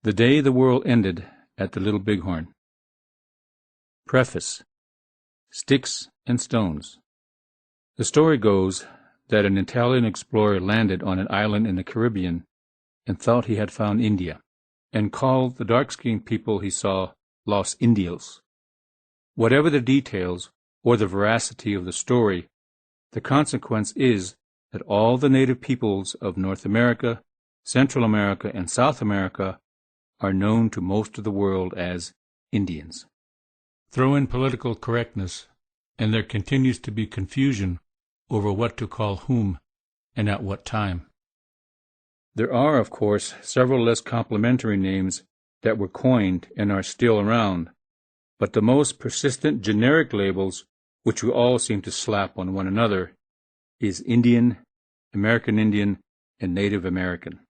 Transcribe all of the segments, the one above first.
The Day the World Ended at the Little Bighorn. Preface. Sticks and Stones. The story goes that an Italian explorer landed on an island in the Caribbean and thought he had found India, and called the dark-skinned people he saw Los Indios. Whatever the details or the veracity of the story, the consequence is that all the native peoples of North America, Central America, and South America are known to most of the world as Indians. Throw in political correctness, and there continues to be confusion over what to call whom and at what time. There are, of course, several less complimentary names that were coined and are still around, but the most persistent generic labels, which we all seem to slap on one another, is Indian, American Indian, and Native American.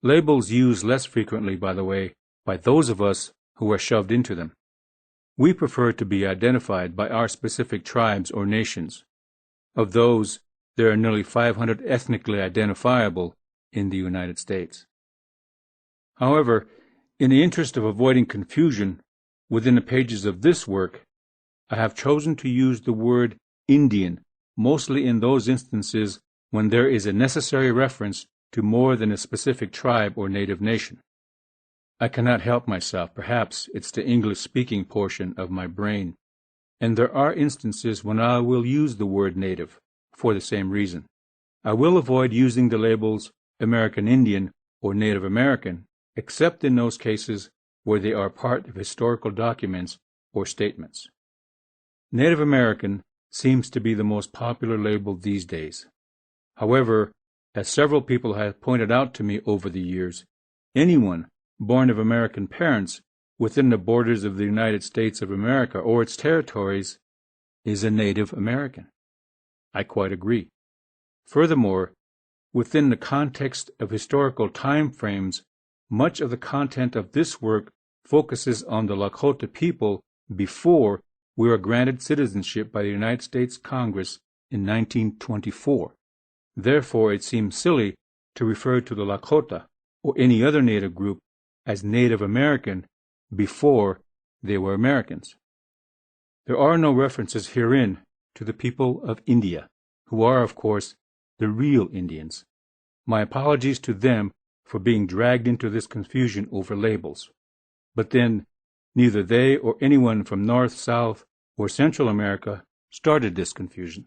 Labels used less frequently, by the way, by those of us who are shoved into them. We prefer to be identified by our specific tribes or nations. Of those, there are nearly 500 ethnically identifiable in the United States. However, in the interest of avoiding confusion within the pages of this work, I have chosen to use the word Indian mostly in those instances when there is a necessary reference to more than a specific tribe or native nation. I cannot help myself. Perhaps it's the English-speaking portion of my brain, and there are instances when I will use the word native for the same reason. I will avoid using the labels American Indian or Native American, except in those cases where they are part of historical documents or statements. Native American seems to be the most popular label these days. However, as several people have pointed out to me over the years, anyone born of American parents within the borders of the United States of America or its territories is a Native American. I quite agree. Furthermore, within the context of historical time frames, much of the content of this work focuses on the Lakota people before we were granted citizenship by the United States Congress in 1924. Therefore, it seems silly to refer to the Lakota or any other Native group as Native American before they were Americans. There are no references herein to the people of India, who are, of course, the real Indians. My apologies to them for being dragged into this confusion over labels. But then, neither they or anyone from North, South, or Central America started this confusion.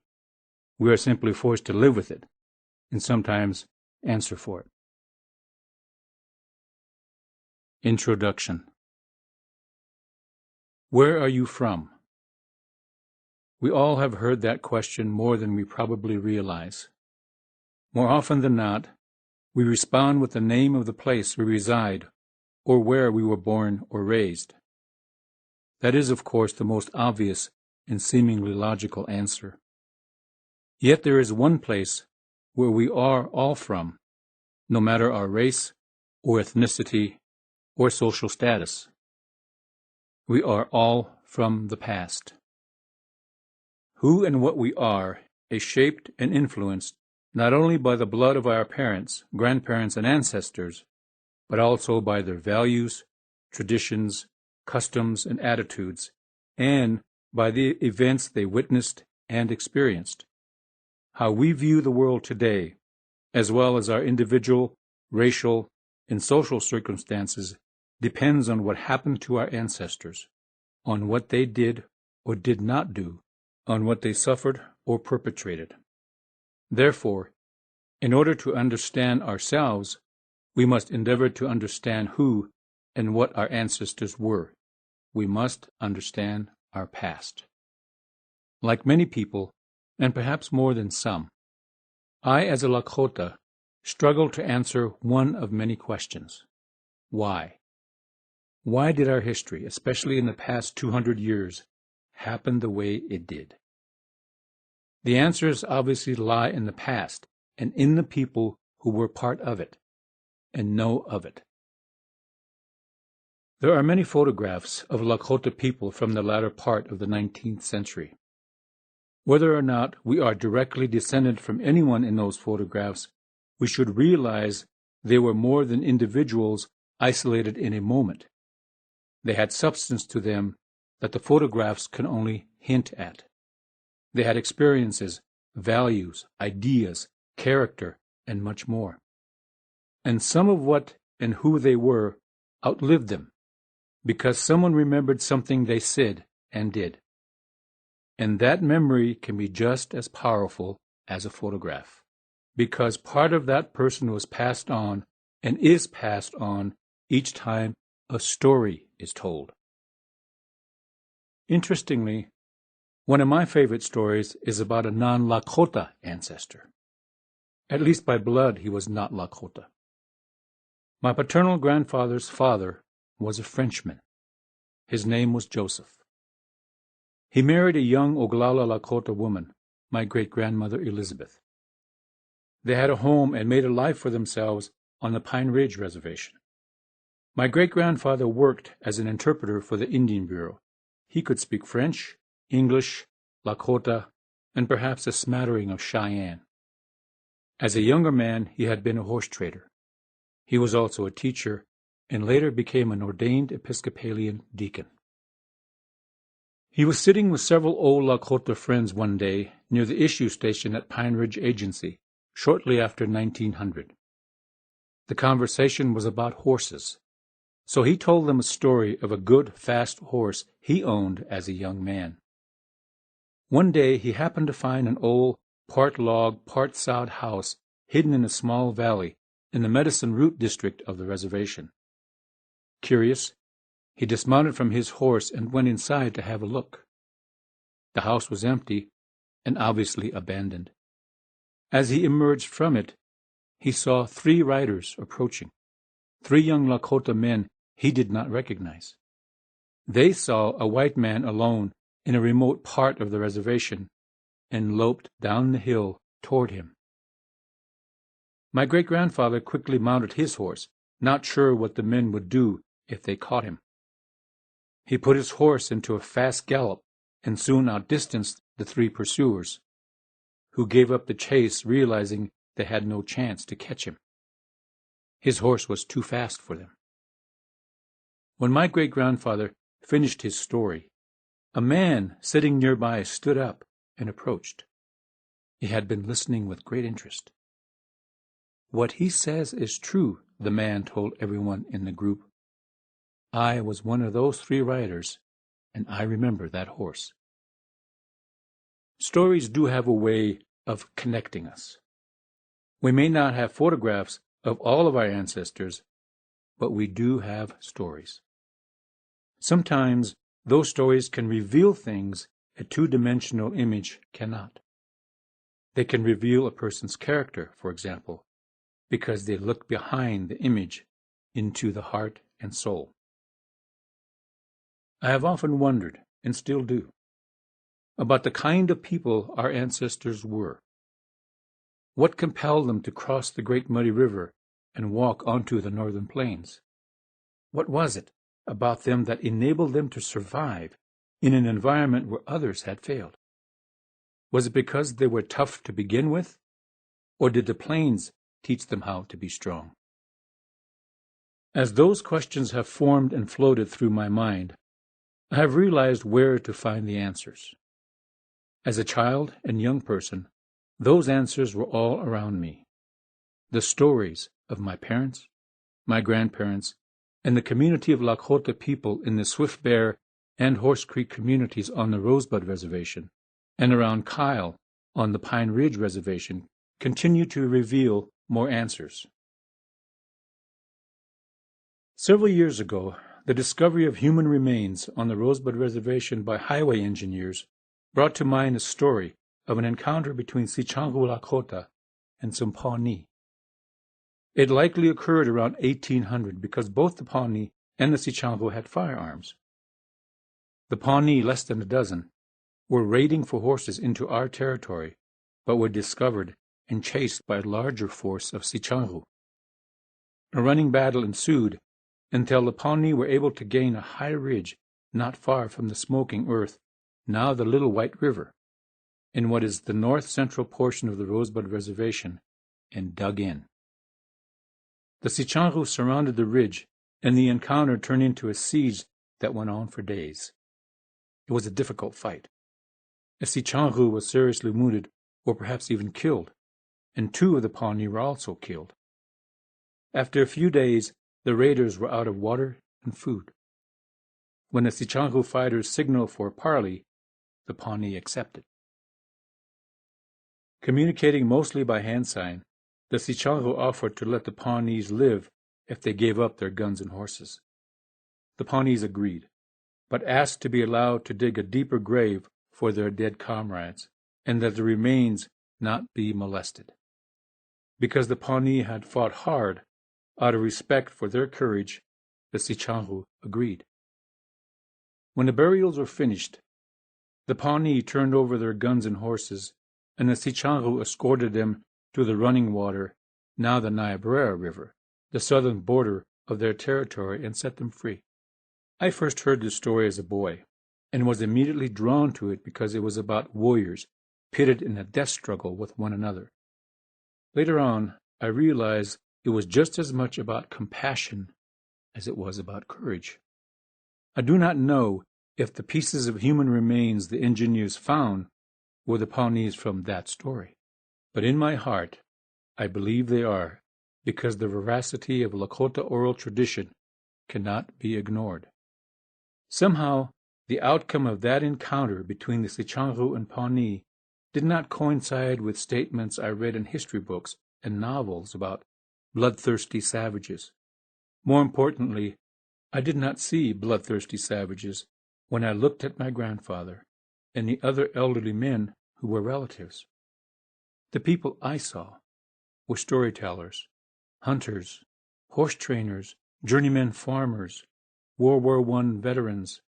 We are simply forced to live with it, and sometimes answer for it. Introduction. Where are you from? We all have heard that question more than we probably realize. More often than not, we respond with the name of the place we reside or where we were born or raised. That is, of course, the most obvious and seemingly logical answer. Yet there is one place where we are all from, no matter our race or ethnicity or social status. We are all from the past. Who and what we are is shaped and influenced not only by the blood of our parents, grandparents, and ancestors, but also by their values, traditions, customs, and attitudes, and by the events they witnessed and experienced. How we view the world today, as well as our individual, racial, and social circumstances, depends on what happened to our ancestors, on what they did or did not do, on what they suffered or perpetrated. Therefore, in order to understand ourselves, we must endeavor to understand who and what our ancestors were. We must understand our past. Like many people, and perhaps more than some, I, as a Lakota, struggle to answer one of many questions. Why? Why did our history, especially in the past 200 years, happen the way it did? The answers obviously lie in the past and in the people who were part of it and know of it. There are many photographs of Lakota people from the latter part of the 19th century. Whether or not we are directly descended from anyone in those photographs, we should realize they were more than individuals isolated in a moment. They had substance to them that the photographs can only hint at. They had experiences, values, ideas, character, and much more. And some of what and who they were outlived them, because someone remembered something they said and did. And that memory can be just as powerful as a photograph, because part of that person was passed on and is passed on each time a story is told. Interestingly, one of my favorite stories is about a non-Lakota ancestor. At least by blood, he was not Lakota. My paternal grandfather's father was a Frenchman. His name was Joseph. He married a young Oglala Lakota woman, my great-grandmother Elizabeth. They had a home and made a life for themselves on the Pine Ridge Reservation. My great-grandfather worked as an interpreter for the Indian Bureau. He could speak French, English, Lakota, and perhaps a smattering of Cheyenne. As a younger man, he had been a horse trader. He was also a teacher and later became an ordained Episcopalian deacon. He was sitting with several old Lakota friends one day near the issue station at Pine Ridge Agency shortly after 1900. The conversation was about horses, so he told them a story of a good, fast horse he owned as a young man. One day he happened to find an old, part log, part sod house hidden in a small valley in the Medicine Root district of the reservation. Curious, he dismounted from his horse and went inside to have a look. The house was empty and obviously abandoned. As he emerged from it, he saw 3 riders approaching, 3 young Lakota men he did not recognize. They saw a white man alone in a remote part of the reservation and loped down the hill toward him. My great-grandfather quickly mounted his horse, not sure what the men would do if they caught him. He put his horse into a fast gallop and soon outdistanced the 3 pursuers, who gave up the chase, realizing they had no chance to catch him. His horse was too fast for them. When my great-grandfather finished his story, a man sitting nearby stood up and approached. He had been listening with great interest. "What he says is true," the man told everyone in the group. "I was one of those 3 riders, and I remember that horse." Stories do have a way of connecting us. We may not have photographs of all of our ancestors, but we do have stories. Sometimes those stories can reveal things a 2-dimensional image cannot. They can reveal a person's character, for example, because they look behind the image into the heart and soul. I have often wondered, and still do, about the kind of people our ancestors were. What compelled them to cross the Great Muddy River and walk onto the northern plains? What was it about them that enabled them to survive in an environment where others had failed? Was it because they were tough to begin with, or did the plains teach them how to be strong? As those questions have formed and floated through my mind, I have realized where to find the answers. As a child and young person, those answers were all around me. The stories of my parents, my grandparents, and the community of Lakota people in the Swift Bear and Horse Creek communities on the Rosebud Reservation and around Kyle on the Pine Ridge Reservation continue to reveal more answers. Several years ago, the discovery of human remains on the Rosebud Reservation by highway engineers brought to mind a story of an encounter between Sioux Lakota and some Pawnee. It likely occurred around 1800 because both the Pawnee and the Sioux had firearms. The Pawnee, less than a dozen, were raiding for horses into our territory, but were discovered and chased by a larger force of Sioux. A running battle ensued until the Pawnee were able to gain a high ridge not far from the smoking earth, now the Little White River, in what is the north-central portion of the Rosebud Reservation, and dug in. The Sioux surrounded the ridge and the encounter turned into a siege that went on for days. It was a difficult fight. A Sichangu was seriously wounded, or perhaps even killed, and 2 of the Pawnee were also killed. After a few days, the raiders were out of water and food. When the Sichangu fighters signaled for parley, the Pawnee accepted. Communicating mostly by hand sign, the Sichangu offered to let the Pawnees live if they gave up their guns and horses. The Pawnees agreed, but asked to be allowed to dig a deeper grave for their dead comrades, and that the remains not be molested. Because the Pawnee had fought hard, out of respect for their courage, the Sichangu agreed. When the burials were finished, the Pawnee turned over their guns and horses, and the Sichangu escorted them to the running water, now the Niobrara River, the southern border of their territory, and set them free. I first heard this story as a boy, and was immediately drawn to it because it was about warriors pitted in a death struggle with one another. Later on, I realized it was just as much about compassion as it was about courage. I do not know if the pieces of human remains the engineers found were the Pawnees from that story, but in my heart, I believe they are, because the veracity of Lakota oral tradition cannot be ignored. Somehow, the outcome of that encounter between the Sichangu and Pawnee did not coincide with statements I read in history books and novels about bloodthirsty savages. More importantly, I did not see bloodthirsty savages when I looked at my grandfather and the other elderly men who were relatives. The people I saw were storytellers, hunters, horse trainers, journeymen farmers, World War I veterans,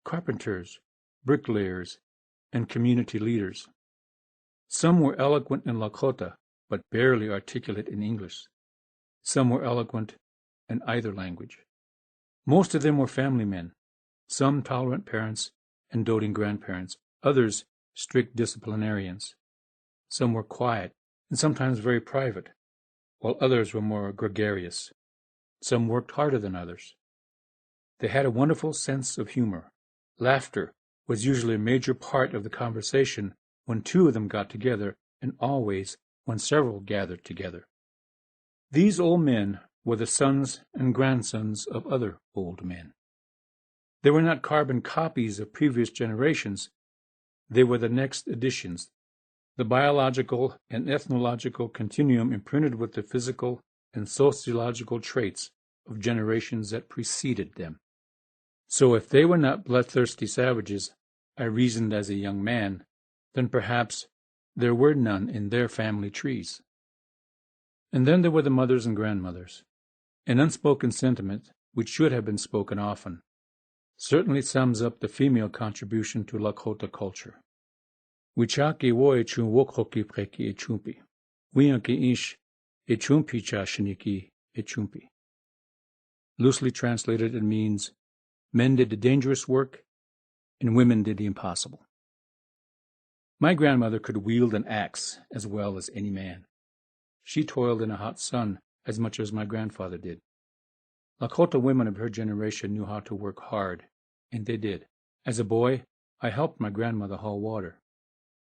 carpenters, bricklayers, and community leaders. Some were eloquent in Lakota, but barely articulate in English. Some were eloquent in either language. Most of them were family men, some tolerant parents and doting grandparents, others strict disciplinarians. Some were quiet and sometimes very private, while others were more gregarious. Some worked harder than others. They had a wonderful sense of humor. Laughter was usually a major part of the conversation when 2 of them got together, and always when several gathered together. These old men were the sons and grandsons of other old men. They were not carbon copies of previous generations. They were the next editions, the biological and ethnological continuum imprinted with the physical and sociological traits of generations that preceded them. So if they were not bloodthirsty savages, I reasoned as a young man, then perhaps there were none in their family trees. And then there were the mothers and grandmothers, an unspoken sentiment which should have been spoken often, certainly sums up the female contribution to Lakota culture. Wichaki wo e chun wokhoki preki e chumpi. Wianki ish e chumpi cha shiniki e chumpi. Loosely translated, it means men did the dangerous work and women did the impossible. My grandmother could wield an axe as well as any man. She toiled in a hot sun as much as my grandfather did. Lakota women of her generation knew how to work hard, and they did. As a boy, I helped my grandmother haul water.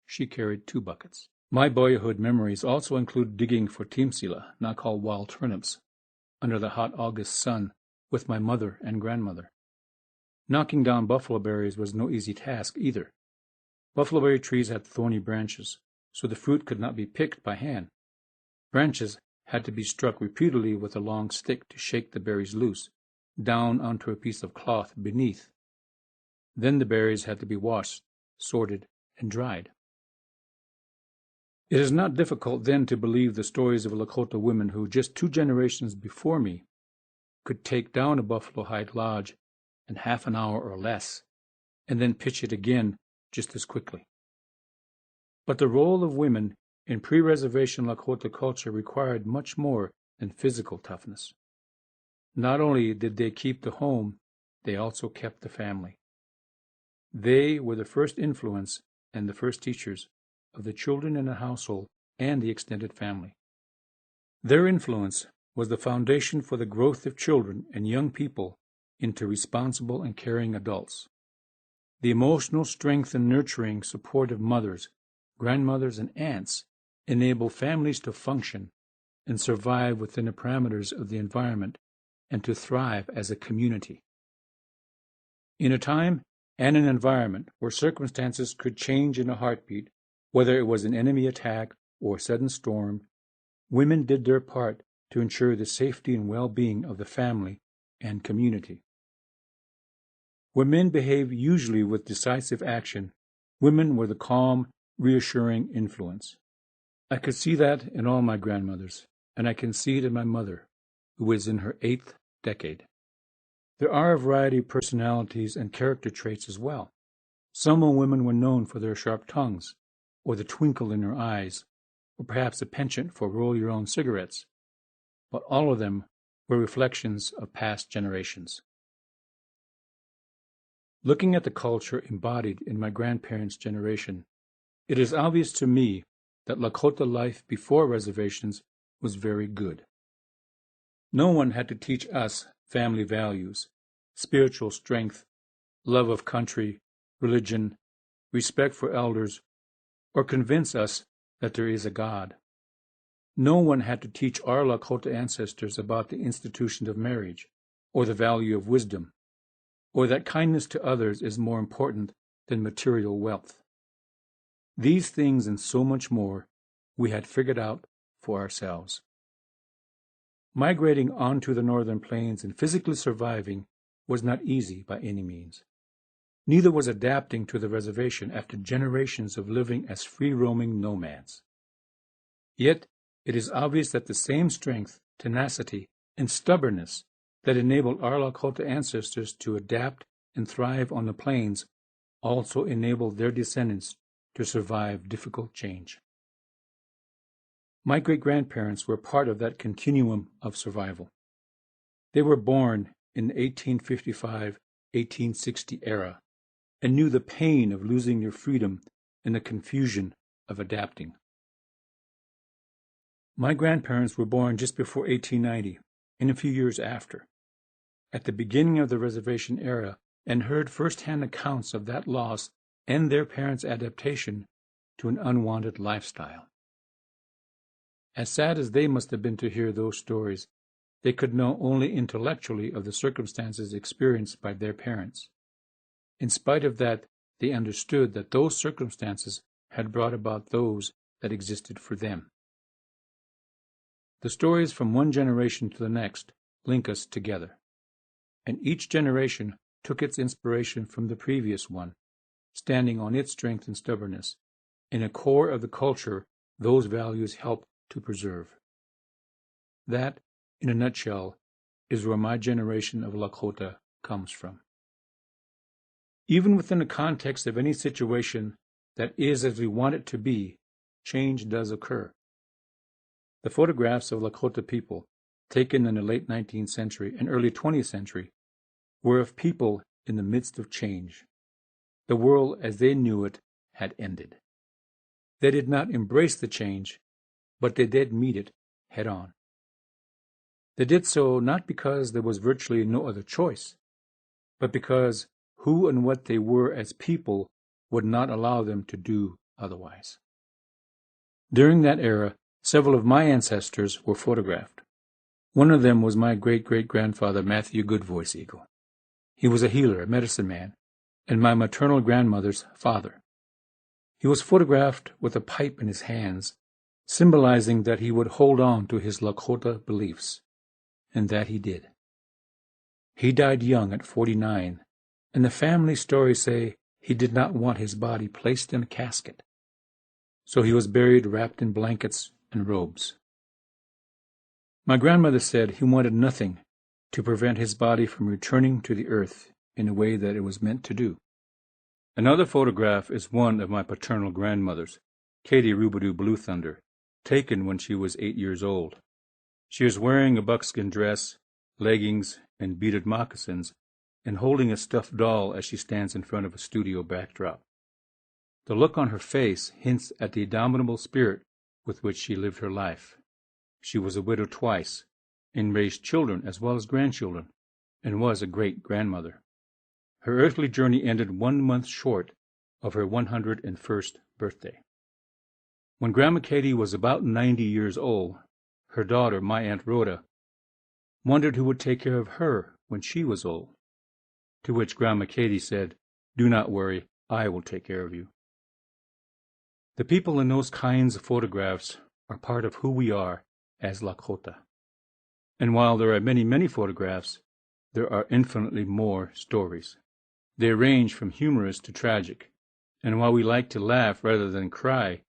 She carried 2 buckets. My boyhood memories also include digging for timsila, now called wild turnips, under the hot August sun with my mother and grandmother. Knocking down buffalo berries was no easy task either. Buffalo berry trees had thorny branches, so the fruit could not be picked by hand. Branches had to be struck repeatedly with a long stick to shake the berries loose, down onto a piece of cloth beneath. Then the berries had to be washed, sorted, and dried. It is not difficult then to believe the stories of Lakota women who, just 2 generations before me, could take down a buffalo hide lodge in half an hour or less, and then pitch it again just as quickly. But the role of women in pre-reservation Lakota culture required much more than physical toughness. Not only did they keep the home, they also kept the family. They were the first influence and the first teachers of the children in the household and the extended family. Their influence was the foundation for the growth of children and young people into responsible and caring adults. The emotional strength and nurturing support of mothers, grandmothers, and aunts enable families to function and survive within the parameters of the environment and to thrive as a community. In a time and an environment where circumstances could change in a heartbeat, whether it was an enemy attack or a sudden storm, women did their part to ensure the safety and well-being of the family and community. Where men behave usually with decisive action, women were the calm, reassuring influence. I could see that in all my grandmothers, and I can see it in my mother, who is in her 8th decade. There are a variety of personalities and character traits as well. Some women were known for their sharp tongues, or the twinkle in their eyes, or perhaps a penchant for roll-your-own cigarettes, but all of them were reflections of past generations. Looking at the culture embodied in my grandparents' generation, it is obvious to me that Lakota life before reservations was very good. No one had to teach us family values, spiritual strength, love of country, religion, respect for elders, or convince us that there is a God. No one had to teach our Lakota ancestors about the institution of marriage, or the value of wisdom, or that kindness to others is more important than material wealth. These things and so much more we had figured out for ourselves. Migrating onto the northern plains and physically surviving was not easy by any means. Neither was adapting to the reservation after generations of living as free-roaming nomads. Yet, it is obvious that the same strength, tenacity, and stubbornness that enabled our Lakota ancestors to adapt and thrive on the plains also enabled their descendants to survive difficult change. My great-grandparents were part of that continuum of survival. They were born in the 1855-1860 era and knew the pain of losing their freedom and the confusion of adapting. My grandparents were born just before 1890 and a few years after, at the beginning of the reservation era, and heard first-hand accounts of that loss and their parents' adaptation to an unwanted lifestyle. As sad as they must have been to hear those stories, they could know only intellectually of the circumstances experienced by their parents. In spite of that, they understood that those circumstances had brought about those that existed for them. The stories from one generation to the next link us together, and each generation took its inspiration from the previous one, standing on its strength and stubbornness. In a core of the culture, those values help to preserve. That, in a nutshell, is where my generation of Lakota comes from. Even within the context of any situation that is as we want it to be, change does occur. The photographs of Lakota people, taken in the late 19th century and early 20th century, were of people in the midst of change. The world as they knew it had ended. They did not embrace the change, but they did meet it head on. They did so not because there was virtually no other choice, but because who and what they were as people would not allow them to do otherwise. During that era, several of my ancestors were photographed. One of them was my great-great-grandfather, Matthew Goodvoice Eagle. He was a healer, a medicine man, and my maternal grandmother's father. He was photographed with a pipe in his hands, symbolizing that he would hold on to his Lakota beliefs, and that he did. He died young at 49, and the family stories say he did not want his body placed in a casket, so he was buried wrapped in blankets and robes. My grandmother said he wanted nothing to prevent his body from returning to the earth in a way that it was meant to do. Another photograph is one of my paternal grandmothers, Katie Rubadoo Blue Thunder, taken when she was 8 years old. She is wearing a buckskin dress, leggings, and beaded moccasins, and holding a stuffed doll as she stands in front of a studio backdrop. The look on her face hints at the indomitable spirit with which she lived her life. She was a widow twice, and raised children as well as grandchildren, and was a great-grandmother. Her earthly journey ended 1 month short of her 101st birthday. When Grandma Katie was about 90 years old, her daughter, my Aunt Rhoda, wondered who would take care of her when she was old, to which Grandma Katie said, "Do not worry, I will take care of you." The people in those kinds of photographs are part of who we are as Lakota. And while there are many, many photographs, there are infinitely more stories. They range from humorous to tragic, and while we like to laugh rather than cry,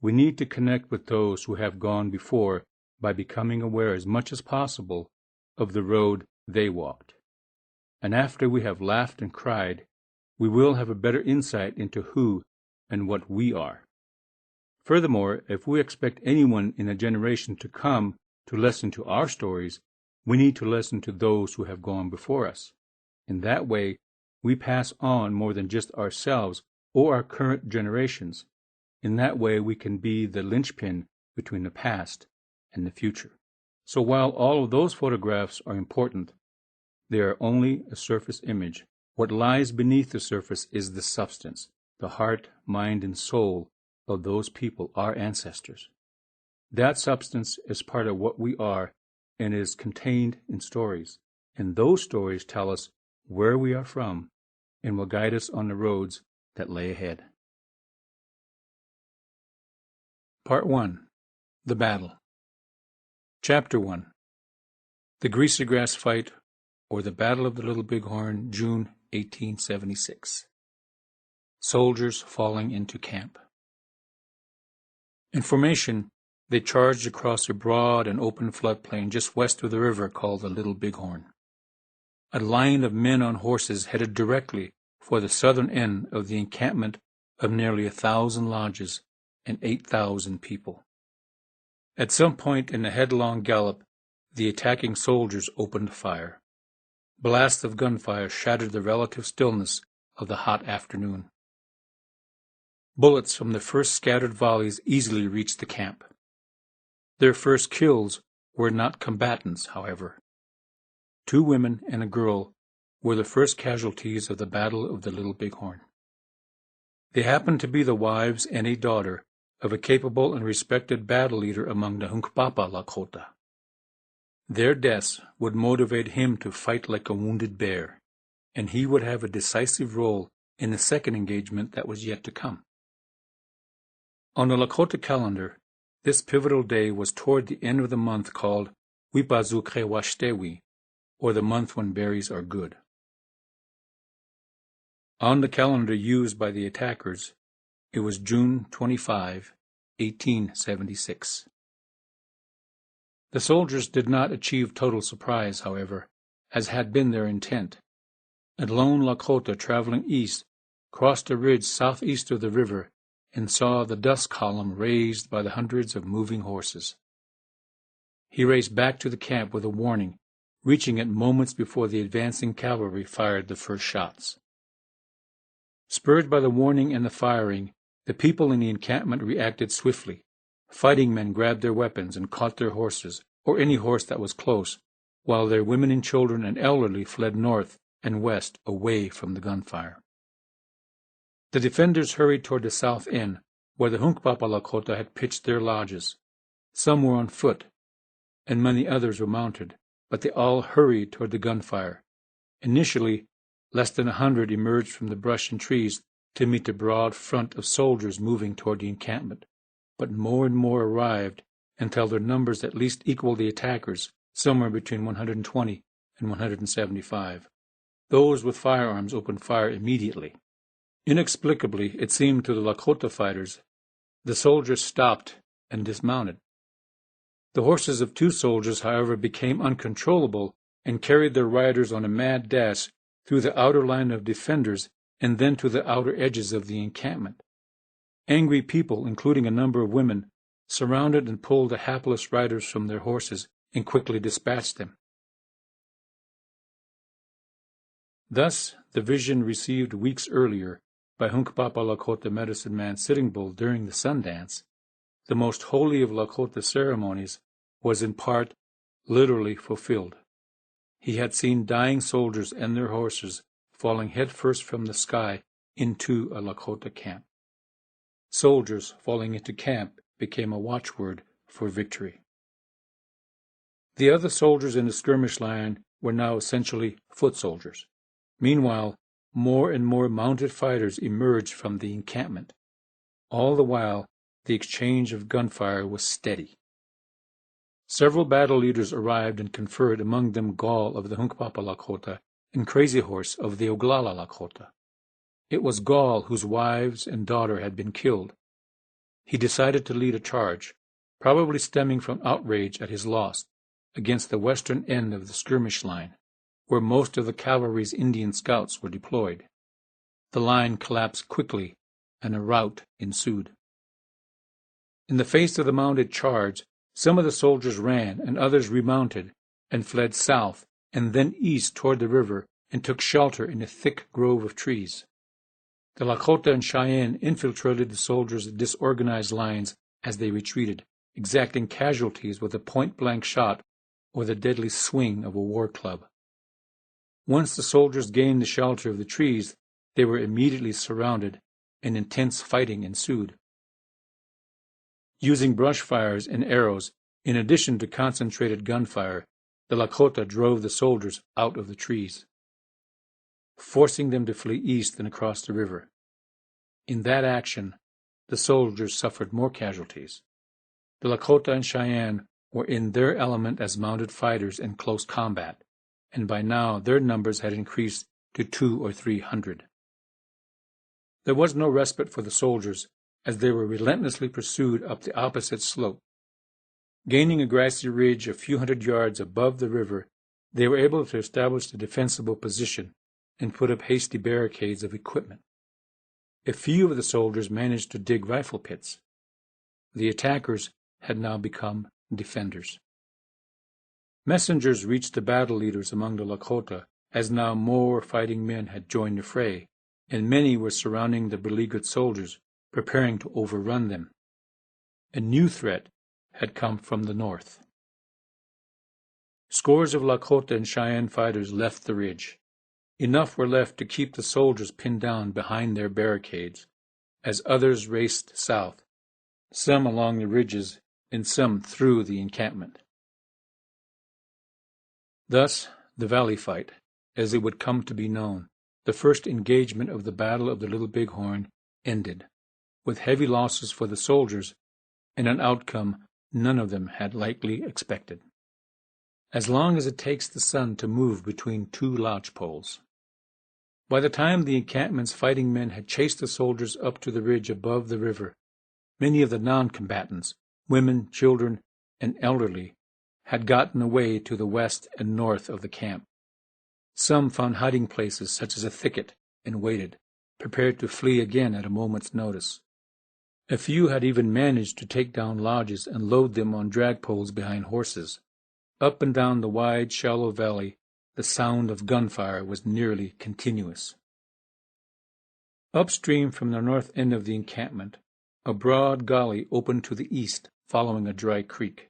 we need to connect with those who have gone before by becoming aware as much as possible of the road they walked. And after we have laughed and cried, we will have a better insight into who and what we are. Furthermore, if we expect anyone in a generation to come to listen to our stories, we need to listen to those who have gone before us. In that way, we pass on more than just ourselves or our current generations. In that way, we can be the linchpin between the past and the future. So while all of those photographs are important, they are only a surface image. What lies beneath the surface is the substance, the heart, mind, and soul of those people, our ancestors. That substance is part of what we are and is contained in stories. And those stories tell us where we are from and will guide us on the roads that lay ahead. Part 1. The Battle. Chapter 1. The Greasy Grass Fight, or the Battle of the Little Bighorn, June 1876. Soldiers falling into camp. In formation, they charged across a broad and open floodplain just west of the river called the Little Bighorn. A line of men on horses headed directly for the southern end of the encampment of nearly 1,000 lodges and 8,000 people. At some point in the headlong gallop, the attacking soldiers opened fire. Blasts of gunfire shattered the relative stillness of the hot afternoon. Bullets from the first scattered volleys easily reached the camp. Their first kills were not combatants, however. 2 women and a girl were the first casualties of the Battle of the Little Bighorn. They happened to be the wives and a daughter of a capable and respected battle leader among the Hunkpapa Lakota. Their deaths would motivate him to fight like a wounded bear, and he would have a decisive role in the second engagement that was yet to come. On the Lakota calendar, this pivotal day was toward the end of the month called Wipazukewashtewi, or the month when berries are good. On the calendar used by the attackers, it was June 25, 1876. The soldiers did not achieve total surprise, however, as had been their intent. A lone Lakota traveling east crossed a ridge southeast of the river and saw the dust column raised by the hundreds of moving horses. He raced back to the camp with a warning, reaching it moments before the advancing cavalry fired the first shots. Spurred by the warning and the firing, the people in the encampment reacted swiftly. Fighting men grabbed their weapons and caught their horses, or any horse that was close, while their women and children and elderly fled north and west away from the gunfire. The defenders hurried toward the south end, where the Hunkpapa Lakota had pitched their lodges. Some were on foot, and many others were mounted, but they all hurried toward the gunfire. Initially, less than 100 emerged from the brush and trees to meet the broad front of soldiers moving toward the encampment, but more and more arrived until their numbers at least equaled the attackers, somewhere between 120 and 175. Those with firearms opened fire immediately. Inexplicably, it seemed to the Lakota fighters, the soldiers stopped and dismounted. The horses of 2 soldiers, however, became uncontrollable and carried their riders on a mad dash through the outer line of defenders and then to the outer edges of the encampment. Angry people, including a number of women, surrounded and pulled the hapless riders from their horses and quickly dispatched them. Thus, the vision received weeks earlier by Hunkpapa Lakota medicine man Sitting Bull during the sun dance, the most holy of Lakota ceremonies, was in part literally fulfilled. He had seen dying soldiers and their horses falling headfirst from the sky into a Lakota camp. Soldiers falling into camp became a watchword for victory. The other soldiers in the skirmish line were now essentially foot soldiers. Meanwhile, more and more mounted fighters emerged from the encampment. All the while, the exchange of gunfire was steady. Several battle leaders arrived and conferred, among them Gall of the Hunkpapa Lakota and Crazy Horse of the Oglala Lakota. It was Gall whose wives and daughter had been killed. He decided to lead a charge, probably stemming from outrage at his loss, against the western end of the skirmish line, where most of the cavalry's Indian scouts were deployed. The line collapsed quickly, and a rout ensued. In the face of the mounted charge, some of the soldiers ran and others remounted and fled south and then east toward the river and took shelter in a thick grove of trees. The Lakota and Cheyenne infiltrated the soldiers' disorganized lines as they retreated, exacting casualties with a point-blank shot or the deadly swing of a war club. Once the soldiers gained the shelter of the trees, they were immediately surrounded, and intense fighting ensued. Using brush fires and arrows, in addition to concentrated gunfire, the Lakota drove the soldiers out of the trees, forcing them to flee east and across the river. In that action, the soldiers suffered more casualties. The Lakota and Cheyenne were in their element as mounted fighters in close combat, and by now their numbers had increased to 200 or 300. There was no respite for the soldiers, as they were relentlessly pursued up the opposite slope. Gaining a grassy ridge a few hundred yards above the river, they were able to establish a defensible position and put up hasty barricades of equipment. A few of the soldiers managed to dig rifle pits. The attackers had now become defenders. Messengers reached the battle leaders among the Lakota, as now more fighting men had joined the fray, and many were surrounding the beleaguered soldiers, preparing to overrun them. A new threat had come from the north. Scores of Lakota and Cheyenne fighters left the ridge. Enough were left to keep the soldiers pinned down behind their barricades, as others raced south, some along the ridges and some through the encampment. Thus, the Valley Fight, as it would come to be known, the first engagement of the Battle of the Little Bighorn, ended, with heavy losses for the soldiers and an outcome none of them had likely expected. As long as it takes the sun to move between two lodgepoles. By the time the encampment's fighting men had chased the soldiers up to the ridge above the river, many of the non-combatants, women, children, and elderly, had gotten away to the west and north of the camp. Some found hiding places such as a thicket and waited, prepared to flee again at a moment's notice. A few had even managed to take down lodges and load them on drag poles behind horses. Up and down the wide, shallow valley, the sound of gunfire was nearly continuous. Upstream from the north end of the encampment, a broad gully opened to the east, following a dry creek.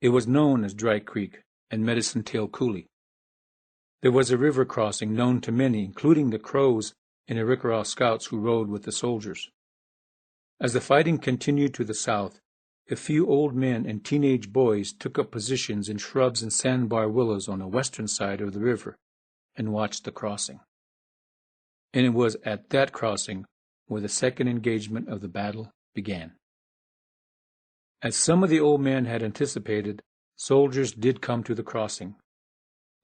It was known as Dry Creek and Medicine Tail Coulee. There was a river crossing known to many, including the Crows and Arikaraw scouts who rode with the soldiers. As the fighting continued to the south, a few old men and teenage boys took up positions in shrubs and sandbar willows on the western side of the river and watched the crossing. And it was at that crossing where the second engagement of the battle began. As some of the old men had anticipated, soldiers did come to the crossing.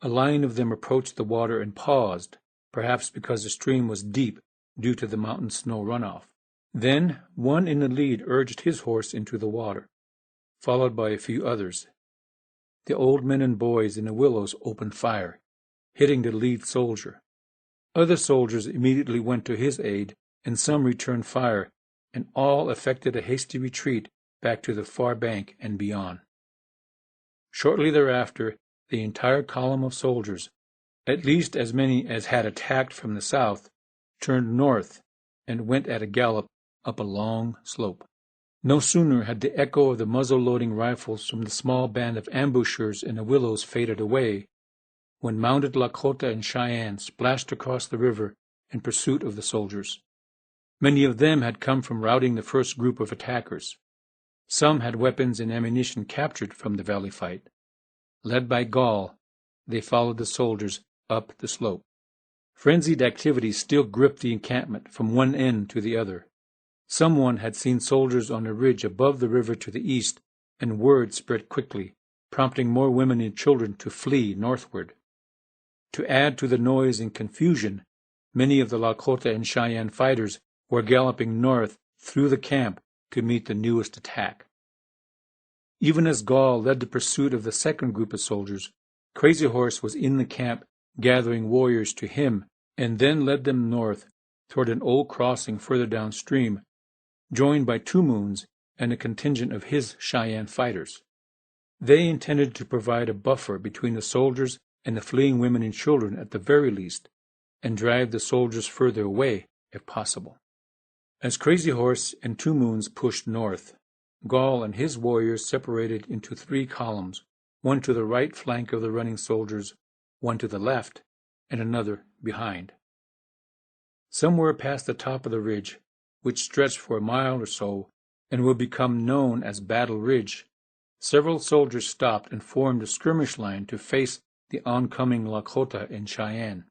A line of them approached the water and paused, perhaps because the stream was deep due to the mountain snow runoff. Then one in the lead urged his horse into the water, followed by a few others. The old men and boys in the willows opened fire, hitting the lead soldier. Other soldiers immediately went to his aid, and some returned fire, and all effected a hasty retreat back to the far bank and beyond. Shortly thereafter, the entire column of soldiers, at least as many as had attacked from the south, turned north and went at a gallop up a long slope. No sooner had the echo of the muzzle-loading rifles from the small band of ambushers in the willows faded away, when mounted Lakota and Cheyenne splashed across the river in pursuit of the soldiers. Many of them had come from routing the first group of attackers. Some had weapons and ammunition captured from the valley fight. Led by Gall, they followed the soldiers up the slope. Frenzied activity still gripped the encampment from one end to the other. Someone had seen soldiers on a ridge above the river to the east, and word spread quickly, prompting more women and children to flee northward. To add to the noise and confusion, many of the Lakota and Cheyenne fighters were galloping north through the camp to meet the newest attack. Even as Gall led the pursuit of the second group of soldiers, Crazy Horse was in the camp gathering warriors to him, and then led them north toward an old crossing further downstream, joined by Two Moons and a contingent of his Cheyenne fighters. They intended to provide a buffer between the soldiers and the fleeing women and children at the very least, and drive the soldiers further away if possible. As Crazy Horse and Two Moons pushed north, Gall and his warriors separated into 3 columns, one to the right flank of the running soldiers, one to the left, and another behind. Somewhere past the top of the ridge, which stretched for a mile or so and would become known as Battle Ridge, several soldiers stopped and formed a skirmish line to face the oncoming Lakota and Cheyenne.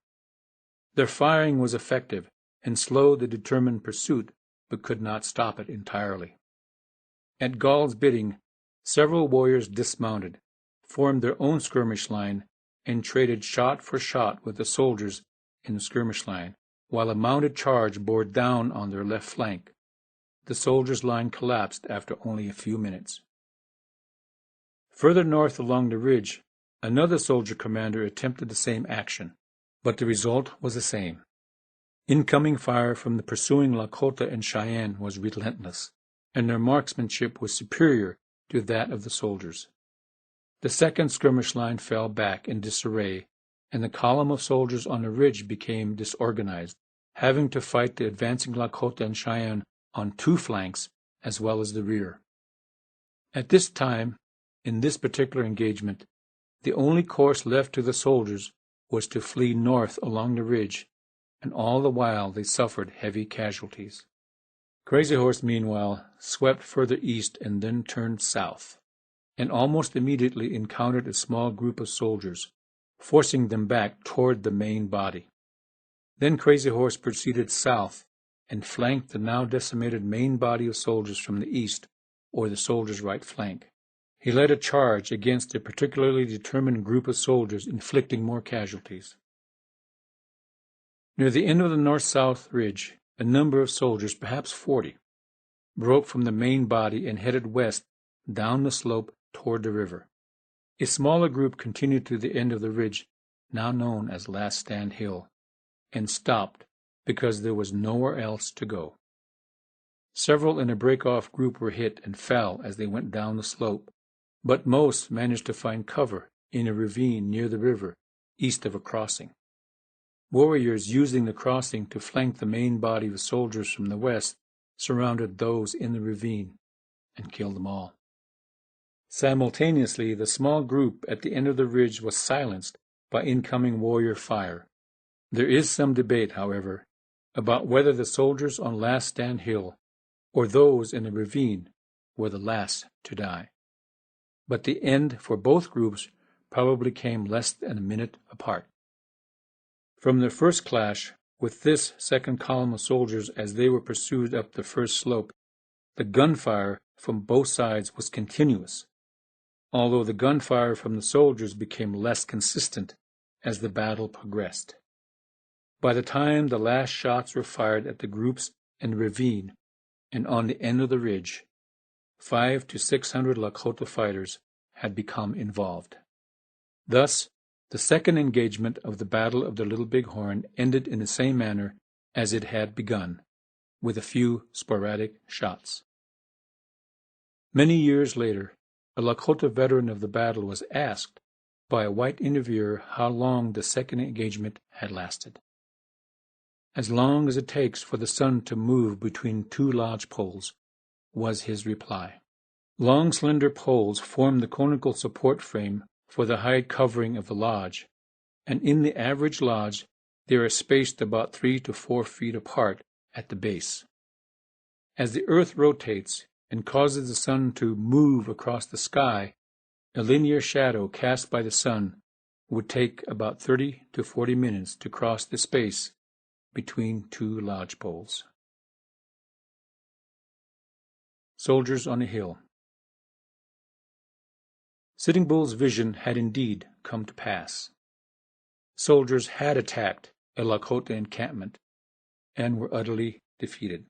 Their firing was effective and slowed the determined pursuit, but could not stop it entirely. At Gall's bidding, several warriors dismounted, formed their own skirmish line, and traded shot for shot with the soldiers in the skirmish line, while a mounted charge bore down on their left flank. The soldiers' line collapsed after only a few minutes. Further north along the ridge, another soldier commander attempted the same action, but the result was the same. Incoming fire from the pursuing Lakota and Cheyenne was relentless, and their marksmanship was superior to that of the soldiers. The second skirmish line fell back in disarray, and the column of soldiers on the ridge became disorganized, having to fight the advancing Lakota and Cheyenne on 2 flanks as well as the rear. At this time, in this particular engagement, the only course left to the soldiers was to flee north along the ridge, and all the while they suffered heavy casualties. Crazy Horse, meanwhile, swept further east and then turned south, and almost immediately encountered a small group of soldiers, forcing them back toward the main body. Then Crazy Horse proceeded south and flanked the now decimated main body of soldiers from the east, or the soldiers' right flank. He led a charge against a particularly determined group of soldiers, inflicting more casualties. Near the end of the north-south ridge, a number of soldiers, perhaps 40, broke from the main body and headed west down the slope toward the river. A smaller group continued to the end of the ridge, now known as Last Stand Hill, and stopped because there was nowhere else to go. Several in a break-off group were hit and fell as they went down the slope, but most managed to find cover in a ravine near the river, east of a crossing. Warriors using the crossing to flank the main body of soldiers from the west surrounded those in the ravine and killed them all. Simultaneously, the small group at the end of the ridge was silenced by incoming warrior fire. There is some debate, however, about whether the soldiers on Last Stand Hill or those in the ravine were the last to die. But the end for both groups probably came less than a minute apart. From their first clash with this second column of soldiers as they were pursued up the first slope, the gunfire from both sides was continuous, although the gunfire from the soldiers became less consistent as the battle progressed. By the time the last shots were fired at the groups in the ravine and on the end of the ridge, 500 to 600 Lakota fighters had become involved. Thus, the second engagement of the Battle of the Little Bighorn ended in the same manner as it had begun, with a few sporadic shots. Many years later, a Lakota veteran of the battle was asked by a white interviewer how long the second engagement had lasted. "As long as it takes for the sun to move between 2 lodge poles, was his reply. Long, slender poles formed the conical support frame for the hide covering of the lodge, and in the average lodge they are spaced about 3 to 4 feet apart at the base. As the earth rotates and causes the sun to move across the sky, a linear shadow cast by the sun would take about 30 to 40 minutes to cross the space between two lodge poles. Soldiers on a Hill. Sitting Bull's vision had indeed come to pass. Soldiers had attacked a Lakota encampment and were utterly defeated.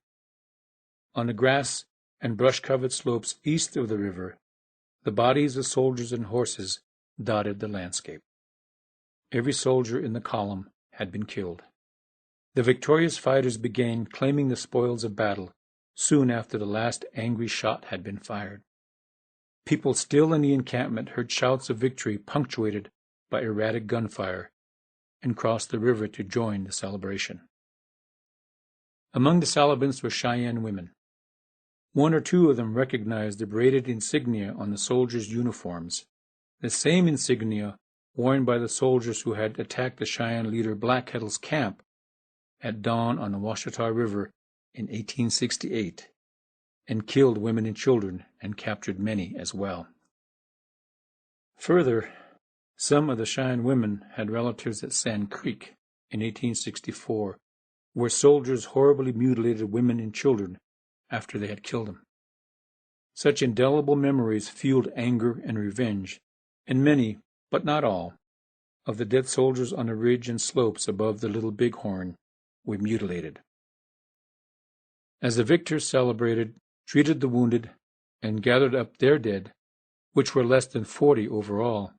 On the grass and brush-covered slopes east of the river, the bodies of soldiers and horses dotted the landscape. Every soldier in the column had been killed. The victorious fighters began claiming the spoils of battle soon after the last angry shot had been fired. People still in the encampment heard shouts of victory punctuated by erratic gunfire and crossed the river to join the celebration. Among the Salabins were Cheyenne women. One or two of them recognized the braided insignia on the soldiers' uniforms, the same insignia worn by the soldiers who had attacked the Cheyenne leader Blackkettle's camp at dawn on the Washita River in 1868, and killed women and children and captured many as well. Further, some of the Cheyenne women had relatives at Sand Creek in 1864, where soldiers horribly mutilated women and children after they had killed them. Such indelible memories fueled anger and revenge, and many, but not all, of the dead soldiers on the ridge and slopes above the Little Bighorn were mutilated. As the victors celebrated, treated the wounded, and gathered up their dead, which were less than 40 overall,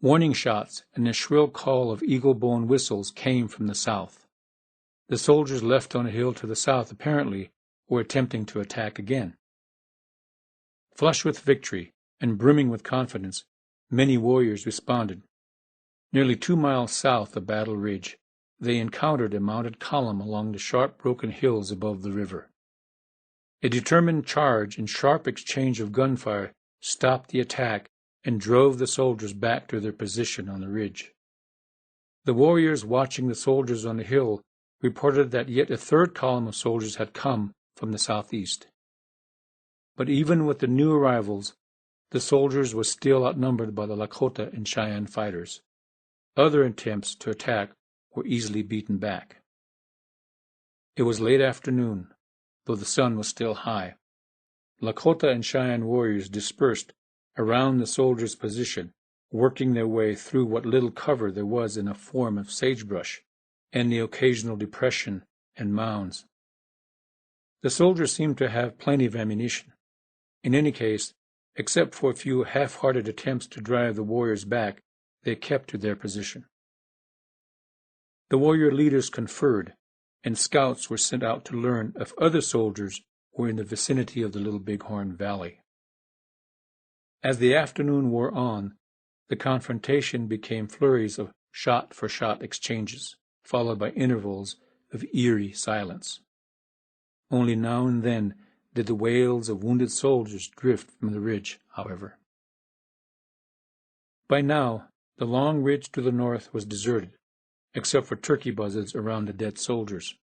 warning shots and the shrill call of eagle-bone whistles came from the south. The soldiers left on a hill to the south apparently were attempting to attack again. Flushed with victory and brimming with confidence, many warriors responded. Nearly 2 miles south of Battle Ridge, they encountered a mounted column along the sharp broken hills above the river. A determined charge and sharp exchange of gunfire stopped the attack and drove the soldiers back to their position on the ridge. The warriors watching the soldiers on the hill reported that yet a third column of soldiers had come from the southeast. But even with the new arrivals, the soldiers were still outnumbered by the Lakota and Cheyenne fighters. Other attempts to attack were easily beaten back. It was late afternoon, though the sun was still high. Lakota and Cheyenne warriors dispersed around the soldiers' position, working their way through what little cover there was in the form of sagebrush and the occasional depression and mounds. The soldiers seemed to have plenty of ammunition. In any case, except for a few half-hearted attempts to drive the warriors back, they kept to their position. The warrior leaders conferred, and scouts were sent out to learn if other soldiers were in the vicinity of the Little Bighorn Valley. As the afternoon wore on, the confrontation became flurries of shot-for-shot exchanges, followed by intervals of eerie silence. Only now and then did the wails of wounded soldiers drift from the ridge, however. By now, the long ridge to the north was deserted, except for turkey buzzards around the dead soldiers.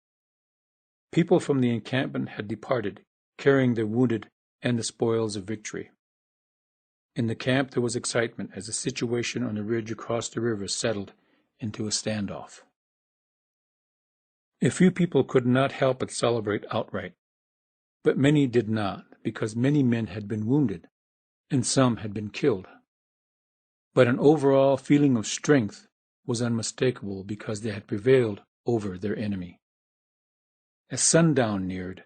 People from the encampment had departed, carrying their wounded and the spoils of victory. In the camp there was excitement as the situation on the ridge across the river settled into a standoff. A few people could not help but celebrate outright, but many did not, because many men had been wounded, and some had been killed. But an overall feeling of strength was unmistakable because they had prevailed over their enemy. As sundown neared,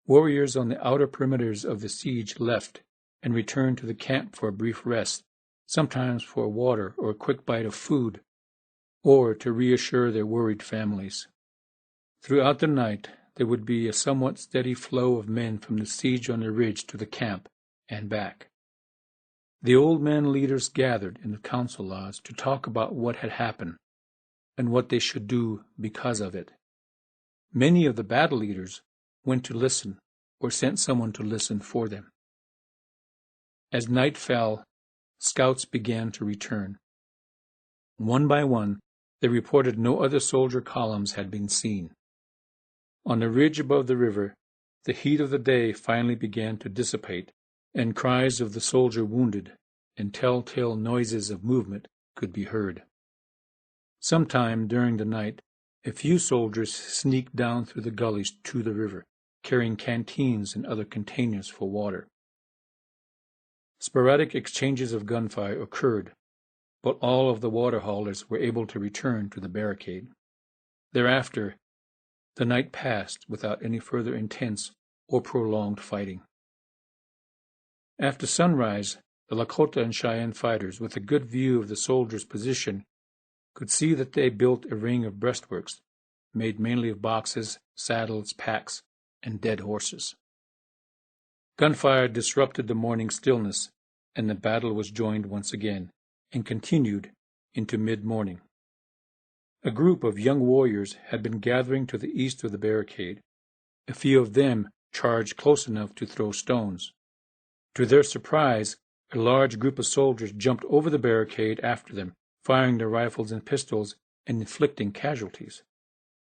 warriors on the outer perimeters of the siege left and returned to the camp for a brief rest, sometimes for water or a quick bite of food, or to reassure their worried families. Throughout the night, there would be a somewhat steady flow of men from the siege on the ridge to the camp and back. The old men leaders gathered in the council lodge to talk about what had happened and what they should do because of it. Many of the battle leaders went to listen or sent someone to listen for them. As night fell, scouts began to return. One by one, they reported no other soldier columns had been seen. On the ridge above the river, the heat of the day finally began to dissipate, and cries of the soldier wounded and telltale noises of movement could be heard. Sometime during the night, a few soldiers sneaked down through the gullies to the river, carrying canteens and other containers for water. Sporadic exchanges of gunfire occurred, but all of the water haulers were able to return to the barricade. Thereafter, the night passed without any further intense or prolonged fighting. After sunrise, the Lakota and Cheyenne fighters, with a good view of the soldiers' position, could see that they built a ring of breastworks, made mainly of boxes, saddles, packs, and dead horses. Gunfire disrupted the morning stillness, and the battle was joined once again, and continued into mid-morning. A group of young warriors had been gathering to the east of the barricade. A few of them charged close enough to throw stones. To their surprise, a large group of soldiers jumped over the barricade after them, firing their rifles and pistols and inflicting casualties.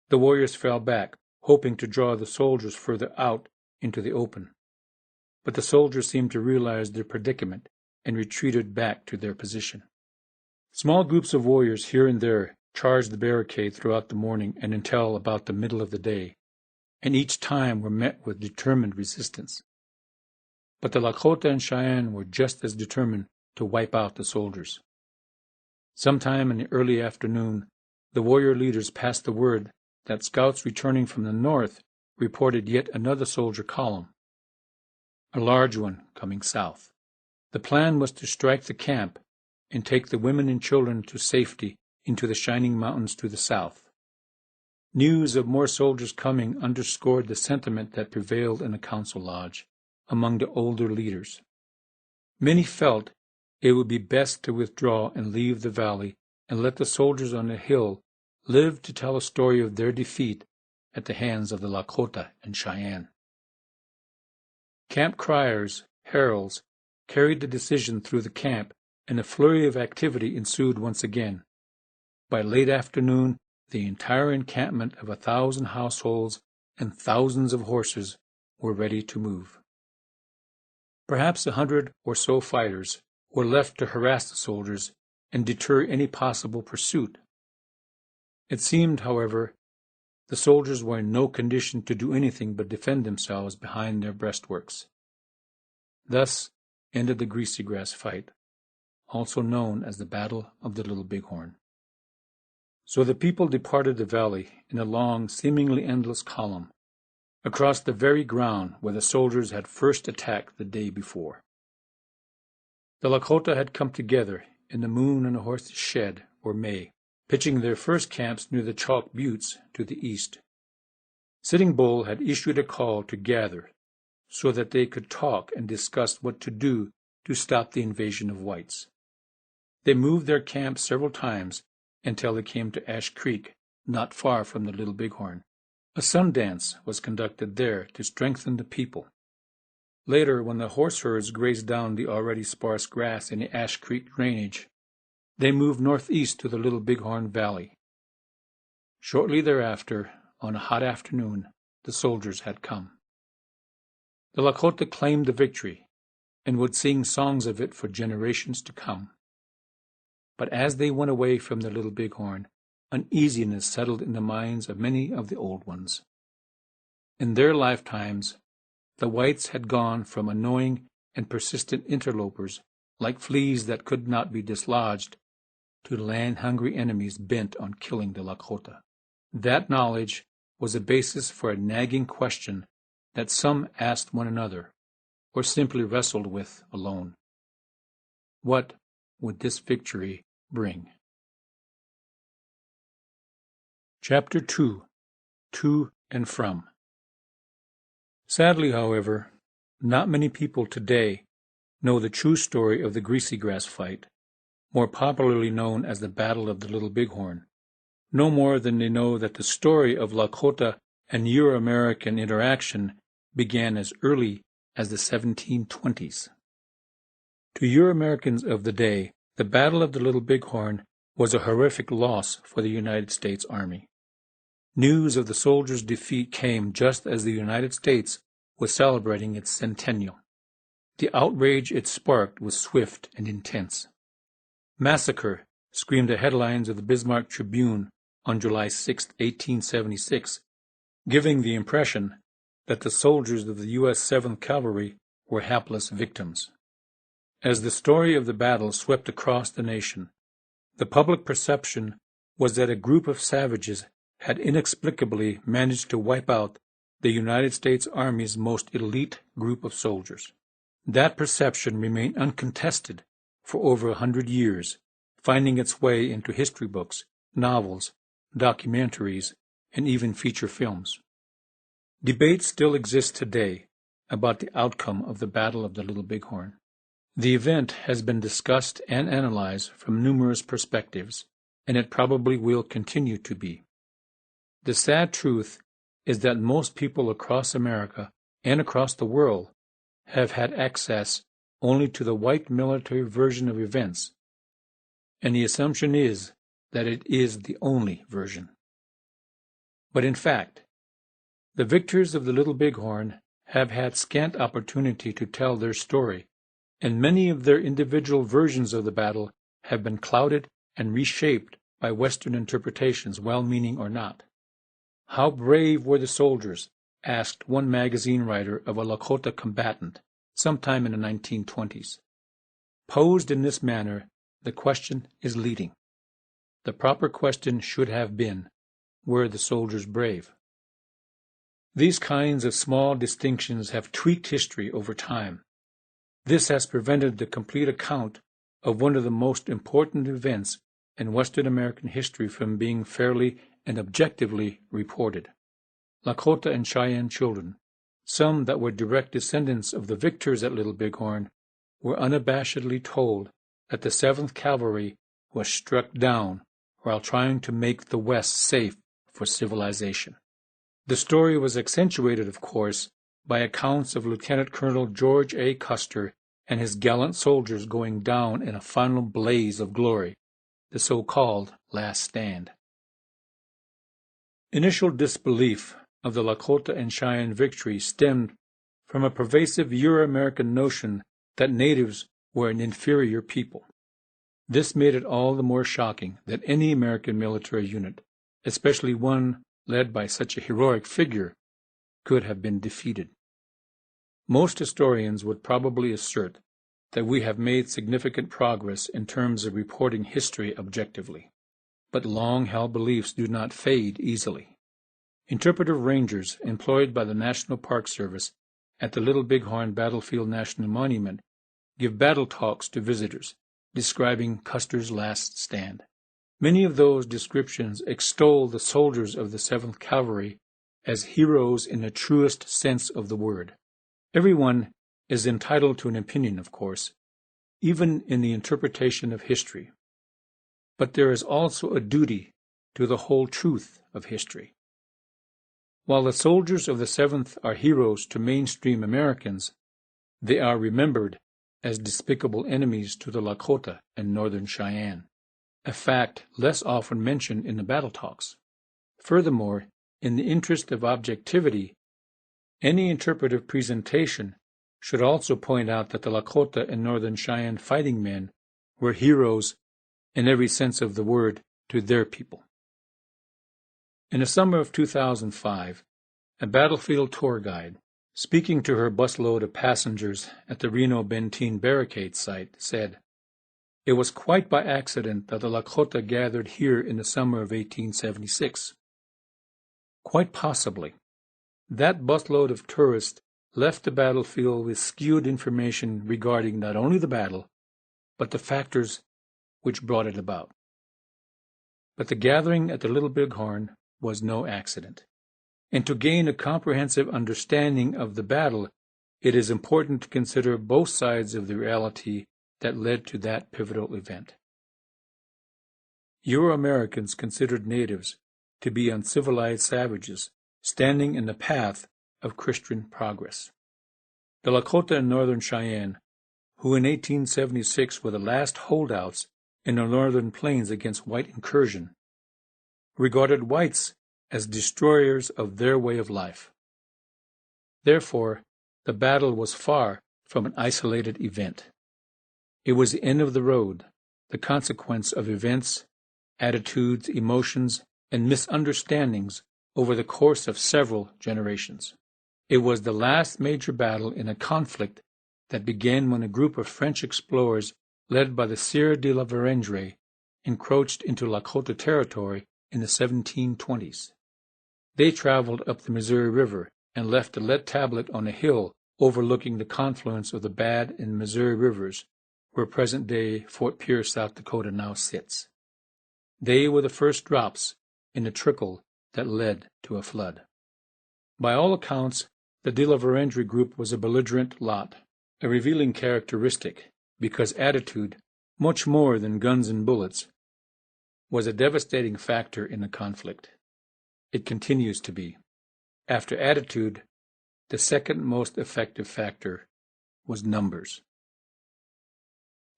The warriors fell back, hoping to draw the soldiers further out into the open. But the soldiers seemed to realize their predicament and retreated back to their position. Small groups of warriors here and there charged the barricade throughout the morning and until about the middle of the day, and each time were met with determined resistance. But the Lakota and Cheyenne were just as determined to wipe out the soldiers. Sometime in the early afternoon, the warrior leaders passed the word that scouts returning from the north reported yet another soldier column, a large one coming south. The plan was to strike the camp and take the women and children to safety into the shining mountains to the south. News of more soldiers coming underscored the sentiment that prevailed in the council lodge among the older leaders. Many felt it would be best to withdraw and leave the valley and let the soldiers on the hill live to tell a story of their defeat at the hands of the Lakota and Cheyenne. Camp criers, heralds, carried the decision through the camp, and a flurry of activity ensued once again. By late afternoon, the entire encampment of 1,000 households and thousands of horses were ready to move. Perhaps 100 or so fighters were left to harass the soldiers and deter any possible pursuit. It seemed, however, the soldiers were in no condition to do anything but defend themselves behind their breastworks. Thus ended the Greasy Grass fight, also known as the Battle of the Little Bighorn. So the people departed the valley in a long, seemingly endless column, across the very ground where the soldiers had first attacked the day before. The Lakota had come together in the Moon and the Horse's Shed, or May, pitching their first camps near the Chalk Buttes to the east. Sitting Bull had issued a call to gather so that they could talk and discuss what to do to stop the invasion of whites. They moved their camp several times until they came to Ash Creek, not far from the Little Bighorn. A sun dance was conducted there to strengthen the people. Later, when the horse herds grazed down the already sparse grass in the Ash Creek drainage, they moved northeast to the Little Bighorn Valley. Shortly thereafter, on a hot afternoon, the soldiers had come. The Lakota claimed the victory and would sing songs of it for generations to come. But as they went away from the Little Bighorn, uneasiness settled in the minds of many of the old ones. In their lifetimes, the whites had gone from annoying and persistent interlopers, like fleas that could not be dislodged, to land-hungry enemies bent on killing the Lakota. That knowledge was a basis for a nagging question that some asked one another, or simply wrestled with alone. What would this victory bring? Chapter 2. To and From. Sadly, however, not many people today know the true story of the Greasy Grass fight, more popularly known as the Battle of the Little Bighorn, no more than they know that the story of Lakota and Euro-American interaction began as early as the 1720s. To Euro-Americans of the day, the Battle of the Little Bighorn was a horrific loss for the United States Army. News of the soldiers' defeat came just as the United States was celebrating its centennial. The outrage it sparked was swift and intense. Massacre screamed the headlines of the Bismarck Tribune on July 6, 1876, giving the impression that the soldiers of the U.S. 7th Cavalry were hapless victims. As the story of the battle swept across the nation, the public perception was that a group of savages had inexplicably managed to wipe out the United States Army's most elite group of soldiers. That perception remained uncontested for over 100 years, finding its way into history books, novels, documentaries, and even feature films. Debate still exists today about the outcome of the Battle of the Little Bighorn. The event has been discussed and analyzed from numerous perspectives, and it probably will continue to be. The sad truth is that most people across America and across the world have had access only to the white military version of events, and the assumption is that it is the only version. But in fact, the victors of the Little Bighorn have had scant opportunity to tell their story, and many of their individual versions of the battle have been clouded and reshaped by Western interpretations, well-meaning or not. How brave were the soldiers? Asked one magazine writer of a Lakota combatant sometime in the 1920s. Posed in this manner, the question is leading. The proper question should have been, were the soldiers brave? These kinds of small distinctions have tweaked history over time. This has prevented the complete account of one of the most important events in Western American history from being fairly and objectively reported. Lakota and Cheyenne children, some that were direct descendants of the victors at Little Bighorn, were unabashedly told that the 7th Cavalry was struck down while trying to make the West safe for civilization. The story was accentuated, of course, by accounts of Lieutenant Colonel George A. Custer and his gallant soldiers going down in a final blaze of glory, the so-called Last Stand. Initial disbelief of the Lakota and Cheyenne victory stemmed from a pervasive Euro-American notion that natives were an inferior people. This made it all the more shocking that any American military unit, especially one led by such a heroic figure, could have been defeated. Most historians would probably assert that we have made significant progress in terms of reporting history objectively, but long-held beliefs do not fade easily. Interpretive rangers employed by the National Park Service at the Little Bighorn Battlefield National Monument give battle talks to visitors, describing Custer's last stand. Many of those descriptions extol the soldiers of the 7th Cavalry as heroes in the truest sense of the word. Everyone is entitled to an opinion, of course, even in the interpretation of history. But there is also a duty to the whole truth of history. While the soldiers of the 7th are heroes to mainstream Americans, they are remembered as despicable enemies to the Lakota and Northern Cheyenne, a fact less often mentioned in the battle talks. Furthermore, in the interest of objectivity, any interpretive presentation should also point out that the Lakota and Northern Cheyenne fighting men were heroes in every sense of the word to their people. In the summer of 2005, a battlefield tour guide, speaking to her busload of passengers at the Reno-Benteen barricade site, said, "It was quite by accident that the Lakota gathered here in the summer of 1876. Quite possibly, that busload of tourists left the battlefield with skewed information regarding not only the battle, but the factors which brought it about. But the gathering at the Little Bighorn was no accident. And to gain a comprehensive understanding of the battle, it is important to consider both sides of the reality that led to that pivotal event. Euro-Americans considered natives to be uncivilized savages, standing in the path of Christian progress. The Lakota and Northern Cheyenne, who in 1876 were the last holdouts in the northern plains against white incursion, regarded whites as destroyers of their way of life. Therefore, the battle was far from an isolated event. It was the end of the road, the consequence of events, attitudes, emotions, and misunderstandings over the course of several generations. It was the last major battle in a conflict that began when a group of French explorers led by the Sieur de la Vérendrye encroached into Lakota territory in the 1720s. They traveled up the Missouri River and left a lead tablet on a hill overlooking the confluence of the Bad and Missouri rivers, where present-day Fort Pierce, South Dakota now sits. They were the first drops in the trickle that led to a flood. By all accounts, the de la Vérendrye group was a belligerent lot, a revealing characteristic, because attitude, much more than guns and bullets, was a devastating factor in the conflict. It continues to be. After attitude, the second most effective factor was numbers.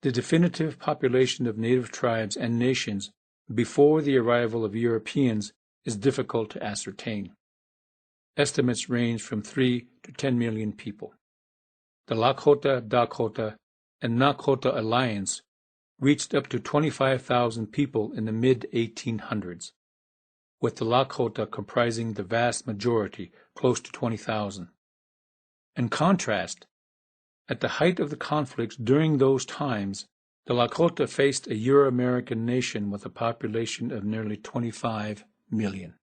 The definitive population of native tribes and nations before the arrival of Europeans is difficult to ascertain. Estimates range from 3 to 10 million people. The Lakota, Dakota, and Nakota alliance reached up to 25,000 people in the mid-1800s, with the Lakota comprising the vast majority, close to 20,000. In contrast, at the height of the conflicts during those times, the Lakota faced a Euro-American nation with a population of nearly 25 million.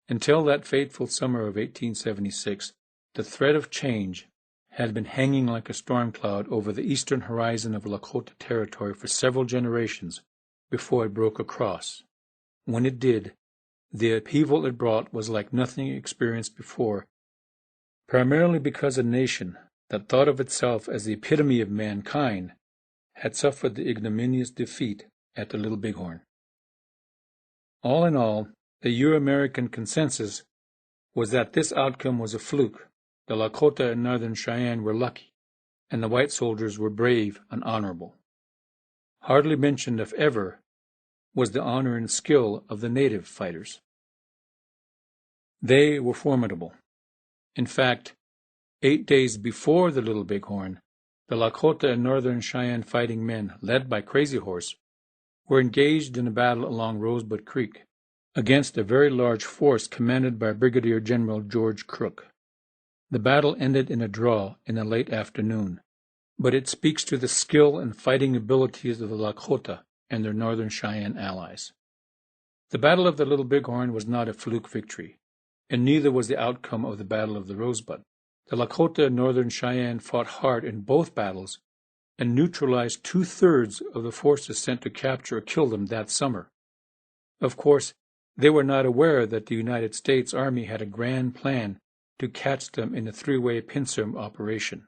Until that fateful summer of 1876, the threat of change had been hanging like a storm cloud over the eastern horizon of Lakota territory for several generations before it broke across. When it did, the upheaval it brought was like nothing experienced before, primarily because a nation that thought of itself as the epitome of mankind had suffered the ignominious defeat at the Little Bighorn. All in all, the Euro-American consensus was that this outcome was a fluke. The Lakota and Northern Cheyenne were lucky, and the white soldiers were brave and honorable. Hardly mentioned, if ever, was the honor and skill of the native fighters. They were formidable. In fact, 8 days before the Little Bighorn, the Lakota and Northern Cheyenne fighting men, led by Crazy Horse, were engaged in a battle along Rosebud Creek against a very large force commanded by Brigadier General George Crook. The battle ended in a draw in the late afternoon, but it speaks to the skill and fighting abilities of the Lakota and their Northern Cheyenne allies. The Battle of the Little Bighorn was not a fluke victory, and neither was the outcome of the Battle of the Rosebud. The Lakota and Northern Cheyenne fought hard in both battles and neutralized 2/3 of the forces sent to capture or kill them that summer. Of course, they were not aware that the United States Army had a grand plan to catch them in a three-way pincer operation.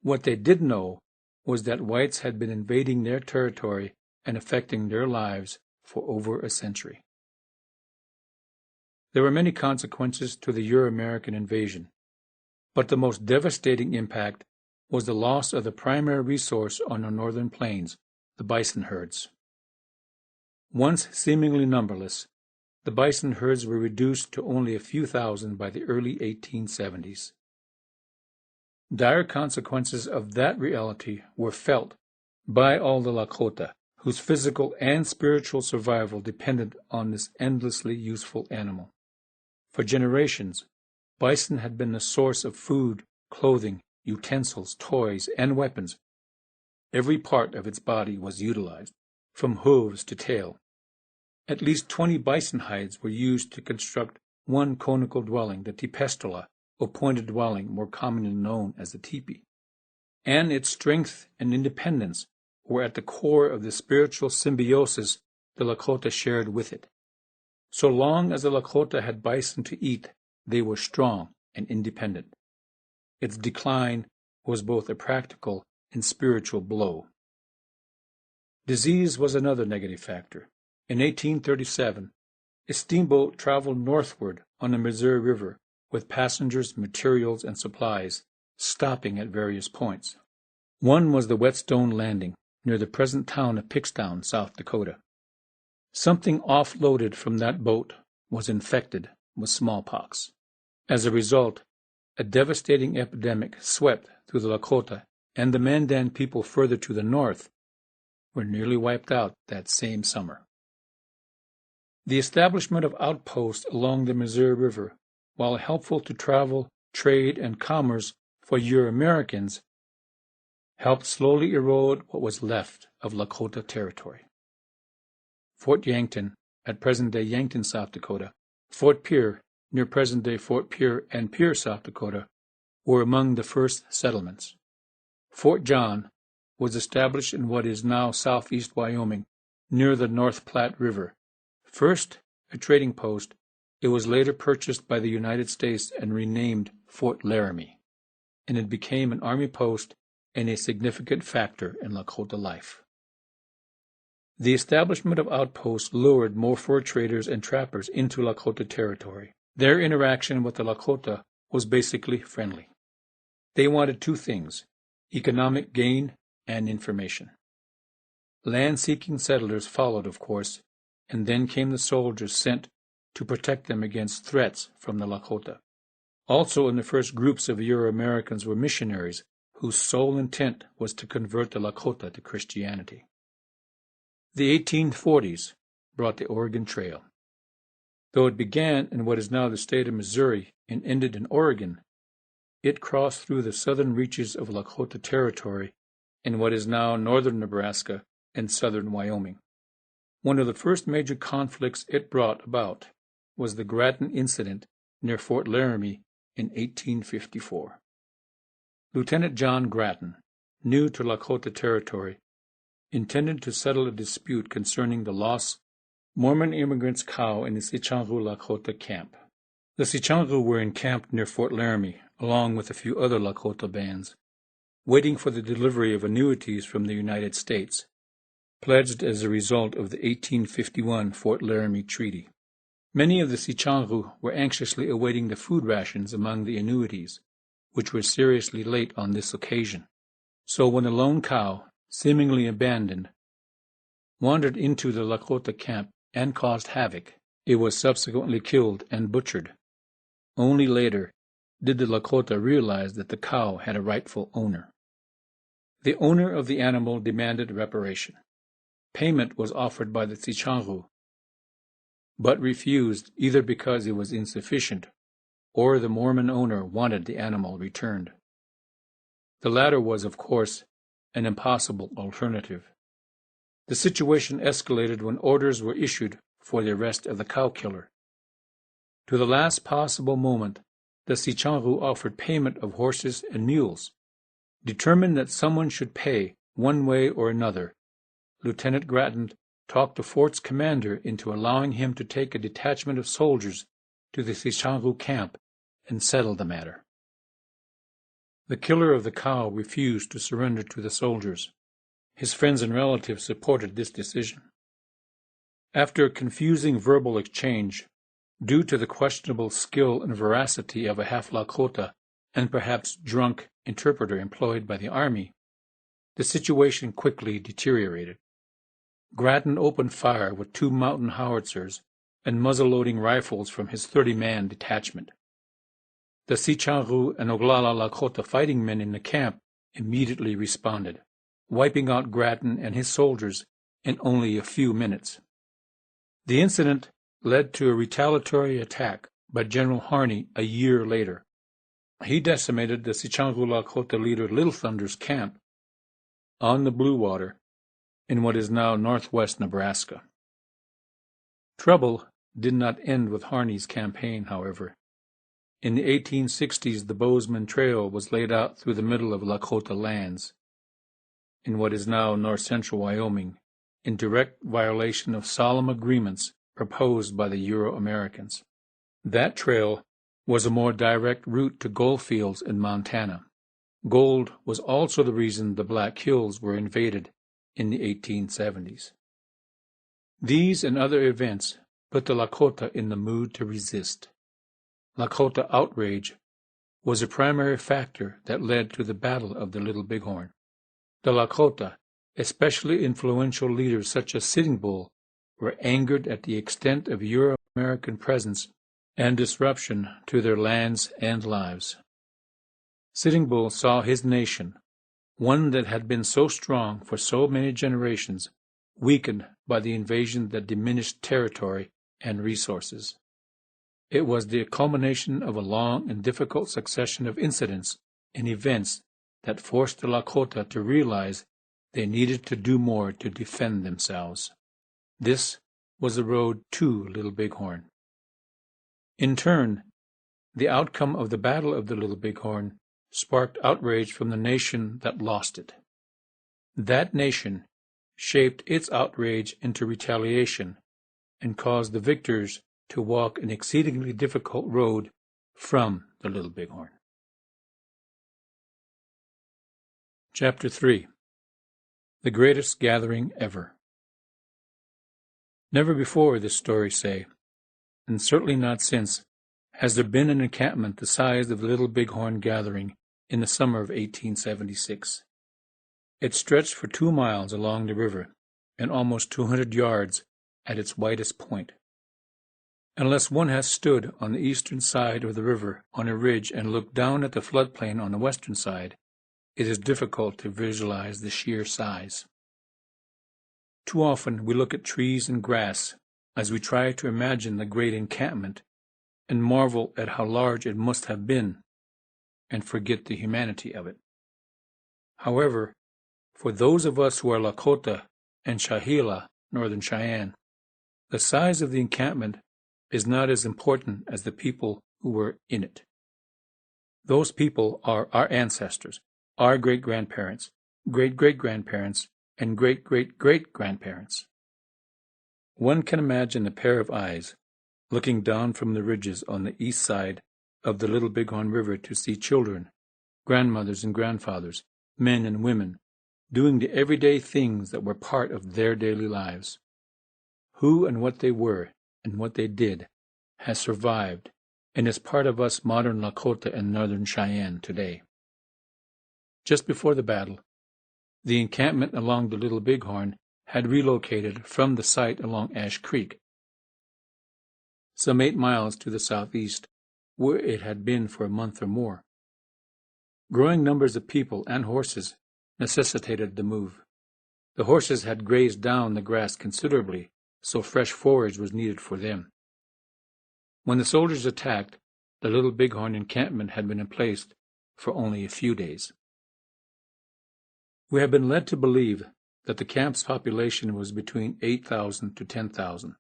What they did know was that whites had been invading their territory and affecting their lives for over a century. There were many consequences to the Euro-American invasion, but the most devastating impact was the loss of the primary resource on the northern plains, the bison herds. Once seemingly numberless, the bison herds were reduced to only a few thousand by the early 1870s. Dire consequences of that reality were felt by all the Lakota, whose physical and spiritual survival depended on this endlessly useful animal. For generations, bison had been the source of food, clothing, utensils, toys, and weapons. Every part of its body was utilized, from hooves to tail. At least 20 bison hides were used to construct one conical dwelling, the tepestola, or pointed dwelling, more commonly known as the teepee. And its strength and independence were at the core of the spiritual symbiosis the Lakota shared with it. So long as the Lakota had bison to eat, they were strong and independent. Its decline was both a practical and spiritual blow. Disease was another negative factor. In 1837, a steamboat traveled northward on the Missouri River with passengers, materials, and supplies, stopping at various points. One was the Whetstone Landing, near the present town of Pickstown, South Dakota. Something offloaded from that boat was infected with smallpox. As a result, a devastating epidemic swept through the Lakota, and the Mandan people further to the north were nearly wiped out that same summer. The establishment of outposts along the Missouri River, while helpful to travel, trade, and commerce for Euro-Americans, helped slowly erode what was left of Lakota territory. Fort Yankton, at present-day Yankton, South Dakota, Fort Pierre, near present-day Fort Pierre and Pierre, South Dakota, were among the first settlements. Fort John was established in what is now southeast Wyoming, near the North Platte River. First a trading post, it was later purchased by the United States and renamed Fort Laramie, and it became an army post and a significant factor in Lakota life. The establishment of outposts lured more fur traders and trappers into Lakota territory. Their interaction with the Lakota was basically friendly. They wanted two things: economic gain and information. Land-seeking settlers followed, of course, and then came the soldiers sent to protect them against threats from the Lakota. Also in the first groups of Euro-Americans were missionaries whose sole intent was to convert the Lakota to Christianity. The 1840s brought the Oregon Trail. Though it began in what is now the state of Missouri and ended in Oregon, it crossed through the southern reaches of Lakota territory in what is now northern Nebraska and southern Wyoming. One of the first major conflicts it brought about was the Grattan Incident near Fort Laramie in 1854. Lieutenant John Grattan, new to Lakota territory, intended to settle a dispute concerning the lost Mormon immigrants' cow in the Sicangu Lakota camp. The Sicangu were encamped near Fort Laramie, along with a few other Lakota bands, waiting for the delivery of annuities from the United States, pledged as a result of the 1851 Fort Laramie Treaty. Many of the Sicangu were anxiously awaiting the food rations among the annuities, which were seriously late on this occasion. So when a lone cow, seemingly abandoned, wandered into the Lakota camp and caused havoc, it was subsequently killed and butchered. Only later did the Lakota realize that the cow had a rightful owner. The owner of the animal demanded reparation. Payment was offered by the Sicangu, but refused either because it was insufficient or the Mormon owner wanted the animal returned. The latter was, of course, an impossible alternative. The situation escalated when orders were issued for the arrest of the cow killer. To the last possible moment, the Sicangu offered payment of horses and mules. Determined that someone should pay one way or another, Lieutenant Grattan talked the fort's commander into allowing him to take a detachment of soldiers to the Sicangu camp and settle the matter. The killer of the cow refused to surrender to the soldiers. His friends and relatives supported this decision. After a confusing verbal exchange, due to the questionable skill and veracity of a half Lakota and perhaps drunk interpreter employed by the army, the situation quickly deteriorated. Grattan opened fire with 2 mountain howitzers and muzzle-loading rifles from his 30-man detachment. The Sicangu and Oglala Lakota fighting men in the camp immediately responded, wiping out Grattan and his soldiers in only a few minutes. The incident led to a retaliatory attack by General Harney a year later. He decimated the Sicangu Lakota leader Little Thunder's camp on the Blue Water in what is now northwest Nebraska. Trouble did not end with Harney's campaign, however. In the 1860s, the Bozeman Trail was laid out through the middle of Lakota lands, in what is now north-central Wyoming, in direct violation of solemn agreements proposed by the Euro-Americans. That trail was a more direct route to gold fields in Montana. Gold was also the reason the Black Hills were invaded in the 1870s. These and other events put the Lakota in the mood to resist. Lakota outrage was a primary factor that led to the Battle of the Little Bighorn. The Lakota, especially influential leaders such as Sitting Bull, were angered at the extent of Euro-American presence and disruption to their lands and lives. Sitting Bull saw his nation, one that had been so strong for so many generations, weakened by the invasion that diminished territory and resources. It was the culmination of a long and difficult succession of incidents and events that forced the Lakota to realize they needed to do more to defend themselves. This was the road to Little Bighorn. In turn, the outcome of the Battle of the Little Bighorn sparked outrage from the nation that lost it. That nation shaped its outrage into retaliation and caused the victors to walk an exceedingly difficult road from the Little Bighorn. Chapter 3. The Greatest Gathering Ever. Never before, this story say, and certainly not since, has there been an encampment the size of the Little Bighorn gathering in the summer of 1876. It stretched for 2 miles along the river and almost 200 yards at its widest point. Unless one has stood on the eastern side of the river on a ridge and looked down at the floodplain on the western side, it is difficult to visualize the sheer size. Too often we look at trees and grass as we try to imagine the great encampment and marvel at how large it must have been, and forget the humanity of it. However, for those of us who are Lakota and Shahila, Northern Cheyenne, the size of the encampment is not as important as the people who were in it. Those people are our ancestors, our great-grandparents, great-great-grandparents, and great-great-great-grandparents. One can imagine a pair of eyes looking down from the ridges on the east side of the Little Bighorn River to see children, grandmothers and grandfathers, men and women, doing the everyday things that were part of their daily lives. Who and what they were and what they did has survived and is part of us modern Lakota and Northern Cheyenne today. Just before the battle, the encampment along the Little Bighorn had relocated from the site along Ash Creek, some 8 miles to the southeast, where it had been for a month or more. Growing numbers of people and horses necessitated the move. The horses had grazed down the grass considerably, so fresh forage was needed for them. When the soldiers attacked, the Little Bighorn encampment had been in place for only a few days. We have been led to believe that the camp's population was between 8,000 to 10,000.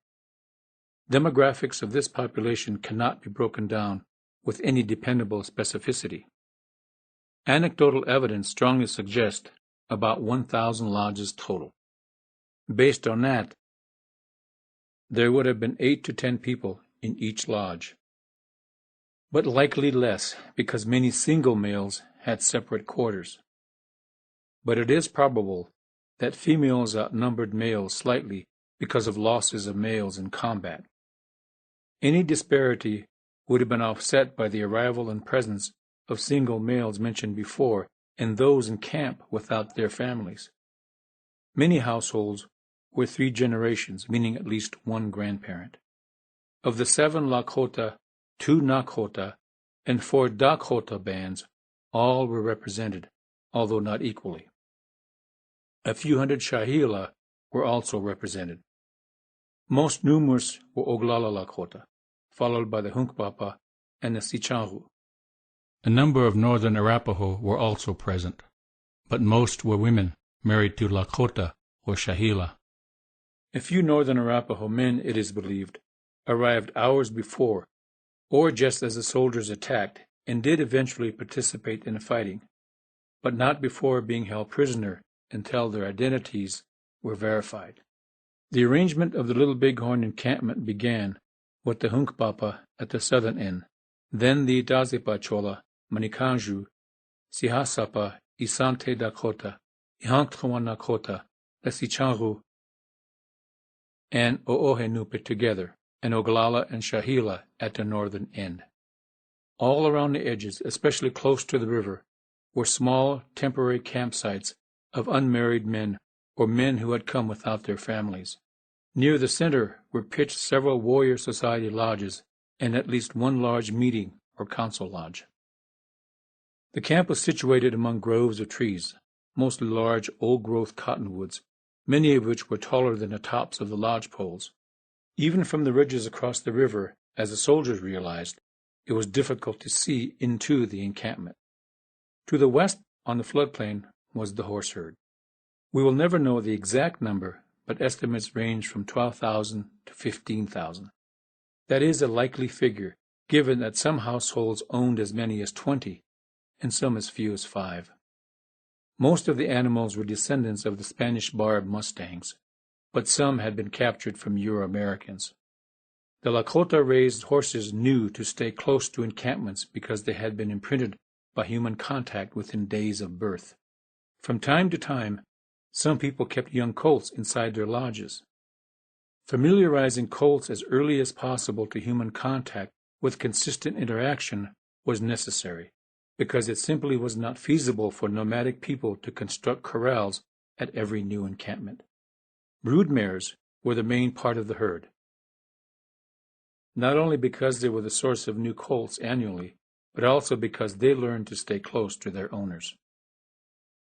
Demographics of this population cannot be broken down with any dependable specificity. Anecdotal evidence strongly suggests about 1,000 lodges total. Based on that, there would have been 8 to 10 people in each lodge, but likely less because many single males had separate quarters. But it is probable that females outnumbered males slightly because of losses of males in combat. Any disparity would have been offset by the arrival and presence of single males mentioned before and those in camp without their families. Many households were 3 generations, meaning at least 1 grandparent. Of the 7 Lakota, 2 Nakota, and 4 Dakota bands, all were represented, although not equally. A few hundred Shahila were also represented. Most numerous were Oglala Lakota, followed by the Hunkpapa and the Sichangu. A number of northern Arapaho were also present, but most were women married to Lakota or Shahila. A few northern Arapaho men, it is believed, arrived hours before, or just as the soldiers attacked, and did eventually participate in the fighting, but not before being held prisoner until their identities were verified. The arrangement of the Little Bighorn encampment began with the Hunkpapa at the southern end, then the Itazipa Chola, Manikanju, Sihasapa, Isante Dakota, Ihanktawan Nakota, the Sichangu, and Oohenupe together, and Oglala and Shahila at the northern end. All around the edges, especially close to the river, were small temporary campsites of unmarried men or men who had come without their families. Near the center were pitched several warrior society lodges and at least one large meeting or council lodge. The camp was situated among groves of trees, mostly large old-growth cottonwoods, many of which were taller than the tops of the lodge poles. Even from the ridges across the river, as the soldiers realized, it was difficult to see into the encampment. To the west, on the floodplain, was the horse herd. We will never know the exact number, but estimates range from 12,000 to 15,000. That is a likely figure, given that some households owned as many as 20, and some as few as 5. Most of the animals were descendants of the Spanish Barb mustangs, but some had been captured from Euro-Americans. The Lakota raised horses knew to stay close to encampments because they had been imprinted by human contact within days of birth. From time to time, some people kept young colts inside their lodges. Familiarizing colts as early as possible to human contact with consistent interaction was necessary, because it simply was not feasible for nomadic people to construct corrals at every new encampment. Broodmares were the main part of the herd, not only because they were the source of new colts annually, but also because they learned to stay close to their owners.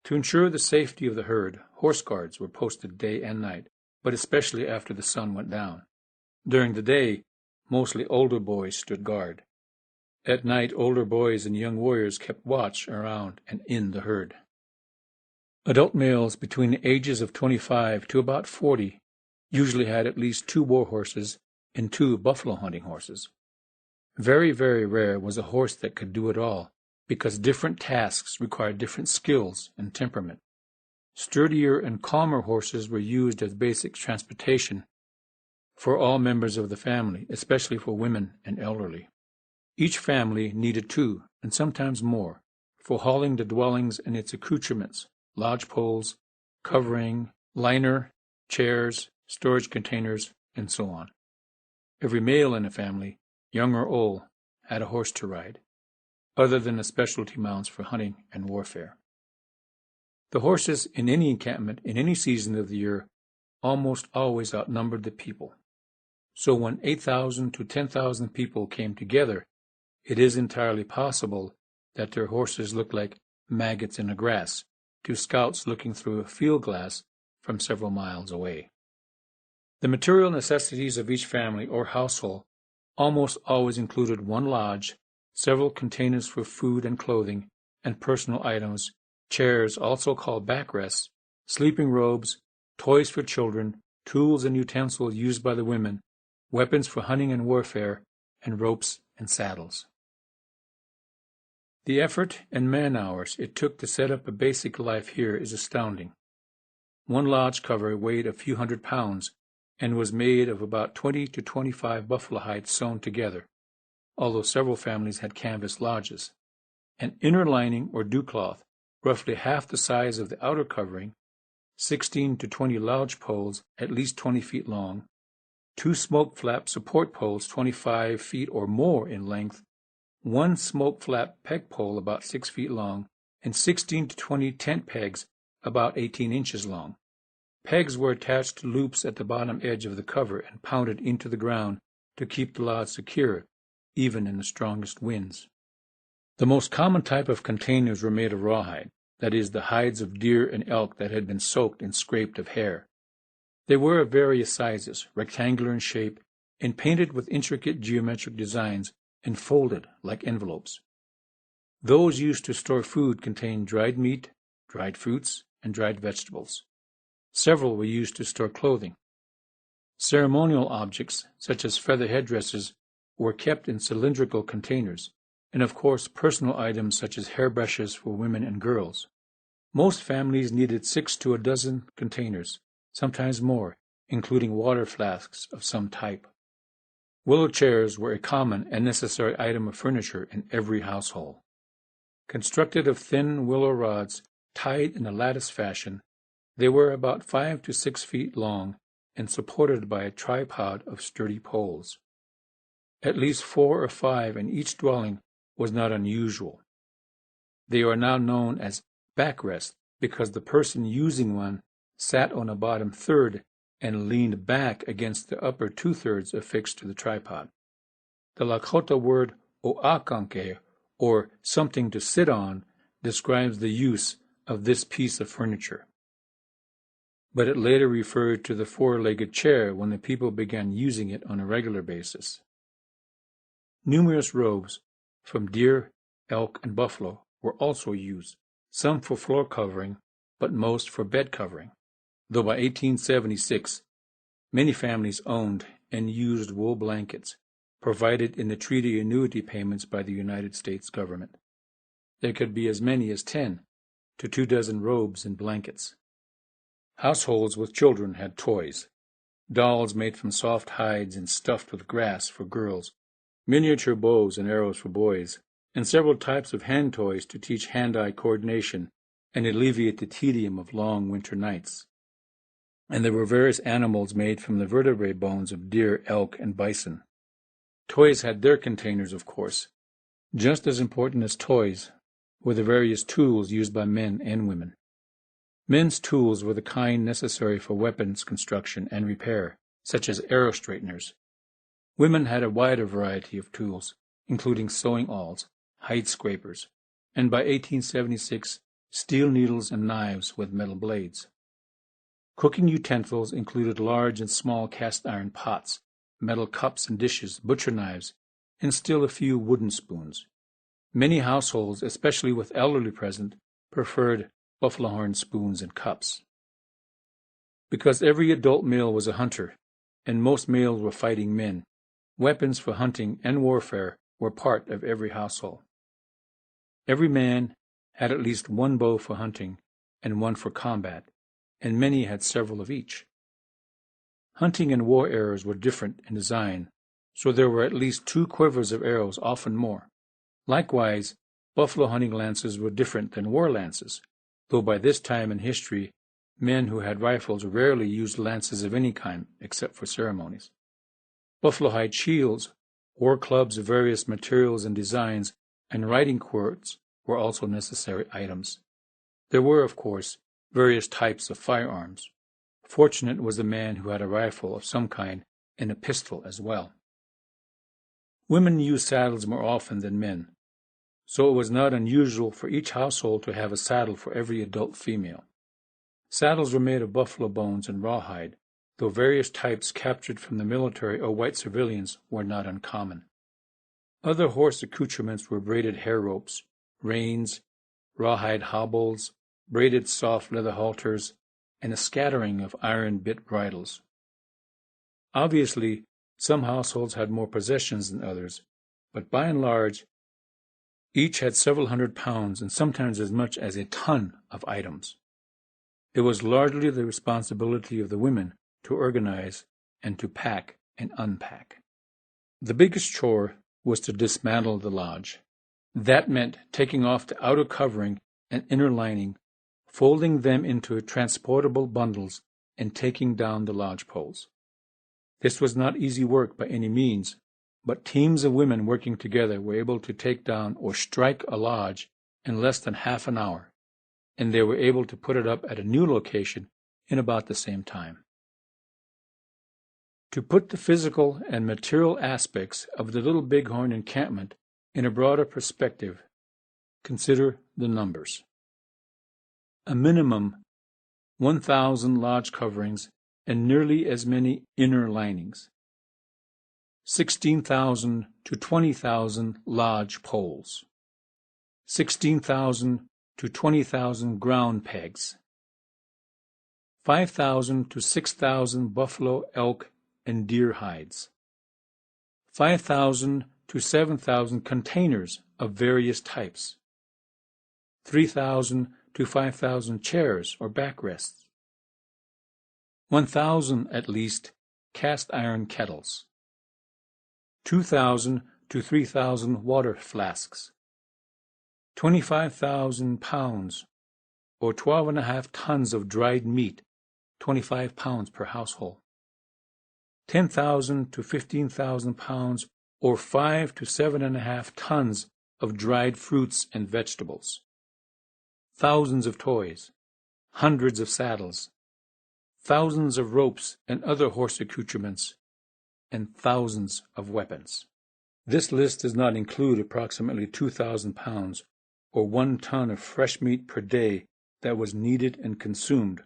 To ensure the safety of the herd, horse guards were posted day and night, but especially after the sun went down. During the day, mostly older boys stood guard. At night, older boys and young warriors kept watch around and in the herd. Adult males between the ages of 25 to about 40 usually had at least 2 war horses and 2 buffalo hunting horses. Very, very rare was a horse that could do it all, because different tasks required different skills and temperament. Sturdier and calmer horses were used as basic transportation for all members of the family, especially for women and elderly. Each family needed 2, and sometimes more, for hauling the dwellings and its accoutrements, lodge poles, covering, liner, chairs, storage containers, and so on. Every male in a family, young or old, had a horse to ride, other than the specialty mounts for hunting and warfare. The horses in any encampment in any season of the year almost always outnumbered the people. So when 8,000 to 10,000 people came together, it is entirely possible that their horses looked like maggots in the grass to scouts looking through a field glass from several miles away. The material necessities of each family or household almost always included one lodge, several containers for food and clothing, and personal items, chairs also called backrests, sleeping robes, toys for children, tools and utensils used by the women, weapons for hunting and warfare, and ropes and saddles. The effort and man-hours it took to set up a basic life here is astounding. One lodge cover weighed a few hundred pounds and was made of about 20 to 25 buffalo hides sewn together, although several families had canvas lodges. An inner lining or dew cloth, roughly half the size of the outer covering, 16 to 20 lodge poles at least 20 feet long, 2 smoke flap support poles 25 feet or more in length, 1 smoke flap peg pole about 6 feet long, and 16 to 20 tent pegs about 18 inches long. Pegs were attached to loops at the bottom edge of the cover and pounded into the ground to keep the lodge secure, even in the strongest winds. The most common type of containers were made of rawhide, that is, the hides of deer and elk that had been soaked and scraped of hair. They were of various sizes, rectangular in shape, and painted with intricate geometric designs and folded like envelopes. Those used to store food contained dried meat, dried fruits, and dried vegetables. Several were used to store clothing. Ceremonial objects, such as feather headdresses, were kept in cylindrical containers, and of course personal items such as hairbrushes for women and girls. Most families needed 6 to a dozen containers, sometimes more, including water flasks of some type. Willow chairs were a common and necessary item of furniture in every household. Constructed of thin willow rods tied in a lattice fashion, they were about 5 to 6 feet long and supported by a tripod of sturdy poles. At least 4 or 5 in each dwelling was not unusual. They are now known as backrests because the person using one sat on a bottom third and leaned back against the upper two-thirds affixed to the tripod. The Lakota word oakanke, or something to sit on, describes the use of this piece of furniture. But it later referred to the four-legged chair when the people began using it on a regular basis. Numerous robes from deer, elk, and buffalo were also used, some for floor covering, but most for bed covering, though by 1876 many families owned and used wool blankets, provided in the treaty annuity payments by the United States government. There could be as many as 10 to 24 robes and blankets. Households with children had toys, dolls made from soft hides and stuffed with grass for girls, miniature bows and arrows for boys, and several types of hand toys to teach hand-eye coordination and alleviate the tedium of long winter nights. And there were various animals made from the vertebrae bones of deer, elk, and bison. Toys had their containers, of course. Just as important as toys were the various tools used by men and women. Men's tools were the kind necessary for weapons construction and repair, such as arrow straighteners. Women had a wider variety of tools, including sewing awls, hide scrapers, and by 1876, steel needles and knives with metal blades. Cooking utensils included large and small cast-iron pots, metal cups and dishes, butcher knives, and still a few wooden spoons. Many households, especially with elderly present, preferred buffalo horn spoons and cups. Because every adult male was a hunter, and most males were fighting men, weapons for hunting and warfare were part of every household. Every man had at least one bow for hunting and one for combat, and many had several of each. Hunting and war arrows were different in design, so there were at least 2 quivers of arrows, often more. Likewise, buffalo hunting lances were different than war lances, though by this time in history, men who had rifles rarely used lances of any kind except for ceremonies. Buffalo hide shields, war clubs of various materials and designs, and riding quirts were also necessary items. There were, of course, various types of firearms. Fortunate was the man who had a rifle of some kind and a pistol as well. Women used saddles more often than men, so it was not unusual for each household to have a saddle for every adult female. Saddles were made of buffalo bones and rawhide, though various types captured from the military or white civilians were not uncommon. Other horse accoutrements were braided hair ropes, reins, rawhide hobbles, braided soft leather halters, and a scattering of iron bit bridles. Obviously, some households had more possessions than others, but by and large, each had several hundred pounds and sometimes as much as a ton of items. It was largely the responsibility of the women to organize and to pack and unpack. The biggest chore was to dismantle the lodge. That meant taking off the outer covering and inner lining, folding them into transportable bundles, and taking down the lodge poles. This was not easy work by any means, but teams of women working together were able to take down or strike a lodge in less than half an hour, and they were able to put it up at a new location in about the same time. To put the physical and material aspects of the Little Bighorn encampment in a broader perspective, consider the numbers. A minimum 1,000 lodge coverings and nearly as many inner linings. 16,000 to 20,000 lodge poles. 16,000 to 20,000 ground pegs. 5,000 to 6,000 buffalo, elk, and deer hides. 5,000 to 7,000 containers of various types. 3,000 to 5,000 chairs or backrests. 1,000 at least cast iron kettles. 2,000 to 3,000 water flasks. 25,000 pounds or 12.5 tons of dried meat, 25 pounds per household. 10,000 to 15,000 pounds or 5 to 7.5 tons of dried fruits and vegetables, thousands of toys, hundreds of saddles, thousands of ropes and other horse accoutrements, and thousands of weapons. This list does not include approximately 2,000 pounds or 1 ton of fresh meat per day that was needed and consumed,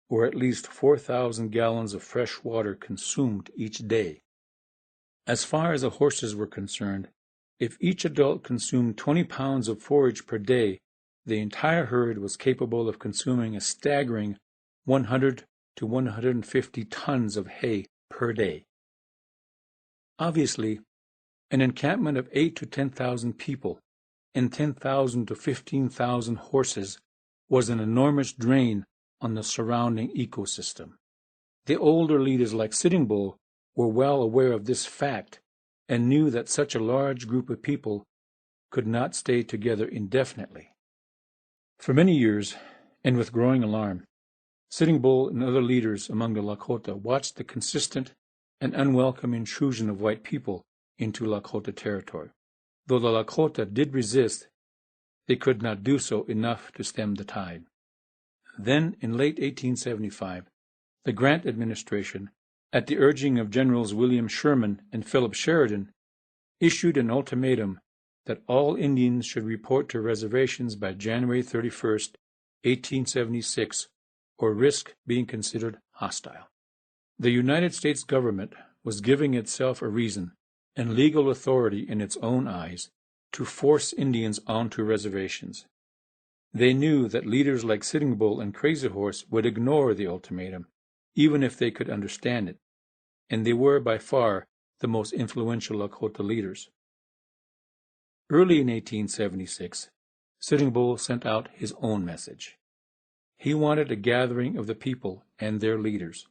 or at least 4,000 gallons of fresh water consumed each day. As far as the horses were concerned, if each adult consumed 20 pounds of forage per day, the entire herd was capable of consuming a staggering 100 to 150 tons of hay per day. Obviously, an encampment of 8,000 to 10,000 people and 10,000 to 15,000 horses was an enormous drain on the surrounding ecosystem. The older leaders like Sitting Bull were well aware of this fact and knew that such a large group of people could not stay together indefinitely. For many years, and with growing alarm, Sitting Bull and other leaders among the Lakota watched the consistent and unwelcome intrusion of white people into Lakota territory. Though the Lakota did resist, they could not do so enough to stem the tide. Then, in late 1875, the Grant administration, at the urging of Generals William Sherman and Philip Sheridan, issued an ultimatum that all Indians should report to reservations by January 31st, 1876, or risk being considered hostile. The United States government was giving itself a reason and legal authority in its own eyes to force Indians onto reservations. They knew that leaders like Sitting Bull and Crazy Horse would ignore the ultimatum, even if they could understand it, and they were by far the most influential Lakota leaders. Early in 1876, Sitting Bull sent out his own message. He wanted a gathering of the people and their leaders.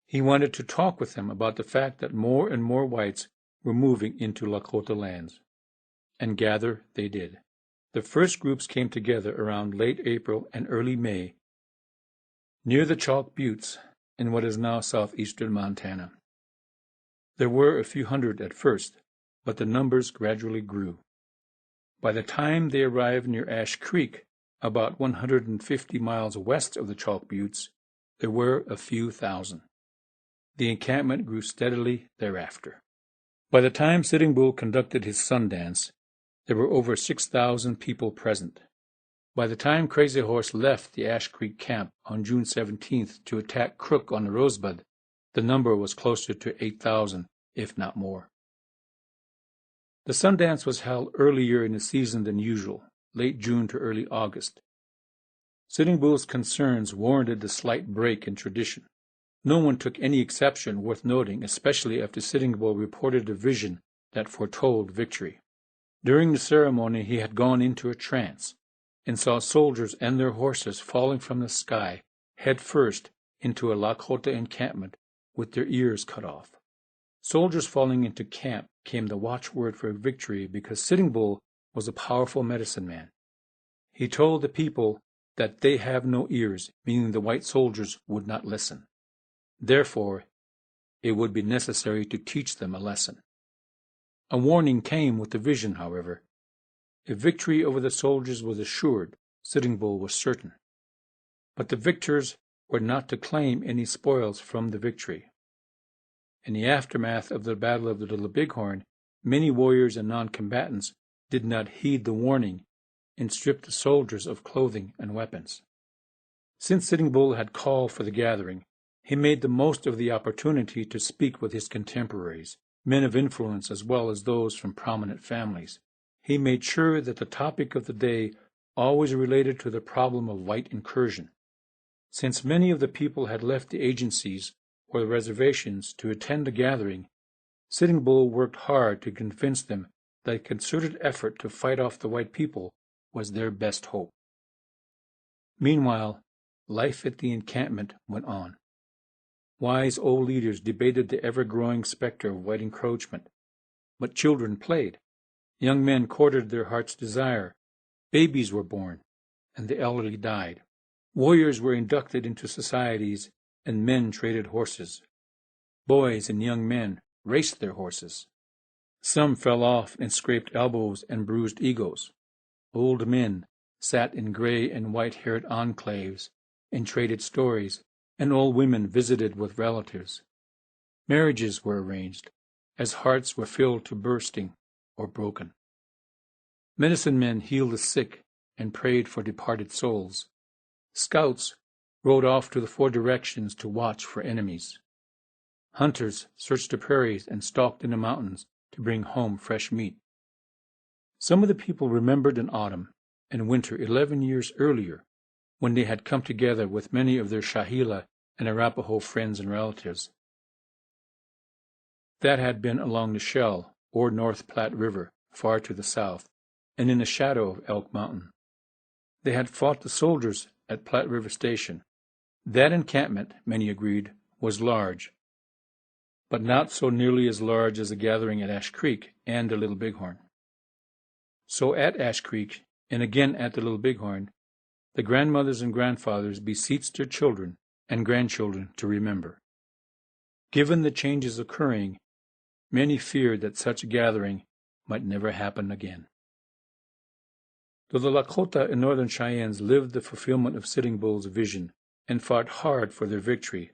He wanted to talk with them about the fact that more and more whites were moving into Lakota lands. And gather they did. The first groups came together around late April and early May near the Chalk Buttes in what is now southeastern Montana. There were a few hundred at first, but the numbers gradually grew. By the time they arrived near Ash Creek, about 150 miles west of the Chalk Buttes, there were a few thousand. The encampment grew steadily thereafter. By the time Sitting Bull conducted his sun dance, there were over 6,000 people present. By the time Crazy Horse left the Ash Creek camp on June 17th to attack Crook on the Rosebud, the number was closer to 8,000, if not more. The Sundance was held earlier in the season than usual, late June to early August. Sitting Bull's concerns warranted the slight break in tradition. No one took any exception worth noting, especially after Sitting Bull reported a vision that foretold victory. During the ceremony he had gone into a trance and saw soldiers and their horses falling from the sky head first into a Lakota encampment with their ears cut off. Soldiers falling into camp became the watchword for victory because Sitting Bull was a powerful medicine man. He told the people that they have no ears, meaning the white soldiers would not listen. Therefore, it would be necessary to teach them a lesson. A warning came with the vision, however. If victory over the soldiers was assured, Sitting Bull was certain. But the victors were not to claim any spoils from the victory. In the aftermath of the Battle of the Little Bighorn, many warriors and non-combatants did not heed the warning and stripped the soldiers of clothing and weapons. Since Sitting Bull had called for the gathering, he made the most of the opportunity to speak with his contemporaries, men of influence as well as those from prominent families. He made sure that the topic of the day always related to the problem of white incursion. Since many of the people had left the agencies or the reservations to attend the gathering, Sitting Bull worked hard to convince them that a concerted effort to fight off the white people was their best hope. Meanwhile, life at the encampment went on. Wise old leaders debated the ever-growing specter of white encroachment, but children played. Young men courted their heart's desire. Babies were born, and the elderly died. Warriors were inducted into societies, and men traded horses. Boys and young men raced their horses. Some fell off and scraped elbows and bruised egos. Old men sat in gray and white-haired enclaves and traded stories, and old women visited with relatives. Marriages were arranged, as hearts were filled to bursting or broken. Medicine men healed the sick and prayed for departed souls. Scouts rode off to the four directions to watch for enemies. Hunters searched the prairies and stalked in the mountains to bring home fresh meat. Some of the people remembered an autumn and winter 11 years earlier, when they had come together with many of their Shahila and Arapaho friends and relatives. That had been along the Shell or North Platte River, far to the south, and in the shadow of Elk Mountain. They had fought the soldiers at Platte River Station. That encampment, many agreed, was large, but not so nearly as large as the gathering at Ash Creek and the Little Bighorn. So at Ash Creek, and again at the Little Bighorn, the grandmothers and grandfathers beseeched their children and grandchildren to remember. Given the changes occurring, many feared that such a gathering might never happen again. Though the Lakota and Northern Cheyennes lived the fulfillment of Sitting Bull's vision and fought hard for their victory,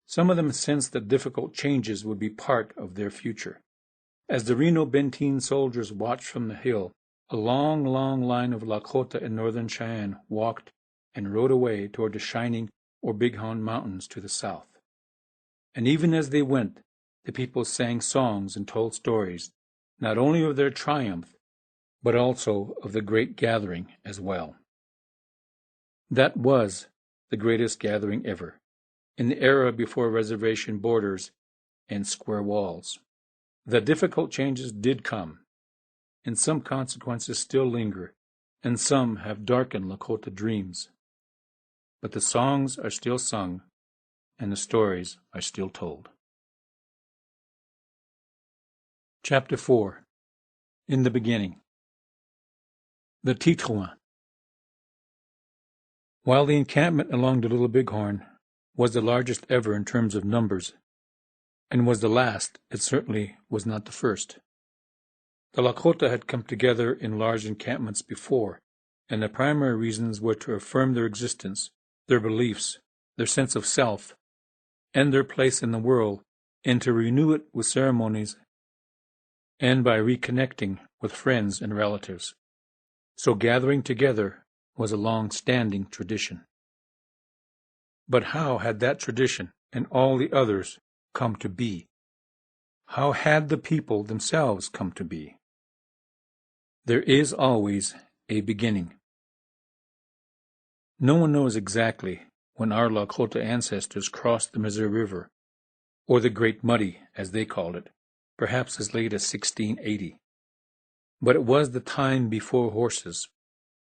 some of them sensed that difficult changes would be part of their future. As the Reno Benteen soldiers watched from the hill, a long, long line of Lakota and Northern Cheyenne walked and rode away toward the Shining or Bighorn Mountains to the south. And even as they went, the people sang songs and told stories, not only of their triumph, but also of the great gathering as well. That was the greatest gathering ever, in the era before reservation borders and square walls. The difficult changes did come, and some consequences still linger, and some have darkened Lakota dreams. But the songs are still sung, and the stories are still told. Chapter 4. In the Beginning. The Tetouan. While the encampment along the Little Bighorn was the largest ever in terms of numbers, and was the last, it certainly was not the first. The Lakota had come together in large encampments before, and the primary reasons were to affirm their existence, their beliefs, their sense of self, and their place in the world, and to renew it with ceremonies and by reconnecting with friends and relatives. So gathering together was a long-standing tradition. But how had that tradition and all the others come to be? How had the people themselves come to be? There is always a beginning. No one knows exactly when our Lakota ancestors crossed the Missouri River, or the Great Muddy, as they called it, perhaps as late as 1680. But it was the time before horses,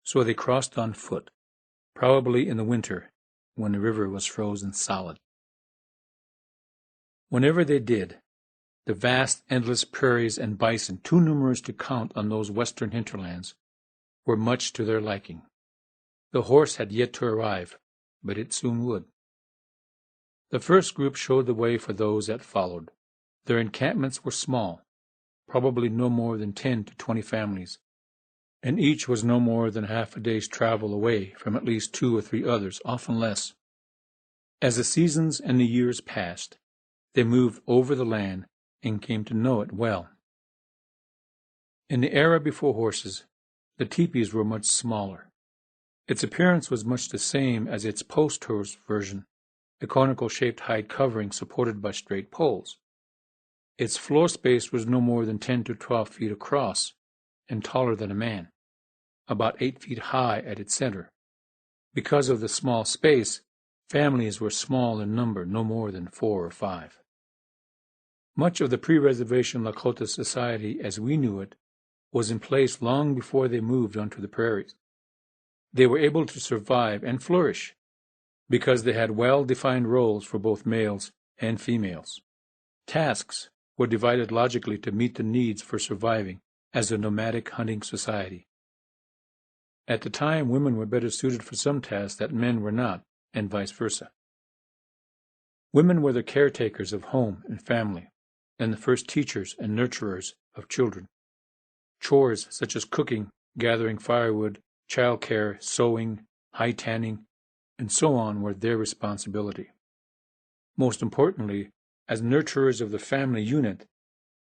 so they crossed on foot, probably in the winter, when the river was frozen solid. Whenever they did, the vast, endless prairies and bison, too numerous to count on those western hinterlands, were much to their liking. The horse had yet to arrive, but it soon would. The first group showed the way for those that followed. Their encampments were small, probably no more than 10 to 20 families, and each was no more than half a day's travel away from at least 2 or 3 others, often less. As the seasons and the years passed, they moved over the land and came to know it well. In the era before horses, the teepees were much smaller. Its appearance was much the same as its post-horse version, a conical-shaped hide covering supported by straight poles. Its floor space was no more than 10 to 12 feet across and taller than a man, about 8 feet high at its center. Because of the small space, families were small in number, no more than 4 or 5. Much of the pre-reservation Lakota society as we knew it was in place long before they moved onto the prairies. They were able to survive and flourish because they had well-defined roles for both males and females. Tasks were divided logically to meet the needs for surviving as a nomadic hunting society. At the time, women were better suited for some tasks that men were not, and vice versa. Women were the caretakers of home and family, and the first teachers and nurturers of children. Chores such as cooking, gathering firewood, child care, sewing, high tanning, and so on were their responsibility. Most importantly, as nurturers of the family unit,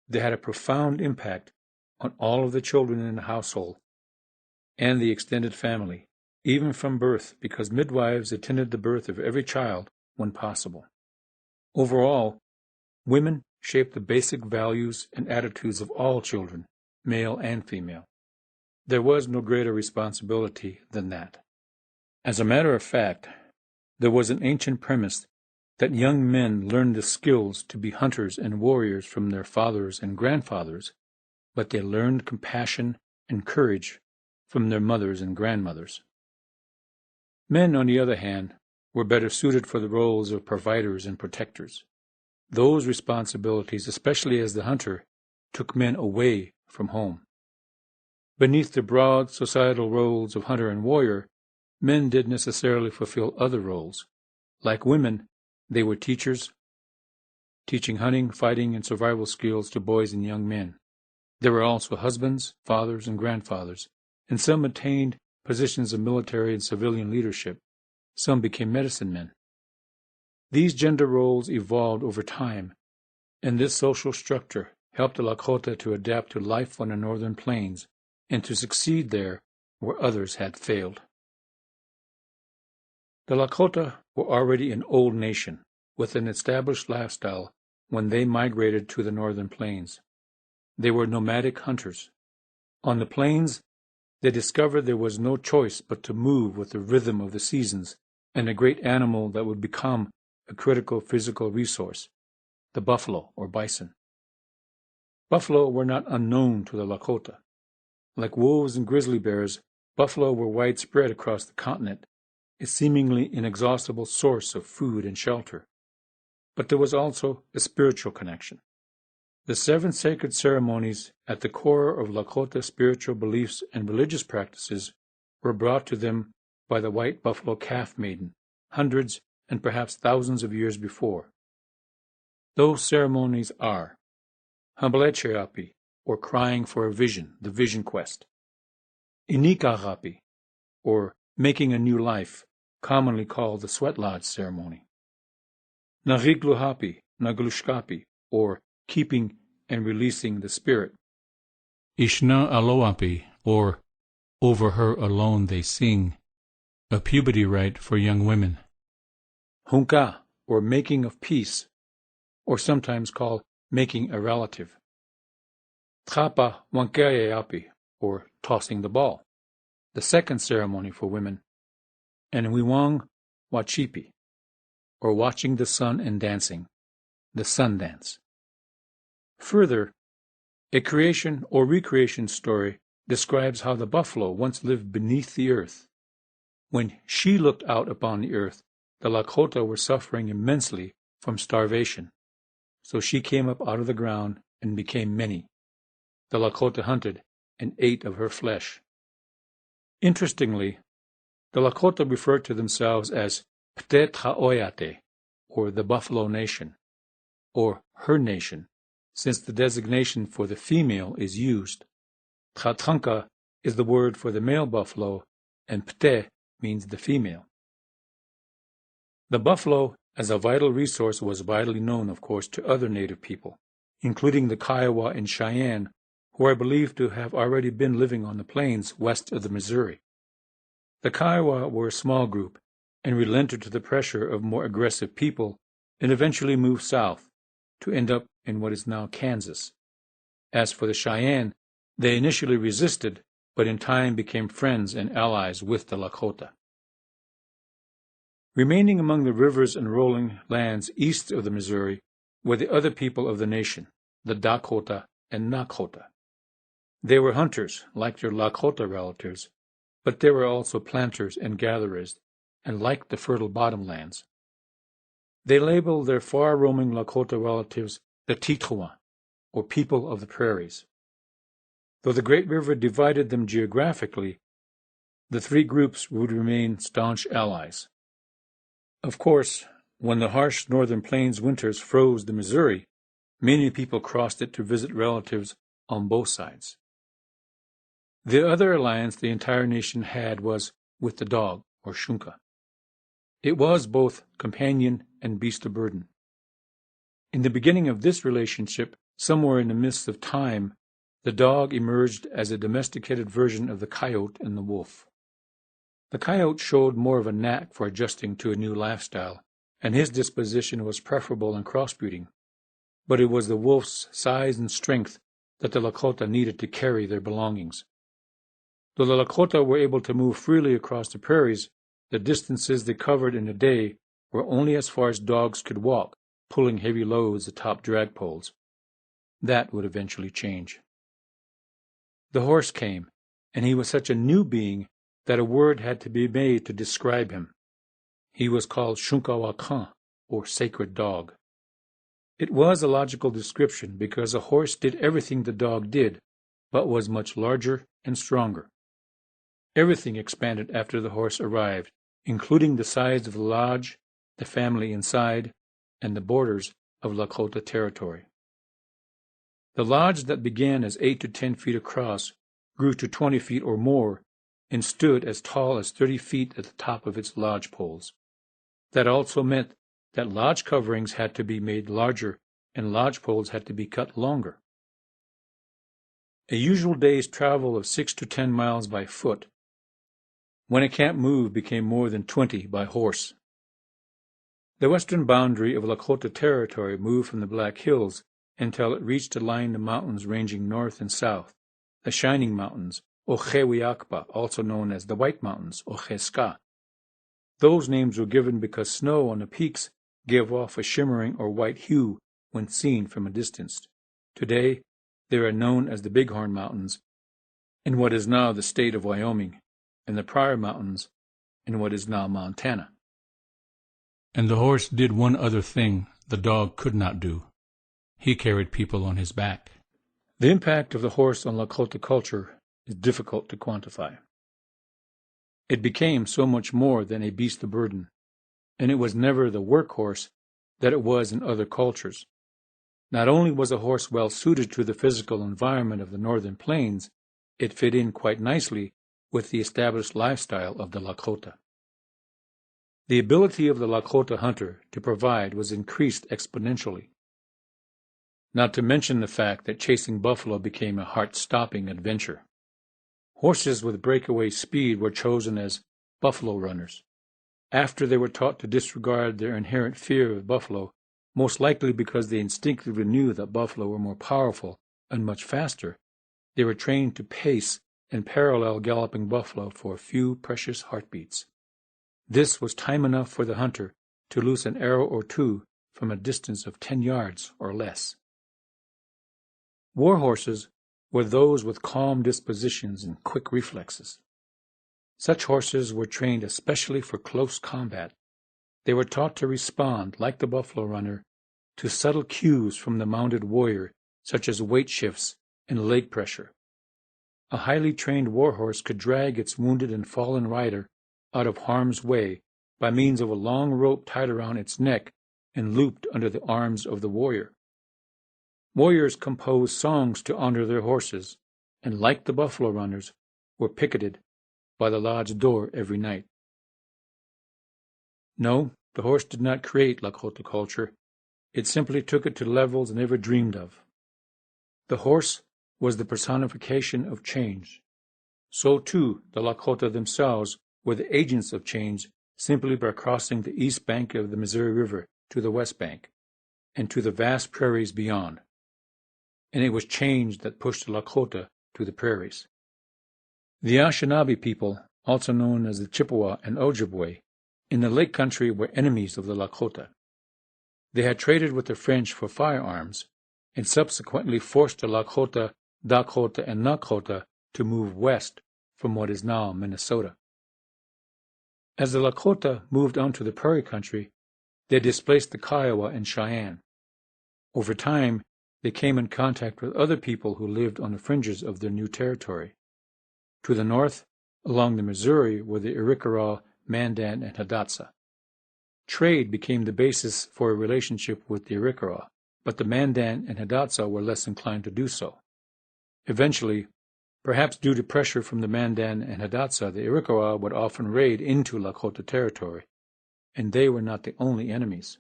they had a profound impact on all of the children in the household and the extended family, even from birth, because midwives attended the birth of every child when possible. Overall, women shaped the basic values and attitudes of all children, male and female. There was no greater responsibility than that. As a matter of fact, there was an ancient premise that young men learned the skills to be hunters and warriors from their fathers and grandfathers, but they learned compassion and courage from their mothers and grandmothers. Men, on the other hand, were better suited for the roles of providers and protectors. Those responsibilities, especially as the hunter, took men away from home. Beneath the broad societal roles of hunter and warrior, men did necessarily fulfill other roles. Like women, they were teachers, teaching hunting, fighting, and survival skills to boys and young men. There were also husbands, fathers, and grandfathers, and some attained positions of military and civilian leadership. Some became medicine men. These gender roles evolved over time, and this social structure helped the Lakota to adapt to life on the northern plains and to succeed there where others had failed. The Lakota were already an old nation with an established lifestyle when they migrated to the northern plains. They were nomadic hunters. On the plains, they discovered there was no choice but to move with the rhythm of the seasons and a great animal that would become a critical physical resource, the buffalo or bison. Buffalo were not unknown to the Lakota. Like wolves and grizzly bears, buffalo were widespread across the continent, a seemingly inexhaustible source of food and shelter. But there was also a spiritual connection. The 7 sacred ceremonies at the core of Lakota spiritual beliefs and religious practices were brought to them by the white buffalo calf maiden, hundreds and perhaps thousands of years before. Those ceremonies are Hambalecheapi, or crying for a vision, the vision quest; Inikarapi, or making a new life, commonly called the sweat lodge ceremony; Narigluhapi, Naglushkapi, or keeping and releasing the spirit; Ishna Aloapi, or over her alone they sing, a puberty rite for young women; Hunka, or making of peace, or sometimes called making a relative; Trapa Wankeapi, or tossing the ball, the second ceremony for women; and Wiwang Wachipi, or watching the sun and dancing, the sun dance. Further, a creation or recreation story describes how the buffalo once lived beneath the earth. When she looked out upon the earth, the Lakota were suffering immensely from starvation, so she came up out of the ground and became many. The Lakota hunted and ate of her flesh. Interestingly, the Lakota referred to themselves as P'tet'ha'oyate, or the Buffalo Nation, or her nation, since the designation for the female is used. T'hatanka is the word for the male buffalo, and P'te means the female. The buffalo as a vital resource was widely known, of course, to other native people, including the Kiowa and Cheyenne, who are believed to have already been living on the plains west of the Missouri. The Kiowa were a small group and relented to the pressure of more aggressive people and eventually moved south to end up in what is now Kansas. As for the Cheyenne, they initially resisted, but in time became friends and allies with the Lakota. Remaining among the rivers and rolling lands east of the Missouri were the other people of the nation, the Dakota and Nakota. They were hunters, like their Lakota relatives, but they were also planters and gatherers, and liked the fertile bottomlands. They labeled their far-roaming Lakota relatives the Titouan, or people of the prairies. Though the Great River divided them geographically, the three groups would remain staunch allies. Of course, when the harsh northern plains winters froze the Missouri, many people crossed it to visit relatives on both sides. The other alliance the entire nation had was with the dog, or shunka. It was both companion and beast of burden. In the beginning of this relationship, somewhere in the midst of time, the dog emerged as a domesticated version of the coyote and the wolf. The coyote showed more of a knack for adjusting to a new lifestyle, and his disposition was preferable in crossbreeding. But it was the wolf's size and strength that the Lakota needed to carry their belongings. Though the Lakota were able to move freely across the prairies, the distances they covered in a day were only as far as dogs could walk, pulling heavy loads atop drag poles. That would eventually change. The horse came, and he was such a new being that a word had to be made to describe him. He was called Shunkawakan, or sacred dog. It was a logical description because a horse did everything the dog did, but was much larger and stronger. Everything expanded after the horse arrived, including the size of the lodge, the family inside, and the borders of Lakota territory. The lodge that began as 8 to 10 feet across grew to 20 feet or more and stood as tall as 30 feet at the top of its lodge poles. That also meant that lodge coverings had to be made larger and lodge poles had to be cut longer. A usual day's travel of 6 to 10 miles by foot. When a camp move became more than 20 by horse. The western boundary of Lakota territory moved from the Black Hills until it reached a line of mountains ranging north and south, the Shining Mountains, Ochewiakpa, also known as the White Mountains, Ocheska. Those names were given because snow on the peaks gave off a shimmering or white hue when seen from a distance. Today, they are known as the Bighorn Mountains in what is now the state of Wyoming, and the Prairie Mountains in what is now Montana. And the horse did one other thing the dog could not do. He carried people on his back. The impact of the horse on Lakota culture is difficult to quantify. It became so much more than a beast of burden, and it was never the workhorse that it was in other cultures. Not only was a horse well suited to the physical environment of the northern plains, it fit in quite nicely with the established lifestyle of the Lakota. The ability of the Lakota hunter to provide was increased exponentially. Not to mention the fact that chasing buffalo became a heart-stopping adventure. Horses with breakaway speed were chosen as buffalo runners. After they were taught to disregard their inherent fear of buffalo, most likely because they instinctively knew that buffalo were more powerful and much faster, they were trained to pace and parallel galloping buffalo for a few precious heartbeats. This was time enough for the hunter to loose an arrow or two from a distance of 10 yards or less. War horses were those with calm dispositions and quick reflexes. Such horses were trained especially for close combat. They were taught to respond, like the buffalo runner, to subtle cues from the mounted warrior, such as weight shifts and leg pressure. A highly trained warhorse could drag its wounded and fallen rider out of harm's way by means of a long rope tied around its neck and looped under the arms of the warrior. Warriors composed songs to honor their horses, and like the buffalo runners, were picketed by the lodge door every night. No, the horse did not create Lakota culture. It simply took it to levels never dreamed of. The horse was the personification of change. So too, the Lakota themselves were the agents of change simply by crossing the east bank of the Missouri River to the west bank, and to the vast prairies beyond. And it was change that pushed the Lakota to the prairies. The Anishinaabe people, also known as the Chippewa and Ojibwe, in the Lake Country were enemies of the Lakota. They had traded with the French for firearms, and subsequently forced the Lakota, Dakota, and Nakota to move west from what is now Minnesota. As the Lakota moved onto the prairie country, they displaced the Kiowa and Cheyenne. Over time, they came in contact with other people who lived on the fringes of their new territory. To the north, along the Missouri, were the Arikara, Mandan, and Hidatsa. Trade became the basis for a relationship with the Arikara, but the Mandan and Hidatsa were less inclined to do so. Eventually, perhaps due to pressure from the Mandan and Hidatsa, the Iroquois would often raid into Lakota territory, and they were not the only enemies.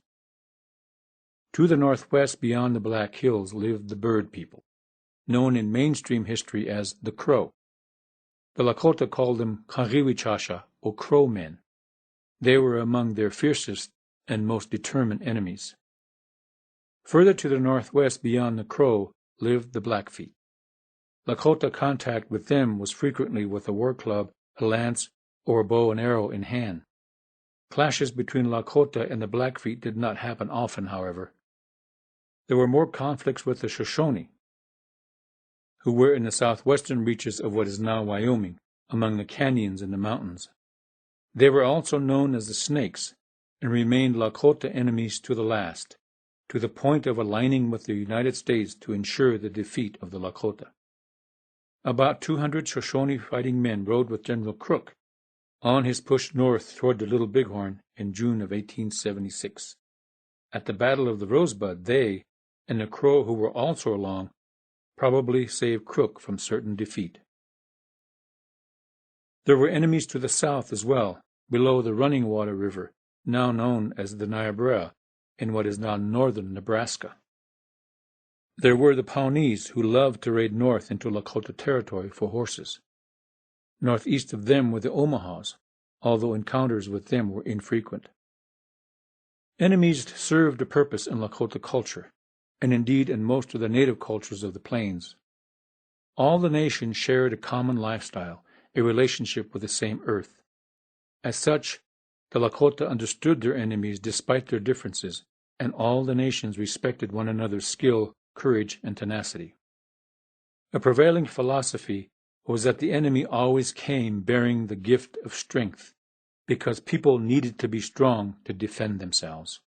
To the northwest beyond the Black Hills lived the Bird people, known in mainstream history as the Crow. The Lakota called them Kariwichasha, or Crow men. They were among their fiercest and most determined enemies. Further to the northwest beyond the Crow lived the Blackfeet. Lakota contact with them was frequently with a war club, a lance, or a bow and arrow in hand. Clashes between Lakota and the Blackfeet did not happen often, however. There were more conflicts with the Shoshone, who were in the southwestern reaches of what is now Wyoming, among the canyons and the mountains. They were also known as the Snakes, and remained Lakota enemies to the last, to the point of aligning with the United States to ensure the defeat of the Lakota. About 200 Shoshone fighting men rode with General Crook on his push north toward the Little Bighorn in June of 1876. At the Battle of the Rosebud, they, and the Crow who were also along, probably saved Crook from certain defeat. There were enemies to the south as well, below the Running Water River, now known as the Niobrara, in what is now northern Nebraska. There were the Pawnees, who loved to raid north into Lakota territory for horses. Northeast of them were the Omahas, although encounters with them were infrequent. Enemies served a purpose in Lakota culture, and indeed in most of the native cultures of the plains. All the nation shared a common lifestyle, a relationship with the same earth. As such, the Lakota understood their enemies despite their differences, and all the nations respected one another's skill, courage, and tenacity. A prevailing philosophy was that the enemy always came bearing the gift of strength, because people needed to be strong to defend themselves.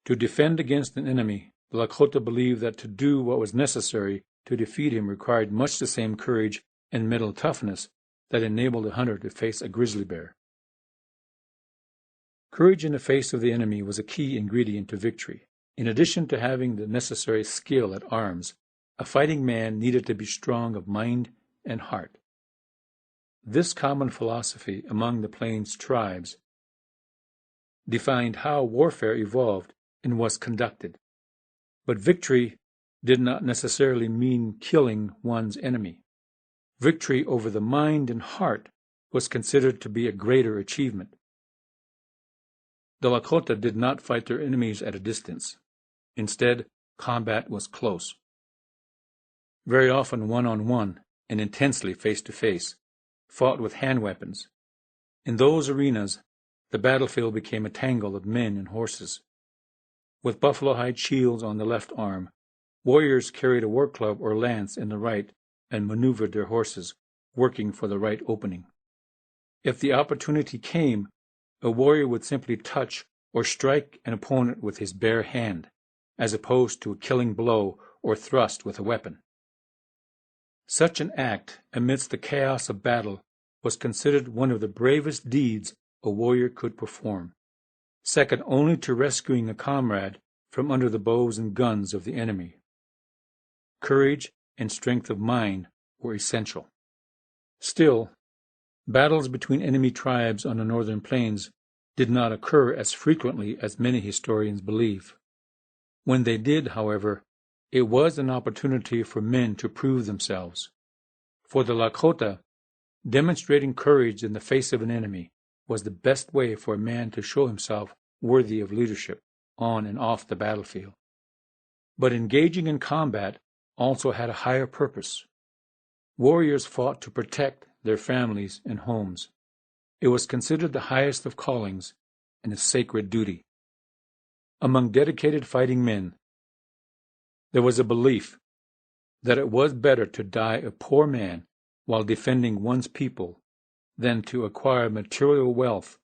To defend against an enemy, the Lakota believed that to do what was necessary to defeat him required much the same courage and mental toughness that enabled a hunter to face a grizzly bear. Courage in the face of the enemy was a key ingredient to victory. In addition to having the necessary skill at arms, a fighting man needed to be strong of mind and heart. This common philosophy among the Plains tribes defined how warfare evolved and was conducted. But victory did not necessarily mean killing one's enemy. Victory over the mind and heart was considered to be a greater achievement. The Lakota did not fight their enemies at a distance. Instead, combat was close. Very often one-on-one and intensely face-to-face, fought with hand weapons. In those arenas, the battlefield became a tangle of men and horses. With buffalo hide shields on the left arm, warriors carried a war club or lance in the right and maneuvered their horses, working for the right opening. If the opportunity came, a warrior would simply touch or strike an opponent with his bare hand, as opposed to a killing blow or thrust with a weapon. Such an act, amidst the chaos of battle, was considered one of the bravest deeds a warrior could perform, second only to rescuing a comrade from under the bows and guns of the enemy. Courage and strength of mind were essential. Still, battles between enemy tribes on the northern plains did not occur as frequently as many historians believe. When they did, however, it was an opportunity for men to prove themselves. For the Lakota, demonstrating courage in the face of an enemy was the best way for a man to show himself worthy of leadership on and off the battlefield. But engaging in combat also had a higher purpose. Warriors fought to protect their families and homes. It was considered the highest of callings and a sacred duty. Among dedicated fighting men, there was a belief that it was better to die a poor man while defending one's people than to acquire material wealth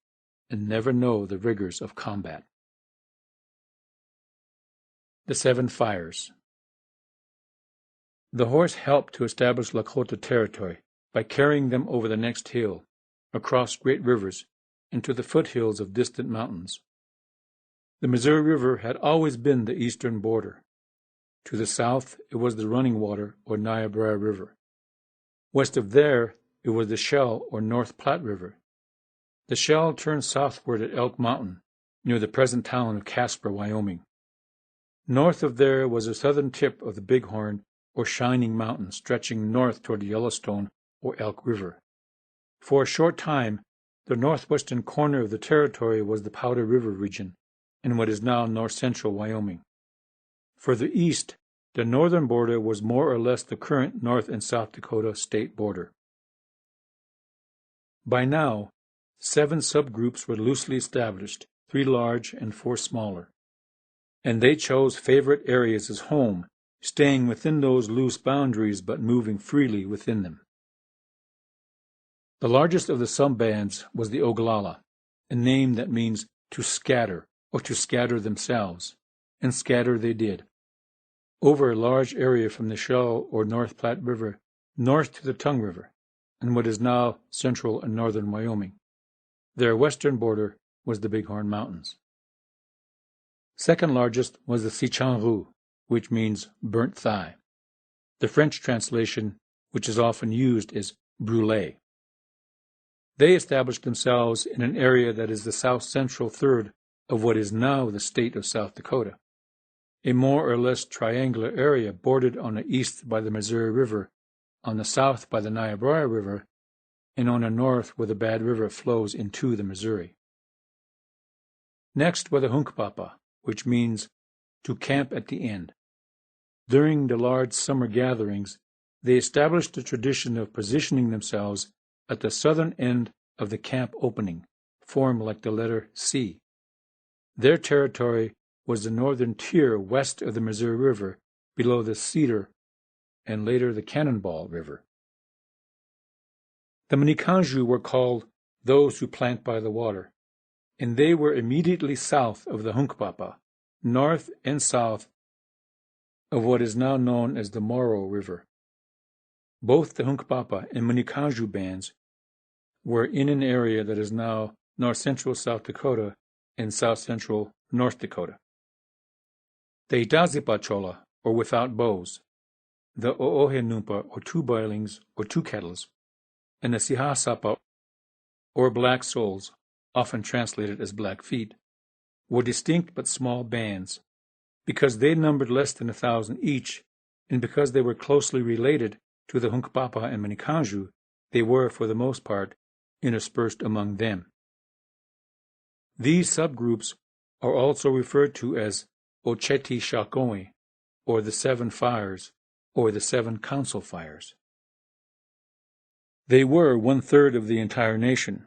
and never know the rigors of combat. The Seven Fires. The horse helped to establish Lakota territory by carrying them over the next hill, across great rivers, and to the foothills of distant mountains. The Missouri River had always been the eastern border. To the south, it was the Running Water, or Niobrara River. West of there, it was the Shell, or North Platte River. The Shell turned southward at Elk Mountain, near the present town of Casper, Wyoming. North of there was the southern tip of the Bighorn, or Shining Mountain, stretching north toward the Yellowstone, or Elk River. For a short time, the northwestern corner of the territory was the Powder River region, in what is now north-central Wyoming. Further east, the northern border was more or less the current North and South Dakota state border. By now, 7 subgroups were loosely established, 3 large and 4 smaller, and they chose favorite areas as home, staying within those loose boundaries but moving freely within them. The largest of the sub-bands was the Oglala, a name that means to scatter or to scatter themselves, and scatter they did, over a large area from the Shell or North Platte River north to the Tongue River, and what is now central and northern Wyoming. Their western border was the Bighorn Mountains. Second largest was the Sichanrou, which means burnt thigh. The French translation, which is often used, is brûlé. They established themselves in an area that is the south-central third of what is now the state of South Dakota, a more or less triangular area bordered on the east by the Missouri River, on the south by the Niobrara River, and on the north where the Bad River flows into the Missouri. Next were the Hunkpapa, which means to camp at the end. During the large summer gatherings, they established the tradition of positioning themselves at the southern end of the camp opening, formed like the letter C. Their territory was the northern tier west of the Missouri River, below the Cedar and later the Cannonball River. The Manikanju were called those who plant by the water, and they were immediately south of the Hunkpapa, north and south of what is now known as the Morrow River. Both the Hunkpapa and Manikanju bands were in an area that is now north-central South Dakota and south-central North Dakota. The Itazipachola, or without bows, the Oohenumpa, or 2 boilings, or 2 kettles, and the Sihasapa, or black souls, often translated as black feet, were distinct but small bands, because they numbered less than 1,000 each, and because they were closely related to the Hunkpapa and Manikanju, they were, for the most part, interspersed among them. These subgroups are also referred to as Ocheti Shakoe, or the 7 fires, or the 7 council fires. They were 1/3 of the entire nation,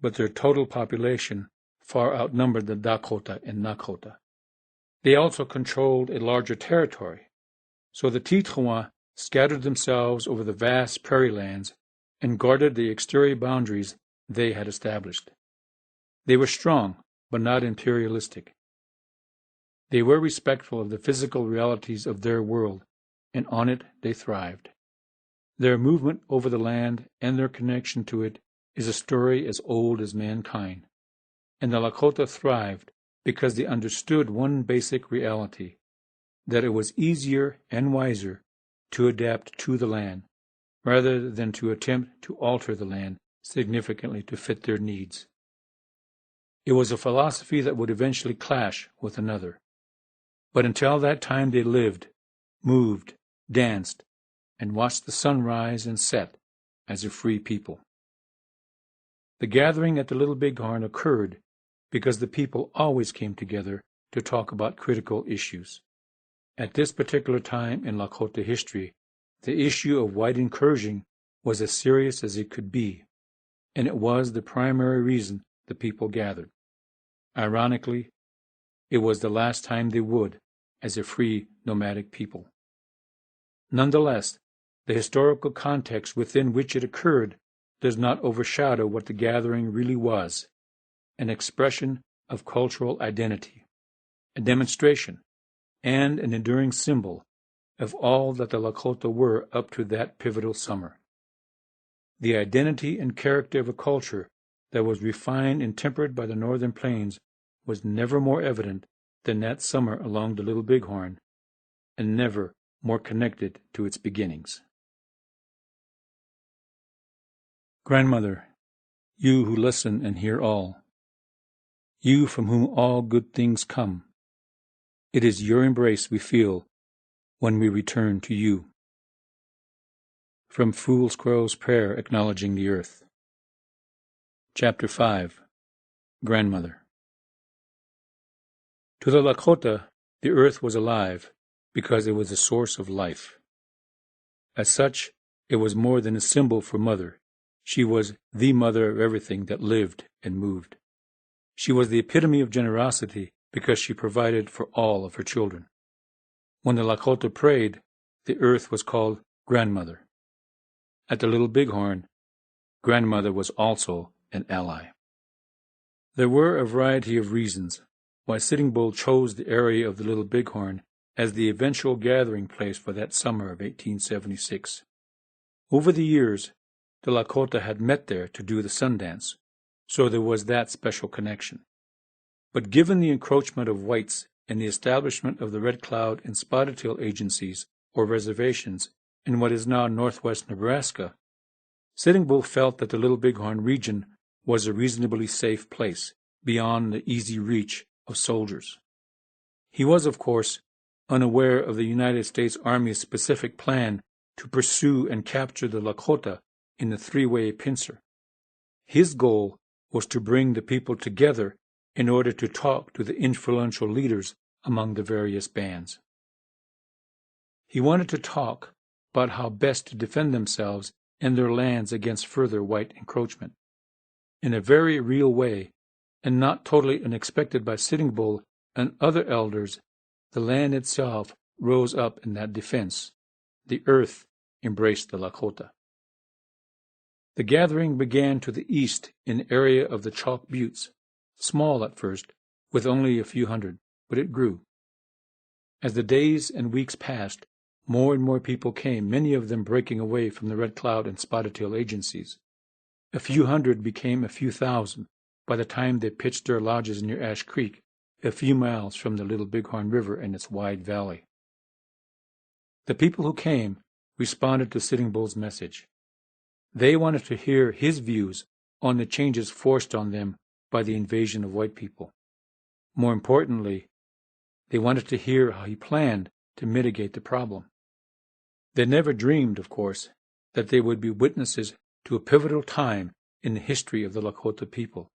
but their total population far outnumbered the Dakota and Nakota. They also controlled a larger territory, so the Titrois scattered themselves over the vast prairie lands and guarded the exterior boundaries they had established. They were strong, but not imperialistic. They were respectful of the physical realities of their world, and on it they thrived. Their movement over the land and their connection to it is a story as old as mankind, and the Lakota thrived because they understood one basic reality, that it was easier and wiser to adapt to the land, rather than to attempt to alter the land significantly to fit their needs. It was a philosophy that would eventually clash with another. But until that time they lived, moved, danced, and watched the sun rise and set as a free people. The gathering at the Little Bighorn occurred because the people always came together to talk about critical issues. At this particular time in Lakota history, the issue of white incursion was as serious as it could be, and it was the primary reason the people gathered. Ironically, it was the last time they would, as a free nomadic people. Nonetheless, the historical context within which it occurred does not overshadow what the gathering really was: an expression of cultural identity, a demonstration, and an enduring symbol of all that the Lakota were up to that pivotal summer. The identity and character of a culture that was refined and tempered by the northern plains was never more evident than that summer along the Little Bighorn, and never more connected to its beginnings. Grandmother, you who listen and hear all, you from whom all good things come, it is your embrace we feel when we return to you. From Fool Squirrel's Prayer Acknowledging the Earth. Chapter 5. Grandmother. To the Lakota, the earth was alive because it was a source of life. As such, it was more than a symbol for mother. She was the mother of everything that lived and moved. She was the epitome of generosity because she provided for all of her children. When the Lakota prayed, the earth was called Grandmother. At the Little Bighorn, Grandmother was also an ally. There were a variety of reasons why Sitting Bull chose the area of the Little Bighorn as the eventual gathering place for that summer of 1876. Over the years, the Lakota had met there to do the Sundance, so there was that special connection. But given the encroachment of whites and the establishment of the Red Cloud and Spotted Tail agencies, or reservations, in what is now northwest Nebraska, Sitting Bull felt that the Little Bighorn region was a reasonably safe place, beyond the easy reach of soldiers. He was, of course, unaware of the United States Army's specific plan to pursue and capture the Lakota in the three-way pincer. His goal was to bring the people together in order to talk to the influential leaders among the various bands. He wanted to talk about how best to defend themselves and their lands against further white encroachment. In a very real way, and not totally unexpected by Sitting Bull and other elders, the land itself rose up in that defense. The earth embraced the Lakota. The gathering began to the east in the area of the Chalk Buttes, small at first, with only a few hundred, but it grew. As the days and weeks passed, more and more people came, many of them breaking away from the Red Cloud and Spotted Tail agencies. A few hundred became a few thousand by the time they pitched their lodges near Ash Creek, a few miles from the Little Bighorn River and its wide valley. The people who came responded to Sitting Bull's message. They wanted to hear his views on the changes forced on them by the invasion of white people. More importantly, they wanted to hear how he planned to mitigate the problem. They never dreamed, of course, that they would be witnesses to a pivotal time in the history of the Lakota people.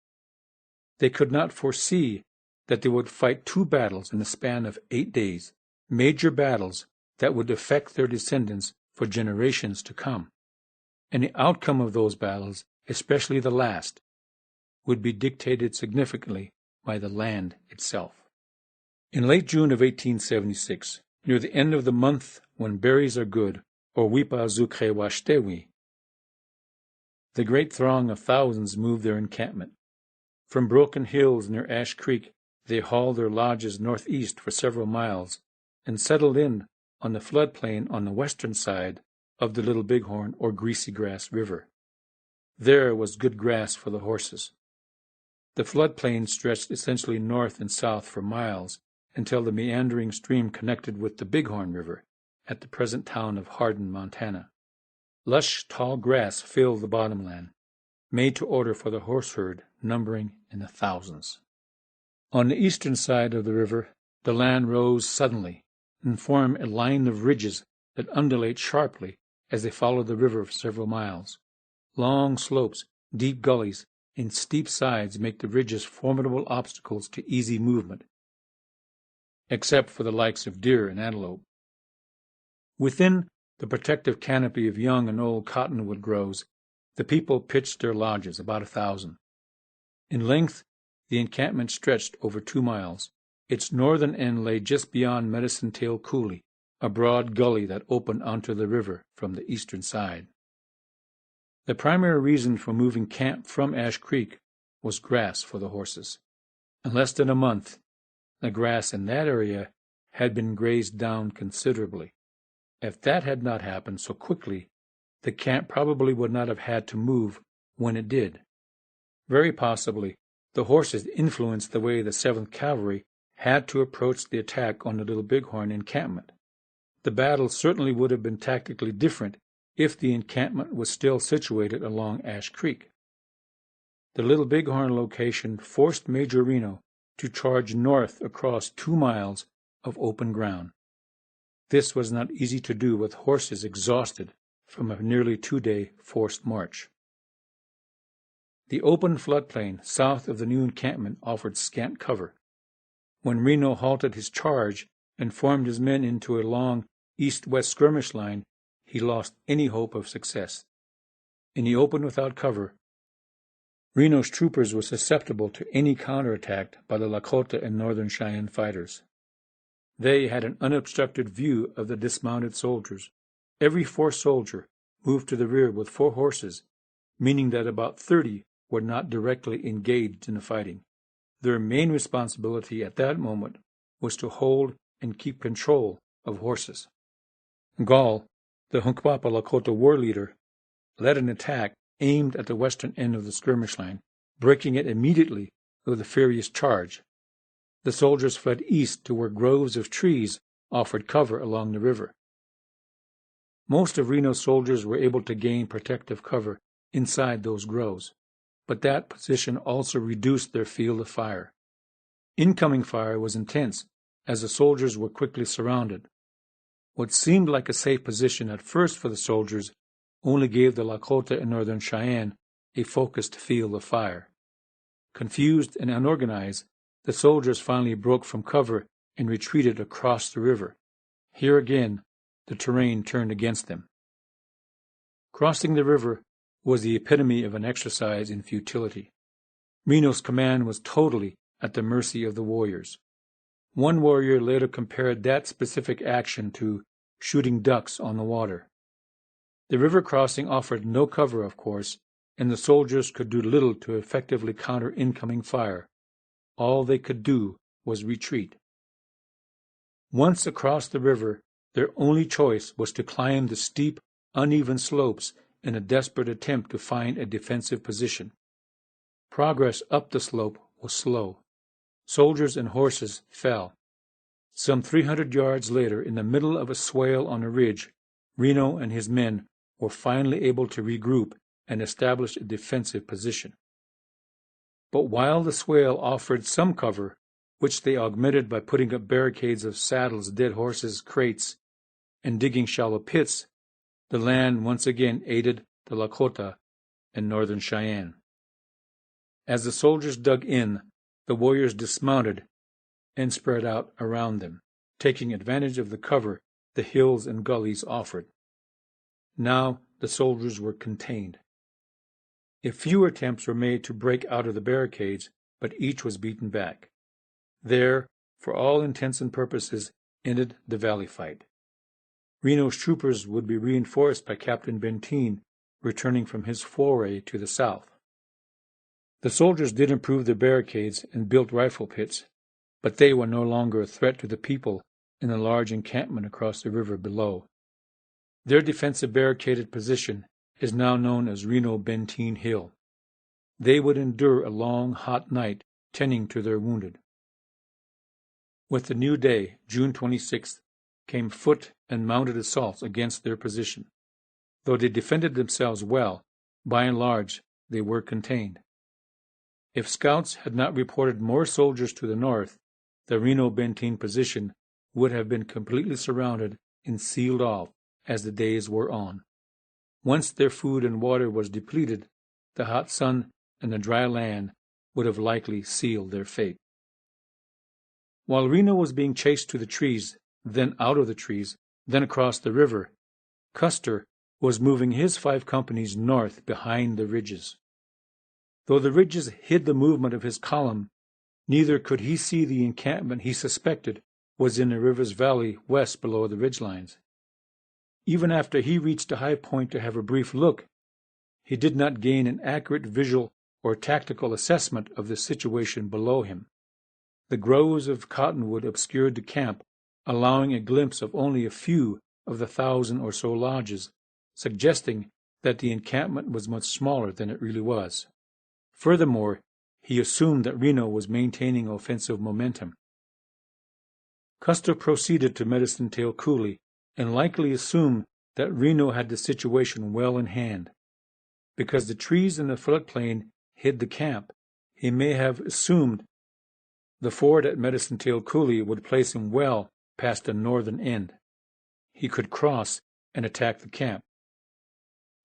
They could not foresee that they would fight two battles in the span of 8 days, major battles that would affect their descendants for generations to come. And the outcome of those battles, especially the last, would be dictated significantly by the land itself. In late June of 1876, near the end of the month when berries are good, or Wipa-Zukhe-Washtewi, the great throng of thousands moved their encampment. From Broken Hills near Ash Creek, they hauled their lodges northeast for several miles and settled in on the floodplain on the western side of the Little Bighorn or Greasy Grass River. There was good grass for the horses. The floodplain stretched essentially north and south for miles until the meandering stream connected with the Bighorn River at the present town of Hardin, Montana. Lush, tall grass filled the bottomland, made to order for the horse herd, numbering in the thousands. On the eastern side of the river, the land rose suddenly and formed a line of ridges that undulate sharply as they follow the river for several miles. Long slopes, deep gullies, and steep sides make the ridges formidable obstacles to easy movement, except for the likes of deer and antelope. Within the protective canopy of young and old cottonwood groves, the people pitched their lodges, about 1,000. In length, the encampment stretched over 2 miles. Its northern end lay just beyond Medicine Tail Coulee, a broad gully that opened onto the river from the eastern side. The primary reason for moving camp from Ash Creek was grass for the horses. In less than a month, the grass in that area had been grazed down considerably. If that had not happened so quickly, the camp probably would not have had to move when it did. Very possibly, the horses influenced the way the 7th Cavalry had to approach the attack on the Little Bighorn encampment. The battle certainly would have been tactically different if the encampment was still situated along Ash Creek. The Little Bighorn location forced Major Reno to charge north across 2 miles of open ground. This was not easy to do with horses exhausted from a nearly 2-day forced march. The open floodplain south of the new encampment offered scant cover. When Reno halted his charge and formed his men into a long east-west skirmish line, he lost any hope of success. In the open without cover, Reno's troopers were susceptible to any counterattack by the Lakota and Northern Cheyenne fighters. They had an unobstructed view of the dismounted soldiers. Every 4 soldier moved to the rear with 4 horses, meaning that about 30 were not directly engaged in the fighting. Their main responsibility at that moment was to hold and keep control of horses. Gall, the Hunkpapa Lakota war leader, led an attack aimed at the western end of the skirmish line, breaking it immediately with a furious charge. The soldiers fled east to where groves of trees offered cover along the river. Most of Reno's soldiers were able to gain protective cover inside those groves, but that position also reduced their field of fire. Incoming fire was intense as the soldiers were quickly surrounded. What seemed like a safe position at first for the soldiers only gave the Lakota and Northern Cheyenne a focused field of fire. Confused and unorganized, the soldiers finally broke from cover and retreated across the river. Here again, the terrain turned against them. Crossing the river was the epitome of an exercise in futility. Reno's command was totally at the mercy of the warriors. One warrior later compared that specific action to shooting ducks on the water. The river crossing offered no cover, of course, and the soldiers could do little to effectively counter incoming fire. All they could do was retreat. Once across the river, their only choice was to climb the steep, uneven slopes in a desperate attempt to find a defensive position. Progress up the slope was slow. Soldiers and horses fell. Some 300 yards later, in the middle of a swale on a ridge, Reno and his men were finally able to regroup and establish a defensive position. But while the swale offered some cover, which they augmented by putting up barricades of saddles, dead horses, crates, and digging shallow pits, the land once again aided the Lakota and Northern Cheyenne. As the soldiers dug in, the warriors dismounted and spread out around them, taking advantage of the cover the hills and gullies offered. Now the soldiers were contained. A few attempts were made to break out of the barricades, but each was beaten back. There, for all intents and purposes, ended the valley fight. Reno's troopers would be reinforced by Captain Benteen, returning from his foray to the south. The soldiers did improve their barricades and built rifle pits, but they were no longer a threat to the people in the large encampment across the river below. Their defensive barricaded position is now known as Reno-Benteen Hill. They would endure a long, hot night tending to their wounded. With the new day, June 26th, came foot and mounted assaults against their position. Though they defended themselves well, by and large they were contained. If scouts had not reported more soldiers to the north, the Reno-Benteen position would have been completely surrounded and sealed off as the days wore on. Once their food and water was depleted, the hot sun and the dry land would have likely sealed their fate. While Reno was being chased to the trees, then out of the trees, then across the river, Custer was moving his 5 companies north behind the ridges. Though the ridges hid the movement of his column, neither could he see the encampment he suspected was in the river's valley west below the ridgelines. Even after he reached a high point to have a brief look, he did not gain an accurate visual or tactical assessment of the situation below him. The groves of cottonwood obscured the camp, allowing a glimpse of only a few of the 1,000 or so lodges, suggesting that the encampment was much smaller than it really was. Furthermore, he assumed that Reno was maintaining offensive momentum. Custer proceeded to Medicine Tail Coulee and likely assumed that Reno had the situation well in hand. Because the trees in the floodplain hid the camp, he may have assumed the ford at Medicine Tail Coulee would place him well past the northern end. He could cross and attack the camp.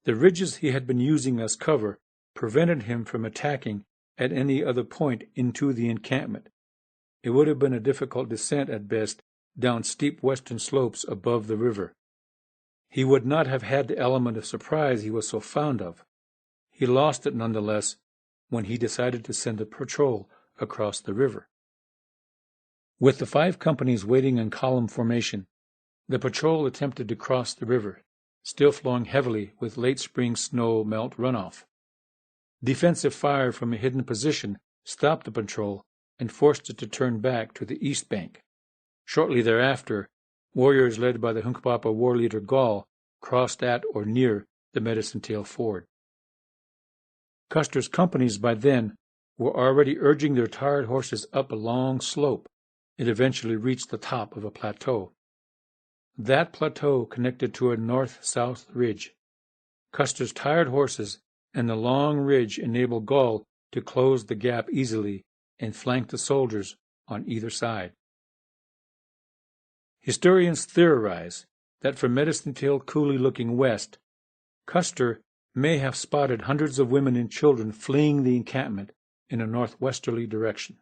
The ridges he had been using as cover prevented him from attacking at any other point into the encampment. It would have been a difficult descent at best down steep western slopes above the river. He would not have had the element of surprise he was so fond of. He lost it nonetheless when he decided to send a patrol across the river. With the 5 companies waiting in column formation, the patrol attempted to cross the river, still flowing heavily with late spring snow melt runoff. Defensive fire from a hidden position stopped the patrol and forced it to turn back to the east bank. Shortly thereafter, warriors led by the Hunkpapa war leader Gall crossed at or near the Medicine Tail Ford. Custer's companies by then were already urging their tired horses up a long slope. It eventually reached the top of a plateau. That plateau connected to a north-south ridge. Custer's tired horses and the long ridge enabled Gall to close the gap easily and flank the soldiers on either side. Historians theorize that from Medicine Tail Coulee looking west, Custer may have spotted hundreds of women and children fleeing the encampment in a northwesterly direction.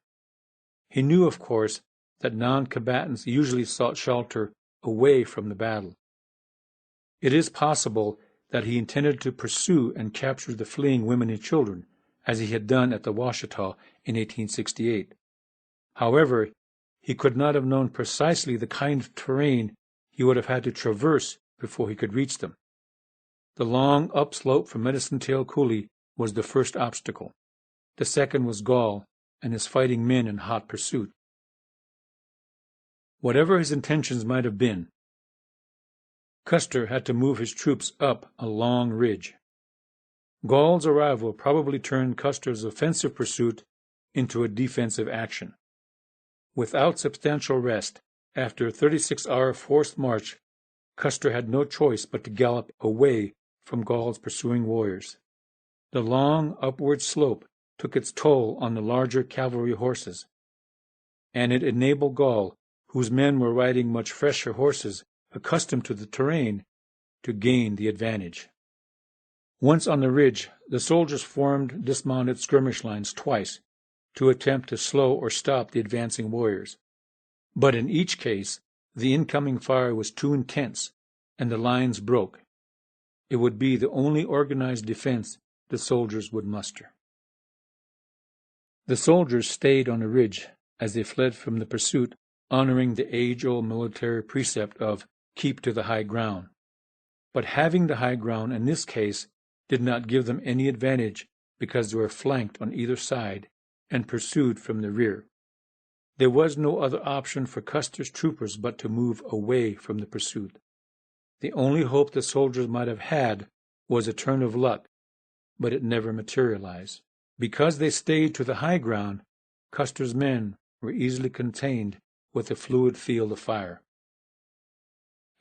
He knew, of course, that non-combatants usually sought shelter away from the battle. It is possible that he intended to pursue and capture the fleeing women and children, as he had done at the Washita in 1868. However, he could not have known precisely the kind of terrain he would have had to traverse before he could reach them. The long upslope from Medicine Tail Coulee was the first obstacle. The second was Gall and his fighting men in hot pursuit. Whatever his intentions might have been, Custer had to move his troops up a long ridge. Gall's arrival probably turned Custer's offensive pursuit into a defensive action. Without substantial rest, after a 36-hour forced march, Custer had no choice but to gallop away from Gall's pursuing warriors. The long upward slope took its toll on the larger cavalry horses, and it enabled Gall, whose men were riding much fresher horses accustomed to the terrain, to gain the advantage. Once on the ridge, the soldiers formed dismounted skirmish lines twice to attempt to slow or stop the advancing warriors. But in each case, the incoming fire was too intense, and the lines broke. It would be the only organized defense the soldiers would muster. The soldiers stayed on the ridge as they fled from the pursuit, honoring the age-old military precept of keep to the high ground. But having the high ground in this case did not give them any advantage because they were flanked on either side and pursued from the rear. There was no other option for Custer's troopers but to move away from the pursuit. The only hope the soldiers might have had was a turn of luck, but it never materialized. Because they stayed to the high ground, Custer's men were easily contained with a fluid field of fire.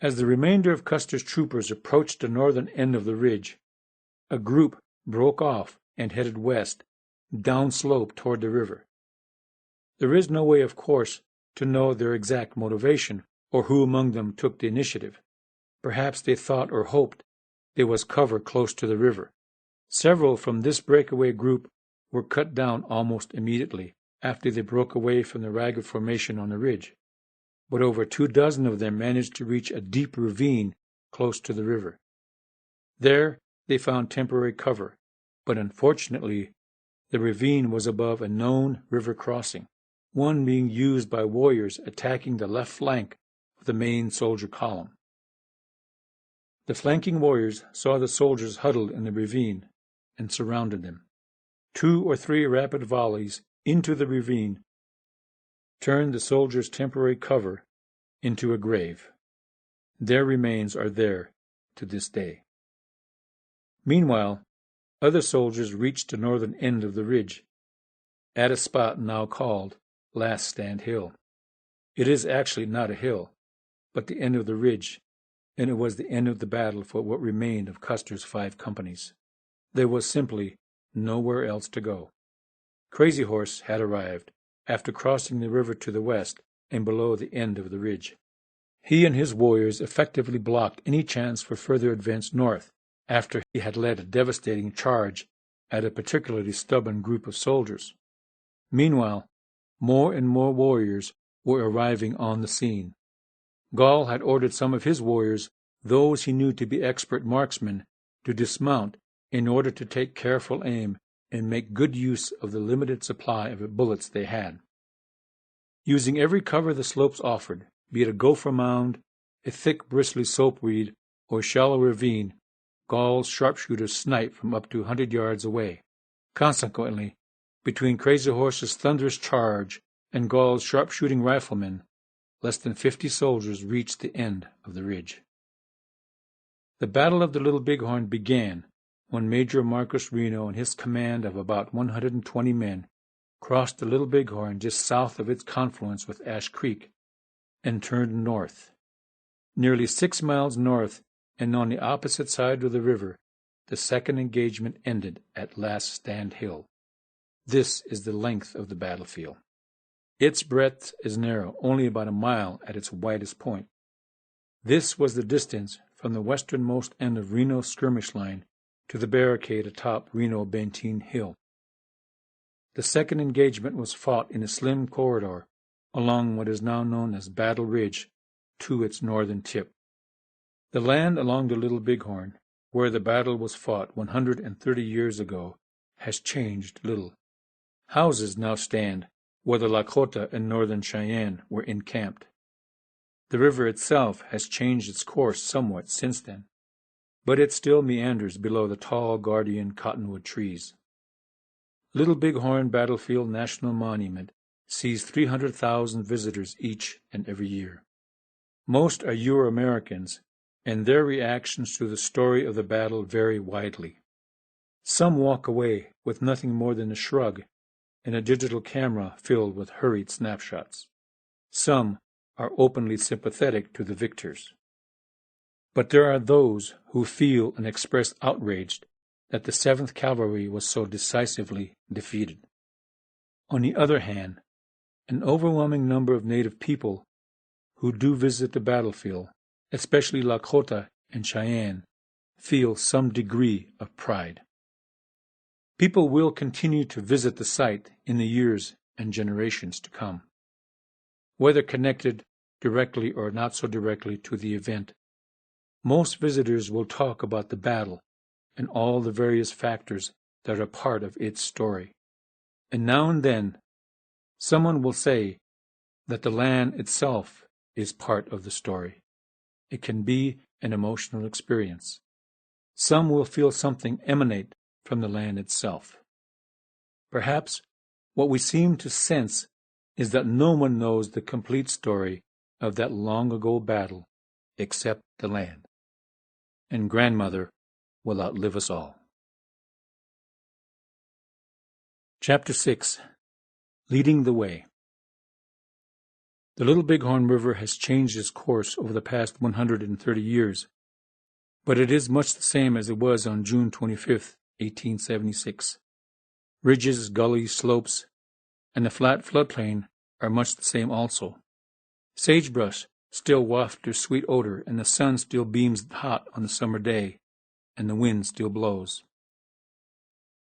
As the remainder of Custer's troopers approached the northern end of the ridge, a group broke off and headed west, downslope toward the river. There is no way, of course, to know their exact motivation or who among them took the initiative. Perhaps they thought or hoped there was cover close to the river. Several from this breakaway group were cut down almost immediately after they broke away from the ragged formation on the ridge, but over 24 of them managed to reach a deep ravine close to the river. There they found temporary cover, but unfortunately the ravine was above a known river crossing, one being used by warriors attacking the left flank of the main soldier column. The flanking warriors saw the soldiers huddled in the ravine and surrounded them. 2 or 3 rapid volleys into the ravine turned the soldiers' temporary cover into a grave. Their remains are there to this day. Meanwhile, other soldiers reached the northern end of the ridge, at a spot now called Last Stand Hill. It is actually not a hill, but the end of the ridge and it was the end of the battle for what remained of Custer's 5 companies. There was simply nowhere else to go. Crazy Horse had arrived, after crossing the river to the west and below the end of the ridge. He and his warriors effectively blocked any chance for further advance north, after he had led a devastating charge at a particularly stubborn group of soldiers. Meanwhile, more and more warriors were arriving on the scene. Gall had ordered some of his warriors, those he knew to be expert marksmen, to dismount in order to take careful aim and make good use of the limited supply of bullets they had. Using every cover the slopes offered, be it a gopher mound, a thick bristly soapweed, or a shallow ravine, Gall's sharpshooters sniped from up to 100 yards away. Consequently, between Crazy Horse's thunderous charge and Gall's sharpshooting riflemen, less than 50 soldiers reached the end of the ridge. The Battle of the Little Bighorn began when Major Marcus Reno and his command of about 120 men crossed the Little Bighorn just south of its confluence with Ash Creek and turned north. Nearly 6 miles north and on the opposite side of the river, the second engagement ended at Last Stand Hill. This is the length of the battlefield. Its breadth is narrow, only about a mile at its widest point. This was the distance from the westernmost end of Reno's skirmish line to the barricade atop Reno-Benteen Hill. The second engagement was fought in a slim corridor along what is now known as Battle Ridge to its northern tip. The land along the Little Bighorn, where the battle was fought 130 years ago, has changed little. Houses now stand where the Lakota and Northern Cheyenne were encamped. The river itself has changed its course somewhat since then, but it still meanders below the tall guardian cottonwood trees. Little Bighorn Battlefield National Monument sees 300,000 visitors each and every year. Most are Euro-Americans, and their reactions to the story of the battle vary widely. Some walk away with nothing more than a shrug and a digital camera filled with hurried snapshots. Some are openly sympathetic to the victors. But there are those who feel and express outrage that the 7th Cavalry was so decisively defeated. On the other hand, an overwhelming number of Native people who do visit the battlefield, especially Lakota and Cheyenne, feel some degree of pride. People will continue to visit the site in the years and generations to come. Whether connected directly or not so directly to the event, most visitors will talk about the battle and all the various factors that are part of its story. And now and then, someone will say that the land itself is part of the story. It can be an emotional experience. Some will feel something emanate from the land itself. Perhaps what we seem to sense is that no one knows the complete story of that long-ago battle except the land. And Grandmother will outlive us all. Chapter 6. Leading the Way. The Little Bighorn River has changed its course over the past 130 years, but it is much the same as it was on June 25, 1876. Ridges, gullies, slopes, and the flat floodplain are much the same also. Sagebrush still wafts their sweet odor, and the sun still beams hot on the summer day, and the wind still blows.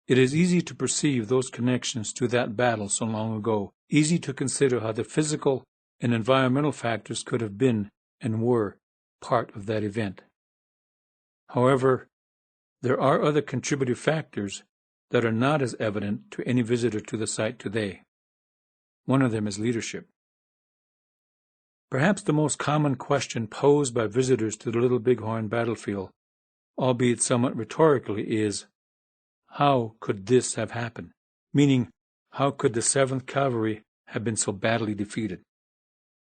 It is easy to perceive those connections to that battle so long ago, easy to consider how the physical and environmental factors could have been and were part of that event. However, there are other contributive factors that are not as evident to any visitor to the site today. One of them is leadership. Perhaps the most common question posed by visitors to the Little Bighorn battlefield, albeit somewhat rhetorically, is, how could this have happened? Meaning, how could the 7th Cavalry have been so badly defeated?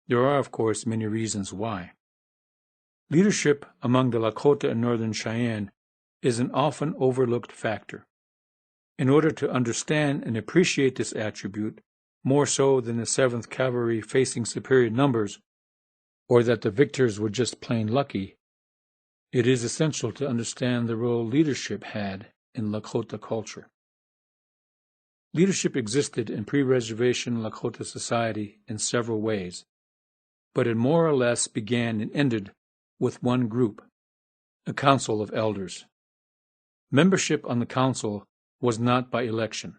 There are, of course, many reasons why. Leadership among the Lakota and Northern Cheyenne is an often overlooked factor. In order to understand and appreciate this attribute, more so than the 7th Cavalry facing superior numbers, or that the victors were just plain lucky, It is essential to understand the role leadership had in Lakota culture. Leadership existed in pre-reservation Lakota society in several ways, but it more or less began and ended with one group, a council of elders. Membership on the council was not by election.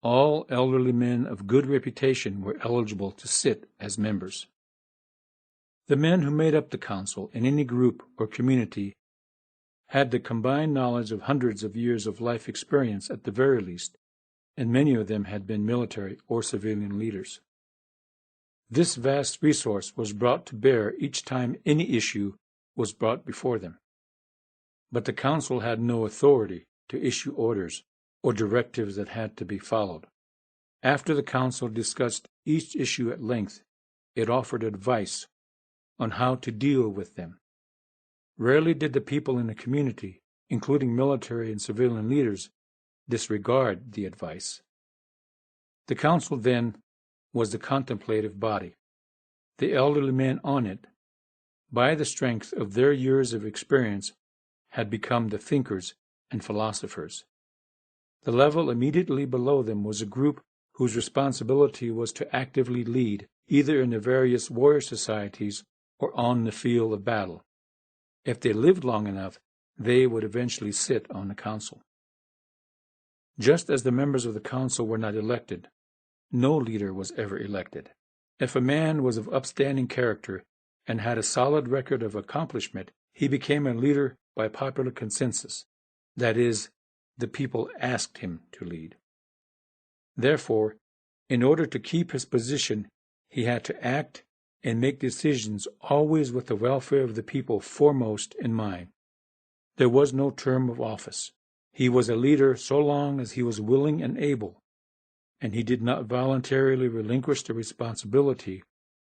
All elderly men of good reputation were eligible to sit as members. The men who made up the council in any group or community had the combined knowledge of hundreds of years of life experience at the very least, and many of them had been military or civilian leaders. This vast resource was brought to bear each time any issue was brought before them. But the council had no authority to issue orders or directives that had to be followed. After the council discussed each issue at length, it offered advice on how to deal with them. Rarely did the people in the community, including military and civilian leaders, disregard the advice. The council, then, was the contemplative body. The elderly men on it, by the strength of their years of experience, had become the thinkers and philosophers. The level immediately below them was a group whose responsibility was to actively lead, either in the various warrior societies or on the field of battle. If they lived long enough, they would eventually sit on the council. Just as the members of the council were not elected, no leader was ever elected. If a man was of upstanding character and had a solid record of accomplishment, he became a leader by popular consensus. That is, the people asked him to lead. Therefore, in order to keep his position, he had to act and make decisions always with the welfare of the people foremost in mind. There was no term of office. He was a leader so long as he was willing and able, and he did not voluntarily relinquish the responsibility,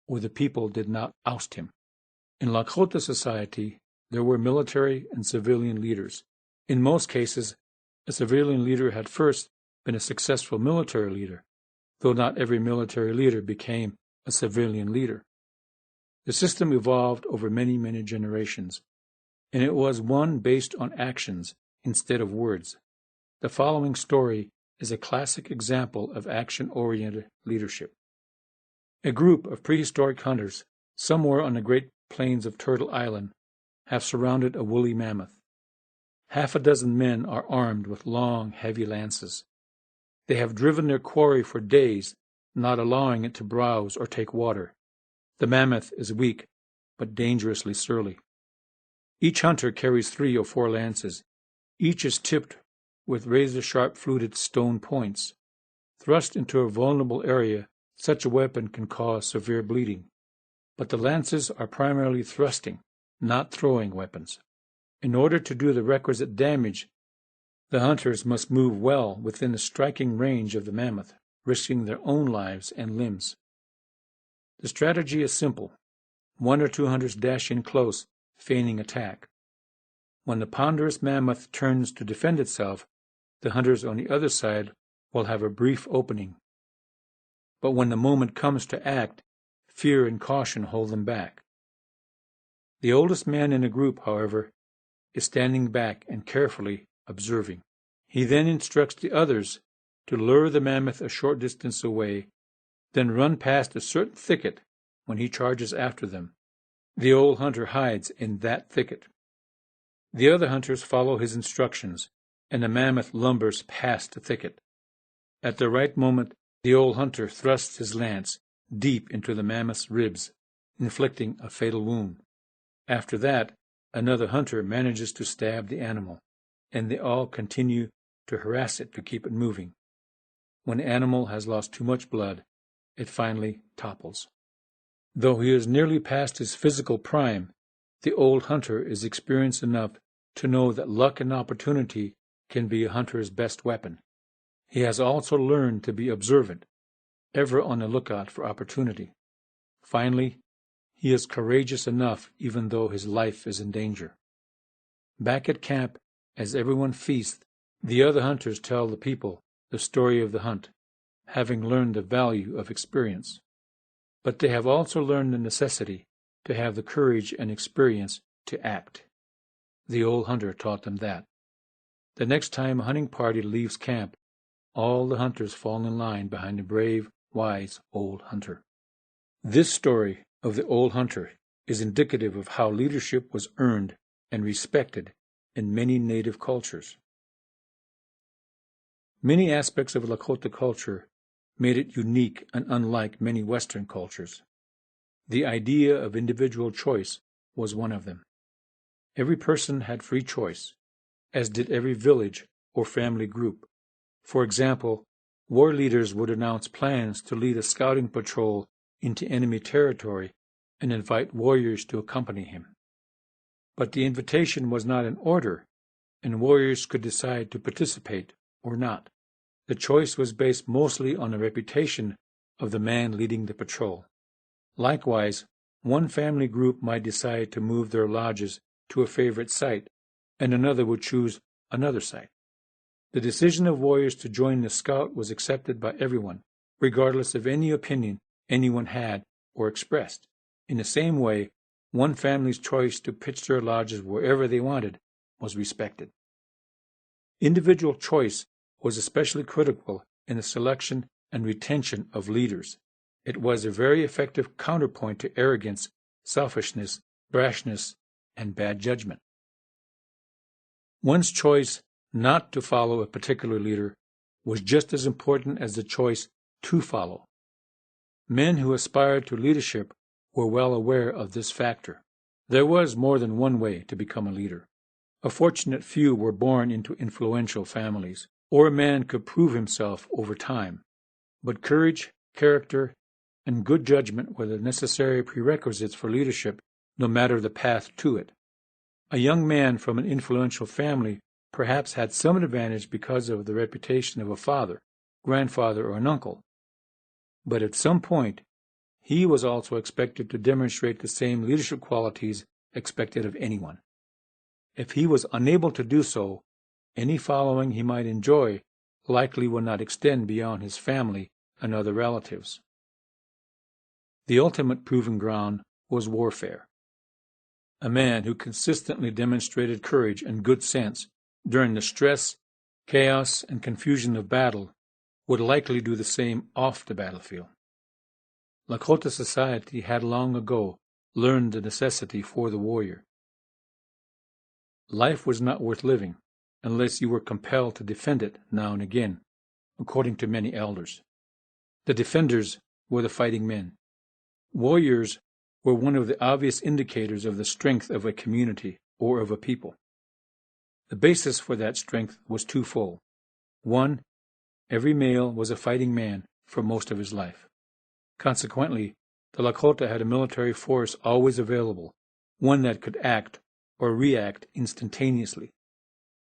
or the people did not oust him. In Lakota society, there were military and civilian leaders. In most cases, a civilian leader had first been a successful military leader, though not every military leader became a civilian leader. The system evolved over many, many generations, and it was one based on actions instead of words. The following story is a classic example of action-oriented leadership. A group of prehistoric hunters, somewhere on the Great Plains of Turtle Island, have surrounded a woolly mammoth. Half a dozen men are armed with long, heavy lances. They have driven their quarry for days, not allowing it to browse or take water. The mammoth is weak, but dangerously surly. Each hunter carries 3 or 4 lances. Each is tipped with razor-sharp fluted stone points. Thrust into a vulnerable area, such a weapon can cause severe bleeding. But the lances are primarily thrusting, not throwing weapons. In order to do the requisite damage, the hunters must move well within the striking range of the mammoth, risking their own lives and limbs. The strategy is simple. 1 or 2 hunters dash in close, feigning attack. When the ponderous mammoth turns to defend itself, the hunters on the other side will have a brief opening. But when the moment comes to act, fear and caution hold them back. The oldest man in the group, however, is standing back and carefully observing. He then instructs the others to lure the mammoth a short distance away, then run past a certain thicket when he charges after them. The old hunter hides in that thicket. The other hunters follow his instructions, and the mammoth lumbers past the thicket. At the right moment, the old hunter thrusts his lance deep into the mammoth's ribs, inflicting a fatal wound. After that, another hunter manages to stab the animal, and they all continue to harass it to keep it moving. When the animal has lost too much blood, it finally topples. Though he is nearly past his physical prime, the old hunter is experienced enough to know that luck and opportunity can be a hunter's best weapon. He has also learned to be observant, ever on the lookout for opportunity. Finally, he is courageous enough even though his life is in danger. Back at camp, as everyone feasts, the other hunters tell the people the story of the hunt, having learned the value of experience. But they have also learned the necessity to have the courage and experience to act. The old hunter taught them that. The next time a hunting party leaves camp, all the hunters fall in line behind the brave, wise old hunter. This story of the old hunter is indicative of how leadership was earned and respected in many native cultures. Many aspects of Lakota culture made it unique and unlike many Western cultures. The idea of individual choice was one of them. Every person had free choice, as did every village or family group. For example, war leaders would announce plans to lead a scouting patrol into enemy territory and invite warriors to accompany him. But the invitation was not an order, and warriors could decide to participate or not. The choice was based mostly on the reputation of the man leading the patrol. Likewise, one family group might decide to move their lodges to a favorite site, and another would choose another site. The decision of warriors to join the scout was accepted by everyone, regardless of any opinion anyone had or expressed. In the same way, one family's choice to pitch their lodges wherever they wanted was respected. Individual choice was especially critical in the selection and retention of leaders. It was a very effective counterpoint to arrogance, selfishness, brashness, and bad judgment. One's choice not to follow a particular leader was just as important as the choice to follow. Men who aspired to leadership were well aware of this factor. There was more than one way to become a leader. A fortunate few were born into influential families, or a man could prove himself over time. But courage, character, and good judgment were the necessary prerequisites for leadership, no matter the path to it. A young man from an influential family perhaps had some advantage because of the reputation of a father, grandfather, or an uncle. But at some point, he was also expected to demonstrate the same leadership qualities expected of anyone. If he was unable to do so, any following he might enjoy likely would not extend beyond his family and other relatives. The ultimate proving ground was warfare. A man who consistently demonstrated courage and good sense during the stress, chaos, and confusion of battle would likely do the same off the battlefield. Lakota society had long ago learned the necessity for the warrior. Life was not worth living unless you were compelled to defend it now and again, according to many elders. The defenders were the fighting men. Warriors were one of the obvious indicators of the strength of a community or of a people. The basis for that strength was twofold. One, every male was a fighting man for most of his life. Consequently, the Lakota had a military force always available, one that could act or react instantaneously.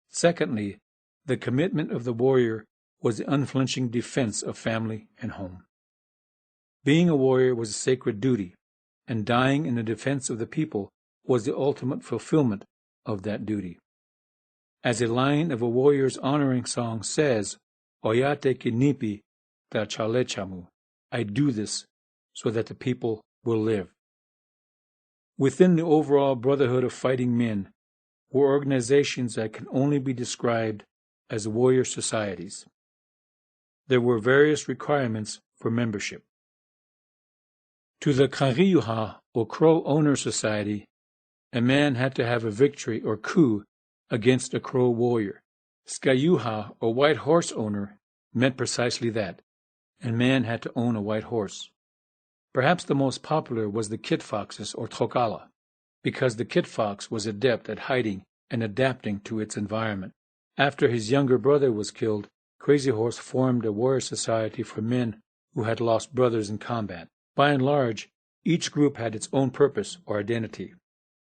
Secondly, the commitment of the warrior was the unflinching defense of family and home. Being a warrior was a sacred duty, and dying in the defense of the people was the ultimate fulfillment of that duty. As a line of a warrior's honoring song says, Oyate kinipi ta chalechamu, I do this so that the people will live. Within the overall brotherhood of fighting men were organizations that can only be described as warrior societies. There were various requirements for membership. To the Kariuha, or Crow Owner Society, a man had to have a victory or coup against a Crow warrior. Skayuha, or White Horse Owner, meant precisely that. A man had to own a white horse. Perhaps the most popular was the Kit Foxes, or Trokala, because the Kit Fox was adept at hiding and adapting to its environment. After his younger brother was killed, Crazy Horse formed a warrior society for men who had lost brothers in combat. By and large, each group had its own purpose or identity.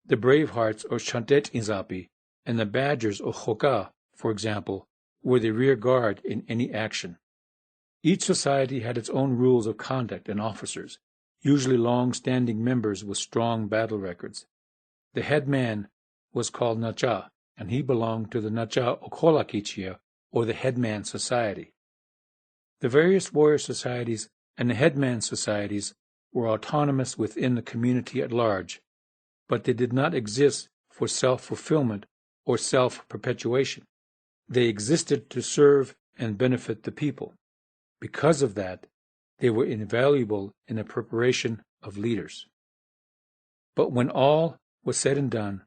The Bravehearts, or Chantet Inzapi, and the Badgers, or Hoka, for example, were the rear guard in any action. Each society had its own rules of conduct and officers, usually long-standing members with strong battle records. The head man was called Nacha, and he belonged to the Nacha Okolakichia, or the Headman Society. The various warrior societies and the Headman Societies were autonomous within the community at large, but they did not exist for self-fulfillment or self-perpetuation. They existed to serve and benefit the people. Because of that, they were invaluable in the preparation of leaders. But when all was said and done,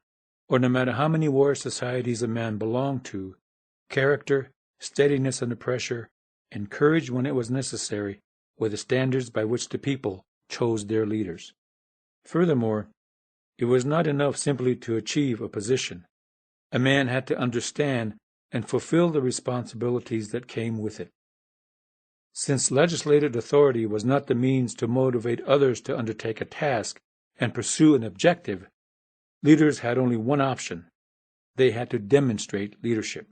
or no matter how many warrior societies a man belonged to, character, steadiness under pressure, and courage when it was necessary were the standards by which the people chose their leaders. Furthermore, it was not enough simply to achieve a position. A man had to understand and fulfill the responsibilities that came with it. Since legislative authority was not the means to motivate others to undertake a task and pursue an objective, leaders had only one option. They had to demonstrate leadership.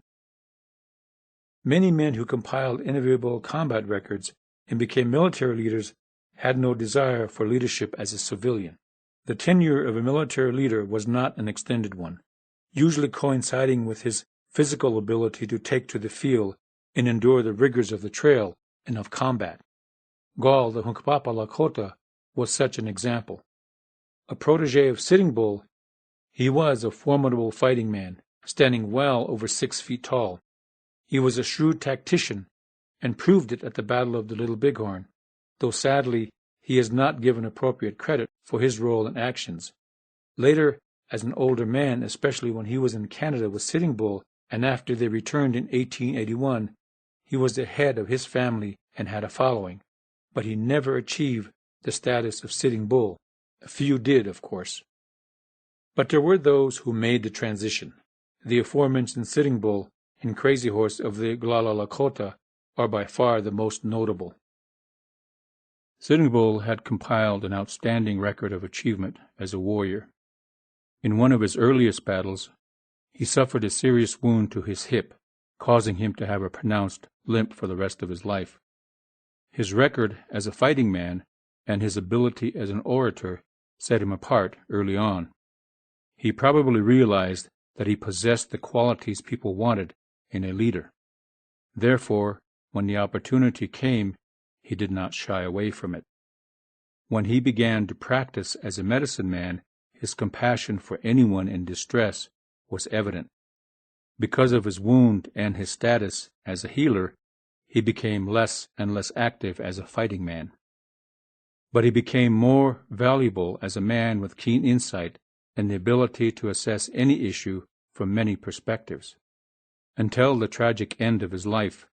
Many men who compiled enviable combat records and became military leaders had no desire for leadership as a civilian. The tenure of a military leader was not an extended one, usually coinciding with his physical ability to take to the field and endure the rigors of the trail and of combat. Gall, the Hunkpapa Lakota, was such an example. A protege of Sitting Bull, he was a formidable fighting man, standing well over 6 feet tall. He was a shrewd tactician and proved it at the Battle of the Little Bighorn, though sadly he is not given appropriate credit for his role and actions. Later, as an older man, especially when he was in Canada with Sitting Bull, and after they returned in 1881, he was the head of his family and had a following, but he never achieved the status of Sitting Bull. A few did, of course. But there were those who made the transition. The aforementioned Sitting Bull and Crazy Horse of the Oglala Lakota are by far the most notable. Sitting Bull had compiled an outstanding record of achievement as a warrior. In one of his earliest battles, he suffered a serious wound to his hip, causing him to have a pronounced limp for the rest of his life. His record as a fighting man and his ability as an orator set him apart early on. He probably realized that he possessed the qualities people wanted in a leader. Therefore, when the opportunity came, he did not shy away from it. When he began to practice as a medicine man, his compassion for anyone in distress was evident. Because of his wound and his status as a healer, he became less and less active as a fighting man. But he became more valuable as a man with keen insight and the ability to assess any issue from many perspectives. Until the tragic end of his life,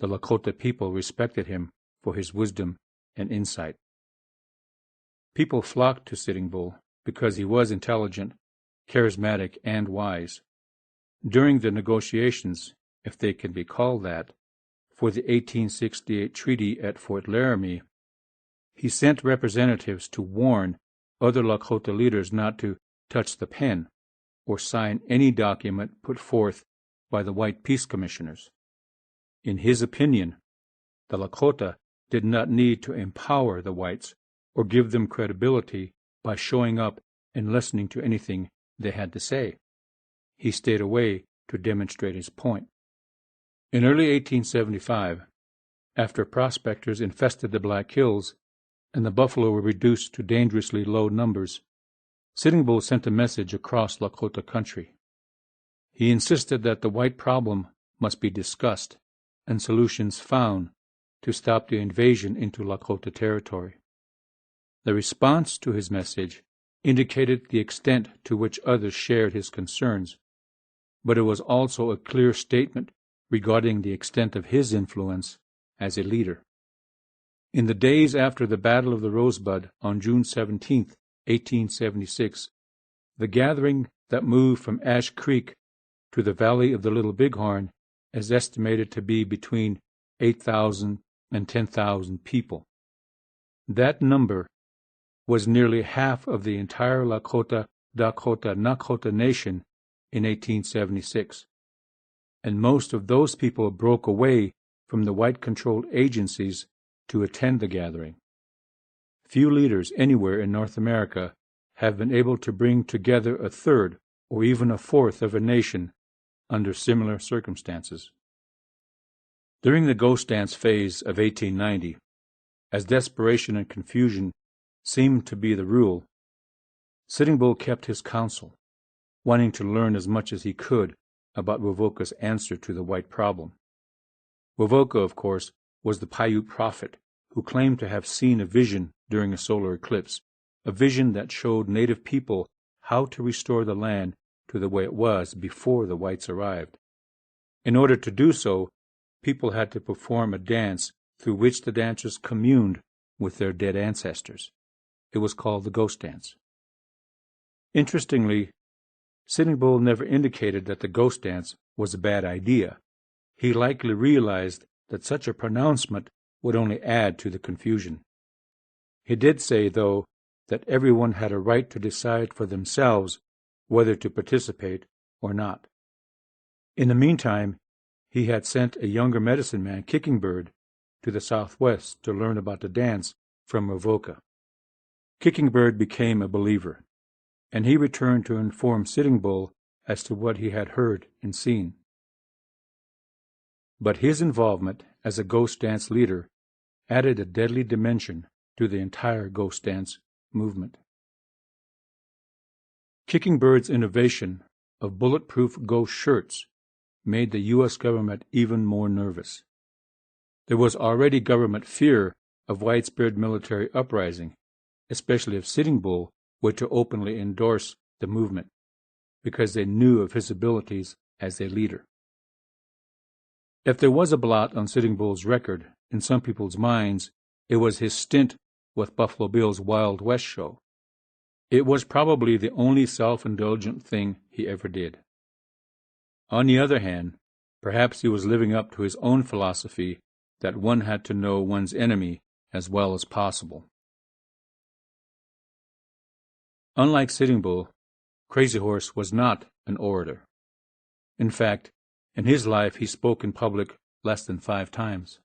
the Lakota people respected him for his wisdom and insight. People flocked to Sitting Bull because he was intelligent, charismatic, and wise. During the negotiations, if they can be called that, for the 1868 treaty at Fort Laramie, he sent representatives to warn other Lakota leaders not to touch the pen or sign any document put forth by the white peace commissioners. In his opinion, the Lakota did not need to empower the whites or give them credibility by showing up and listening to anything they had to say. He stayed away to demonstrate his point. In early 1875, after prospectors infested the Black Hills and the buffalo were reduced to dangerously low numbers, Sitting Bull sent a message across Lakota country. He insisted that the white problem must be discussed and solutions found to stop the invasion into Lakota territory. The response to his message indicated the extent to which others shared his concerns, but it was also a clear statement regarding the extent of his influence as a leader. In the days after the Battle of the Rosebud on June 17, 1876, the gathering that moved from Ash Creek to the valley of the Little Bighorn is estimated to be between 8,000 and 10,000 people. That number was nearly half of the entire Lakota, Dakota, Nakota nation in 1876, and most of those people broke away from the white-controlled agencies to attend the gathering. Few leaders anywhere in North America have been able to bring together a third or even a fourth of a nation under similar circumstances. During the ghost dance phase of 1890, as desperation and confusion seemed to be the rule, Sitting Bull kept his counsel. wanting to learn as much as he could about Wovoka's answer to the white problem. Wovoka, of course, was the Paiute prophet who claimed to have seen a vision during a solar eclipse, a vision that showed native people how to restore the land to the way it was before the whites arrived. In order to do so, people had to perform a dance through which the dancers communed with their dead ancestors. It was called the ghost dance. Interestingly, Sitting Bull never indicated that the ghost dance was a bad idea. He likely realized that such a pronouncement would only add to the confusion. He did say, though, that everyone had a right to decide for themselves whether to participate or not. In the meantime, he had sent a younger medicine man, Kicking Bird, to the southwest to learn about the dance from Wovoka. Kicking Bird became a believer, and he returned to inform Sitting Bull as to what he had heard and seen. But his involvement as a ghost dance leader added a deadly dimension to the entire ghost dance movement. Kicking Bird's innovation of bulletproof ghost shirts made the U.S. government even more nervous. There was already government fear of widespread military uprising, especially if Sitting Bull were to openly endorse the movement, because they knew of his abilities as a leader. If there was a blot on Sitting Bull's record, in some people's minds, it was his stint with Buffalo Bill's Wild West show. It was probably the only self-indulgent thing he ever did. On the other hand, perhaps he was living up to his own philosophy that one had to know one's enemy as well as possible. Unlike Sitting Bull, Crazy Horse was not an orator. In fact, in his life he spoke in public less than 5 times.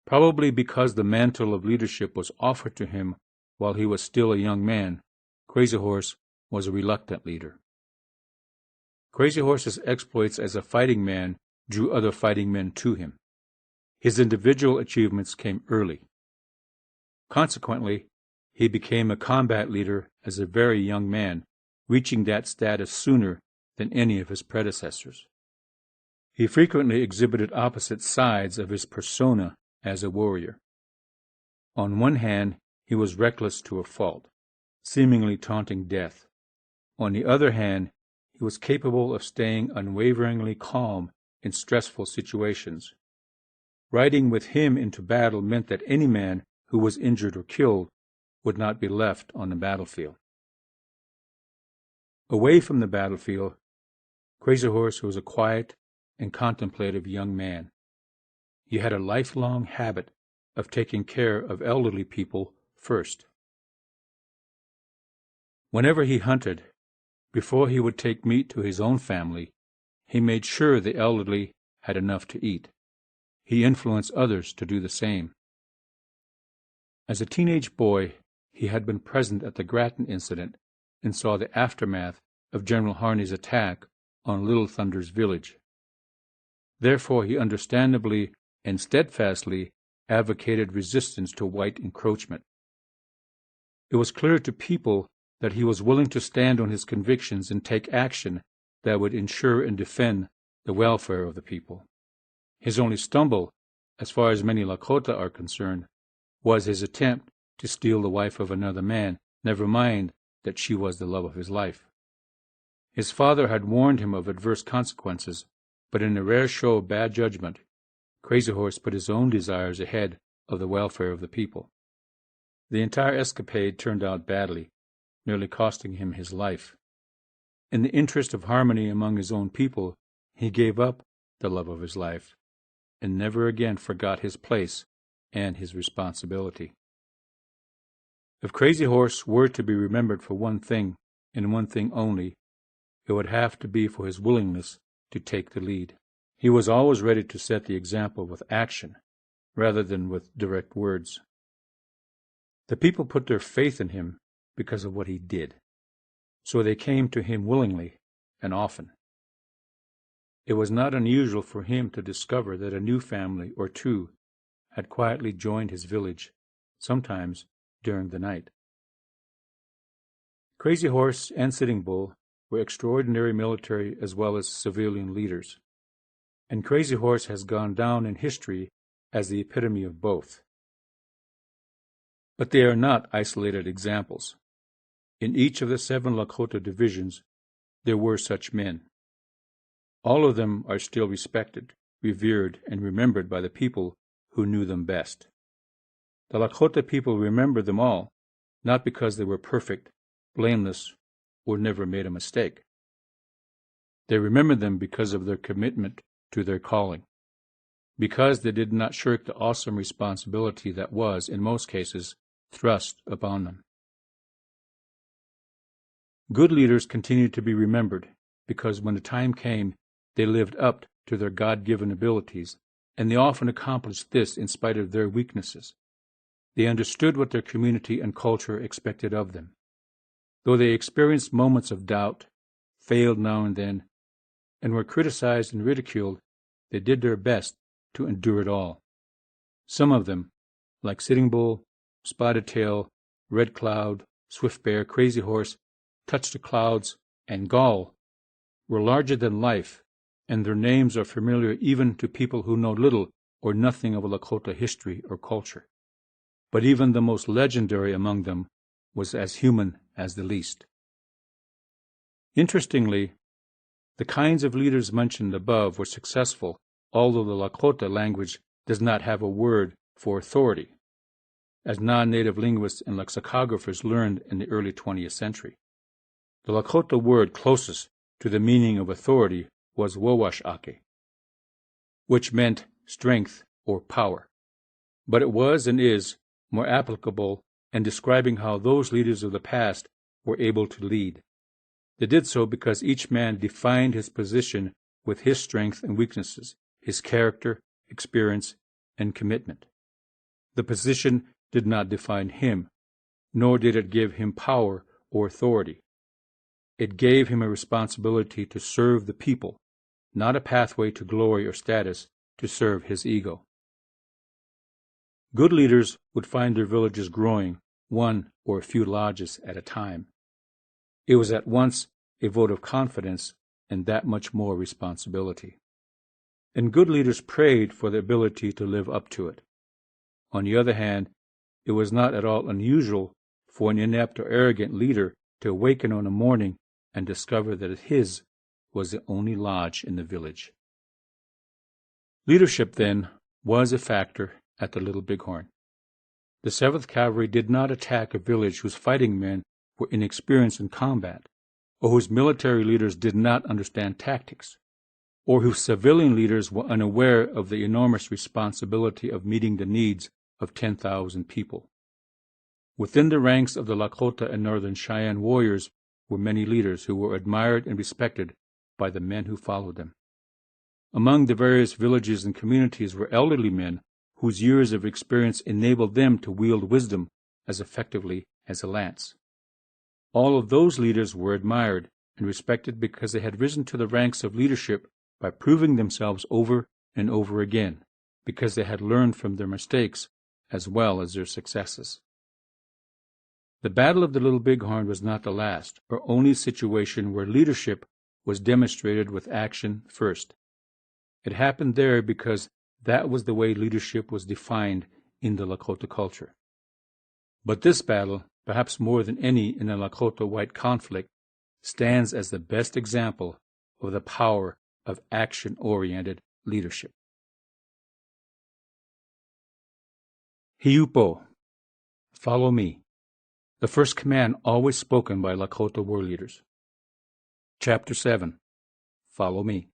Probably because the mantle of leadership was offered to him while he was still a young man, Crazy Horse was a reluctant leader. Crazy Horse's exploits as a fighting man drew other fighting men to him. His individual achievements came early. Consequently, he became a combat leader as a very young man, reaching that status sooner than any of his predecessors. He frequently exhibited opposite sides of his persona as a warrior. On one hand, he was reckless to a fault, seemingly taunting death. On the other hand, he was capable of staying unwaveringly calm in stressful situations. Riding with him into battle meant that any man who was injured or killed would not be left on the battlefield. Away from the battlefield, Crazy Horse was a quiet and contemplative young man. He had a lifelong habit of taking care of elderly people first. Whenever he hunted, before he would take meat to his own family, he made sure the elderly had enough to eat. He influenced others to do the same. As a teenage boy, he had been present at the Grattan incident and saw the aftermath of General Harney's attack on Little Thunder's village. Therefore, he understandably and steadfastly advocated resistance to white encroachment. It was clear to people that he was willing to stand on his convictions and take action that would ensure and defend the welfare of the people. His only stumble, as far as many Lakota are concerned, was his attempt to steal the wife of another man, never mind that she was the love of his life. His father had warned him of adverse consequences, but in a rare show of bad judgment, Crazy Horse put his own desires ahead of the welfare of the people. The entire escapade turned out badly, nearly costing him his life. In the interest of harmony among his own people, he gave up the love of his life and never again forgot his place and his responsibility. If Crazy Horse were to be remembered for one thing, and one thing only, it would have to be for his willingness to take the lead. He was always ready to set the example with action, rather than with direct words. The people put their faith in him because of what he did, so they came to him willingly and often. It was not unusual for him to discover that a new family or two had quietly joined his village, sometimes during the night. Crazy Horse and Sitting Bull were extraordinary military as well as civilian leaders, and Crazy Horse has gone down in history as the epitome of both. But they are not isolated examples. In each of the 7 Lakota divisions, there were such men. All of them are still respected, revered, and remembered by the people who knew them best. The Lakota people remember them all, not because they were perfect, blameless, or never made a mistake. They remember them because of their commitment to their calling, because they did not shirk the awesome responsibility that was, in most cases, thrust upon them. Good leaders continued to be remembered because when the time came, they lived up to their God-given abilities, and they often accomplished this in spite of their weaknesses. They understood what their community and culture expected of them. Though they experienced moments of doubt, failed now and then, and were criticized and ridiculed, they did their best to endure it all. Some of them, like Sitting Bull, Spotted Tail, Red Cloud, Swift Bear, Crazy Horse, Touch the Clouds, and Gall, were larger than life, and their names are familiar even to people who know little or nothing of Lakota history or culture. But even the most legendary among them was as human as the least. Interestingly, the kinds of leaders mentioned above were successful, although the Lakota language does not have a word for authority, as non-native linguists and lexicographers learned in the early 20th century. The Lakota word closest to the meaning of authority was wawashake, which meant strength or power. But it was and is more applicable in describing how those leaders of the past were able to lead. They did so because each man defined his position with his strengths and weaknesses, his character, experience, and commitment. The position did not define him, nor did it give him power or authority. It gave him a responsibility to serve the people, not a pathway to glory or status to serve his ego. Good leaders would find their villages growing, one or a few lodges at a time. It was at once a vote of confidence and that much more responsibility. And good leaders prayed for the ability to live up to it. On the other hand, it was not at all unusual for an inept or arrogant leader to awaken on a morning and discover that his was the only lodge in the village. Leadership, then, was a factor at the Little Bighorn. The 7th Cavalry did not attack a village whose fighting men were inexperienced in combat, or whose military leaders did not understand tactics, or whose civilian leaders were unaware of the enormous responsibility of meeting the needs of 10,000 people. Within the ranks of the Lakota and Northern Cheyenne warriors were many leaders who were admired and respected by the men who followed them. Among the various villages and communities were elderly men whose years of experience enabled them to wield wisdom as effectively as a lance. All of those leaders were admired and respected because they had risen to the ranks of leadership by proving themselves over and over again, because they had learned from their mistakes as well as their successes. The Battle of the Little Bighorn was not the last or only situation where leadership was demonstrated with action first. It happened there because that was the way leadership was defined in the Lakota culture. But this battle, perhaps more than any in a Lakota-white conflict, stands as the best example of the power of action-oriented leadership. Hiupo, follow me. The first command always spoken by Lakota war leaders. Chapter 7. Follow me.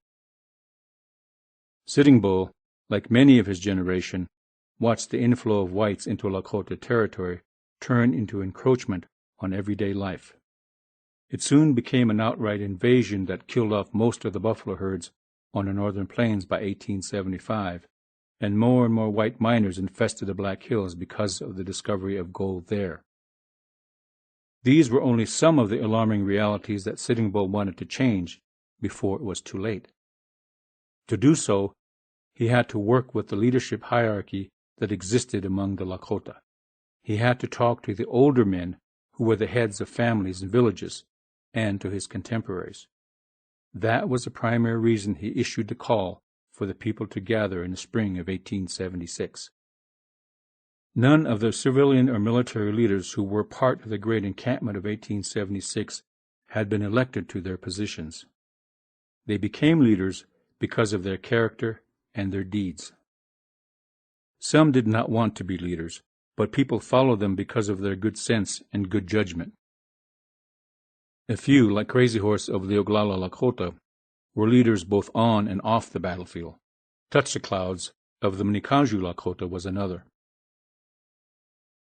Sitting Bull, like many of his generation, watched the inflow of whites into Lakota territory turn into encroachment on everyday life. It soon became an outright invasion that killed off most of the buffalo herds on the northern plains by 1875, and more white miners infested the Black Hills because of the discovery of gold there. These were only some of the alarming realities that Sitting Bull wanted to change before it was too late. To do so, he had to work with the leadership hierarchy that existed among the Lakota. He had to talk to the older men who were the heads of families and villages, and to his contemporaries. That was the primary reason he issued the call for the people to gather in the spring of 1876. None of the civilian or military leaders who were part of the great encampment of 1876 had been elected to their positions. They became leaders because of their character and their deeds. Some did not want to be leaders, but people followed them because of their good sense and good judgment. A few, like Crazy Horse of the Oglala Lakota, were leaders both on and off the battlefield. Touch the Clouds of the Mnikaju Lakota was another.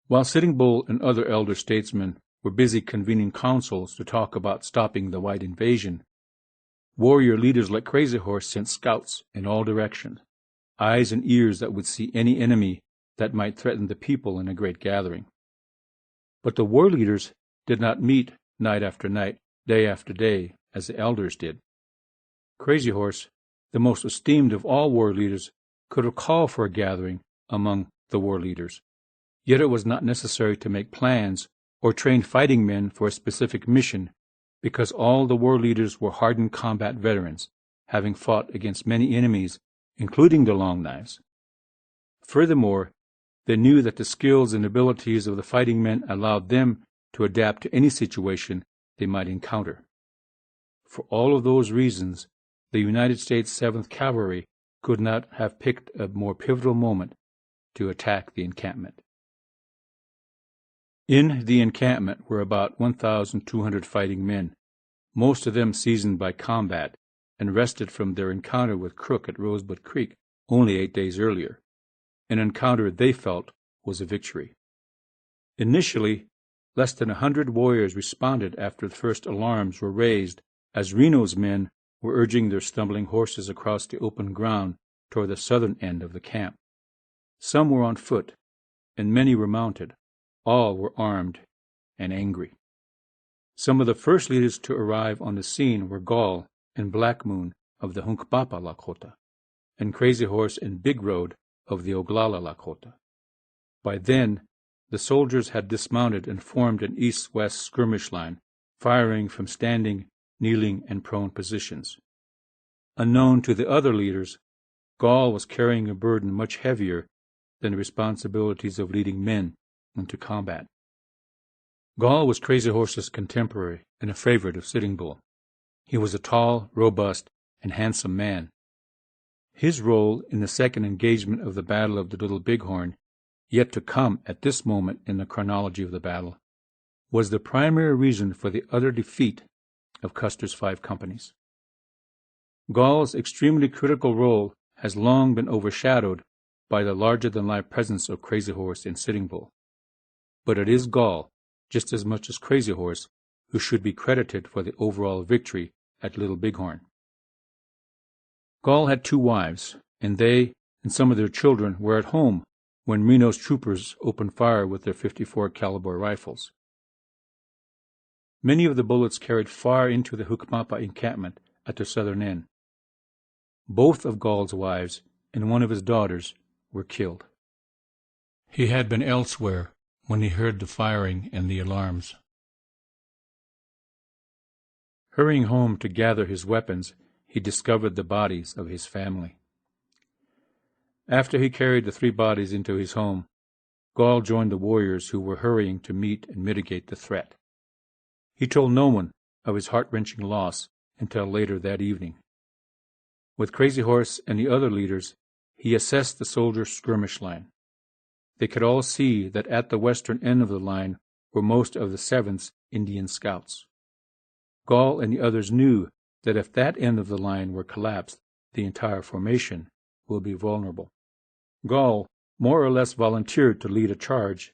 While Sitting Bull and other elder statesmen were busy convening councils to talk about stopping the white invasion, warrior leaders like Crazy Horse sent scouts in all directions, eyes and ears that would see any enemy that might threaten the people in a great gathering. But the war leaders did not meet night after night, day after day, as the elders did. Crazy Horse, the most esteemed of all war leaders, could have called for a gathering among the war leaders. Yet it was not necessary to make plans or train fighting men for a specific mission, because all the war leaders were hardened combat veterans, having fought against many enemies, including the Long Knives. Furthermore, they knew that the skills and abilities of the fighting men allowed them to adapt to any situation they might encounter. For all of those reasons, the United States 7th Cavalry could not have picked a more pivotal moment to attack the encampment. In the encampment were about 1,200 fighting men, most of them seasoned by combat and rested from their encounter with Crook at Rosebud Creek only 8 days earlier, an encounter they felt was a victory. Initially, less than 100 warriors responded after the first alarms were raised as Reno's men were urging their stumbling horses across the open ground toward the southern end of the camp. Some were on foot, and many were mounted. All were armed and angry. Some of the first leaders to arrive on the scene were Gall and Black Moon of the Hunkpapa Lakota, and Crazy Horse and Big Road of the Oglala Lakota. By then, the soldiers had dismounted and formed an east-west skirmish line, firing from standing, kneeling, and prone positions. Unknown to the other leaders, Gall was carrying a burden much heavier than the responsibilities of leading men into combat. Gall was Crazy Horse's contemporary and a favorite of Sitting Bull. He was a tall, robust, and handsome man. His role in the second engagement of the Battle of the Little Bighorn, yet to come at this moment in the chronology of the battle, was the primary reason for the utter defeat of Custer's 5 companies. Gall's extremely critical role has long been overshadowed by the larger-than-life presence of Crazy Horse in Sitting Bull. But it is Gall, just as much as Crazy Horse, who should be credited for the overall victory at Little Bighorn. Gall had 2 wives, and they and some of their children were at home when Reno's troopers opened fire with their .54 caliber rifles. Many of the bullets carried far into the Hunkpapa encampment at the southern end. Both of Gall's wives and one of his daughters were killed. He had been elsewhere when he heard the firing and the alarms. Hurrying home to gather his weapons, he discovered the bodies of his family. After he carried the 3 bodies into his home, Gall joined the warriors who were hurrying to meet and mitigate the threat. He told no one of his heart-wrenching loss until later that evening. With Crazy Horse and the other leaders, he assessed the soldiers' skirmish line. They could all see that at the western end of the line were most of the 7th's Indian scouts. Gall and the others knew that if that end of the line were collapsed, the entire formation will be vulnerable. Gall more or less volunteered to lead a charge,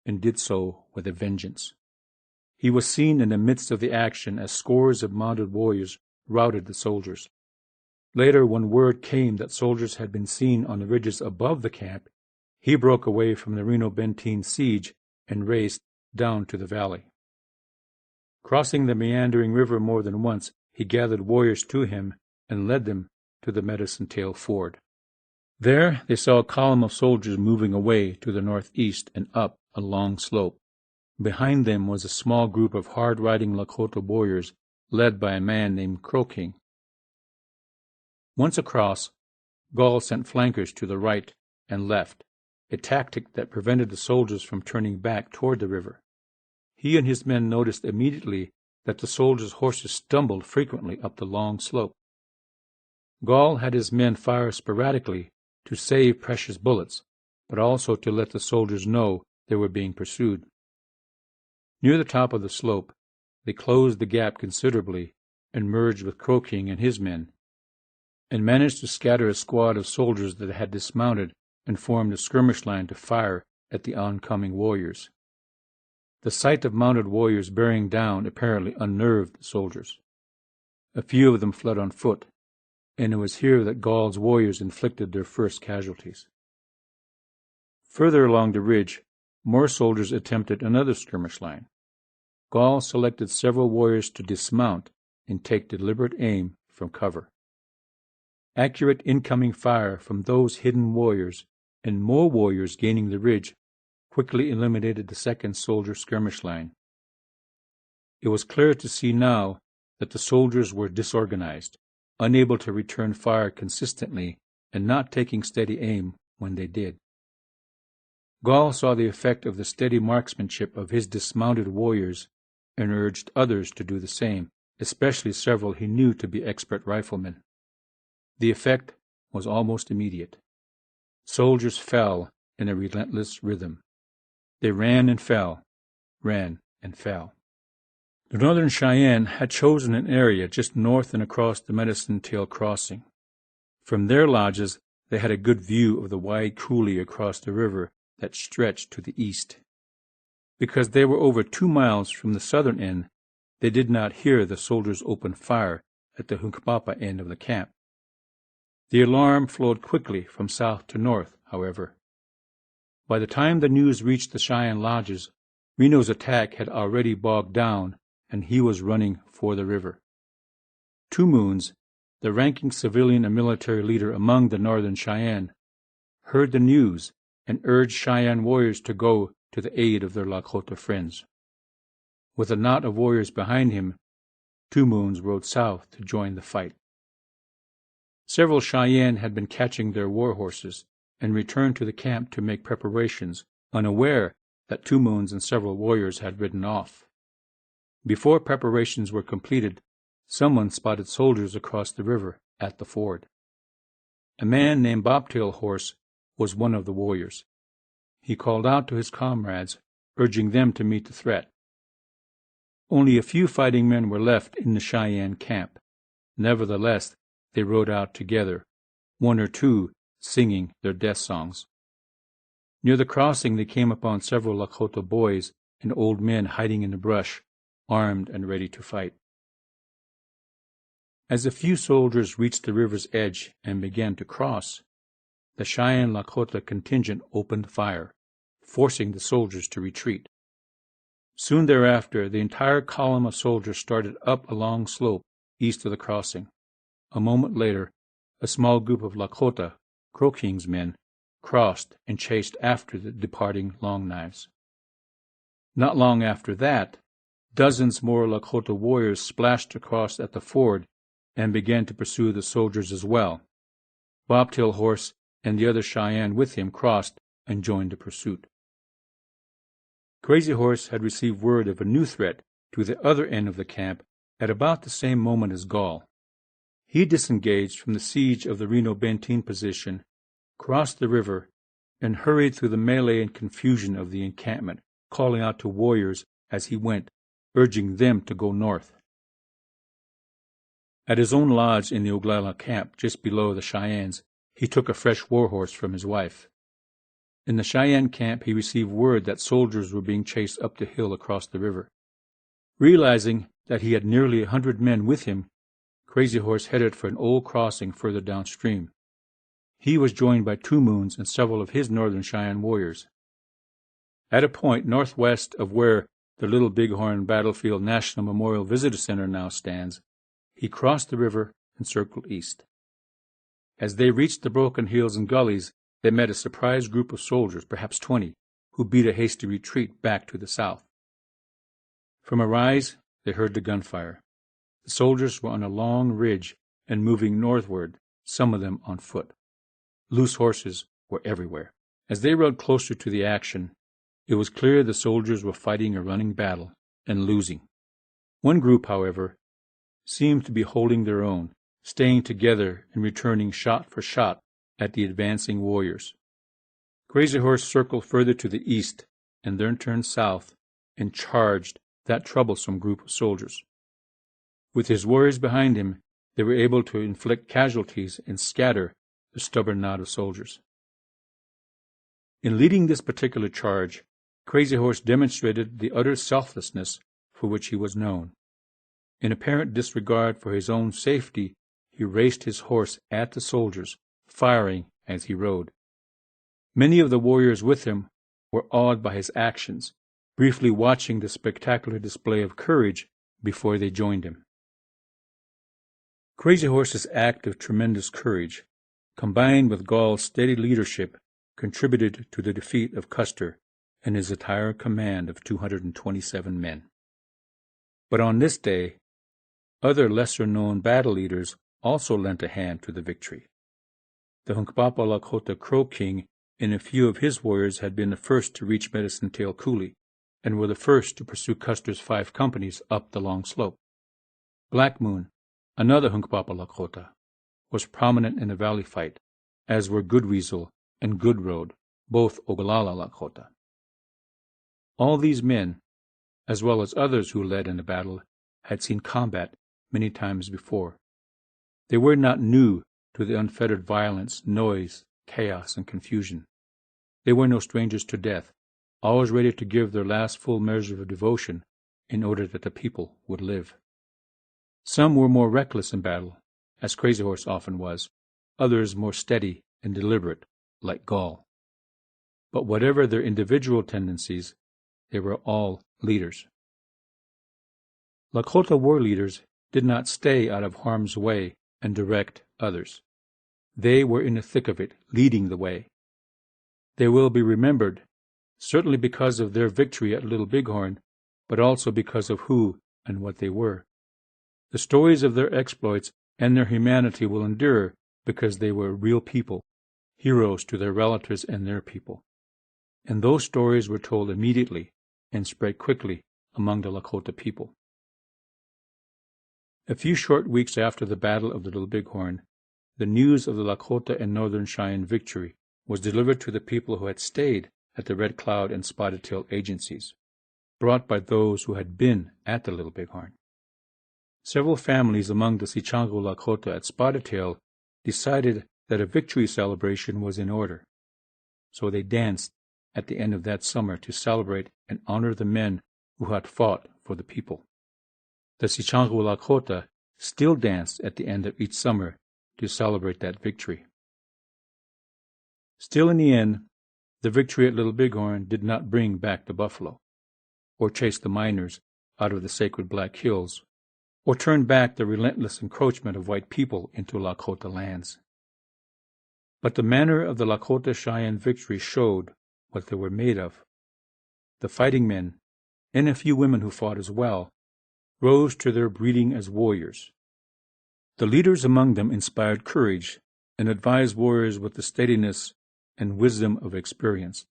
and did so with a vengeance. He was seen in the midst of the action as scores of mounted warriors routed the soldiers. Later, when word came that soldiers had been seen on the ridges above the camp, he broke away from the Reno-Benteen siege and raced down to the valley. Crossing the meandering river more than once, he gathered warriors to him and led them to the Medicine Tail Ford. There they saw a column of soldiers moving away to the northeast and up a long slope. Behind them was a small group of hard-riding Lakota warriors led by a man named Crow King. Once across, Gall sent flankers to the right and left, a tactic that prevented the soldiers from turning back toward the river. He and his men noticed immediately that the soldiers' horses stumbled frequently up the long slope. Gall had his men fire sporadically to save precious bullets, but also to let the soldiers know they were being pursued. Near the top of the slope, they closed the gap considerably and merged with Crow King and his men, and managed to scatter a squad of soldiers that had dismounted and formed a skirmish line to fire at the oncoming warriors. The sight of mounted warriors bearing down apparently unnerved the soldiers. A few of them fled on foot, and it was here that Gall's warriors inflicted their first casualties. Further along the ridge, more soldiers attempted another skirmish line. Gall selected several warriors to dismount and take deliberate aim from cover. Accurate incoming fire from those hidden warriors and more warriors gaining the ridge quickly eliminated the second soldier skirmish line. It was clear to see now that the soldiers were disorganized, unable to return fire consistently and not taking steady aim when they did. Gall saw the effect of the steady marksmanship of his dismounted warriors and urged others to do the same, especially several he knew to be expert riflemen. The effect was almost immediate. Soldiers fell in a relentless rhythm. They ran and fell, ran and fell. The Northern Cheyenne had chosen an area just north and across the Medicine Tail Crossing. From their lodges, they had a good view of the wide coulee across the river that stretched to the east. Because they were over 2 miles from the southern end, they did not hear the soldiers open fire at the Hunkpapa end of the camp. The alarm flowed quickly from south to north, however. By the time the news reached the Cheyenne lodges, Reno's attack had already bogged down, and he was running for the river. 2 Moons, the ranking civilian and military leader among the Northern Cheyenne, heard the news and urged Cheyenne warriors to go to the aid of their Lakota friends. With a knot of warriors behind him, 2 Moons rode south to join the fight. Several Cheyenne had been catching their war horses and returned to the camp to make preparations, unaware that 2 Moons and several warriors had ridden off. Before preparations were completed, someone spotted soldiers across the river at the ford. A man named Bobtail Horse was one of the warriors. He called out to his comrades, urging them to meet the threat. Only a few fighting men were left in the Cheyenne camp. Nevertheless, they rode out together, 1 or 2 singing their death songs. Near the crossing they came upon several Lakota boys and old men hiding in the brush, armed and ready to fight. As a few soldiers reached the river's edge and began to cross, the Cheyenne Lakota contingent opened fire, forcing the soldiers to retreat. Soon thereafter, the entire column of soldiers started up a long slope east of the crossing. A moment later, a small group of Lakota, Crow King's men, crossed and chased after the departing Long Knives. Not long after that, dozens more Lakota warriors splashed across at the ford and began to pursue the soldiers as well. Bobtail Horse and the other Cheyenne with him crossed and joined the pursuit. Crazy Horse had received word of a new threat to the other end of the camp at about the same moment as Gall. He disengaged from the siege of the Reno-Benteen position, crossed the river, and hurried through the melee and confusion of the encampment, calling out to warriors as he went, urging them to go north. At his own lodge in the Oglala camp, just below the Cheyennes, he took a fresh war horse from his wife. In the Cheyenne camp, he received word that soldiers were being chased up the hill across the river. Realizing that he had nearly 100 men with him, Crazy Horse headed for an old crossing further downstream. He was joined by 2 Moons and several of his Northern Cheyenne warriors. At a point northwest of where the Little Bighorn Battlefield National Memorial Visitor Center now stands, he crossed the river and circled east. As they reached the broken hills and gullies, they met a surprised group of soldiers, perhaps 20, who beat a hasty retreat back to the south. From a rise, they heard the gunfire. The soldiers were on a long ridge and moving northward, some of them on foot. Loose horses were everywhere. As they rode closer to the action, it was clear the soldiers were fighting a running battle and losing. One group, however, seemed to be holding their own, staying together and returning shot for shot at the advancing warriors. Crazy Horse circled further to the east and then turned south and charged that troublesome group of soldiers. With his warriors behind him, they were able to inflict casualties and scatter the stubborn knot of soldiers. In leading this particular charge, Crazy Horse demonstrated the utter selflessness for which he was known. In apparent disregard for his own safety, he raced his horse at the soldiers, firing as he rode. Many of the warriors with him were awed by his actions, briefly watching the spectacular display of courage before they joined him. Crazy Horse's act of tremendous courage, combined with Gall's steady leadership, contributed to the defeat of Custer and his entire command of 227 men. But on this day, other lesser-known battle leaders also lent a hand to the victory. The Hunkpapa Lakota Crow King and a few of his warriors had been the first to reach Medicine Tail Coulee, and were the first to pursue Custer's 5 companies up the long slope. Black Moon, another Hunkpapa Lakota, was prominent in the valley fight, as were Good Weasel and Good Road, both Oglala Lakota. All these men, as well as others who led in the battle, had seen combat many times before. They were not new to the unfettered violence, noise, chaos, and confusion. They were no strangers to death, always ready to give their last full measure of devotion in order that the people would live. Some were more reckless in battle, as Crazy Horse often was, others more steady and deliberate, like Gall. But whatever their individual tendencies, they were all leaders. Lakota war leaders did not stay out of harm's way and direct others. They were in the thick of it, leading the way. They will be remembered, certainly because of their victory at Little Bighorn, but also because of who and what they were. The stories of their exploits and their humanity will endure because they were real people, heroes to their relatives and their people. And those stories were told immediately and spread quickly among the Lakota people. A few short weeks after the Battle of the Little Bighorn, the news of the Lakota and Northern Cheyenne victory was delivered to the people who had stayed at the Red Cloud and Spotted Tail agencies, brought by those who had been at the Little Bighorn. Several families among the Sichango Lakota at Spotted Tail decided that a victory celebration was in order, so they danced at the end of that summer to celebrate and honor the men who had fought for the people. The Sichango Lakota still danced at the end of each summer to celebrate that victory. Still, in the end, the victory at Little Bighorn did not bring back the buffalo, or chase the miners out of the sacred Black Hills, or turn back the relentless encroachment of white people into Lakota lands. But the manner of the Lakota Cheyenne victory showed what they were made of. The fighting men, and a few women who fought as well, rose to their breeding as warriors. The leaders among them inspired courage and advised warriors with the steadiness and wisdom of experience.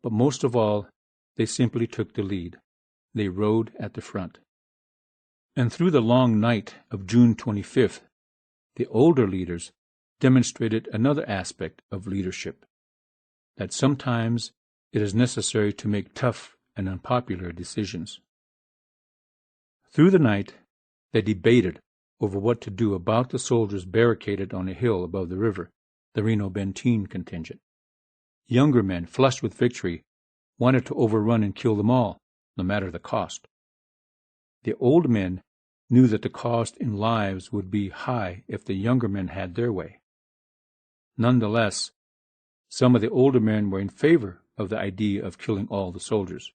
But most of all, they simply took the lead. They rode at the front. And through the long night of June 25th, the older leaders demonstrated another aspect of leadership, that sometimes it is necessary to make tough and unpopular decisions. Through the night, they debated over what to do about the soldiers barricaded on a hill above the river, the Reno-Benteen contingent. Younger men, flushed with victory, wanted to overrun and kill them all, no matter the cost. The old men knew that the cost in lives would be high if the younger men had their way. Nonetheless, some of the older men were in favor of the idea of killing all the soldiers.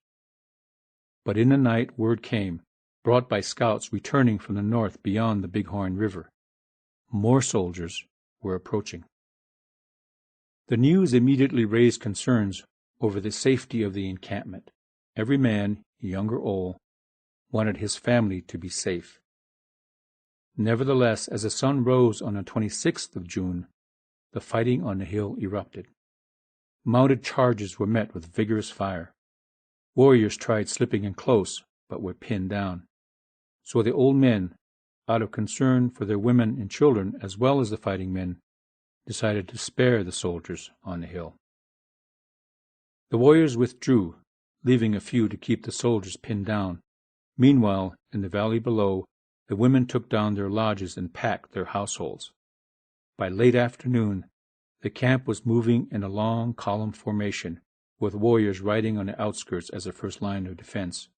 But in the night word came, brought by scouts returning from the north beyond the Bighorn River. More soldiers were approaching. The news immediately raised concerns over the safety of the encampment. Every man, young or old, wanted his family to be safe. Nevertheless, as the sun rose on the 26th of June, the fighting on the hill erupted. Mounted charges were met with vigorous fire. Warriors tried slipping in close, but were pinned down. So the old men, out of concern for their women and children as well as the fighting men, decided to spare the soldiers on the hill. The warriors withdrew, leaving a few to keep the soldiers pinned down. Meanwhile, in the valley below, the women took down their lodges and packed their households. By late afternoon, the camp was moving in a long column formation, with warriors riding on the outskirts as a first line of defense.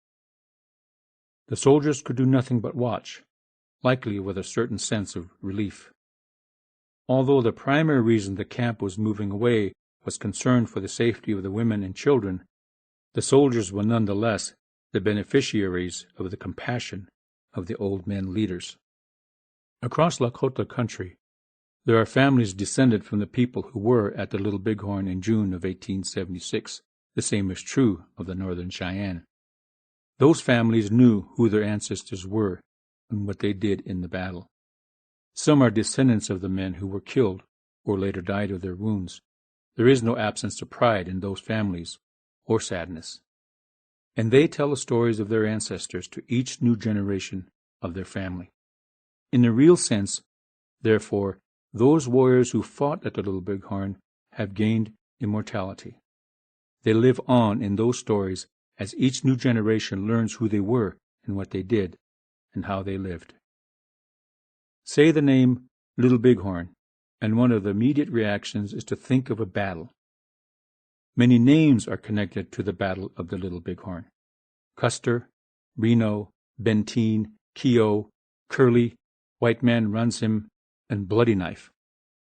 The soldiers could do nothing but watch, likely with a certain sense of relief. Although the primary reason the camp was moving away was concern for the safety of the women and children, the soldiers were nonetheless the beneficiaries of the compassion of the old men leaders. Across Lakota country, there are families descended from the people who were at the Little Bighorn in June of 1876. The same is true of the Northern Cheyenne. Those families knew who their ancestors were and what they did in the battle. Some are descendants of the men who were killed or later died of their wounds. There is no absence of pride in those families, or sadness. And they tell the stories of their ancestors to each new generation of their family. In the real sense, therefore, those warriors who fought at the Little Bighorn have gained immortality. They live on in those stories as each new generation learns who they were and what they did and how they lived. Say the name Little Bighorn, and one of the immediate reactions is to think of a battle. Many names are connected to the Battle of the Little Bighorn: Custer, Reno, Benteen, Keogh, Curly, White Man Runs Him, and Bloody Knife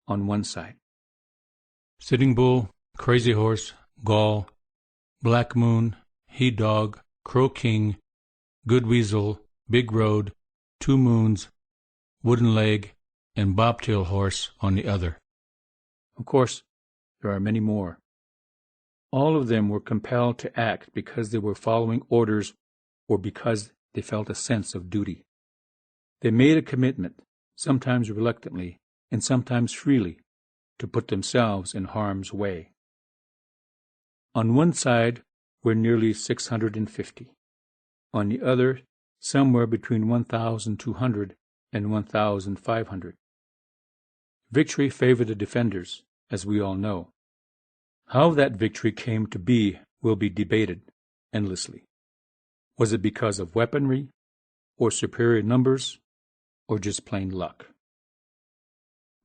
on one side. Sitting Bull, Crazy Horse, Gall, Black Moon, He Dog, Crow King, Good Weasel, Big Road, Two Moons, Wooden Leg, and Bobtail Horse on the other. Of course, there are many more. All of them were compelled to act because they were following orders or because they felt a sense of duty. They made a commitment, sometimes reluctantly and sometimes freely, to put themselves in harm's way. On one side were nearly 650. On the other, somewhere between 1,200 and 1,500. Victory favored the defenders, as we all know. How that victory came to be will be debated endlessly. Was it because of weaponry, or superior numbers, or just plain luck?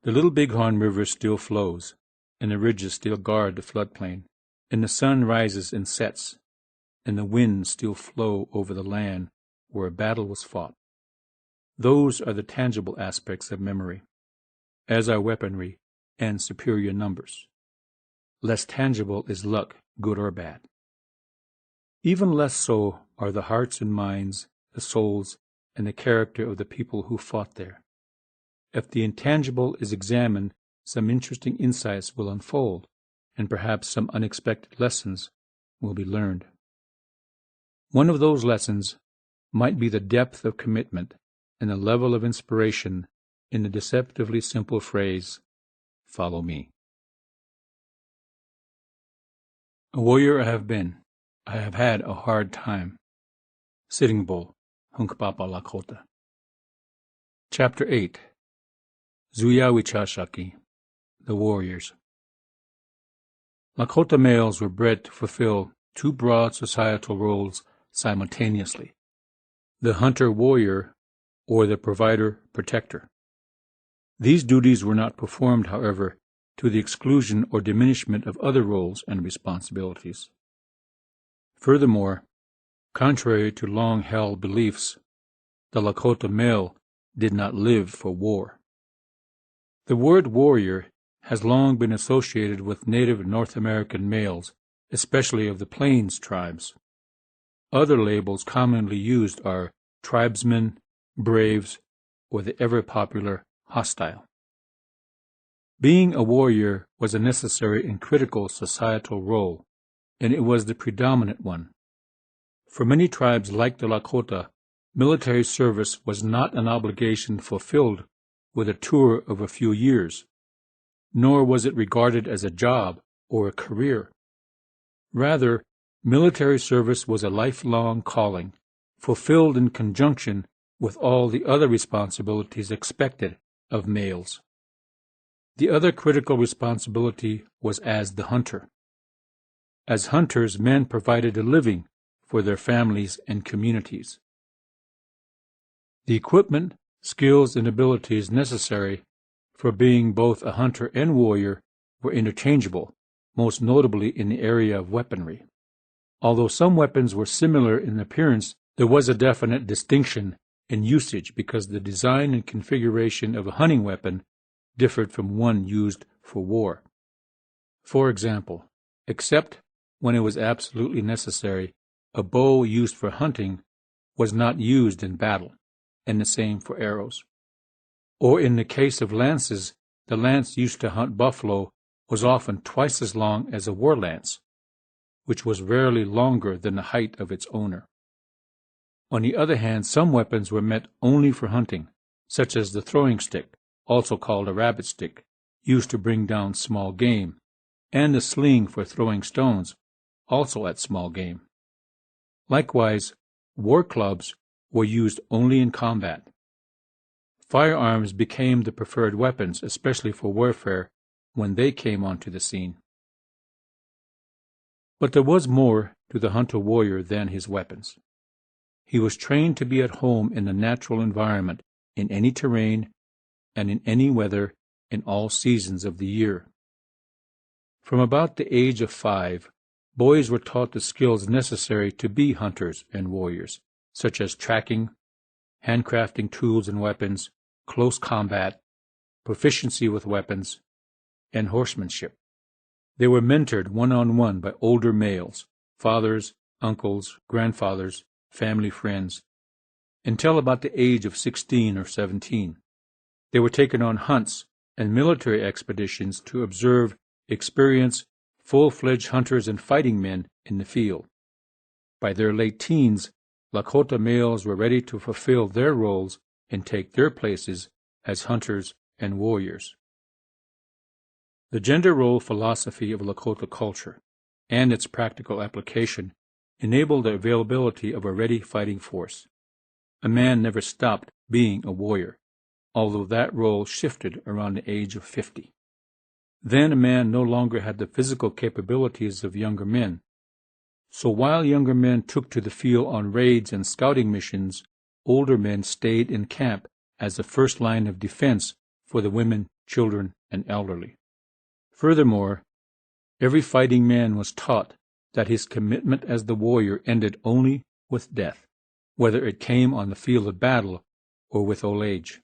The Little Bighorn River still flows, and the ridges still guard the floodplain, and the sun rises and sets, and the winds still flow over the land where a battle was fought. Those are the tangible aspects of memory, as are weaponry and superior numbers. Less tangible is luck, good or bad. Even less so are the hearts and minds, the souls, and the character of the people who fought there. If the intangible is examined, some interesting insights will unfold, and perhaps some unexpected lessons will be learned. One of those lessons might be the depth of commitment and the level of inspiration in the deceptively simple phrase, "Follow me." A warrior I have been. I have had a hard time. Sitting Bull, Hunkpapa Lakota. Chapter 8. Zuyawichashaki, the Warriors. Lakota males were bred to fulfill two broad societal roles simultaneously: the hunter-warrior or the provider-protector. These duties were not performed, however, to the exclusion or diminishment of other roles and responsibilities. Furthermore, contrary to long-held beliefs, the Lakota male did not live for war. The word warrior has long been associated with native North American males, especially of the Plains tribes. Other labels commonly used are tribesmen, braves, or the ever-popular hostile. Being a warrior was a necessary and critical societal role, and it was the predominant one. For many tribes like the Lakota, military service was not an obligation fulfilled with a tour of a few years, nor was it regarded as a job or a career. Rather, military service was a lifelong calling, fulfilled in conjunction with all the other responsibilities expected of males. The other critical responsibility was as the hunter. As hunters, men provided a living for their families and communities. The equipment, skills, and abilities necessary for being both a hunter and warrior were interchangeable, most notably in the area of weaponry. Although some weapons were similar in appearance, there was a definite distinction in usage because the design and configuration of a hunting weapon differed from one used for war. For example, except when it was absolutely necessary, a bow used for hunting was not used in battle, and the same for arrows. Or in the case of lances, the lance used to hunt buffalo was often twice as long as a war lance, which was rarely longer than the height of its owner. On the other hand, some weapons were meant only for hunting, such as the throwing stick, also called a rabbit stick, used to bring down small game, and the sling for throwing stones, also at small game. Likewise, war clubs were used only in combat. Firearms became the preferred weapons, especially for warfare, when they came onto the scene. But there was more to the hunter-warrior than his weapons. He was trained to be at home in the natural environment, in any terrain, and in any weather, in all seasons of the year. From about the age of 5, boys were taught the skills necessary to be hunters and warriors, such as tracking, handcrafting tools and weapons, close combat, proficiency with weapons, and horsemanship. They were mentored one-on-one by older males, fathers, uncles, grandfathers, family friends, until about the age of 16 or 17. They were taken on hunts and military expeditions to observe, experience full-fledged hunters and fighting men in the field. By their late teens, Lakota males were ready to fulfill their roles and take their places as hunters and warriors. The gender role philosophy of Lakota culture and its practical application enabled the availability of a ready fighting force. A man never stopped being a warrior, although that role shifted around the age of 50. Then a man no longer had the physical capabilities of younger men. So while younger men took to the field on raids and scouting missions, older men stayed in camp as the first line of defense for the women, children, and elderly. Furthermore, every fighting man was taught that his commitment as the warrior ended only with death, whether it came on the field of battle or with old age.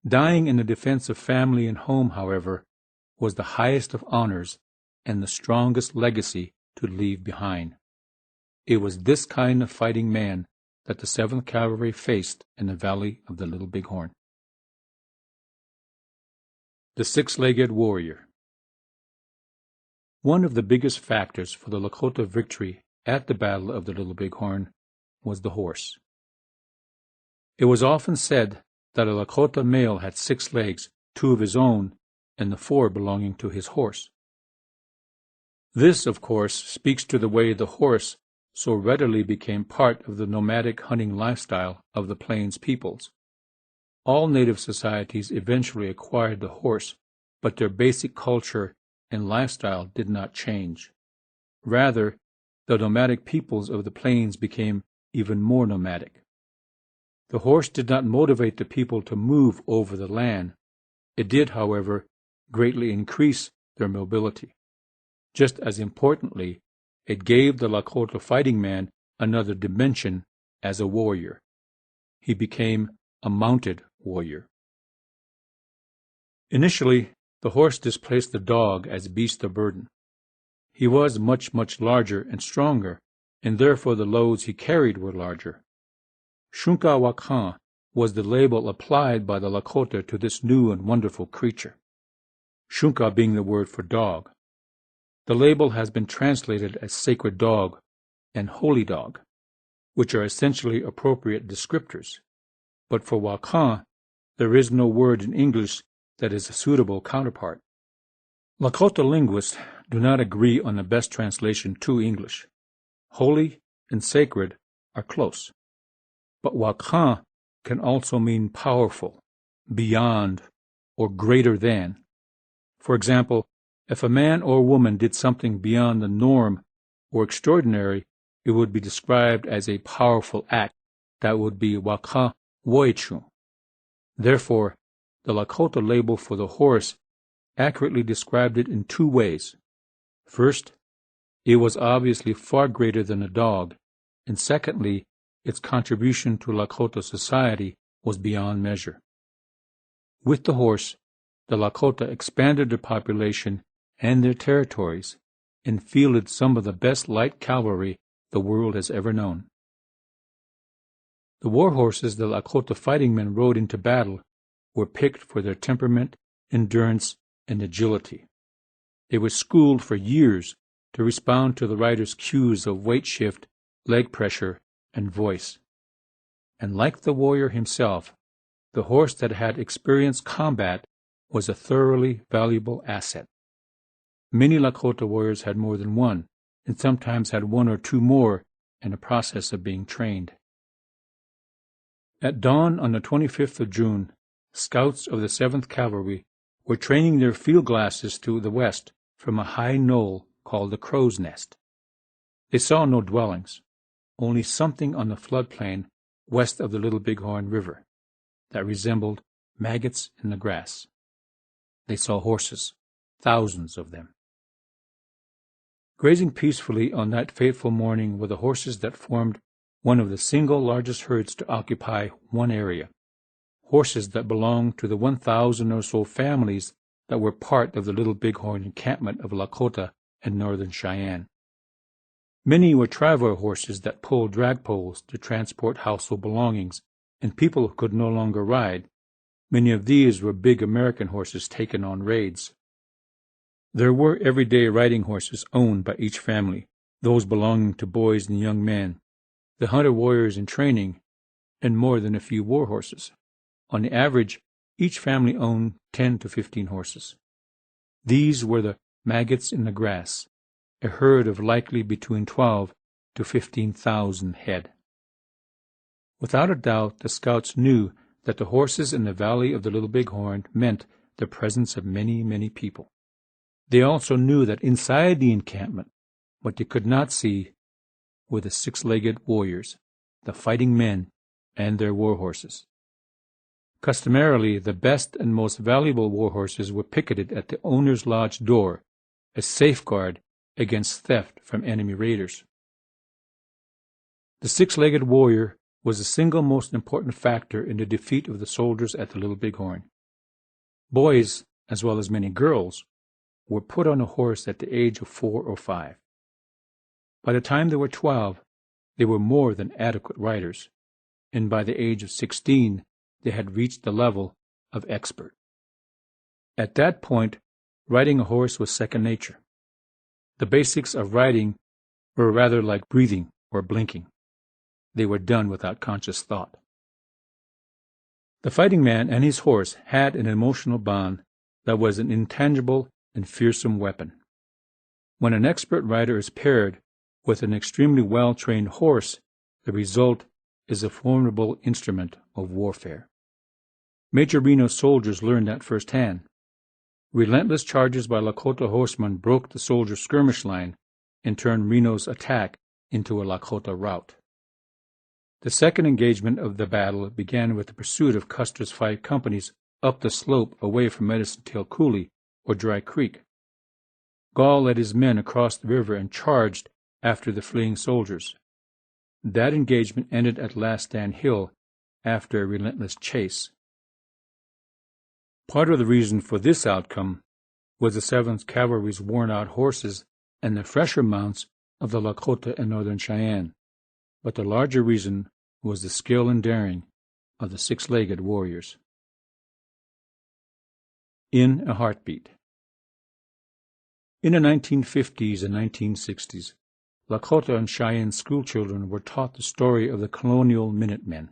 Dying in the defense of family and home, however, was the highest of honors and the strongest legacy to leave behind. It was this kind of fighting man that the 7th Cavalry faced in the valley of the Little Bighorn. The Six-Legged Warrior. One of the biggest factors for the Lakota victory at the Battle of the Little Bighorn was the horse. It was often said that a Lakota male had 6 legs, 2 of his own, and the 4 belonging to his horse. This, of course, speaks to the way the horse so readily became part of the nomadic hunting lifestyle of the Plains peoples. All native societies eventually acquired the horse, but their basic culture and lifestyle did not change. Rather, the nomadic peoples of the Plains became even more nomadic. The horse did not motivate the people to move over the land. It did, however, greatly increase their mobility. Just as importantly, it gave the Lakota fighting man another dimension as a warrior. He became a mounted warrior. Initially, the horse displaced the dog as beast of burden. He was much, much larger and stronger, and therefore the loads he carried were larger. Shunka Wakhan was the label applied by the Lakota to this new and wonderful creature, Shunka being the word for dog. The label has been translated as sacred dog and holy dog, which are essentially appropriate descriptors, but for Wakan, there is no word in English that is a suitable counterpart. Lakota linguists do not agree on the best translation to English. Holy and sacred are close, but Wakan can also mean powerful, beyond, or greater than. For example, if a man or woman did something beyond the norm or extraordinary, it would be described as a powerful act that would be Wakan Woichu. Therefore, the Lakota label for the horse accurately described it in two ways. First, it was obviously far greater than a dog, and secondly, its contribution to Lakota society was beyond measure. With the horse, the Lakota expanded their population and their territories and fielded some of the best light cavalry the world has ever known. The war horses the Lakota fighting men rode into battle were picked for their temperament, endurance, and agility. They were schooled for years to respond to the rider's cues of weight shift, leg pressure, and voice. And like the warrior himself, the horse that had experienced combat was a thoroughly valuable asset. Many Lakota warriors had more than one, and sometimes had one or two more in the process of being trained. At dawn on the 25th of June, scouts of the 7th Cavalry were training their field glasses to the west from a high knoll called the Crow's Nest. They saw no dwellings, only something on the floodplain west of the Little Bighorn River that resembled maggots in the grass. They saw horses, thousands of them. Grazing peacefully on that fateful morning were the horses that formed one of the single largest herds to occupy one area, horses that belonged to the 1,000 or so families that were part of the Little Bighorn encampment of Lakota and Northern Cheyenne. Many were traveler horses that pulled drag poles to transport household belongings, and people who could no longer ride. Many of these were big American horses taken on raids. There were everyday riding horses owned by each family, those belonging to boys and young men, the hunter-warriors in training, and more than a few war horses. On the average, each family owned 10 to 15 horses. These were the maggots in the grass, a herd of likely between 12 to 15,000 head. Without a doubt, the scouts knew that the horses in the valley of the Little Bighorn meant the presence of many, many people. They also knew that inside the encampment, what they could not see were the six-legged warriors, the fighting men, and their war horses. Customarily, the best and most valuable war horses were picketed at the owner's lodge door, a safeguard against theft from enemy raiders. The six-legged warrior was the single most important factor in the defeat of the soldiers at the Little Bighorn. Boys, as well as many girls, were put on a horse at the age of 4 or 5. By the time they were 12, they were more than adequate riders, and by the age of 16, they had reached the level of expert. At that point, riding a horse was second nature. The basics of riding were rather like breathing or blinking. They were done without conscious thought. The fighting man and his horse had an emotional bond that was an intangible and fearsome weapon. When an expert rider is paired with an extremely well-trained horse, the result is a formidable instrument of warfare. Major Reno's soldiers learned that firsthand. Relentless charges by Lakota horsemen broke the soldiers' skirmish line and turned Reno's attack into a Lakota rout. The second engagement of the battle began with the pursuit of Custer's 5 companies up the slope away from Medicine Tail Coulee or Dry Creek. Gall led his men across the river and charged after the fleeing soldiers. That engagement ended at Last Stand Hill after a relentless chase. Part of the reason for this outcome was the 7th Cavalry's worn-out horses and the fresher mounts of the Lakota and Northern Cheyenne, but the larger reason was the skill and daring of the six-legged warriors. In a heartbeat. In the 1950s and 1960s, Lakota and Cheyenne schoolchildren were taught the story of the colonial Minutemen.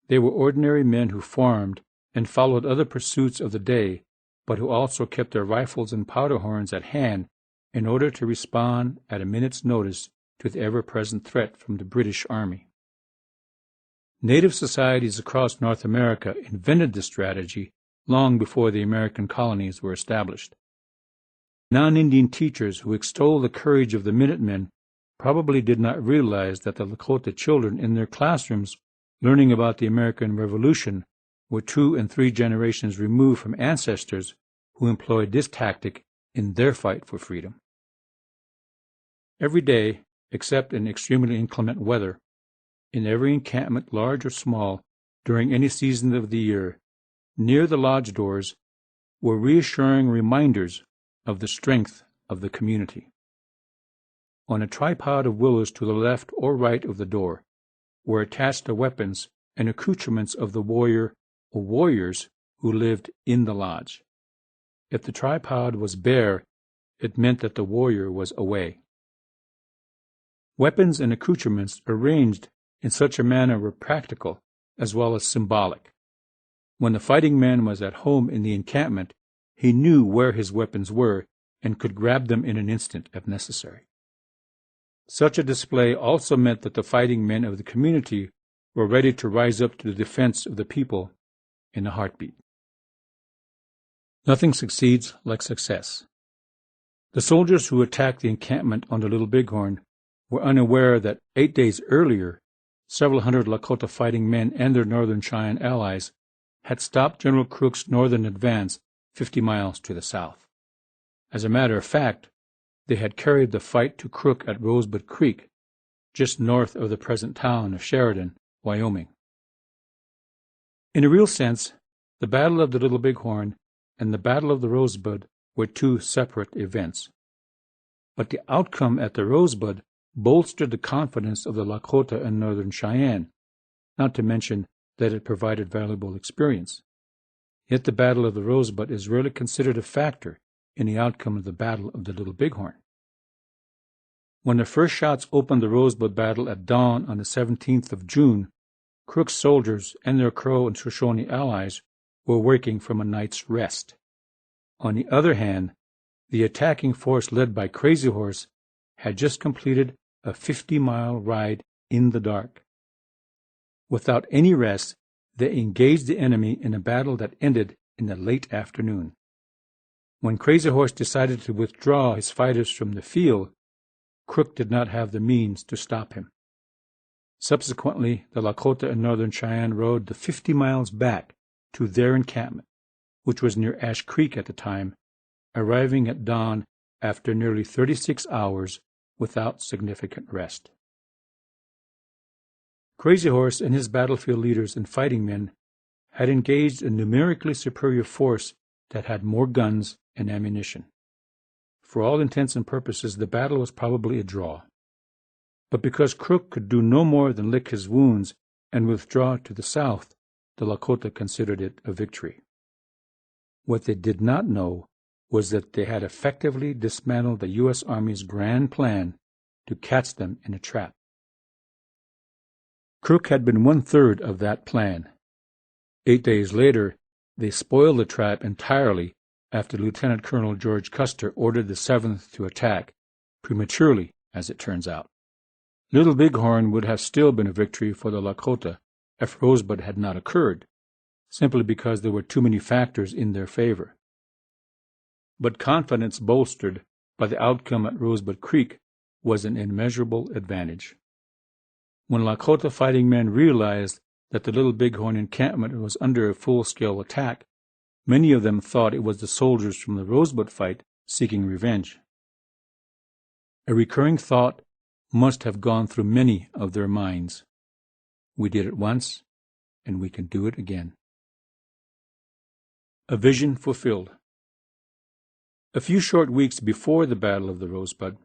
They were ordinary men who farmed and followed other pursuits of the day, but who also kept their rifles and powder horns at hand in order to respond at a minute's notice to the ever-present threat from the British Army. Native societies across North America invented this strategy long before the American colonies were established. Non-Indian teachers who extol the courage of the Minutemen probably did not realize that the Lakota children in their classrooms learning about the American Revolution were 2 and 3 generations removed from ancestors who employed this tactic in their fight for freedom. Every day, except in extremely inclement weather, in every encampment, large or small, during any season of the year, near the lodge doors were reassuring reminders of the strength of the community. On a tripod of willows to the left or right of the door were attached the weapons and accoutrements of the warrior or warriors who lived in the lodge. If the tripod was bare, it meant that the warrior was away. Weapons and accoutrements arranged in such a manner were practical as well as symbolic. When the fighting man was at home in the encampment, he knew where his weapons were and could grab them in an instant if necessary. Such a display also meant that the fighting men of the community were ready to rise up to the defense of the people in a heartbeat. Nothing succeeds like success. The soldiers who attacked the encampment on the Little Bighorn were unaware that 8 days earlier, several hundred Lakota fighting men and their Northern Cheyenne allies had stopped General Crook's northern advance 50 miles to the south. As a matter of fact, they had carried the fight to Crook at Rosebud Creek, just north of the present town of Sheridan, Wyoming. In a real sense, the Battle of the Little Bighorn and the Battle of the Rosebud were 2 separate events. But the outcome at the Rosebud bolstered the confidence of the Lakota and Northern Cheyenne, not to mention that it provided valuable experience. Yet the Battle of the Rosebud is rarely considered a factor in the outcome of the Battle of the Little Bighorn. When the first shots opened the Rosebud battle at dawn on the 17th of June, Crook's soldiers and their Crow and Shoshone allies were working from a night's rest. On the other hand, the attacking force led by Crazy Horse had just completed a 50-mile ride in the dark. Without any rest, they engaged the enemy in a battle that ended in the late afternoon. When Crazy Horse decided to withdraw his fighters from the field, Crook did not have the means to stop him. Subsequently, the Lakota and Northern Cheyenne rode the 50 miles back to their encampment, which was near Ash Creek at the time, arriving at dawn after nearly 36 hours without significant rest. Crazy Horse and his battlefield leaders and fighting men had engaged a numerically superior force that had more guns and ammunition. For all intents and purposes, the battle was probably a draw. But because Crook could do no more than lick his wounds and withdraw to the south, the Lakota considered it a victory. What they did not know was that they had effectively dismantled the U.S. Army's grand plan to catch them in a trap. Crook had been 1/3 of that plan. 8 days later, they spoiled the trap entirely after Lieutenant Colonel George Custer ordered the 7th to attack, prematurely, as it turns out. Little Bighorn would have still been a victory for the Lakota if Rosebud had not occurred, simply because there were too many factors in their favor. But confidence bolstered by the outcome at Rosebud Creek was an immeasurable advantage. When Lakota fighting men realized that the Little Bighorn encampment was under a full-scale attack, many of them thought it was the soldiers from the Rosebud fight seeking revenge. A recurring thought must have gone through many of their minds. We did it once, and we can do it again. A vision fulfilled. A few short weeks before the Battle of the Rosebud,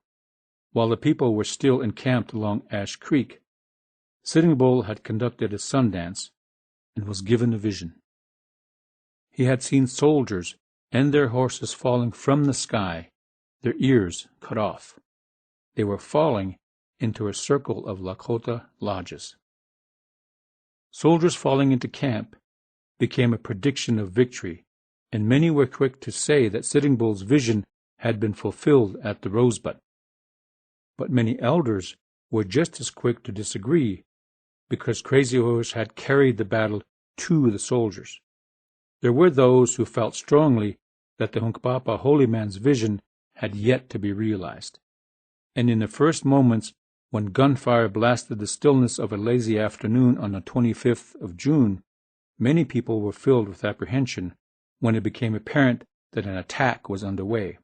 while the people were still encamped along Ash Creek, Sitting Bull had conducted a sun dance and was given a vision. He had seen soldiers and their horses falling from the sky, their ears cut off. they were falling into a circle of Lakota lodges. Soldiers falling into camp became a prediction of victory, and many were quick to say that Sitting Bull's vision had been fulfilled at the Rosebud. But many elders were just as quick to disagree, because Crazy Horse had carried the battle to the soldiers. There were those who felt strongly that the Hunkpapa holy man's vision had yet to be realized. And in the first moments when gunfire blasted the stillness of a lazy afternoon on the 25th of June, many people were filled with apprehension when it became apparent that an attack was underway.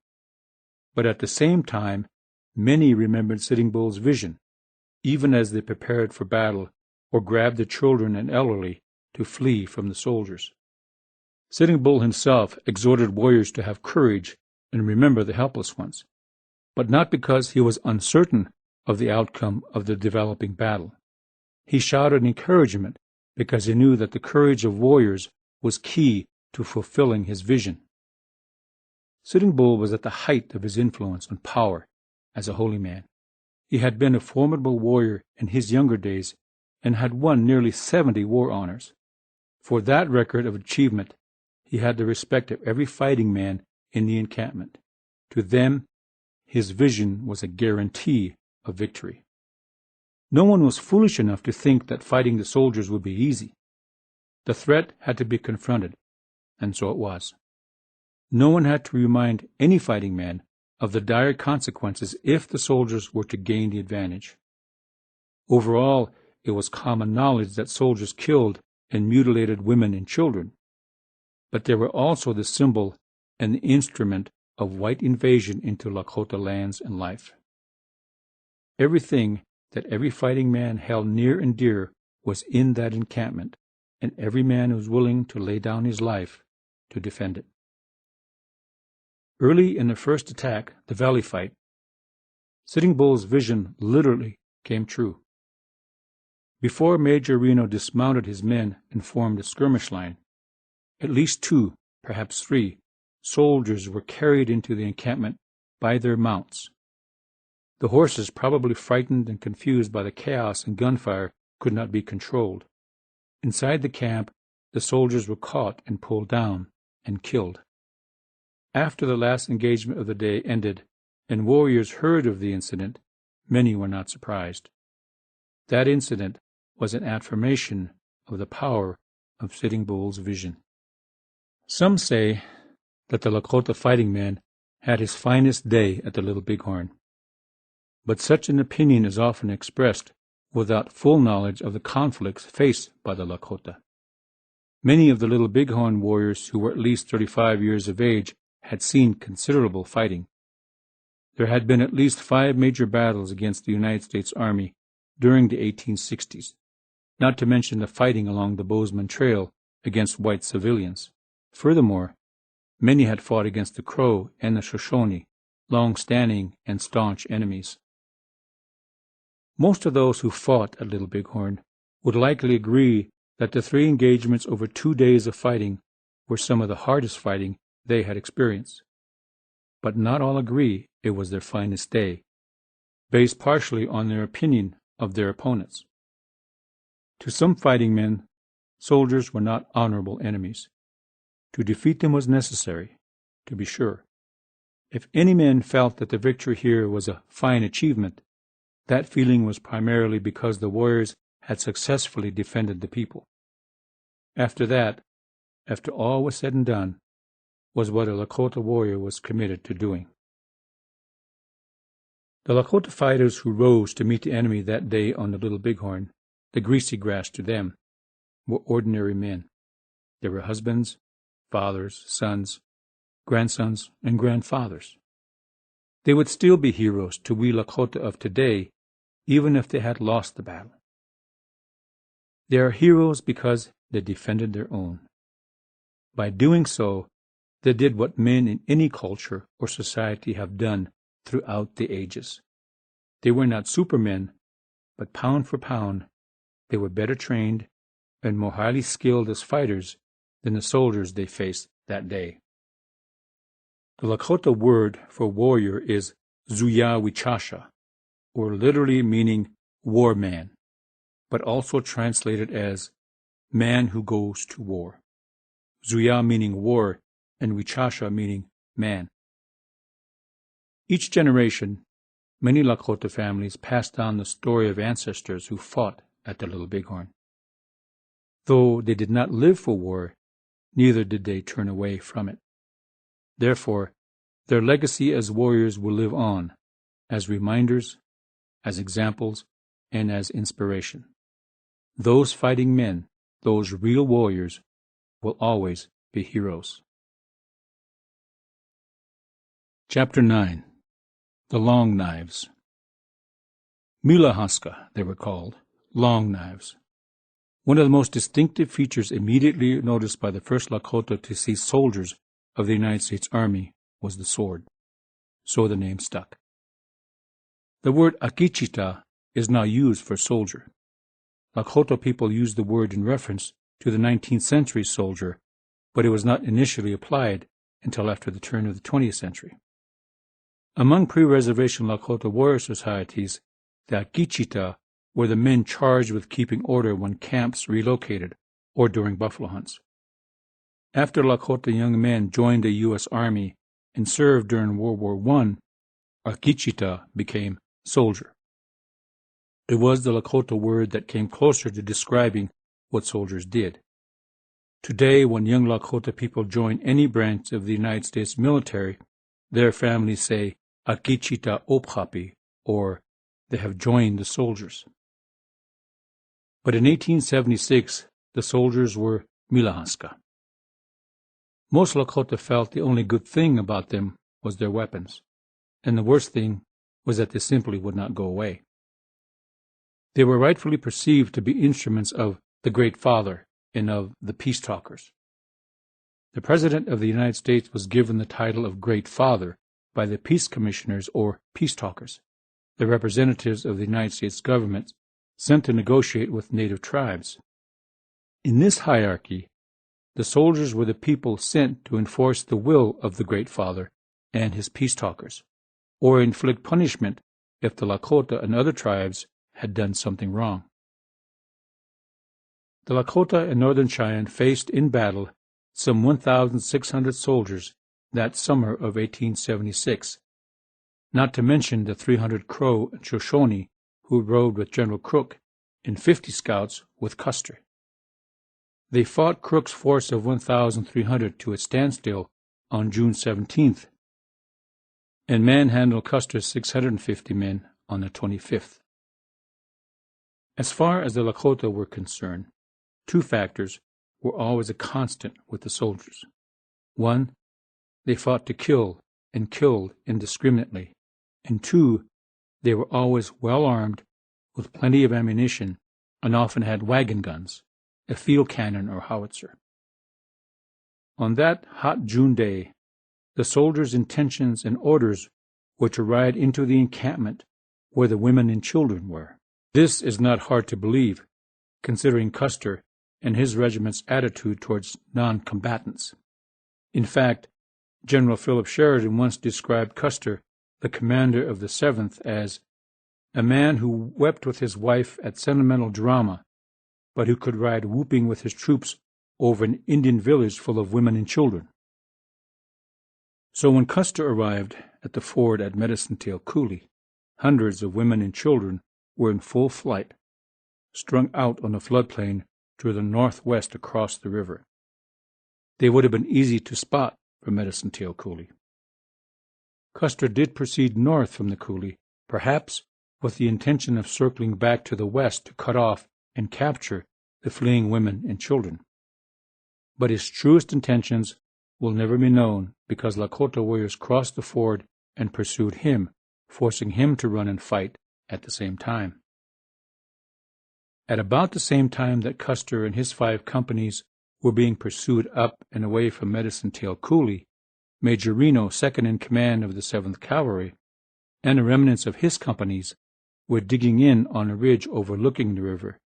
But at the same time, many remembered Sitting Bull's vision, even as they prepared for battle or grabbed the children and elderly to flee from the soldiers. Sitting Bull himself exhorted warriors to have courage and remember the helpless ones, but not because he was uncertain of the outcome of the developing battle. He shouted encouragement because he knew that the courage of warriors was key to fulfilling his vision. Sitting Bull was at the height of his influence and power as a holy man. He had been a formidable warrior in his younger days and had won nearly 70 war honors. For that record of achievement, he had the respect of every fighting man in the encampment. To them, his vision was a guarantee of victory. No one was foolish enough to think that fighting the soldiers would be easy. The threat had to be confronted, and so it was. No one had to remind any fighting man of the dire consequences if the soldiers were to gain the advantage. Overall, it was common knowledge that soldiers killed and mutilated women and children, but they were also the symbol and the instrument of white invasion into Lakota lands and life. Everything that every fighting man held near and dear was in that encampment, and every man was willing to lay down his life to defend it. Early in the first attack, the Valley Fight, Sitting Bull's vision literally came true. Before Major Reno dismounted his men and formed a skirmish line, at least 2, perhaps 3, soldiers were carried into the encampment by their mounts. The horses, probably frightened and confused by the chaos and gunfire, could not be controlled. Inside the camp, the soldiers were caught and pulled down and killed. After the last engagement of the day ended and warriors heard of the incident, many were not surprised. That incident was an affirmation of the power of Sitting Bull's vision. Some say that the Lakota fighting man had his finest day at the Little Bighorn, but such an opinion is often expressed without full knowledge of the conflicts faced by the Lakota. Many of the Little Bighorn warriors who were at least 35 years of age had seen considerable fighting. There had been at least 5 major battles against the United States Army during the 1860s, not to mention the fighting along the Bozeman Trail against white civilians. Furthermore, many had fought against the Crow and the Shoshone, long-standing and staunch enemies. Most of those who fought at Little Bighorn would likely agree that the 3 engagements over 2 days of fighting were some of the hardest fighting they had experienced. But not all agree it was their finest day, based partially on their opinion of their opponents. To some fighting men, soldiers were not honorable enemies. To defeat them was necessary, to be sure. If any man felt that the victory here was a fine achievement, that feeling was primarily because the warriors had successfully defended the people. After that, after all was said and done, was what a Lakota warrior was committed to doing. The Lakota fighters who rose to meet the enemy that day on the Little Bighorn, the greasy grass to them, were ordinary men. They were husbands, fathers, sons, grandsons, and grandfathers. They would still be heroes to we Lakota of today, even if they had lost the battle. They are heroes because they defended their own. By doing so, they did what men in any culture or society have done throughout the ages. They were not supermen, but pound for pound, they were better trained and more highly skilled as fighters than the soldiers they faced that day. The Lakota word for warrior is Zuyawichasha, or literally meaning war man, but also translated as man who goes to war. Zuya meaning war, and Wichasha meaning man. Each generation, many Lakota families passed down the story of ancestors who fought at the Little Bighorn. Though they did not live for war, neither did they turn away from it. Therefore, their legacy as warriors will live on, as reminders, as examples, and as inspiration. Those fighting men, those real warriors, will always be heroes. Chapter 9. The Long Knives. Milahaska, they were called, long knives. One of the most distinctive features immediately noticed by the first Lakota to see soldiers of the United States Army was the sword. So the name stuck. The word akichita is now used for soldier. Lakota people used the word in reference to the 19th century soldier, but it was not initially applied until after the turn of the 20th century. Among pre-reservation Lakota warrior societies, the akichita were the men charged with keeping order when camps relocated or during buffalo hunts. After Lakota young men joined the U.S. Army and served during World War I, akichita became soldier. It was the Lakota word that came closer to describing what soldiers did. Today, when young Lakota people join any branch of the United States military, their families say akichita ophapi, or they have joined the soldiers. But in 1876, the soldiers were milahaska. Most Lakota felt the only good thing about them was their weapons, and the worst thing was that they simply would not go away. They were rightfully perceived to be instruments of the Great Father and of the peace talkers. The President of the United States was given the title of Great Father by the Peace Commissioners or Peace Talkers, the representatives of the United States government sent to negotiate with native tribes. In this hierarchy, the soldiers were the people sent to enforce the will of the Great Father and his peace talkers, or inflict punishment if the Lakota and other tribes had done something wrong. The Lakota and Northern Cheyenne faced in battle some 1,600 soldiers that summer of 1876, not to mention the 300 Crow and Shoshone who rode with General Crook and 50 scouts with Custer. They fought Crook's force of 1,300 to a standstill on June 17th, and manhandled Custer's 650 men on the 25th. As far as the Lakota were concerned, two factors were always a constant with the soldiers. One, they fought to kill and killed indiscriminately, and two, they were always well armed with plenty of ammunition and often had wagon guns, a field cannon or howitzer. On that hot June day, the soldiers' intentions and orders were to ride into the encampment where the women and children were. This is not hard to believe, considering Custer and his regiment's attitude towards non-combatants. In fact, General Philip Sheridan once described Custer, the commander of the 7th, as a man who wept with his wife at sentimental drama, but who could ride whooping with his troops over an Indian village full of women and children. So when Custer arrived at the ford at Medicine Tail Coulee, hundreds of women and children were in full flight, strung out on the floodplain to the northwest across the river. They would have been easy to spot from Medicine Tail Coulee. Custer did proceed north from the coulee, perhaps with the intention of circling back to the west to cut off and capture the fleeing women and children. But his truest intentions will never be known because Lakota warriors crossed the ford and pursued him, forcing him to run and fight at the same time. At about the same time that Custer and his 5 companies were being pursued up and away from Medicine Tail Coulee, Major Reno, second in command of the 7th Cavalry, and the remnants of his companies were digging in on a ridge overlooking the river,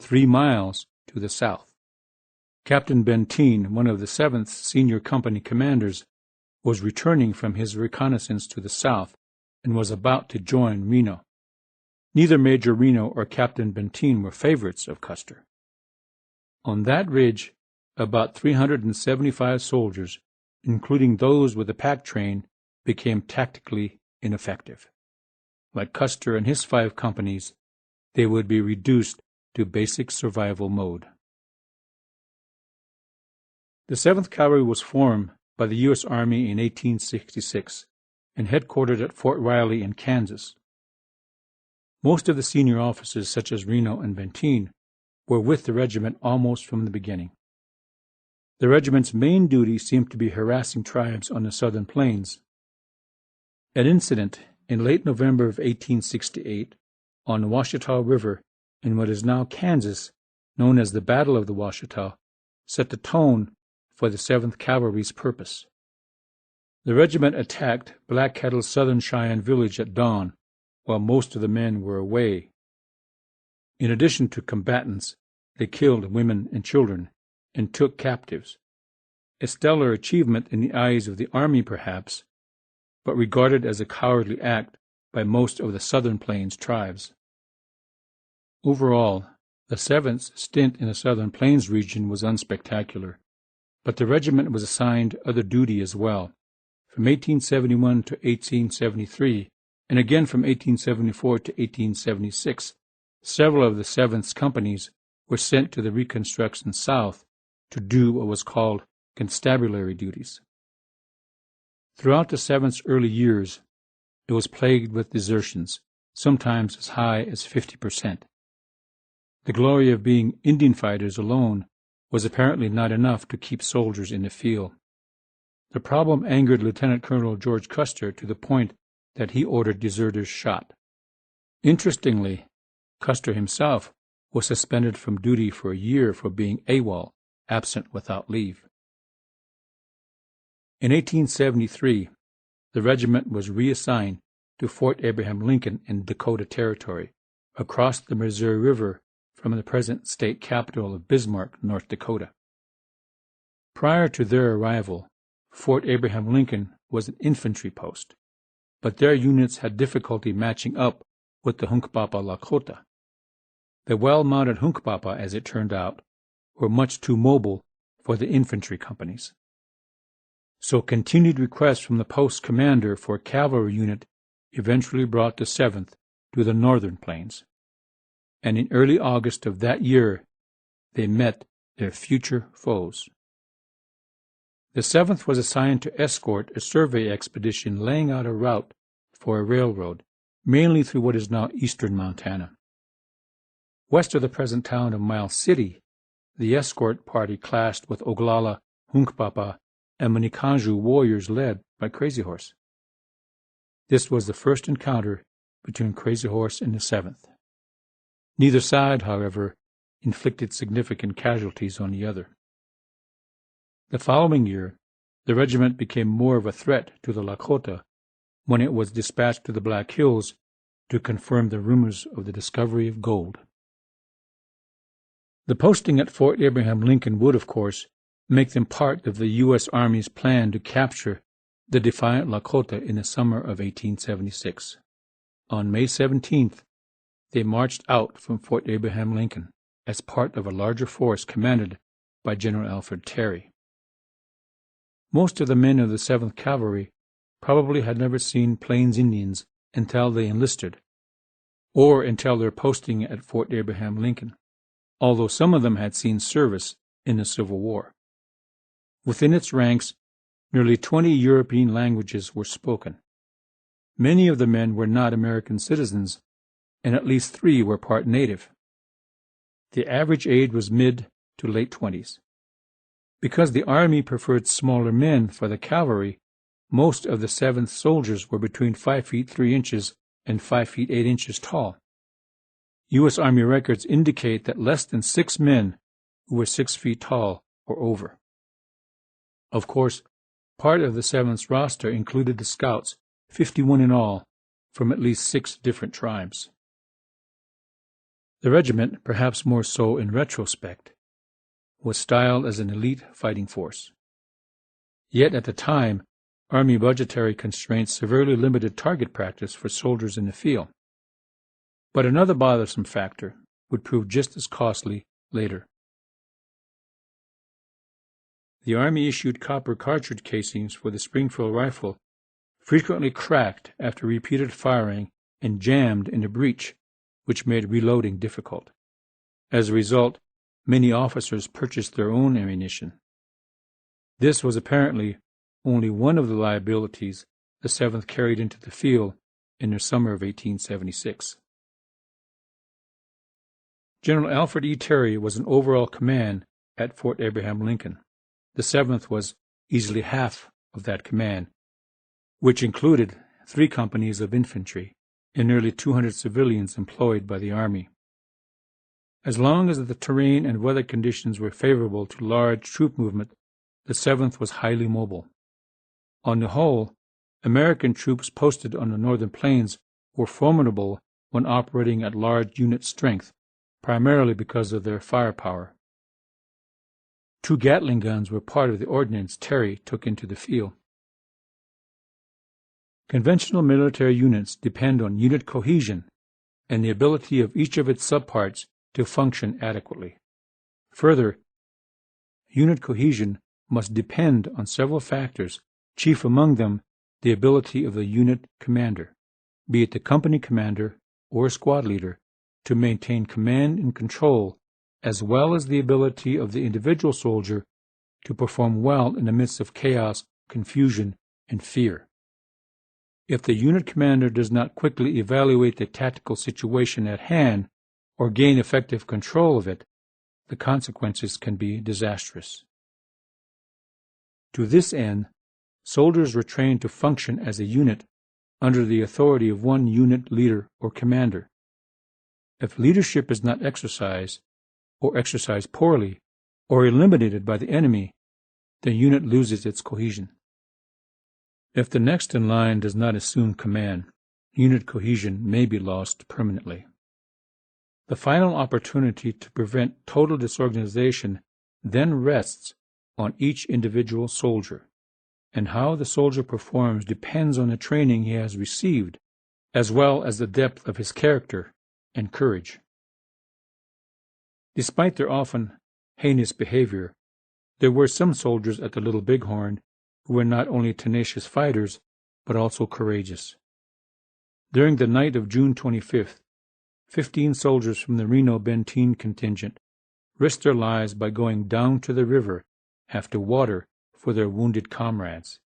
3 miles to the south. Captain Benteen, one of the 7th senior company commanders, was returning from his reconnaissance to the south and was about to join Reno. Neither Major Reno or Captain Benteen were favorites of Custer. On that ridge, about 375 soldiers, including those with the pack train, became tactically ineffective. Like Custer and his 5 companies, they would be reduced to basic survival mode. The 7th Cavalry was formed by the U.S. Army in 1866 and headquartered at Fort Riley in Kansas. Most of the senior officers, such as Reno and Benteen, were with the regiment almost from the beginning. The regiment's main duty seemed to be harassing tribes on the southern plains. An incident in late November of 1868 on the Washita River in what is now Kansas, known as the Battle of the Washita, set the tone for the 7th Cavalry's purpose. The regiment attacked Black Kettle's Southern Cheyenne village at dawn, while most of the men were away. In addition to combatants, they killed women and children and took captives. A stellar achievement in the eyes of the Army, perhaps, but regarded as a cowardly act by most of the Southern Plains tribes. Overall, the 7th's stint in the Southern Plains region was unspectacular, but the regiment was assigned other duty as well. From 1871 to 1873, and again from 1874 to 1876, several of the 7th's companies were sent to the Reconstruction South to do what was called constabulary duties. Throughout the 7th's early years, it was plagued with desertions, sometimes as high as 50%. The glory of being Indian fighters alone was apparently not enough to keep soldiers in the field. The problem angered Lieutenant Colonel George Custer to the point that he ordered deserters shot. Interestingly, Custer himself was suspended from duty for a year for being AWOL, absent without leave. In 1873, the regiment was reassigned to Fort Abraham Lincoln in Dakota Territory, across the Missouri River from the present state capital of Bismarck, North Dakota. Prior to their arrival, Fort Abraham Lincoln was an infantry post, but their units had difficulty matching up with the Hunkpapa Lakota. The well-mounted Hunkpapa, as it turned out, were much too mobile for the infantry companies. So continued requests from the post commander for a cavalry unit eventually brought the 7th to the northern plains, and in early August of that year they met their future foes. The 7th was assigned to escort a survey expedition laying out a route for a railroad, mainly through what is now eastern Montana. West of the present town of Miles City, the escort party clashed with Oglala, Hunkpapa, and Manikanju warriors led by Crazy Horse. This was the first encounter between Crazy Horse and the 7th. Neither side, however, inflicted significant casualties on the other. The following year, the regiment became more of a threat to the Lakota when it was dispatched to the Black Hills to confirm the rumors of the discovery of gold. The posting at Fort Abraham Lincoln would, of course, make them part of the U.S. Army's plan to capture the defiant Lakota in the summer of 1876. On May 17th, they marched out from Fort Abraham Lincoln as part of a larger force commanded by General Alfred Terry. Most of the men of the 7th Cavalry probably had never seen Plains Indians until they enlisted, or until their posting at Fort Abraham Lincoln, although some of them had seen service in the Civil War. Within its ranks, nearly 20 European languages were spoken. Many of the men were not American citizens, and at least 3 were part native. The average age was mid to late 20s. Because the Army preferred smaller men for the cavalry, most of the 7th soldiers were between 5 feet 3 inches and 5 feet 8 inches tall. U.S. Army records indicate that less than 6 men who were 6 feet tall were over. Of course, part of the 7th's roster included the scouts, 51 in all, from at least 6 different tribes. The regiment, perhaps more so in retrospect, was styled as an elite fighting force. Yet at the time, Army budgetary constraints severely limited target practice for soldiers in the field. But another bothersome factor would prove just as costly later. The Army issued copper cartridge casings for the Springfield rifle frequently cracked after repeated firing and jammed in a breech, which made reloading difficult. As a result, many officers purchased their own ammunition. This was apparently only one of the liabilities the 7th carried into the field in the summer of 1876. General Alfred E. Terry was in overall command at Fort Abraham Lincoln. The 7th was easily half of that command, which included 3 companies of infantry and nearly 200 civilians employed by the Army. As long as the terrain and weather conditions were favorable to large troop movement, the 7th was highly mobile. On the whole, American troops posted on the northern plains were formidable when operating at large unit strength, primarily because of their firepower. 2 Gatling guns were part of the ordnance Terry took into the field. Conventional military units depend on unit cohesion and the ability of each of its subparts to function adequately. Further, unit cohesion must depend on several factors, chief among them the ability of the unit commander, be it the company commander or squad leader, to maintain command and control, as well as the ability of the individual soldier to perform well in the midst of chaos, confusion, and fear. If the unit commander does not quickly evaluate the tactical situation at hand or gain effective control of it, the consequences can be disastrous. To this end, soldiers were trained to function as a unit under the authority of one unit leader or commander. If leadership is not exercised, or exercised poorly, or eliminated by the enemy, the unit loses its cohesion. If the next in line does not assume command, unit cohesion may be lost permanently. The final opportunity to prevent total disorganization then rests on each individual soldier, and how the soldier performs depends on the training he has received, as well as the depth of his character and courage. Despite their often heinous behavior, there were some soldiers at the Little Bighorn who were not only tenacious fighters, but also courageous. During the night of June 25th, 15 soldiers from the Reno-Benteen contingent risked their lives by going down to the river after water for their wounded comrades.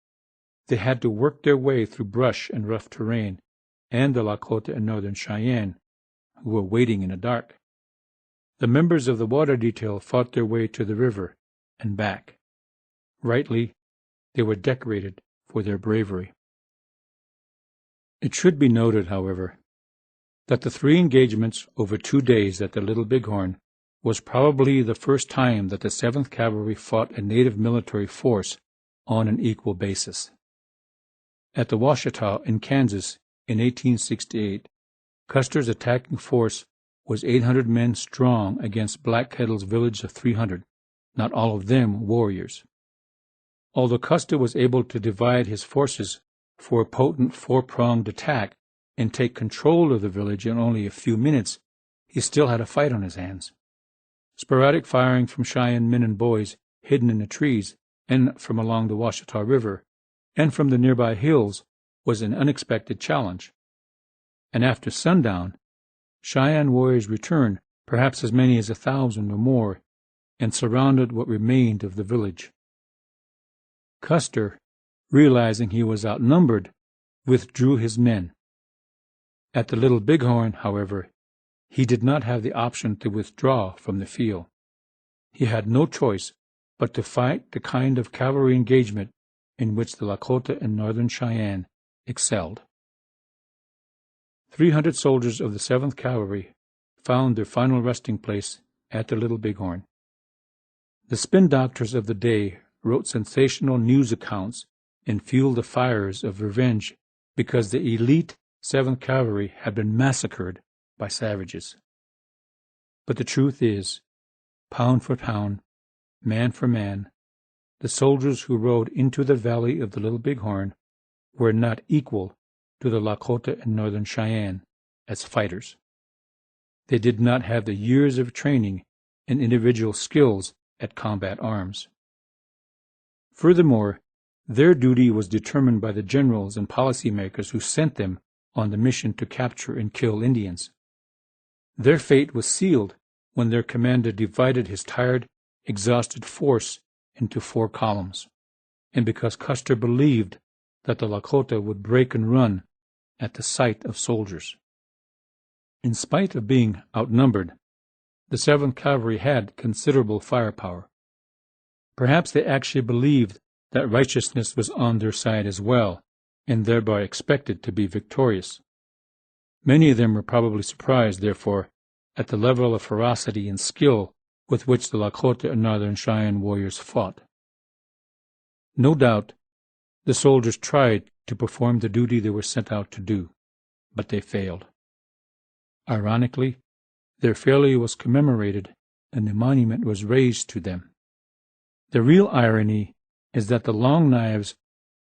They had to work their way through brush and rough terrain, and the Lakota and Northern Cheyenne, who were waiting in the dark. The members of the water detail fought their way to the river and back. Rightly, they were decorated for their bravery. It should be noted, however, that the 3 engagements over 2 days at the Little Bighorn was probably the first time that the 7th Cavalry fought a native military force on an equal basis. At the Washita in Kansas in 1868, Custer's attacking force was 800 men strong against Black Kettle's village of 300, not all of them warriors. Although Custer was able to divide his forces for a potent 4-pronged attack and take control of the village in only a few minutes, he still had a fight on his hands. Sporadic firing from Cheyenne men and boys hidden in the trees and from along the Washita River and from the nearby hills was an unexpected challenge. And after sundown, Cheyenne warriors returned, perhaps as many as 1,000 or more, and surrounded what remained of the village. Custer, realizing he was outnumbered, withdrew his men. At the Little Bighorn, however, he did not have the option to withdraw from the field. He had no choice but to fight the kind of cavalry engagement in which the Lakota and Northern Cheyenne excelled. 300 soldiers of the 7th Cavalry found their final resting place at the Little Bighorn. The spin doctors of the day wrote sensational news accounts and fueled the fires of revenge because the elite 7th Cavalry had been massacred by savages. But the truth is, pound for pound, man for man, the soldiers who rode into the valley of the Little Bighorn were not equal to the Lakota and Northern Cheyenne as fighters. they did not have the years of training and individual skills at combat arms. Furthermore, their duty was determined by the generals and policymakers who sent them on the mission to capture and kill Indians. Their fate was sealed when their commander divided his tired, exhausted force into 4 columns, and because Custer believed that the Lakota would break and run at the sight of soldiers. In spite of being outnumbered, the 7th Cavalry had considerable firepower. Perhaps they actually believed that righteousness was on their side as well, and thereby expected to be victorious. Many of them were probably surprised, therefore, at the level of ferocity and skill with which the Lakota and Northern Cheyenne warriors fought. No doubt, the soldiers tried to perform the duty they were sent out to do, but they failed. Ironically, their failure was commemorated and a monument was raised to them. The real irony is that the Long Knives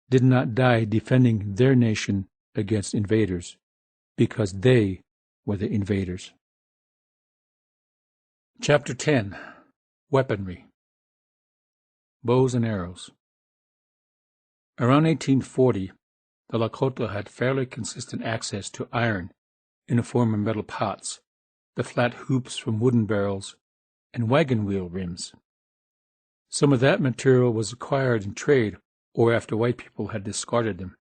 did not die defending their nation against invaders, because they were the invaders. Chapter 10. Weaponry. Bows and arrows. Around 1840, the Lakota had fairly consistent access to iron in the form of metal pots, the flat hoops from wooden barrels, and wagon wheel rims. Some of that material was acquired in trade or after white people had discarded them.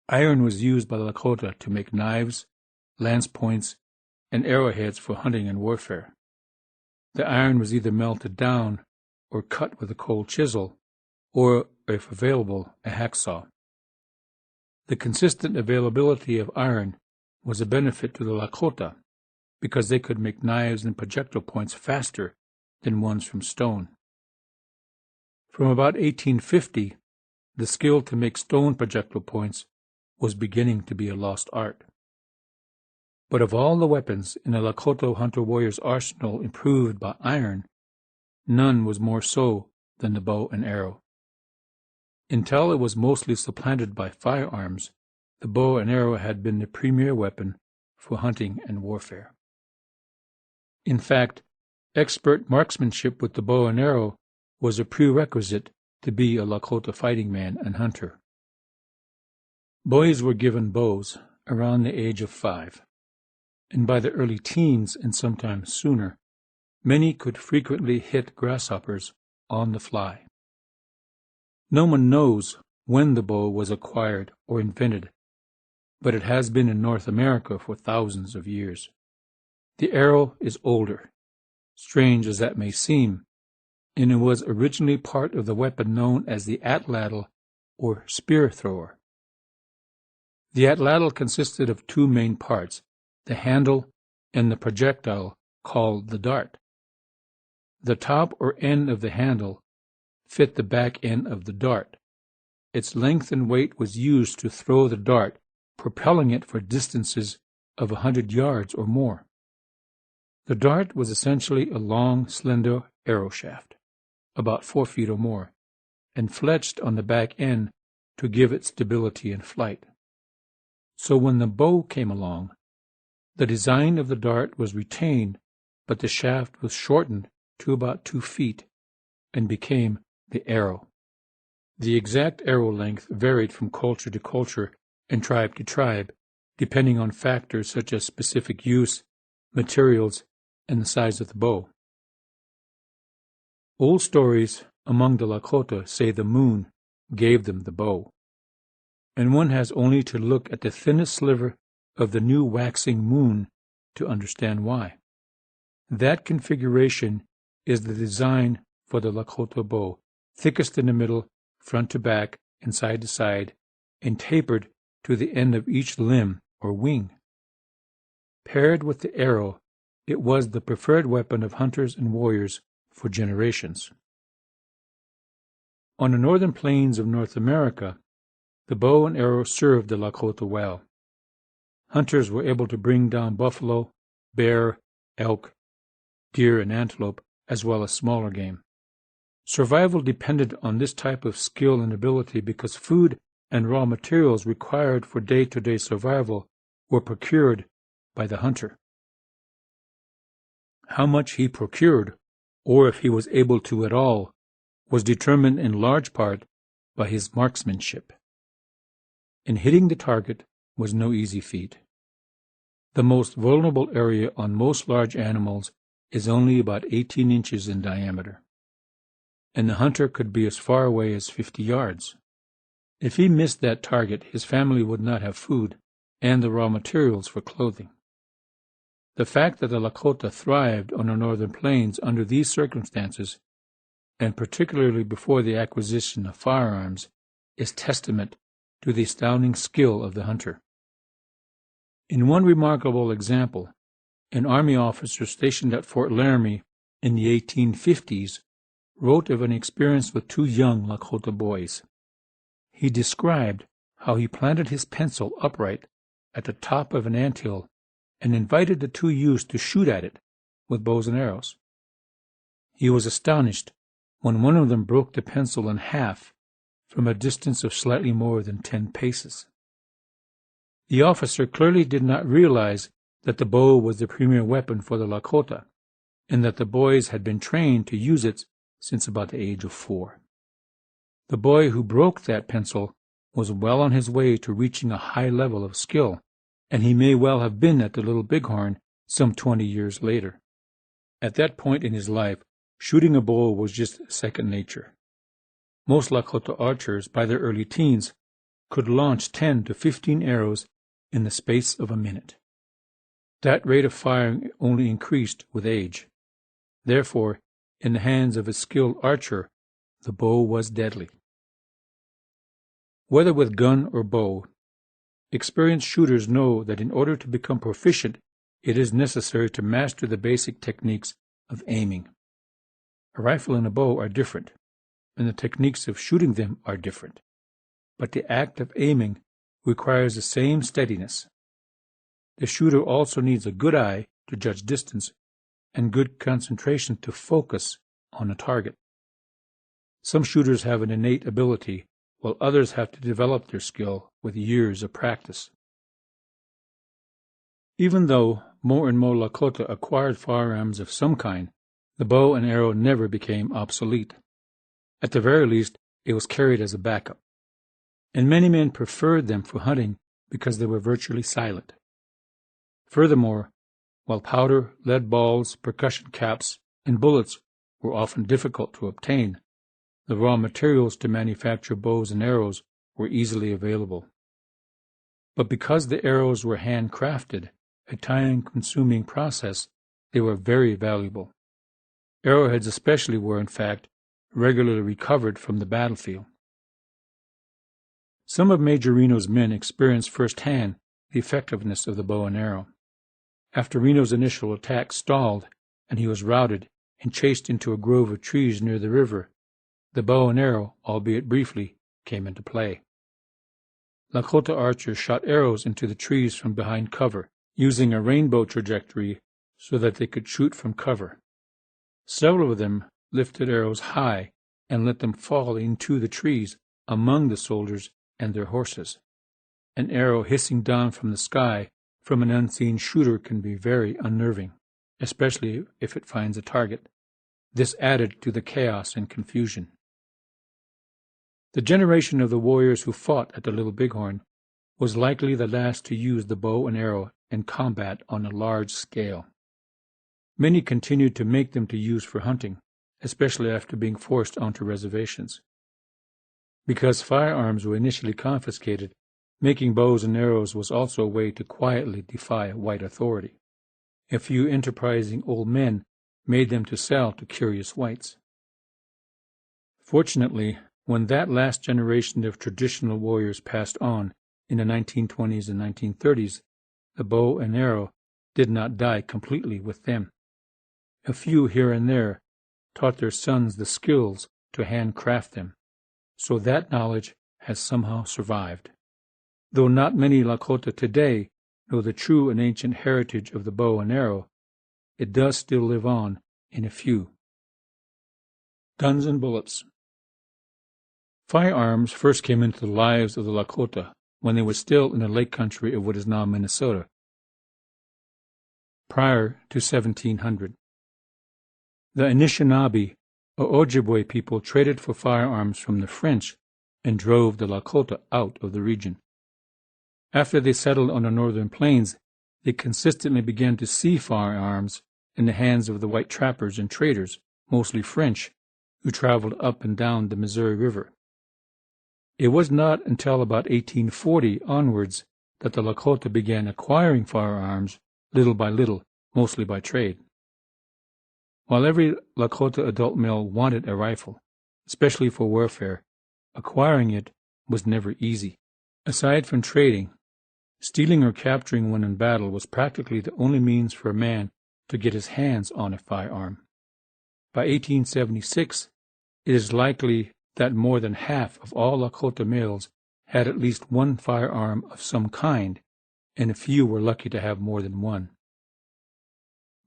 Iron was used by the Lakota to make knives, lance points, and arrowheads for hunting and warfare. The iron was either melted down or cut with a cold chisel, or, if available, a hacksaw. The consistent availability of iron was a benefit to the Lakota because they could make knives and projectile points faster than ones from stone. From about 1850, the skill to make stone projectile points was beginning to be a lost art. But of all the weapons in the Lakota hunter-warrior's arsenal improved by iron, none was more so than the bow and arrow. Until it was mostly supplanted by firearms, the bow and arrow had been the premier weapon for hunting and warfare. In fact, expert marksmanship with the bow and arrow was a prerequisite to be a Lakota fighting man and hunter. Boys were given bows around the age of 5, and by the early teens and sometimes sooner, many could frequently hit grasshoppers on the fly. No one knows when the bow was acquired or invented, but it has been in North America for thousands of years. The arrow is older, strange as that may seem, and it was originally part of the weapon known as the atlatl or spear thrower. The atlatl consisted of 2 main parts, the handle and the projectile called the dart. The top or end of the handle fit the back end of the dart. Its length and weight was used to throw the dart, propelling it for distances of 100 yards or more. The dart was essentially a long, slender arrow shaft, about 4 feet or more, and fletched on the back end to give it stability in flight. So when the bow came along, the design of the dart was retained, but the shaft was shortened to about 2 feet and became the arrow. The exact arrow length varied from culture to culture and tribe to tribe, depending on factors such as specific use, materials, and the size of the bow. Old stories among the Lakota say the moon gave them the bow, and one has only to look at the thinnest sliver of the new waxing moon to understand why. That configuration is the design for the Lakota bow, thickest in the middle, front to back, and side to side, and tapered to the end of each limb or wing. Paired with the arrow, it was the preferred weapon of hunters and warriors for generations. On the northern plains of North America, the bow and arrow served the Lakota well. Hunters were able to bring down buffalo, bear, elk, deer, and antelope, as well as smaller game. Survival depended on this type of skill and ability because food and raw materials required for day-to-day survival were procured by the hunter. How much he procured, or if he was able to at all, was determined in large part by his marksmanship. And hitting the target was no easy feat. The most vulnerable area on most large animals is only about 18 inches in diameter, and the hunter could be as far away as 50 yards. If he missed that target, his family would not have food and the raw materials for clothing. The fact that the Lakota thrived on the northern plains under these circumstances, and particularly before the acquisition of firearms, is testament to the astounding skill of the hunter. In one remarkable example, an Army officer stationed at Fort Laramie in the 1850s wrote of an experience with two young Lakota boys. He described how he planted his pencil upright at the top of an anthill and invited the two youths to shoot at it with bows and arrows. He was astonished when one of them broke the pencil in half from a distance of slightly more than 10 paces. The officer clearly did not realize that the bow was the premier weapon for the Lakota, and that the boys had been trained to use it since about the age of 4. The boy who broke that pencil was well on his way to reaching a high level of skill, and he may well have been at the Little Bighorn some 20 years later. At that point in his life, shooting a bow was just second nature. Most Lakota archers, by their early teens, could launch 10 to 15 arrows in the space of a minute. That rate of firing only increased with age. Therefore, in the hands of a skilled archer, the bow was deadly. Whether with gun or bow, experienced shooters know that in order to become proficient, it is necessary to master the basic techniques of aiming. A rifle and a bow are different, and the techniques of shooting them are different, but the act of aiming requires the same steadiness. The shooter also needs a good eye to judge distance and good concentration to focus on a target. Some shooters have an innate ability, while others have to develop their skill with years of practice. Even though more and more Lakota acquired firearms of some kind, the bow and arrow never became obsolete. At the very least, it was carried as a backup, and many men preferred them for hunting because they were virtually silent. Furthermore, while powder, lead balls, percussion caps, and bullets were often difficult to obtain, the raw materials to manufacture bows and arrows were easily available. But because the arrows were handcrafted, a time-consuming process, they were very valuable. Arrowheads especially were, in fact, regularly recovered from the battlefield. Some of Major Reno's men experienced firsthand the effectiveness of the bow and arrow. After Reno's initial attack stalled and he was routed and chased into a grove of trees near the river, the bow and arrow, albeit briefly, came into play. Lakota archers shot arrows into the trees from behind cover, using a rainbow trajectory so that they could shoot from cover. Several of them lifted arrows high and let them fall into the trees among the soldiers and their horses. An arrow hissing down from the sky from an unseen shooter can be very unnerving, especially if it finds a target. This added to the chaos and confusion. The generation of the warriors who fought at the Little Bighorn was likely the last to use the bow and arrow in combat on a large scale. Many continued to make them to use for hunting, especially after being forced onto reservations. Because firearms were initially confiscated, making bows and arrows was also a way to quietly defy white authority. A few enterprising old men made them to sell to curious whites. Fortunately, when that last generation of traditional warriors passed on in the 1920s and 1930s, the bow and arrow did not die completely with them. A few here and there taught their sons the skills to handcraft them, so that knowledge has somehow survived. Though not many Lakota today know the true and ancient heritage of the bow and arrow, it does still live on in a few. Guns and bullets. Firearms first came into the lives of the Lakota when they were still in the lake country of what is now Minnesota, prior to 1700. The Anishinaabe, or Ojibwe people, traded for firearms from the French and drove the Lakota out of the region. After they settled on the northern plains, they consistently began to see firearms in the hands of the white trappers and traders, mostly French, who traveled up and down the Missouri River. It was not until about 1840 onwards that the Lakota began acquiring firearms little by little, mostly by trade. While every Lakota adult male wanted a rifle, especially for warfare, acquiring it was never easy. Aside from trading, stealing or capturing one in battle was practically the only means for a man to get his hands on a firearm. By 1876, it is likely that more than half of all Lakota males had at least one firearm of some kind, and a few were lucky to have more than one.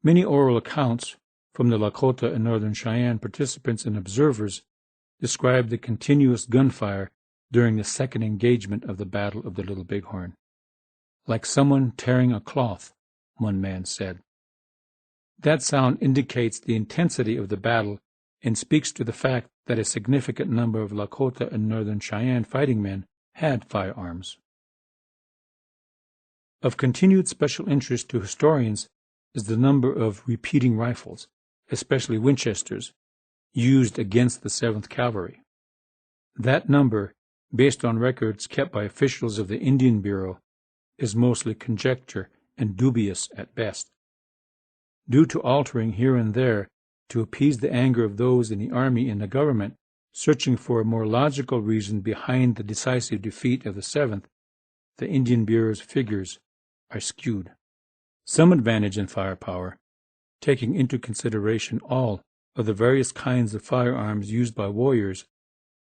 Many oral accounts from the Lakota and Northern Cheyenne participants and observers describe the continuous gunfire during the second engagement of the Battle of the Little Bighorn. Like someone tearing a cloth, one man said. That sound indicates the intensity of the battle and speaks to the fact that a significant number of Lakota and Northern Cheyenne fighting men had firearms. Of continued special interest to historians is the number of repeating rifles, especially Winchesters, used against the 7th Cavalry. That number, based on records kept by officials of the Indian Bureau, is mostly conjecture and dubious at best. Due to altering here and there to appease the anger of those in the Army and the government searching for a more logical reason behind the decisive defeat of the 7th, the Indian Bureau's figures are skewed. Some advantage in firepower, taking into consideration all of the various kinds of firearms used by warriors,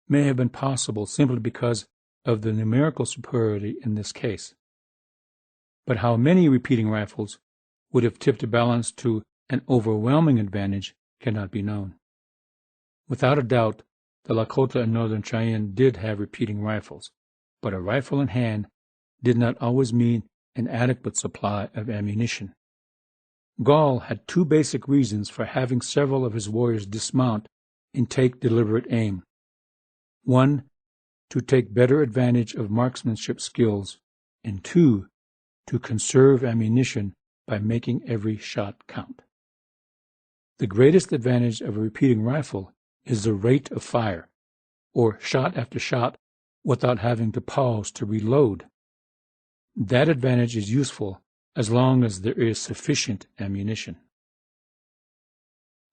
may have been possible simply because of the numerical superiority in this case. But how many repeating rifles would have tipped the balance to an overwhelming advantage cannot be known. Without a doubt, the Lakota and Northern Cheyenne did have repeating rifles, but a rifle in hand did not always mean an adequate supply of ammunition. Gall had two basic reasons for having several of his warriors dismount and take deliberate aim. One, to take better advantage of marksmanship skills, and two, to conserve ammunition by making every shot count. The greatest advantage of a repeating rifle is the rate of fire, or shot after shot without having to pause to reload. That advantage is useful as long as there is sufficient ammunition.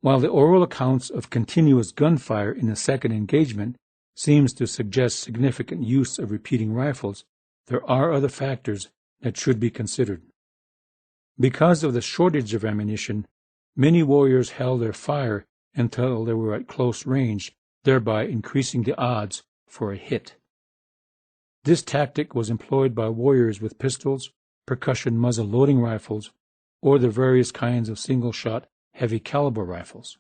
While the oral accounts of continuous gunfire in the second engagement seems to suggest significant use of repeating rifles, there are other factors that should be considered. Because of the shortage of ammunition, many warriors held their fire until they were at close range, thereby increasing the odds for a hit. This tactic was employed by warriors with pistols, percussion muzzle-loading rifles, or the various kinds of single-shot heavy-caliber rifles.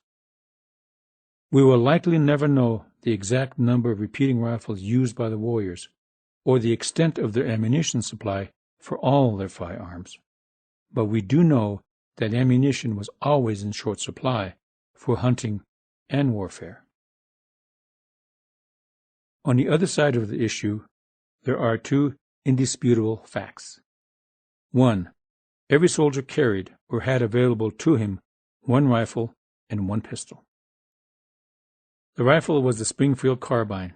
We will likely never know the exact number of repeating rifles used by the warriors, or the extent of their ammunition supply for all their firearms, but we do know that ammunition was always in short supply for hunting and warfare. On the other side of the issue, there are two indisputable facts. 1. Every soldier carried or had available to him one rifle and one pistol. The rifle was the Springfield carbine,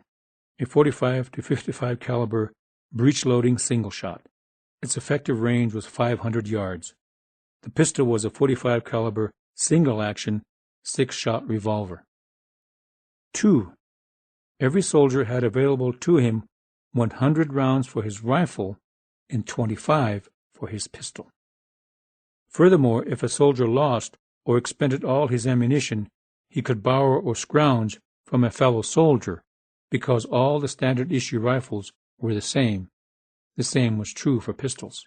a 45 to 55 caliber breech-loading single shot. Its effective range was 500 yards. The pistol was a 45 caliber single-action 6-shot revolver. 2. Every soldier had available to him 100 rounds for his rifle and 25 for his pistol. Furthermore, if a soldier lost or expended all his ammunition, he could borrow or scrounge from a fellow soldier, because all the standard issue rifles were the same. The same was true for pistols.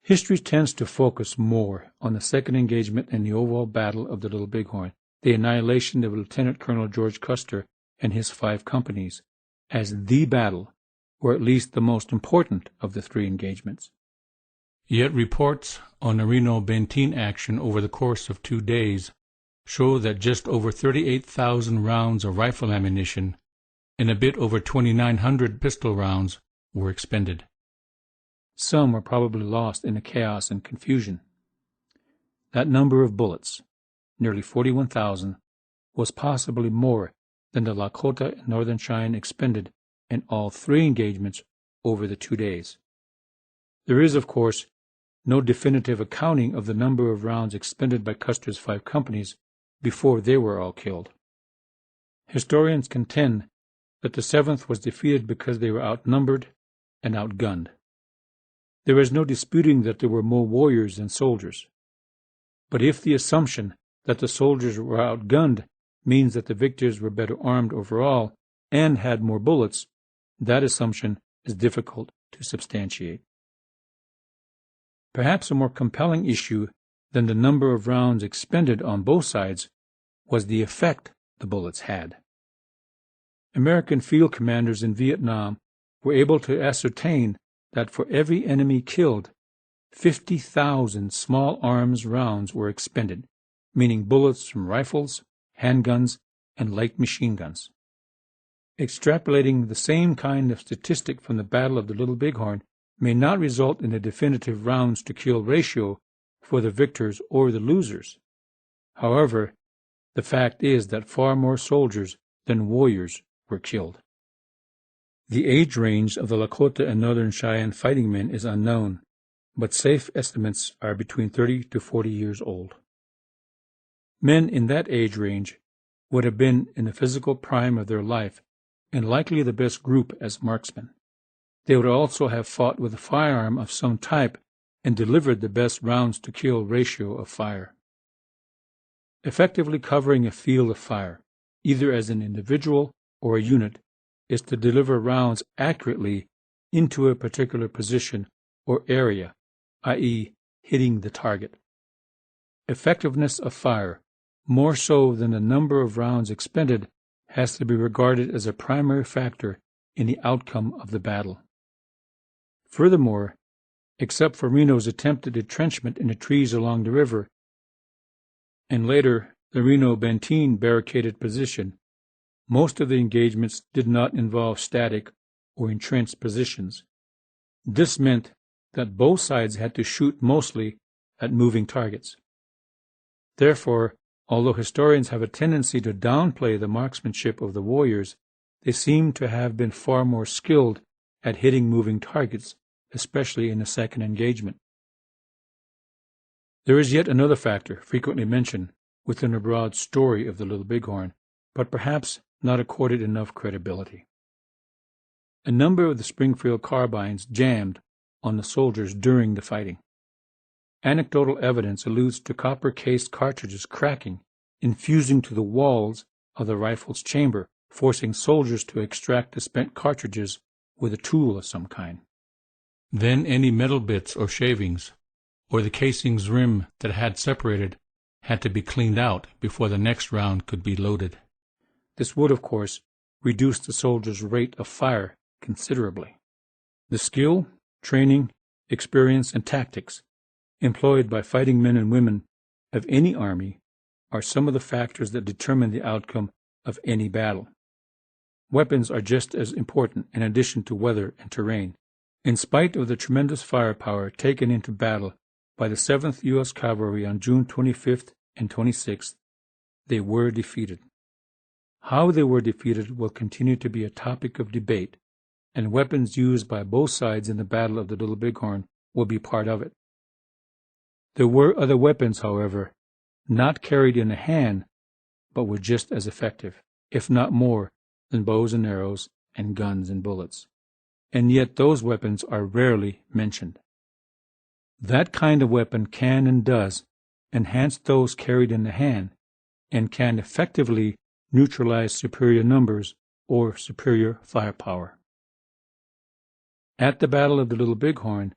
History tends to focus more on the second engagement and the overall battle of the Little Bighorn, the annihilation of Lieutenant Colonel George Custer and his 5 companies, as the battle, or at least the most important of the 3 engagements. Yet reports on the Reno-Benteen action over the course of 2 days show that just over 38,000 rounds of rifle ammunition and a bit over 2,900 pistol rounds were expended. Some were probably lost in the chaos and confusion. That number of bullets, nearly 41,000, was possibly more than the Lakota and Northern Cheyenne expended in all 3 engagements over the 2 days. There is, of course, no definitive accounting of the number of rounds expended by Custer's 5 companies before they were all killed. Historians contend that the 7th was defeated because they were outnumbered and outgunned. There is no disputing that there were more warriors than soldiers. But if the assumption that the soldiers were outgunned means that the victors were better armed overall and had more bullets, that assumption is difficult to substantiate. Perhaps a more compelling issue than the number of rounds expended on both sides was the effect the bullets had. American field commanders in Vietnam were able to ascertain that for every enemy killed, 50,000 small arms rounds were expended, meaning bullets from rifles, handguns, and light machine guns. Extrapolating the same kind of statistic from the Battle of the Little Bighorn may not result in a definitive rounds-to-kill ratio for the victors or the losers. However, the fact is that far more soldiers than warriors were killed. The age range of the Lakota and Northern Cheyenne fighting men is unknown, but safe estimates are between 30 to 40 years old. Men in that age range would have been in the physical prime of their life and likely the best group as marksmen. They would also have fought with a firearm of some type and delivered the best rounds-to-kill ratio of fire. Effectively covering a field of fire, either as an individual or a unit, is to deliver rounds accurately into a particular position or area, i.e., hitting the target. Effectiveness of fire, more so than the number of rounds expended, has to be regarded as a primary factor in the outcome of the battle. Furthermore, except for Reno's attempted entrenchment in the trees along the river, and later the Reno-Benteen barricaded position, most of the engagements did not involve static or entrenched positions. This meant that both sides had to shoot mostly at moving targets. Therefore, although historians have a tendency to downplay the marksmanship of the warriors, they seem to have been far more skilled at hitting moving targets, especially in the second engagement. There is yet another factor frequently mentioned within the broad story of the Little Bighorn, but perhaps not accorded enough credibility. A number of the Springfield carbines jammed on the soldiers during the fighting. Anecdotal evidence alludes to copper-cased cartridges cracking and fusing to the walls of the rifle's chamber, forcing soldiers to extract the spent cartridges with a tool of some kind. Then any metal bits or shavings, or the casing's rim that had separated, had to be cleaned out before the next round could be loaded. This would, of course, reduce the soldier's rate of fire considerably. The skill, training, experience, and tactics employed by fighting men and women of any army are some of the factors that determine the outcome of any battle. Weapons are just as important in addition to weather and terrain. In spite of the tremendous firepower taken into battle by the 7th U.S. Cavalry on June 25th and 26th, they were defeated. How they were defeated will continue to be a topic of debate, and weapons used by both sides in the Battle of the Little Bighorn will be part of it. There were other weapons, however, not carried in a hand, but were just as effective, if not more, than bows and arrows and guns and bullets. And yet those weapons are rarely mentioned. That kind of weapon can and does enhance those carried in the hand, and can effectively neutralize superior numbers or superior firepower. At the Battle of the Little Bighorn,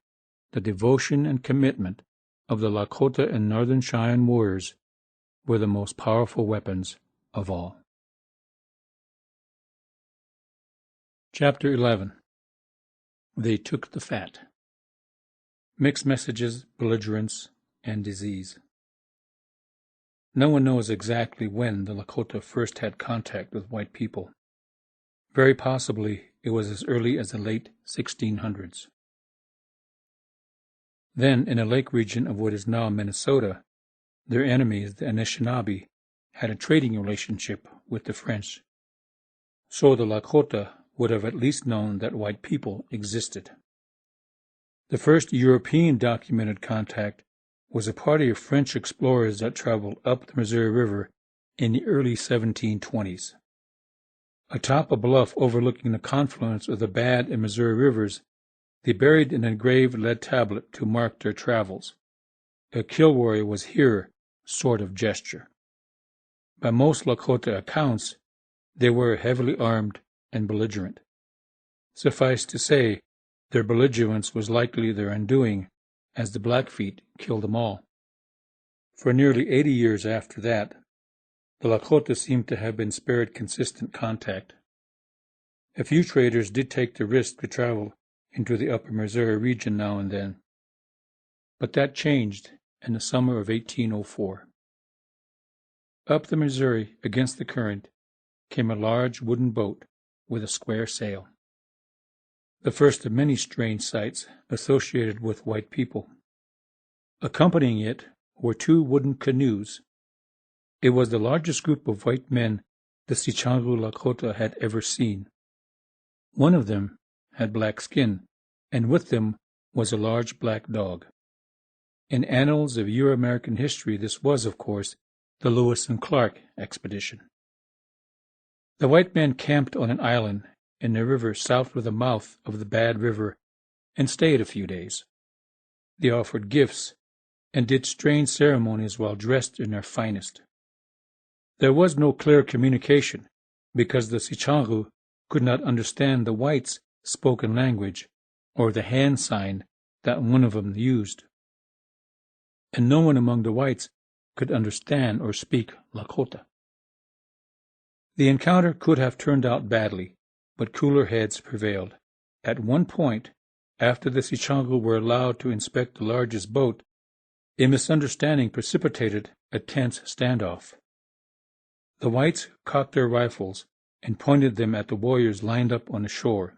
the devotion and commitment of the Lakota and Northern Cheyenne warriors were the most powerful weapons of all. Chapter 11. They Took the Fat. mixed messages, belligerence, and disease. No one knows exactly when the Lakota first had contact with white people. Very possibly it was as early as the late 1600s. Then, in a lake region of what is now Minnesota, their enemies, the Anishinaabe, had a trading relationship with the French, so the Lakota would have at least known that white people existed. The first European documented contact was a party of French explorers that traveled up the Missouri River in the early 1720s. Atop a bluff overlooking the confluence of the Bad and Missouri rivers, they buried an engraved lead tablet to mark their travels. A kill warrior was here sort of gesture. By most Lakota accounts, they were heavily armed and belligerent. Suffice to say, their belligerence was likely their undoing, as the Blackfeet killed them all. For nearly 80 years after that, the Lakota seem to have been spared consistent contact. A few traders did take the risk to travel into the upper Missouri region now and then, but that changed in the summer of 1804. Up the Missouri, against the current, came a large wooden boat with a square sail, the first of many strange sights associated with white people. Accompanying it were 2 wooden canoes. It was the largest group of white men the Sicangu Lakota had ever seen. One of them had black skin, and with them was a large black dog. In annals of Euro-American history, this was, of course, the Lewis and Clark expedition. The white men camped on an island in the river south of the mouth of the Bad River and stayed a few days. They offered gifts and did strange ceremonies while dressed in their finest. There was no clear communication because the Sicangu could not understand the whites' spoken language or the hand sign that one of them used. And no one among the whites could understand or speak Lakota. The encounter could have turned out badly, but cooler heads prevailed. At one point, after the Sicangu were allowed to inspect the largest boat, a misunderstanding precipitated a tense standoff. The whites cocked their rifles and pointed them at the warriors lined up on the shore.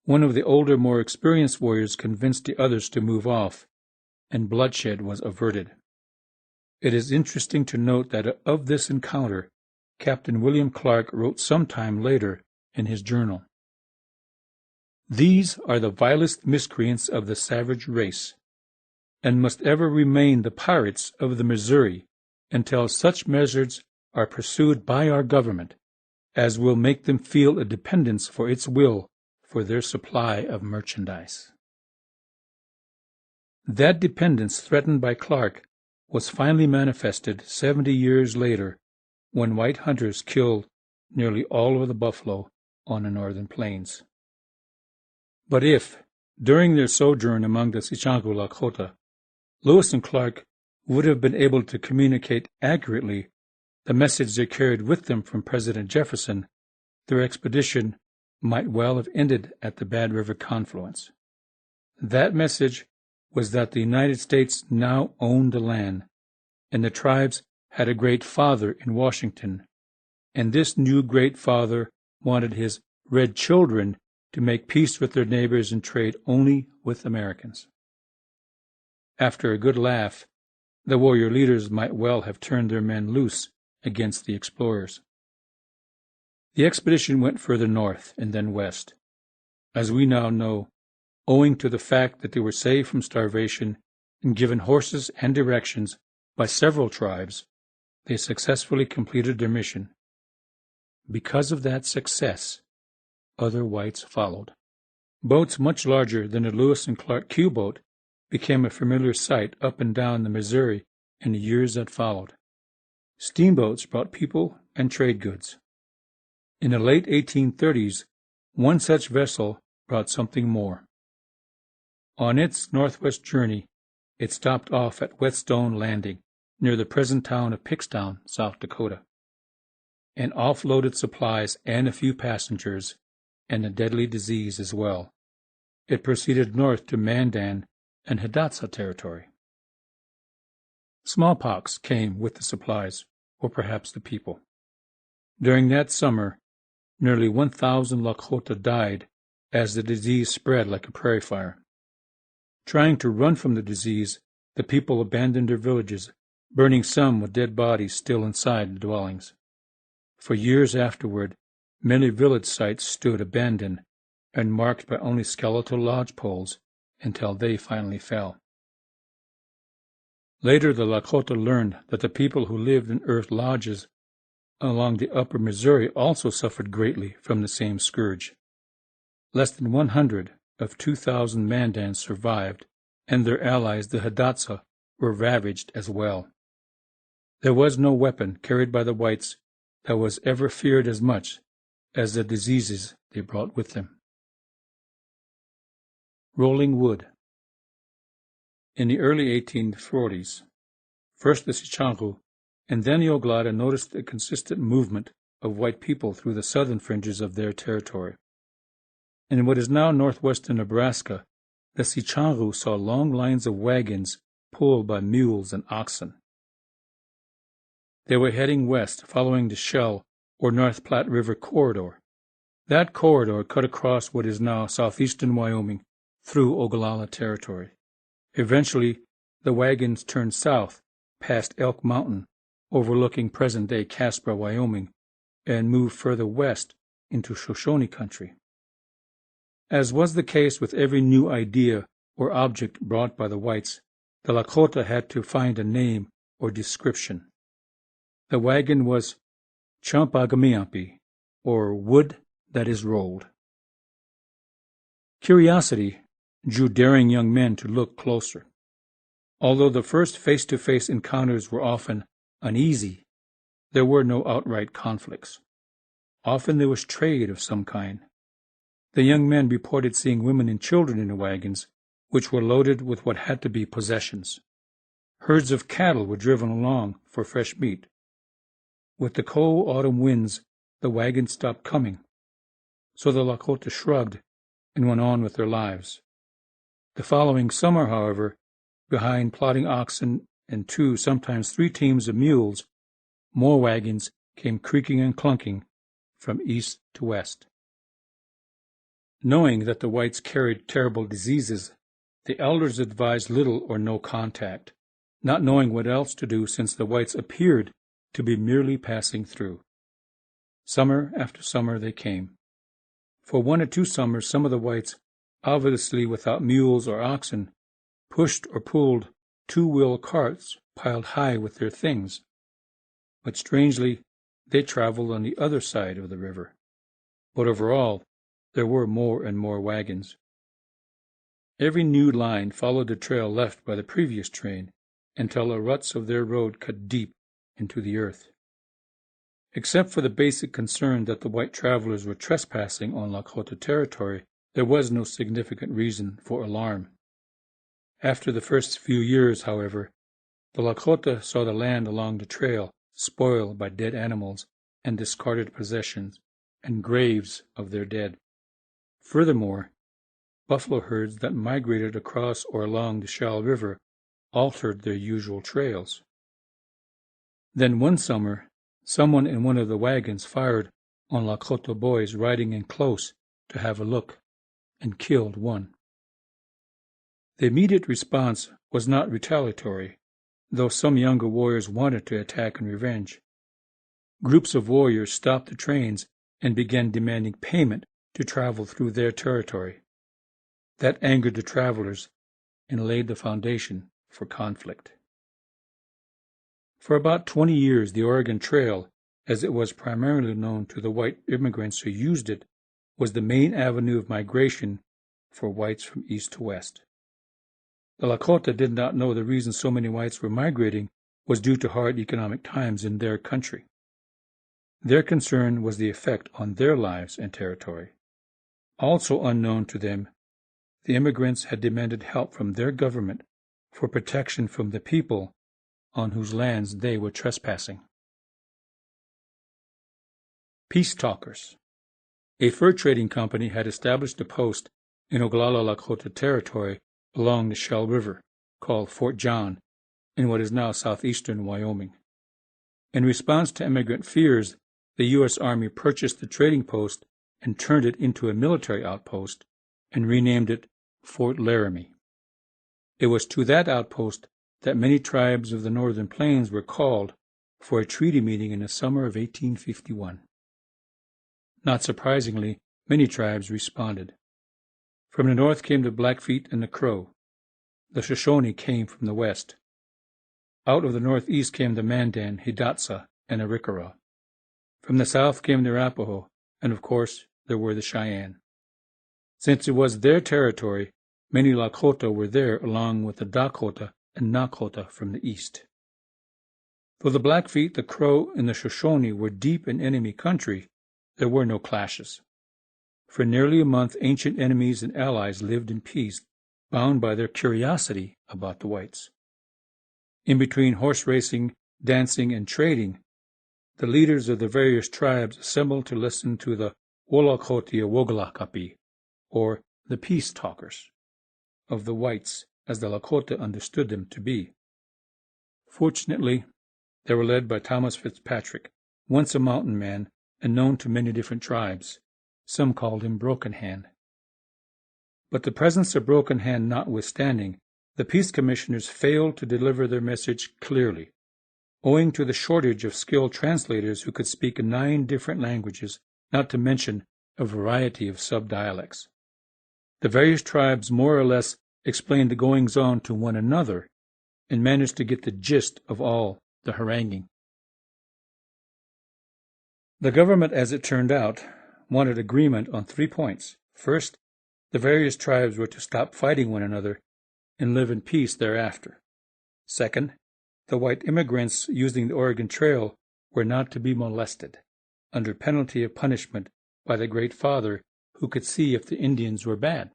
One of the older, more experienced warriors convinced the others to move off, and bloodshed was averted. It is interesting to note that of this encounter, Captain William Clark wrote sometime later in his journal, "These are the vilest miscreants of the savage race, and must ever remain the pirates of the Missouri until such measures are pursued by our government as will make them feel a dependence for its will for their supply of merchandise." That dependence threatened by Clark was finally manifested 70 years later when white hunters killed nearly all of the buffalo on the northern plains. But if, during their sojourn among the Sicangu Lakota, Lewis and Clark would have been able to communicate accurately the message they carried with them from President Jefferson, their expedition might well have ended at the Bad River confluence. That message was that the United States now owned the land, and the tribes had a great father in Washington, and this new great father wanted his red children to make peace with their neighbors and trade only with Americans. After a good laugh, the warrior leaders might well have turned their men loose against the explorers. The expedition went further north and then west. As we now know, owing to the fact that they were saved from starvation and given horses and directions by several tribes, they successfully completed their mission. Because of that success, other whites followed. Boats much larger than the Lewis and Clark Q boat became a familiar sight up and down the Missouri in the years that followed. Steamboats brought people and trade goods. In the late 1830s, one such vessel brought something more. On its northwest journey, it stopped off at Whetstone Landing, near the present town of Pickstown, South Dakota, and offloaded supplies and a few passengers, and a deadly disease as well. It proceeded north to Mandan and Hidatsa territory. Smallpox came with the supplies, or perhaps the people. During that summer, nearly 1,000 Lakota died as the disease spread like a prairie fire. Trying to run from the disease, the people abandoned their villages, burning some with dead bodies still inside the dwellings. For years afterward, many village sites stood abandoned and marked by only skeletal lodge poles until they finally fell. Later, the Lakota learned that the people who lived in earth lodges along the upper Missouri also suffered greatly from the same scourge. Less than 100 of 2,000 Mandans survived, and their allies, the Hidatsa, were ravaged as well. There was no weapon carried by the whites that was ever feared as much as the diseases they brought with them. Rolling wood. In the early 1840s, first the Sichangu and then the Oglala noticed a consistent movement of white people through the southern fringes of their territory. In what is now northwestern Nebraska, the Sichangu saw long lines of wagons pulled by mules and oxen. They were heading west, following the Shell or North Platte River corridor. That corridor cut across what is now southeastern Wyoming through Oglala territory. Eventually, the wagons turned south past Elk Mountain, overlooking present-day Casper, Wyoming, and moved further west into Shoshone country. As was the case with every new idea or object brought by the whites, the Lakota had to find a name or description. The wagon was Champagamiampi, or wood that is rolled. Curiosity drew daring young men to look closer. Although the first face-to-face encounters were often uneasy, there were no outright conflicts. Often there was trade of some kind. The young men reported seeing women and children in the wagons, which were loaded with what had to be possessions. Herds of cattle were driven along for fresh meat. With the cold autumn winds, the wagons stopped coming, so the Lakota shrugged and went on with their lives. The following summer, however, behind plodding oxen and 2, sometimes 3 teams of mules, more wagons came creaking and clunking from east to west. Knowing that the whites carried terrible diseases, the elders advised little or no contact, not knowing what else to do since the whites appeared to be merely passing through. Summer after summer they came. For 1 or 2 summers, some of the whites, obviously without mules or oxen, pushed or pulled 2-wheel carts piled high with their things. But strangely, they traveled on the other side of the river. But overall, there were more and more wagons. Every new line followed the trail left by the previous train until the ruts of their road cut deep into the earth. Except for the basic concern that the white travelers were trespassing on Lakota territory, there was no significant reason for alarm. After the first few years, however, the Lakota saw the land along the trail spoiled by dead animals and discarded possessions and graves of their dead. Furthermore, buffalo herds that migrated across or along the Shell River altered their usual trails. Then one summer, someone in one of the wagons fired on Lakota boys riding in close to have a look and killed one. The immediate response was not retaliatory, though some younger warriors wanted to attack in revenge. Groups of warriors stopped the trains and began demanding payment to travel through their territory. That angered the travelers and laid the foundation for conflict. For about 20 years, the Oregon Trail, as it was primarily known to the white immigrants who used it, was the main avenue of migration for whites from east to west. The Lakota did not know the reason so many whites were migrating was due to hard economic times in their country. Their concern was the effect on their lives and territory. Also unknown to them, the immigrants had demanded help from their government for protection from the people on whose lands they were trespassing. Peace talkers. A fur trading company had established a post in Oglala Lakota territory along the Shell River, called Fort John, in what is now southeastern Wyoming. In response to immigrant fears, the U.S. Army purchased the trading post and turned it into a military outpost and renamed it Fort Laramie. It was to that outpost that many tribes of the Northern Plains were called for a treaty meeting in the summer of 1851. Not surprisingly, many tribes responded. From the north came the Blackfeet and the Crow. The Shoshone came from the west. Out of the northeast came the Mandan, Hidatsa, and Arikara. From the south came the Arapaho, and of course there were the Cheyenne. Since it was their territory, many Lakota were there along with the Dakota and Nakota from the east. Though the Blackfeet, the Crow, and the Shoshone were deep in enemy country, there were no clashes. For nearly a month, ancient enemies and allies lived in peace, bound by their curiosity about the whites. In between horse racing, dancing, and trading, the leaders of the various tribes assembled to listen to the Wolakotia Wogalakapi, or the peace talkers, of the whites, as the Lakota understood them to be. Fortunately, they were led by Thomas Fitzpatrick, once a mountain man and known to many different tribes. Some called him Broken Hand. But the presence of Broken Hand notwithstanding, the peace commissioners failed to deliver their message clearly, owing to the shortage of skilled translators who could speak 9 different languages, not to mention a variety of subdialects. The various tribes more or less explained the goings-on to one another and managed to get the gist of all the haranguing. The government, as it turned out, wanted agreement on 3 points. First, the various tribes were to stop fighting one another and live in peace thereafter. Second, the white immigrants using the Oregon Trail were not to be molested, under penalty of punishment by the Great Father who could see if the Indians were bad.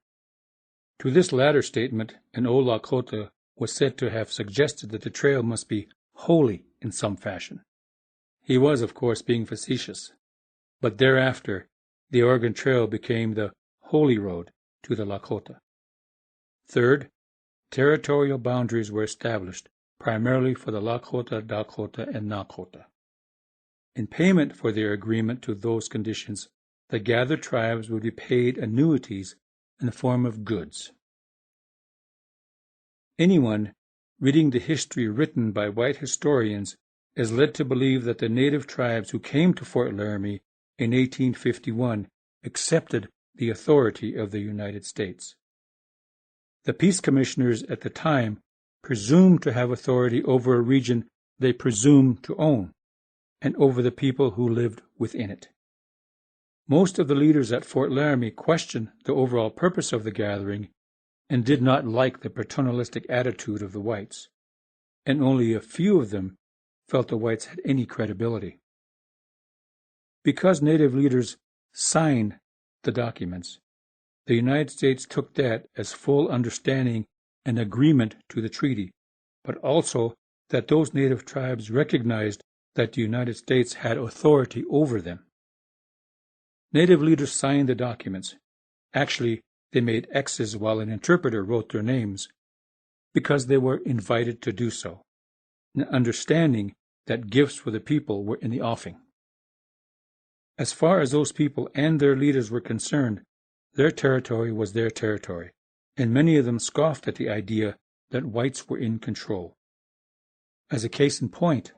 To this latter statement, an old Lakota was said to have suggested that the trail must be holy in some fashion. He was, of course, being facetious, but thereafter the Oregon Trail became the holy road to the Lakota. Third, territorial boundaries were established, primarily for the Lakota, Dakota, and Nakota. In payment for their agreement to those conditions, the gathered tribes would be paid annuities in the form of goods. Anyone reading the history written by white historians is led to believe that the native tribes who came to Fort Laramie in 1851 accepted the authority of the United States. The peace commissioners at the time presumed to have authority over a region they presumed to own, and over the people who lived within it. Most of the leaders at Fort Laramie questioned the overall purpose of the gathering and did not like the paternalistic attitude of the whites, and only a few of them felt the whites had any credibility. Because native leaders signed the documents, the United States took that as full understanding and agreement to the treaty, but also that those native tribes recognized that the United States had authority over them. Native leaders signed the documents. Actually, they made X's while an interpreter wrote their names, because they were invited to do so, an understanding that gifts for the people were in the offing. As far as those people and their leaders were concerned, their territory was their territory, and many of them scoffed at the idea that whites were in control. As a case in point,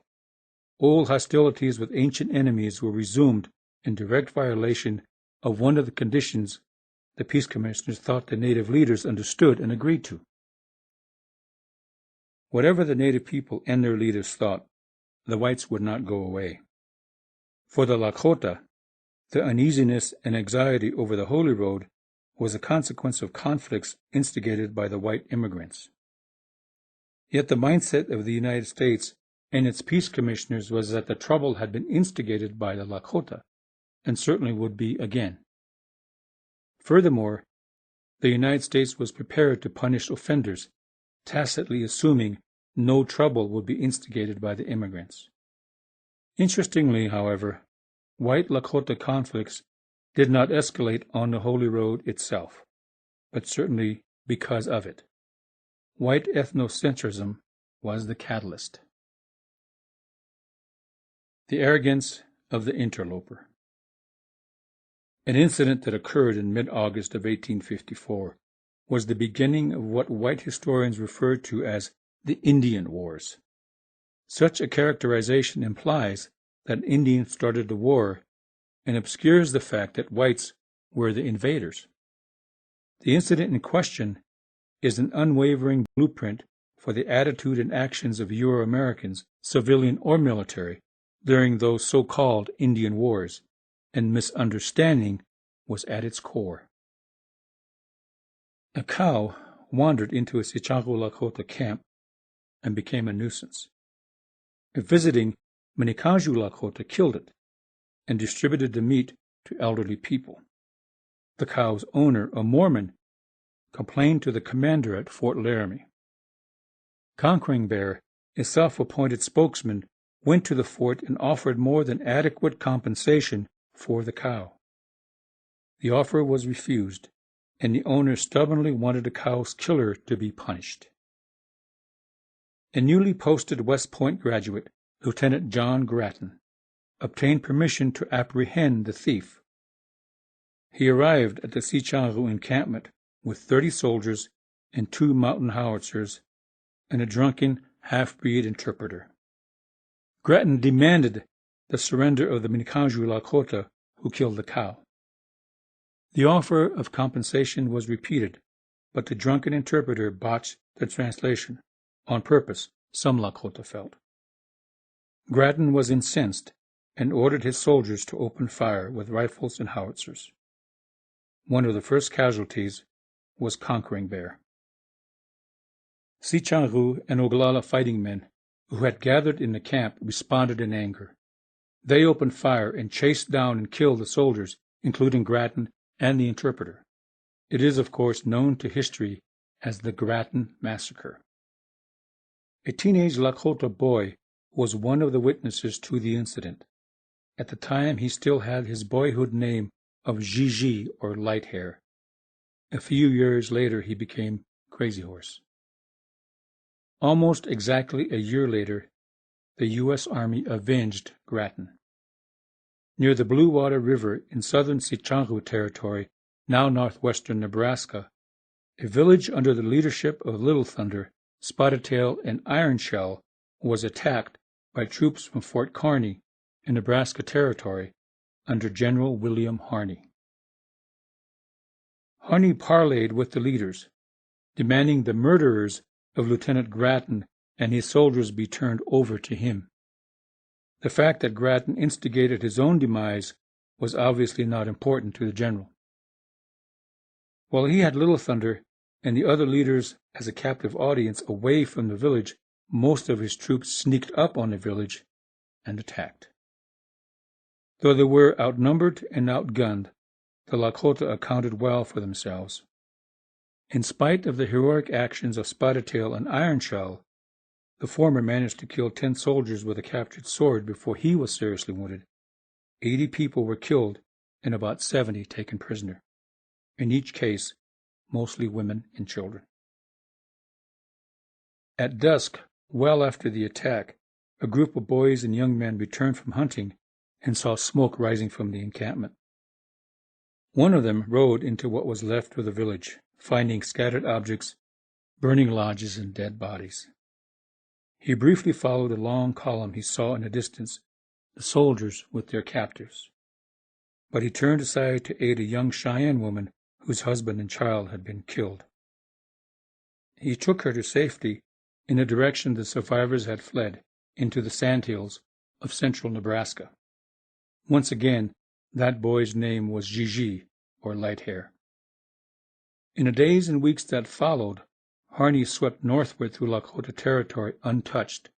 old hostilities with ancient enemies were resumed in direct violation of one of the conditions the peace commissioners thought the native leaders understood and agreed to. Whatever the native people and their leaders thought, the whites would not go away. For the Lakota, the uneasiness and anxiety over the Holy Road was a consequence of conflicts instigated by the white immigrants. Yet the mindset of the United States and its peace commissioners was that the trouble had been instigated by the Lakota, and certainly would be again. Furthermore, the United States was prepared to punish offenders, tacitly assuming no trouble would be instigated by the immigrants. Interestingly, however, white Lakota conflicts did not escalate on the Holy Road itself, but certainly because of it. white ethnocentrism was the catalyst. The arrogance of the interloper. An incident that occurred in mid-August of 1854 was the beginning of what white historians refer to as the Indian Wars. Such a characterization implies that Indians started the war and obscures the fact that whites were the invaders. The incident in question is an unwavering blueprint for the attitude and actions of Euro-Americans, civilian or military, during those so-called Indian Wars, and misunderstanding was at its core. A cow wandered into a Sioux Lakota camp and became a nuisance. A visiting Minikaju Lakota killed it and distributed the meat to elderly people. The cow's owner, a Mormon, complained to the commander at Fort Laramie. Conquering Bear, a self-appointed spokesman, went to the fort and offered more than adequate compensation for the cow. The offer was refused, and the owner stubbornly wanted the cow's killer to be punished. A newly posted West Point graduate, Lieutenant John Grattan, obtained permission to apprehend the thief. He arrived at the Sioux encampment with 30 soldiers and 2 mountain howitzers and a drunken half-breed interpreter. Grattan demanded the surrender of the Minikaju Lakota who killed the cow. The offer of compensation was repeated, but the drunken interpreter botched the translation, on purpose, some Lakota felt. Grattan was incensed and ordered his soldiers to open fire with rifles and howitzers. One of the first casualties was Conquering Bear. Sioux and Oglala fighting men who had gathered in the camp responded in anger. They opened fire and chased down and killed the soldiers, including Grattan and the interpreter. It is, of course, known to history as the Grattan Massacre. A teenage Lakota boy was one of the witnesses to the incident. At the time, he still had his boyhood name of Gigi, or Light Hair. A few years later, he became Crazy Horse. Almost exactly a year later, the U.S. Army avenged Grattan. Near the Blue Water River in southern Sioux Territory, now northwestern Nebraska, a village under the leadership of Little Thunder, Spotted Tail, and Iron Shell was attacked by troops from Fort Kearny in Nebraska Territory under General William Harney. Harney parleyed with the leaders, demanding the murderers of Lieutenant Grattan and his soldiers be turned over to him. The fact that Grattan instigated his own demise was obviously not important to the general. While he had Little Thunder and the other leaders as a captive audience away from the village, most of his troops sneaked up on the village and attacked. Though they were outnumbered and outgunned, the Lakota accounted well for themselves. In spite of the heroic actions of Spotted Tail and Iron Shell, the former managed to kill 10 soldiers with a captured sword before he was seriously wounded. 80 people were killed and about 70 taken prisoner. In each case, mostly women and children. At dusk, well after the attack, a group of boys and young men returned from hunting and saw smoke rising from the encampment. One of them rode into what was left of the village, finding scattered objects, burning lodges, and dead bodies. He briefly followed a long column he saw in the distance, the soldiers with their captives. But he turned aside to aid a young Cheyenne woman whose husband and child had been killed. He took her to safety in the direction the survivors had fled, into the sandhills of central Nebraska. Once again, that boy's name was Gigi, or Light Hair. In the days and weeks that followed, Harney swept northward through Lakota territory untouched.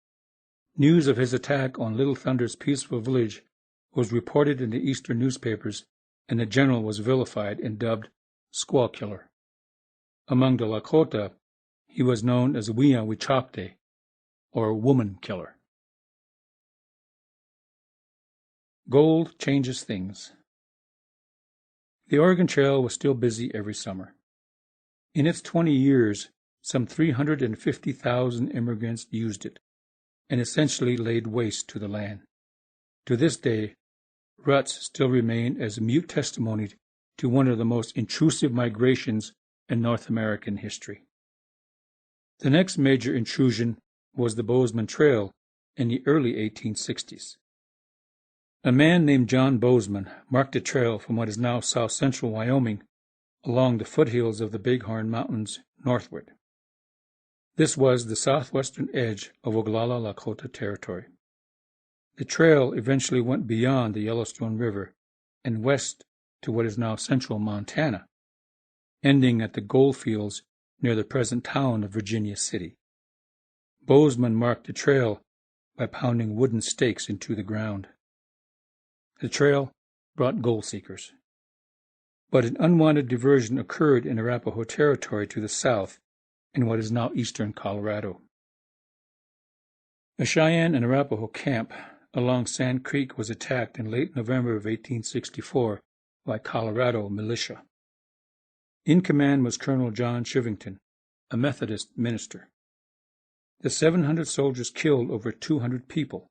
News of his attack on Little Thunder's peaceful village was reported in the eastern newspapers, and the general was vilified and dubbed Squaw Killer. Among the Lakota, he was known as Wia Wichokte, or Woman Killer. Gold changes things. The Oregon Trail was still busy every summer. In its 20 years, some 350,000 immigrants used it, and essentially laid waste to the land. To this day, ruts still remain as mute testimony to one of the most intrusive migrations in North American history. The next major intrusion was the Bozeman Trail in the early 1860s. A man named John Bozeman marked the trail from what is now south-central Wyoming along the foothills of the Bighorn Mountains northward. This was the southwestern edge of Oglala Lakota territory. The trail eventually went beyond the Yellowstone River and west to what is now central Montana, ending at the gold fields near the present town of Virginia City. Bozeman marked the trail by pounding wooden stakes into the ground. The trail brought gold seekers. But an unwanted diversion occurred in Arapaho territory to the south in what is now eastern Colorado. A Cheyenne and Arapaho camp along Sand Creek was attacked in late November of 1864 by Colorado militia. In command was Colonel John Chivington, a Methodist minister. The 700 soldiers killed over 200 people,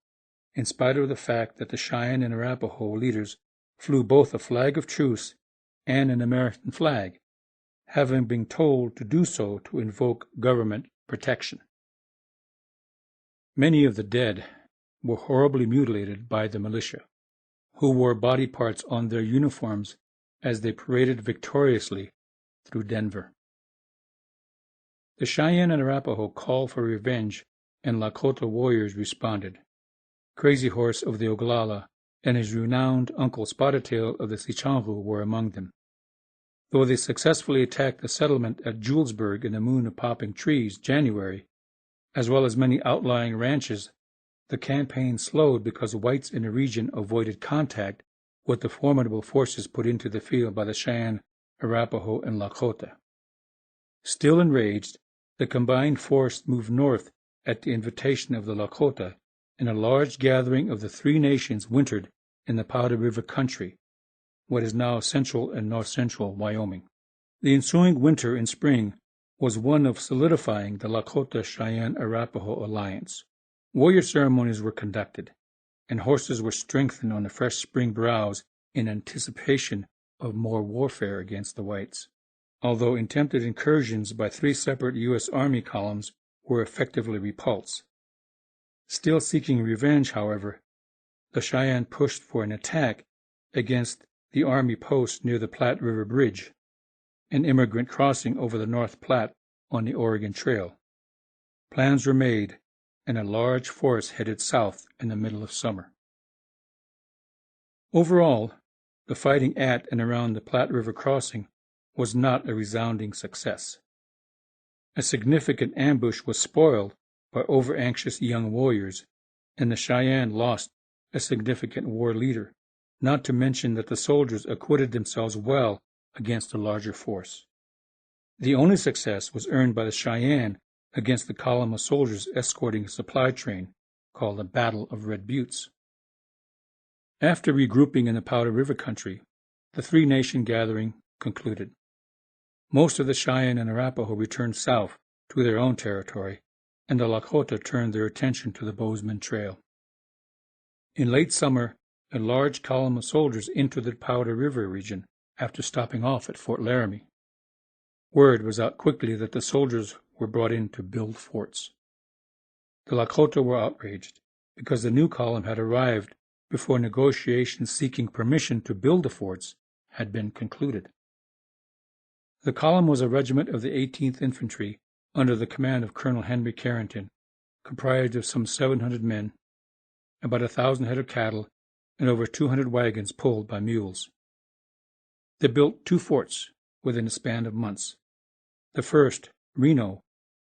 in spite of the fact that the Cheyenne and Arapaho leaders flew both a flag of truce and an American flag, having been told to do so to invoke government protection. Many of the dead were horribly mutilated by the militia, who wore body parts on their uniforms as they paraded victoriously through Denver. The Cheyenne and Arapaho called for revenge, and Lakota warriors responded. Crazy Horse of the Oglala and his renowned uncle Spotted Tail of the Sichangu were among them. Though they successfully attacked the settlement at Julesburg in the Moon of Popping Trees, January, as well as many outlying ranches, the campaign slowed because whites in the region avoided contact with the formidable forces put into the field by the Cheyenne, Arapaho, and Lakota. Still enraged, the combined force moved north at the invitation of the Lakota, and a large gathering of the three nations wintered in the Powder River country, what is now central and north-central Wyoming. The ensuing winter and spring was one of solidifying the Lakota-Cheyenne-Arapaho alliance. Warrior ceremonies were conducted, and horses were strengthened on the fresh spring browse in anticipation of more warfare against the whites. Although attempted incursions by 3 separate U.S. Army columns were effectively repulsed. Still seeking revenge, however, the Cheyenne pushed for an attack against the Army post near the Platte River Bridge, an immigrant crossing over the North Platte on the Oregon Trail. Plans were made, and a large force headed south in the middle of summer. Overall, the fighting at and around the Platte River crossing was not a resounding success. A significant ambush was spoiled by over-anxious young warriors, and the Cheyenne lost a significant war leader, not to mention that the soldiers acquitted themselves well against a larger force. The only success was earned by the Cheyenne against the column of soldiers escorting a supply train, called the Battle of Red Buttes. After regrouping in the Powder River country, the three-nation gathering concluded. Most of the Cheyenne and Arapaho returned south to their own territory, and the Lakota turned their attention to the Bozeman Trail. In late summer, a large column of soldiers entered the Powder River region after stopping off at Fort Laramie. Word was out quickly that the soldiers were brought in to build forts. The Lakota were outraged because the new column had arrived before negotiations seeking permission to build the forts had been concluded. The column was a regiment of the 18th Infantry under the command of Colonel Henry Carrington, comprised of some 700 men, about 1,000 head of cattle, and over 200 wagons pulled by mules. They built 2 forts within a span of months. The first, Reno,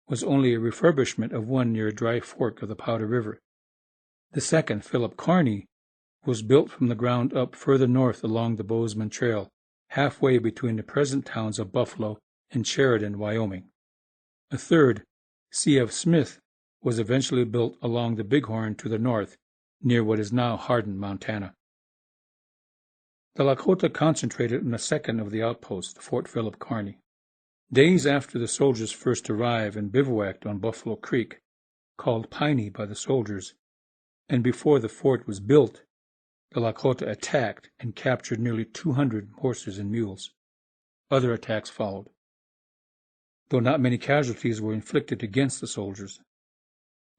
was only a refurbishment of one near a dry fork of the Powder River. The second, Philip Kearny, was built from the ground up further north along the Bozeman Trail, halfway between the present towns of Buffalo and Sheridan, Wyoming. A third, C.F. Smith, was eventually built along the Bighorn to the north, near what is now Hardin, Montana. The Lakota concentrated on the second of the outposts, Fort Philip Kearny. Days after the soldiers first arrived and bivouacked on Buffalo Creek, called Piney by the soldiers, and before the fort was built, the Lakota attacked and captured nearly 200 horses and mules. Other attacks followed, though not many casualties were inflicted against the soldiers.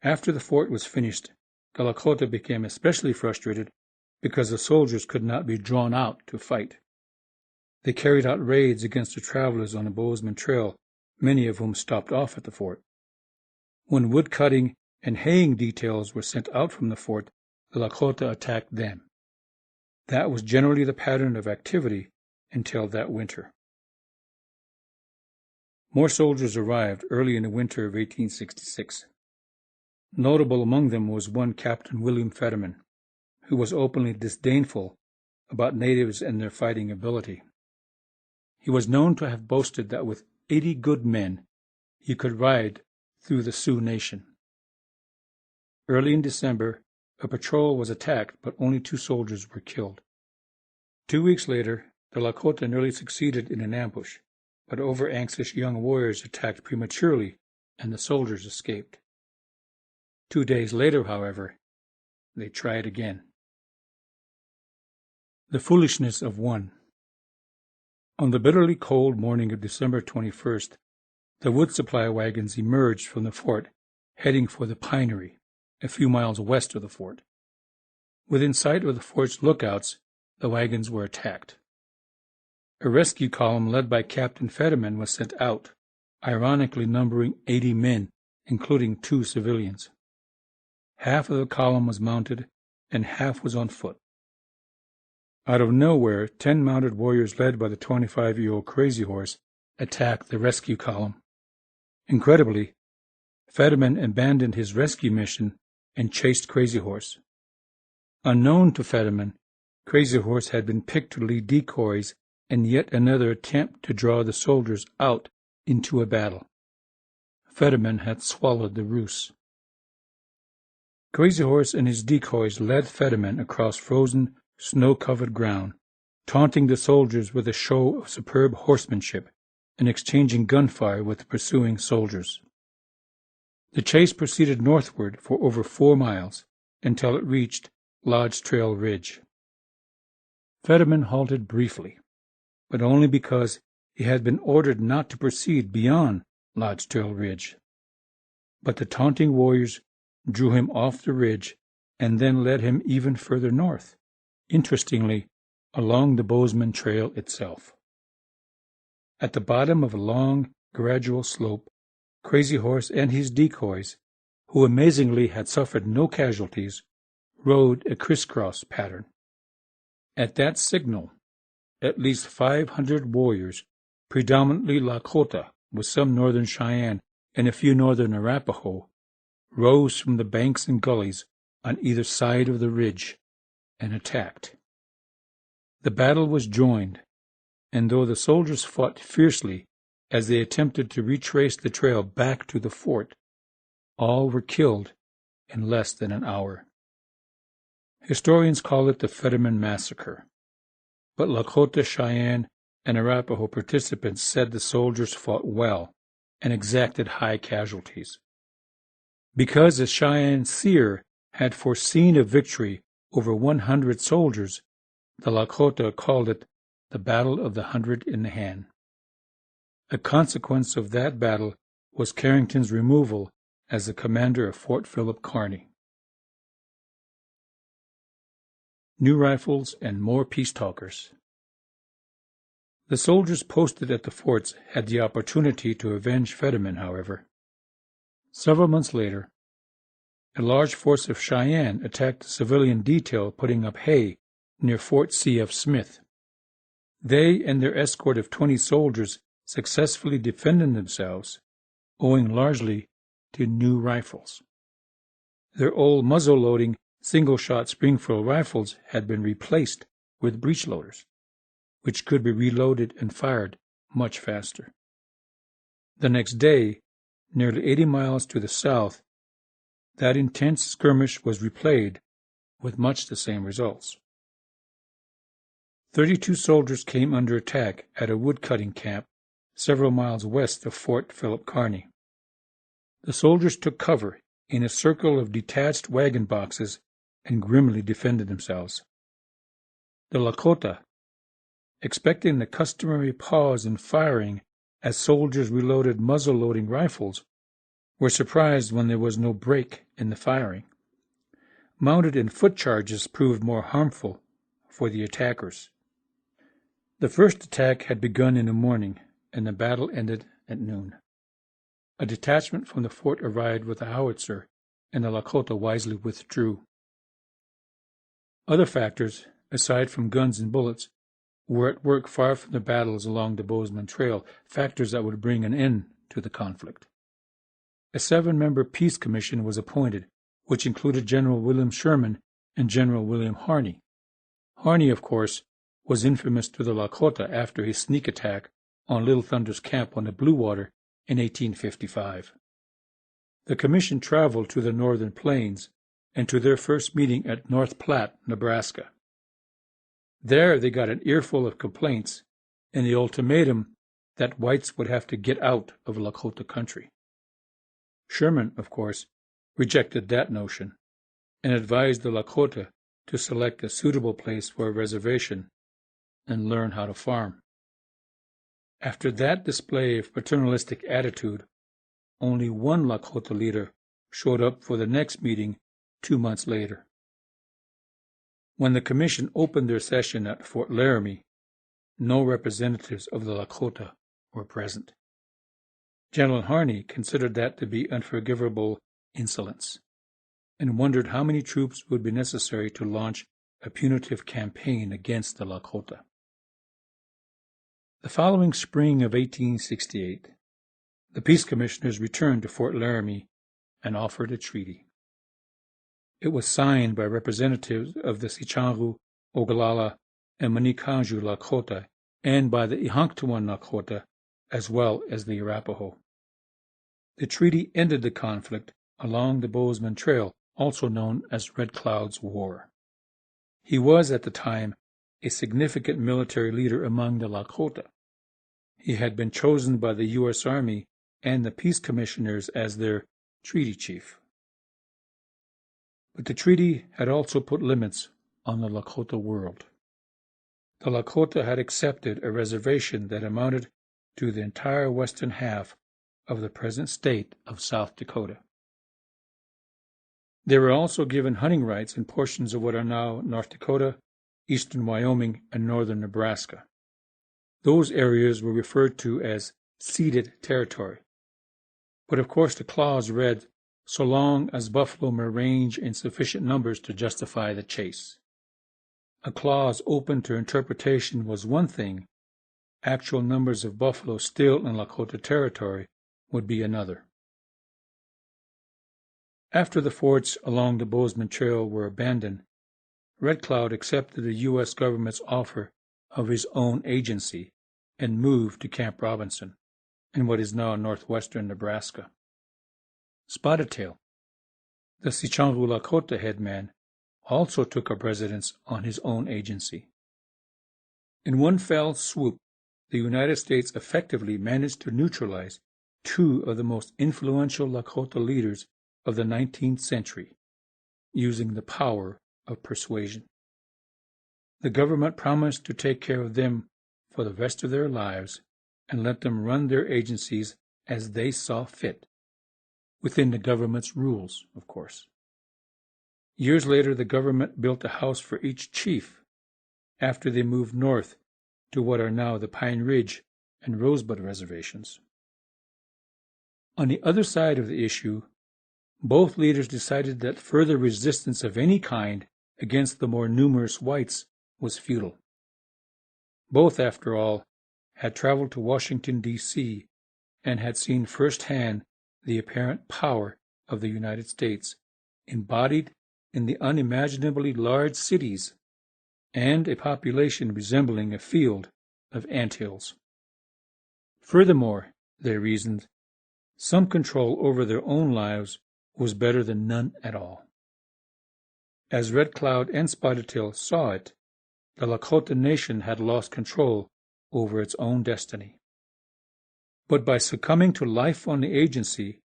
After the fort was finished, the Lakota became especially frustrated because the soldiers could not be drawn out to fight. They carried out raids against the travelers on the Bozeman Trail, many of whom stopped off at the fort. When wood-cutting and haying details were sent out from the fort, the Lakota attacked them. That was generally the pattern of activity until that winter. More soldiers arrived early in the winter of 1866. Notable among them was one Captain William Fetterman, who was openly disdainful about natives and their fighting ability. He was known to have boasted that with 80 good men, he could ride through the Sioux Nation. Early in December, a patrol was attacked, but only 2 soldiers were killed. 2 weeks later, the Lakota nearly succeeded in an ambush, but over-anxious young warriors attacked prematurely, and the soldiers escaped. 2 days later, however, they tried again. The foolishness of one. On the bitterly cold morning of December 21st, the wood supply wagons emerged from the fort, heading for the Pinery, a few miles west of the fort. Within sight of the fort's lookouts, the wagons were attacked. A rescue column led by Captain Fetterman was sent out, ironically numbering 80 men, including 2 civilians. Half of the column was mounted, and half was on foot. Out of nowhere, 10 mounted warriors led by the 25-year-old Crazy Horse attacked the rescue column. Incredibly, Fetterman abandoned his rescue mission and chased Crazy Horse. Unknown to Fetterman, Crazy Horse had been picked to lead decoys in yet another attempt to draw the soldiers out into a battle. Fetterman had swallowed the ruse. Crazy Horse and his decoys led Fetterman across frozen, snow-covered ground, taunting the soldiers with a show of superb horsemanship and exchanging gunfire with the pursuing soldiers. The chase proceeded northward for over 4 miles until it reached Lodge Trail Ridge. Fetterman halted briefly, but only because he had been ordered not to proceed beyond Lodge Trail Ridge. But the taunting warriors drew him off the ridge and then led him even further north, interestingly, along the Bozeman Trail itself. At the bottom of a long, gradual slope, Crazy Horse and his decoys, who amazingly had suffered no casualties, rode a crisscross pattern. At that signal, at least 500 warriors, predominantly Lakota, with some northern Cheyenne and a few northern Arapaho, rose from the banks and gullies on either side of the ridge and attacked. The battle was joined, and though the soldiers fought fiercely as they attempted to retrace the trail back to the fort, all were killed in less than an hour. Historians call it the Fetterman Massacre, but Lakota, Cheyenne, and Arapaho participants said the soldiers fought well and exacted high casualties. Because the Cheyenne seer had foreseen a victory over 100 soldiers, the Lakota called it the Battle of the 100 in the Hand. A consequence of that battle was Carrington's removal as the commander of Fort Philip Kearny. New rifles and more peace talkers. The soldiers posted at the forts had the opportunity to avenge Fetterman, however. Several months later, a large force of Cheyenne attacked a civilian detail putting up hay near Fort C.F. Smith. They and their escort of 20 soldiers successfully defended themselves, owing largely to new rifles. Their old muzzle-loading, single-shot Springfield rifles had been replaced with breech-loaders, which could be reloaded and fired much faster. The next day, nearly 80 miles to the south, that intense skirmish was replayed with much the same results. 32 soldiers came under attack at a wood-cutting camp several miles west of Fort Philip Kearny. The soldiers took cover in a circle of detached wagon boxes and grimly defended themselves. The Lakota, expecting the customary pause in firing as soldiers reloaded muzzle-loading rifles, were surprised when there was no break in the firing. Mounted and foot charges proved more harmful for the attackers. The first attack had begun in the morning, and the battle ended at noon. A detachment from the fort arrived with a howitzer, and the Lakota wisely withdrew. Other factors, aside from guns and bullets, were at work far from the battles along the Bozeman Trail, factors that would bring an end to the conflict. A 7-member peace commission was appointed, which included General William Sherman and General William Harney. Harney, of course, was infamous to the Lakota after his sneak attack on Little Thunder's camp on the Blue Water in 1855. The commission traveled to the northern plains and to their first meeting at North Platte, Nebraska. There they got an earful of complaints and the ultimatum that whites would have to get out of Lakota country. Sherman, of course, rejected that notion and advised the Lakota to select a suitable place for a reservation and learn how to farm. After that display of paternalistic attitude, only one Lakota leader showed up for the next meeting 2 months later. When the commission opened their session at Fort Laramie, no representatives of the Lakota were present. General Harney considered that to be unforgivable insolence and wondered how many troops would be necessary to launch a punitive campaign against the Lakota. The following spring of 1868, the peace commissioners returned to Fort Laramie and offered a treaty. It was signed by representatives of the Sicangu, Ogallala, and Manikanju Lakota, and by the Ihanktuan Lakota, as well as the Arapaho. The treaty ended the conflict along the Bozeman Trail, also known as Red Cloud's War. He was, at the time, a significant military leader among the Lakota. He had been chosen by the U.S. Army and the peace commissioners as their treaty chief. But the treaty had also put limits on the Lakota world. The Lakota had accepted a reservation that amounted to the entire western half of the present state of South Dakota. They were also given hunting rights in portions of what are now North Dakota, eastern Wyoming, and northern Nebraska. Those areas were referred to as ceded territory. But of course the clause read, so long as buffalo may range in sufficient numbers to justify the chase. A clause open to interpretation was one thing, actual numbers of buffalo still in Lakota territory would be another. After the forts along the Bozeman Trail were abandoned, Red Cloud accepted the U.S. government's offer of his own agency and moved to Camp Robinson, in what is now northwestern Nebraska. Spotted Tail, the Sicangu Lakota headman, also took up residence on his own agency. In one fell swoop, the United States effectively managed to neutralize 2 of the most influential Lakota leaders of the 19th century, using the power of persuasion. The government promised to take care of them for the rest of their lives and let them run their agencies as they saw fit, within the government's rules, of course. Years later, the government built a house for each chief after they moved north to what are now the Pine Ridge and Rosebud reservations. On the other side of the issue, both leaders decided that further resistance of any kind against the more numerous whites was futile. Both, after all, had traveled to Washington, D.C., and had seen firsthand the apparent power of the United States, embodied in the unimaginably large cities and a population resembling a field of anthills. Furthermore, they reasoned, some control over their own lives was better than none at all. As Red Cloud and Spotted Tail saw it, the Lakota nation had lost control over its own destiny. But by succumbing to life on the agency,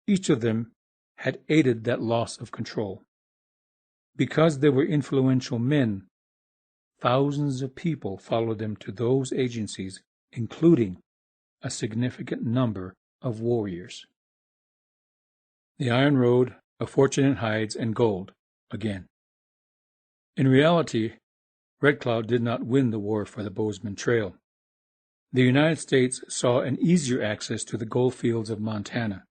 each of them had aided that loss of control. Because they were influential men, thousands of people followed them to those agencies, including a significant number of warriors. The Iron Road, a fortune in hides and gold, again. In reality, Red Cloud did not win the war for the Bozeman Trail. The United States saw an easier access to the gold fields of Montana.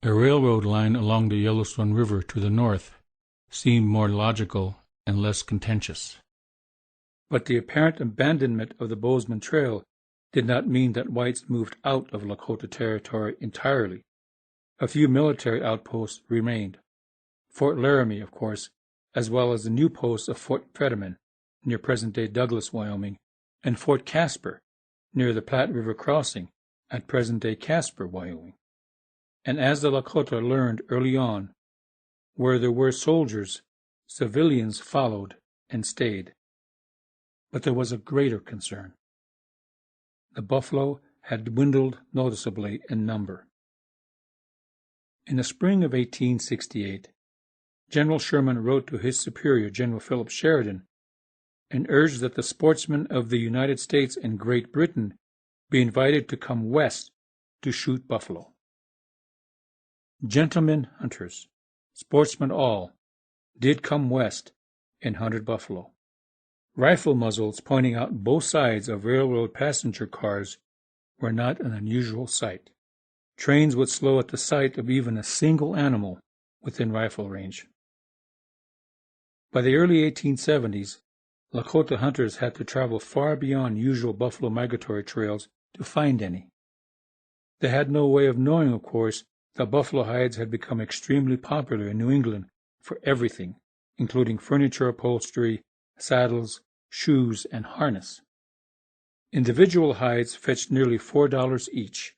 A railroad line along the Yellowstone River to the north seemed more logical and less contentious. But the apparent abandonment of the Bozeman Trail did not mean that whites moved out of Lakota territory entirely. A few military outposts remained. Fort Laramie, of course, as well as the new posts of Fort Fetterman, near present-day Douglas, Wyoming, and Fort Casper, near the Platte River crossing at present-day Casper, Wyoming. And as the Lakota learned early on, where there were soldiers, civilians followed and stayed. But there was a greater concern. The buffalo had dwindled noticeably in number. In the spring of 1868, General Sherman wrote to his superior, General Philip Sheridan, and urged that the sportsmen of the United States and Great Britain be invited to come west to shoot buffalo. Gentlemen hunters, sportsmen all, did come west and hunted buffalo. Rifle muzzles pointing out both sides of railroad passenger cars were not an unusual sight. Trains would slow at the sight of even a single animal within rifle range. By the early 1870s, Lakota hunters had to travel far beyond usual buffalo migratory trails to find any. They had no way of knowing, of course, that buffalo hides had become extremely popular in New England for everything, including furniture upholstery, saddles, shoes, and harness. Individual hides fetched nearly $4 each.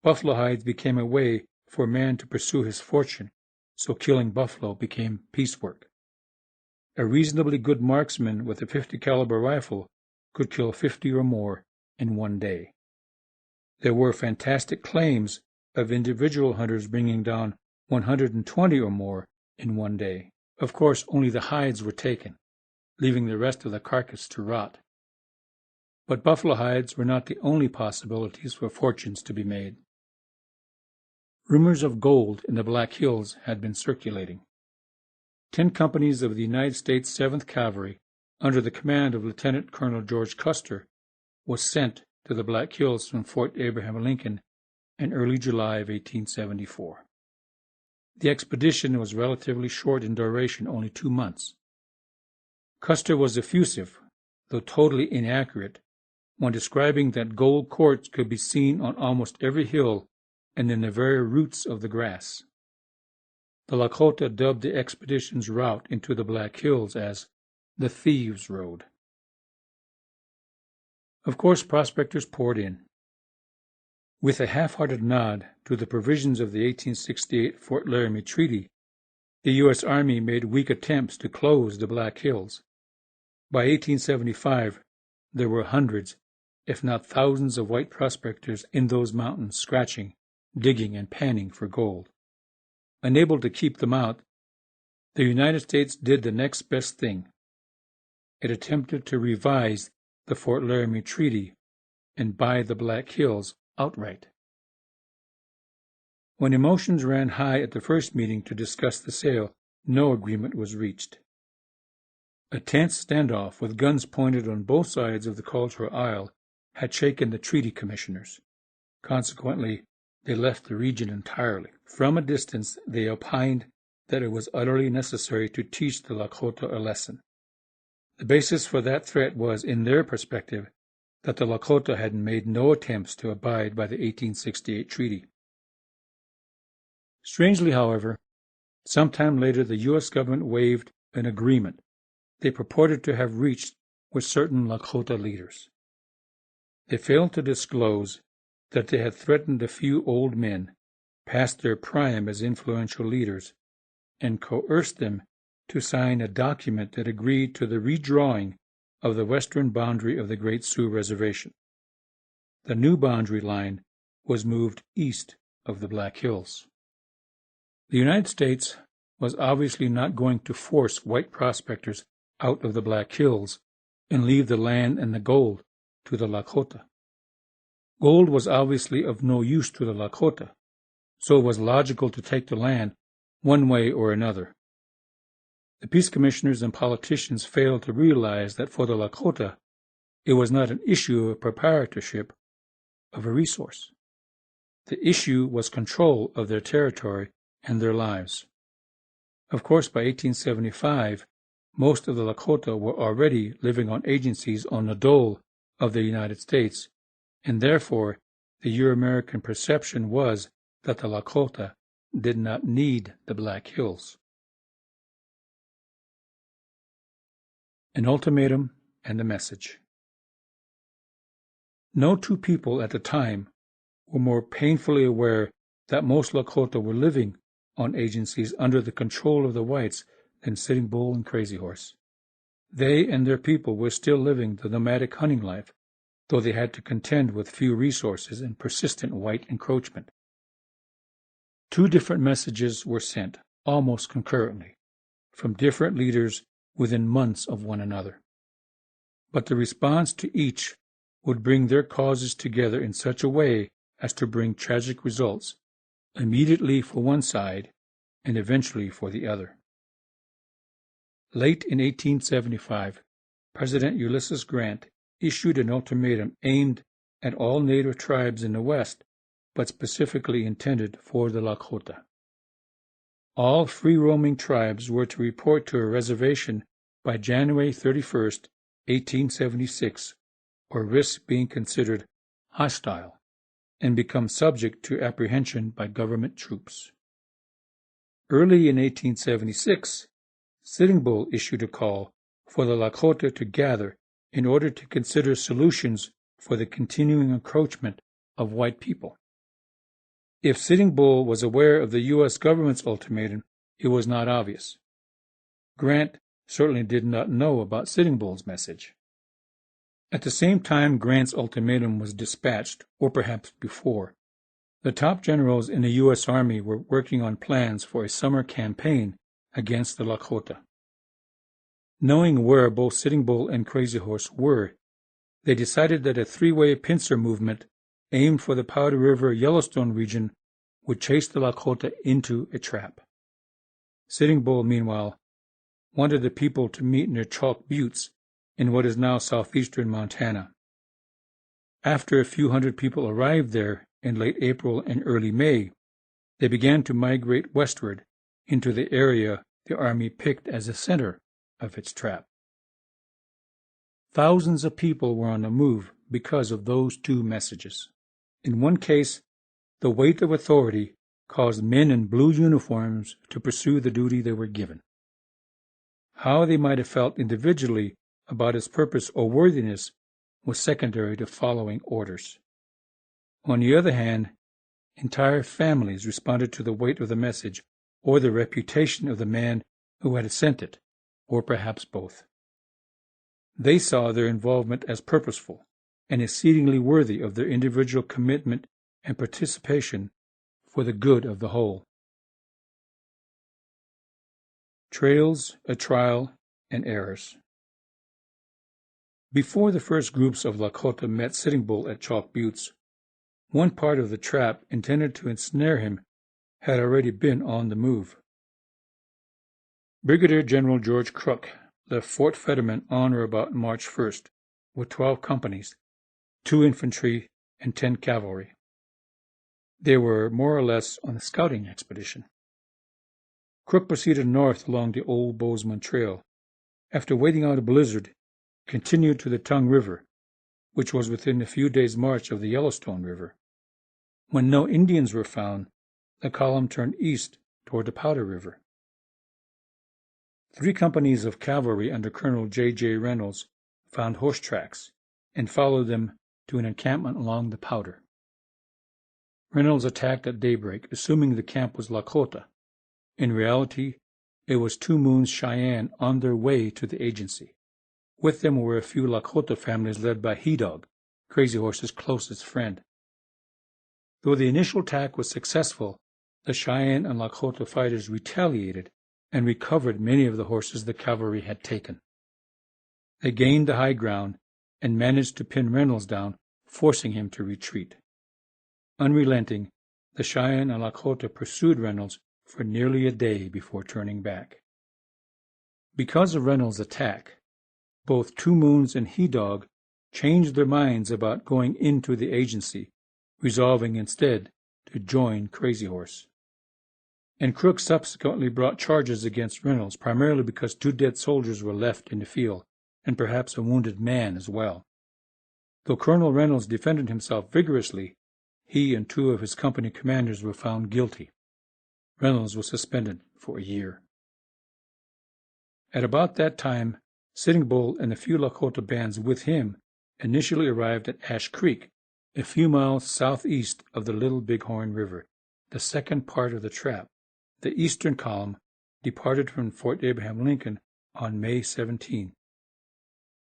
Buffalo hides became a way for a man to pursue his fortune, so killing buffalo became piecework. A reasonably good marksman with a .50 caliber rifle could kill 50 or more in one day. There were fantastic claims of individual hunters bringing down 120 or more in one day. Of course, only the hides were taken, leaving the rest of the carcass to rot. But buffalo hides were not the only possibilities for fortunes to be made. Rumors of gold in the Black Hills had been circulating. 10 companies of the United States 7th Cavalry, under the command of Lieutenant Colonel George Custer, was sent to the Black Hills from Fort Abraham Lincoln in early July of 1874. The expedition was relatively short in duration, only 2 months. Custer was effusive, though totally inaccurate, when describing that gold quartz could be seen on almost every hill and in the very roots of the grass. The Lakota dubbed the expedition's route into the Black Hills as the Thieves' Road. Of course, prospectors poured in. With a half-hearted nod to the provisions of the 1868 Fort Laramie Treaty, the U.S. Army made weak attempts to close the Black Hills. By 1875, there were hundreds, if not thousands, of white prospectors in those mountains scratching, digging, and panning for gold. Unable to keep them out, the United States did the next best thing. It attempted to revise the Fort Laramie Treaty and buy the Black Hills outright. When emotions ran high at the first meeting to discuss the sale, no agreement was reached. A tense standoff with guns pointed on both sides of the cultural aisle had shaken the treaty commissioners. Consequently, they left the region entirely. From a distance, they opined that it was utterly necessary to teach the Lakota a lesson. The basis for that threat was, in their perspective, that the Lakota had made no attempts to abide by the 1868 treaty. Strangely, however, sometime later the U.S. government waived an agreement they purported to have reached with certain Lakota leaders. They failed to disclose that they had threatened a few old men, past their prime as influential leaders, and coerced them to sign a document that agreed to the redrawing of the western boundary of the Great Sioux Reservation. the new boundary line was moved east of the Black Hills. The United States was obviously not going to force white prospectors out of the Black Hills and leave the land and the gold to the Lakota. Gold was obviously of no use to the Lakota, so it was logical to take the land one way or another. The peace commissioners and politicians failed to realize that for the Lakota, it was not an issue of proprietorship of a resource. The issue was control of their territory and their lives. Of course, by 1875, most of the Lakota were already living on agencies on the dole of the United States, and therefore the Euro-American perception was that the Lakota did not need the Black Hills. An ultimatum and a message. No two people at the time were more painfully aware that most Lakota were living on agencies under the control of the whites than Sitting Bull and Crazy Horse. They and their people were still living the nomadic hunting life, though they had to contend with few resources and persistent white encroachment. Two different messages were sent, almost concurrently, from different leaders within months of one another. But the response to each would bring their causes together in such a way as to bring tragic results, immediately for one side and eventually for the other. Late in 1875, President Ulysses Grant issued an ultimatum aimed at all native tribes in the West, but specifically intended for the Lakota. All free-roaming tribes were to report to a reservation by January 31, 1876, or risk being considered hostile and become subject to apprehension by government troops. Early in 1876, Sitting Bull issued a call for the Lakota to gather in order to consider solutions for the continuing encroachment of white people. If Sitting Bull was aware of the U.S. government's ultimatum, it was not obvious. Grant certainly did not know about Sitting Bull's message. At the same time Grant's ultimatum was dispatched, or perhaps before, the top generals in the U.S. Army were working on plans for a summer campaign against the Lakota. Knowing where both Sitting Bull and Crazy Horse were, they decided that a three-way pincer movement aimed for the Powder River Yellowstone region would chase the Lakota into a trap. Sitting Bull, meanwhile, wanted the people to meet near Chalk Buttes in what is now southeastern Montana. After a few hundred people arrived there in late April and early May, they began to migrate westward into the area the Army picked as the center of its trap. Thousands of people were on the move because of those two messages. In one case, the weight of authority caused men in blue uniforms to pursue the duty they were given. How they might have felt individually about its purpose or worthiness was secondary to following orders. On the other hand, entire families responded to the weight of the message or the reputation of the man who had sent it, or perhaps both. They saw their involvement as purposeful and exceedingly worthy of their individual commitment and participation for the good of the whole. Trails, a trial, and errors. Before the first groups of Lakota met Sitting Bull at Chalk Buttes, one part of the trap intended to ensnare him had already been on the move. Brigadier General George Crook left Fort Fetterman on or about March 1st with 12 companies, 2 infantry, and 10 cavalry. They were more or less on a scouting expedition. Crook proceeded north along the Old Bozeman Trail. After waiting out a blizzard, continued to the Tongue River, which was within a few days' march of the Yellowstone River. When no Indians were found, the column turned east toward the Powder River. 3 companies of cavalry under Colonel J. Reynolds found horse tracks and followed them to an encampment along the Powder. Reynolds attacked at daybreak, assuming the camp was Lakota. In reality, it was Two Moons Cheyenne on their way to the agency. With them were a few Lakota families led by He Dog, Crazy Horse's closest friend. Though the initial attack was successful, the Cheyenne and Lakota fighters retaliated and recovered many of the horses the cavalry had taken. They gained the high ground and managed to pin Reynolds down, forcing him to retreat. Unrelenting, the Cheyenne and Lakota pursued Reynolds for nearly a day before turning back. Because of Reynolds' attack, both Two Moons and He Dog changed their minds about going into the agency, resolving instead to join Crazy Horse. And Crook subsequently brought charges against Reynolds, primarily because 2 dead soldiers were left in the field, and perhaps a wounded man as well. Though Colonel Reynolds defended himself vigorously, he and 2 of his company commanders were found guilty. Reynolds was suspended for a year. At about that time, Sitting Bull and a few Lakota bands with him initially arrived at Ash Creek, a few miles southeast of the Little Bighorn River, the second part of the trap. The eastern column departed from Fort Abraham Lincoln on May 17.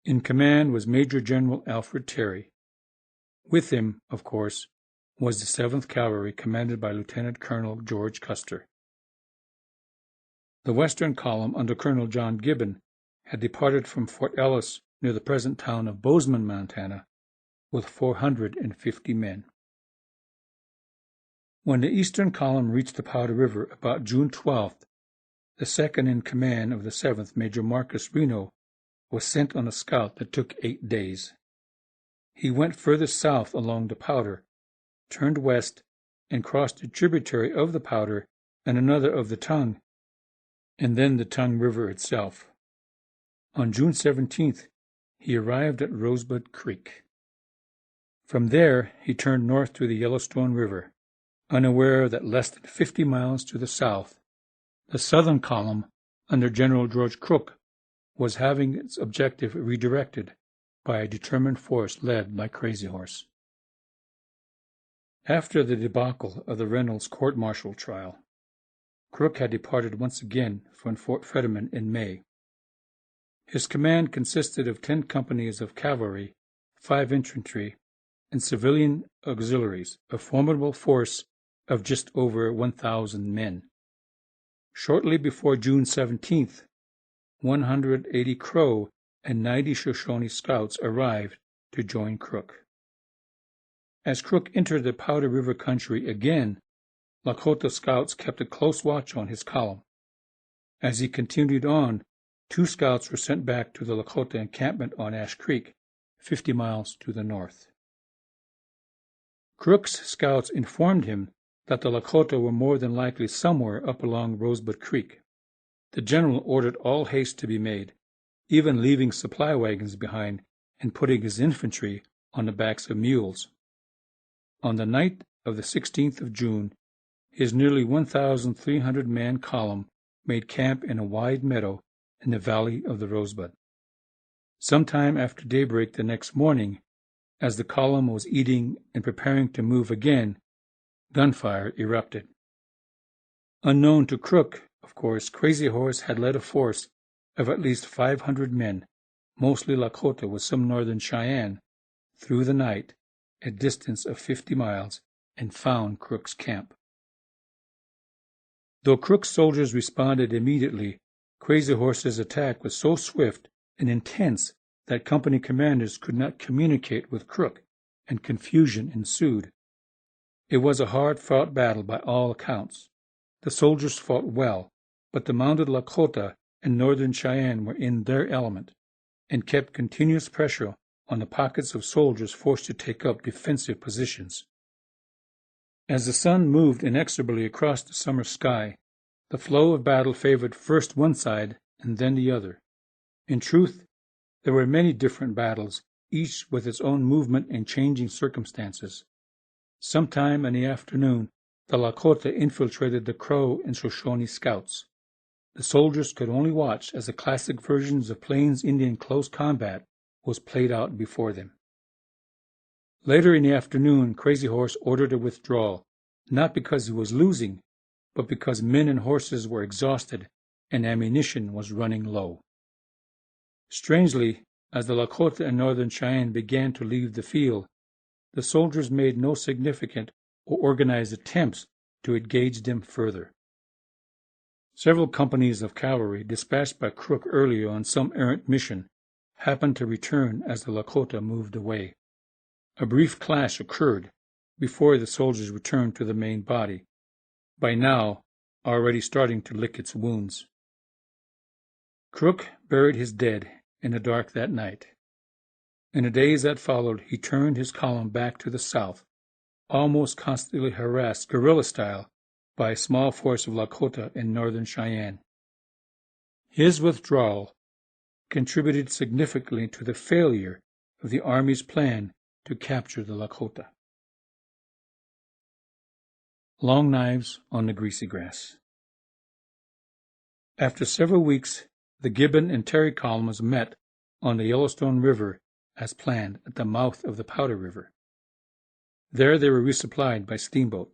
In command was Major General Alfred Terry. With him, of course, was the 7th Cavalry commanded by Lieutenant Colonel George Custer. The western column under Colonel John Gibbon had departed from Fort Ellis near the present town of Bozeman, Montana, with 450 men. When the eastern column reached the Powder River about June 12th, the second in command of the 7th, Major Marcus Reno, was sent on a scout that took 8 days. He went further south along the Powder, turned west, and crossed a tributary of the Powder and another of the Tongue, and then the Tongue River itself. On June 17th, he arrived at Rosebud Creek. From there, he turned north to the Yellowstone River, unaware that less than 50 miles to the south, the southern column under General George Crook was having its objective redirected by a determined force led by Crazy Horse. After the debacle of the Reynolds court-martial trial, Crook had departed once again from Fort Fetterman in May. His command consisted of 10 companies of cavalry, 5 infantry, and civilian auxiliaries, a formidable force of just over 1,000 men. Shortly before June 17th, 180 Crow and 90 Shoshone scouts arrived to join Crook. As Crook entered the Powder River country again, Lakota scouts kept a close watch on his column. As he continued on, 2 scouts were sent back to the Lakota encampment on Ash Creek, 50 miles to the north. Crook's scouts informed him that the Lakota were more than likely somewhere up along Rosebud Creek. The general ordered all haste to be made, even leaving supply wagons behind and putting his infantry on the backs of mules. On the night of the 16th of June, his nearly 1,300-man column made camp in a wide meadow in the valley of the Rosebud. Sometime after daybreak the next morning, as the column was eating and preparing to move again, gunfire erupted. Unknown to Crook, of course, Crazy Horse had led a force of at least 500 men, mostly Lakota with some northern Cheyenne, through the night, a distance of 50 miles, and found Crook's camp. Though Crook's soldiers responded immediately, Crazy Horse's attack was so swift and intense that company commanders could not communicate with Crook, and confusion ensued. It was a hard-fought battle by all accounts. The soldiers fought well, but the mounted Lakota and northern Cheyenne were in their element, and kept continuous pressure on the pockets of soldiers forced to take up defensive positions. As the sun moved inexorably across the summer sky, the flow of battle favored first one side and then the other. In truth, there were many different battles, each with its own movement and changing circumstances. Sometime in the afternoon, the Lakota infiltrated the Crow and Shoshone scouts. The soldiers could only watch as the classic versions of Plains Indian close combat was played out before them. Later in the afternoon, Crazy Horse ordered a withdrawal, not because he was losing, but because men and horses were exhausted and ammunition was running low. Strangely, as the Lakota and Northern Cheyenne began to leave the field, the soldiers made no significant or organized attempts to engage them further. Several companies of cavalry dispatched by Crook earlier on some errant mission happened to return as the Lakota moved away. A brief clash occurred before the soldiers returned to the main body, by now already starting to lick its wounds. Crook buried his dead in the dark that night. In the days that followed, he turned his column back to the south, almost constantly harassed guerrilla style by a small force of Lakota in Northern Cheyenne. His withdrawal contributed significantly to the failure of the Army's plan to capture the Lakota. Long Knives on the Greasy Grass. After several weeks, the Gibbon and Terry columns met on the Yellowstone River as planned at the mouth of the Powder River. There they were resupplied by steamboat.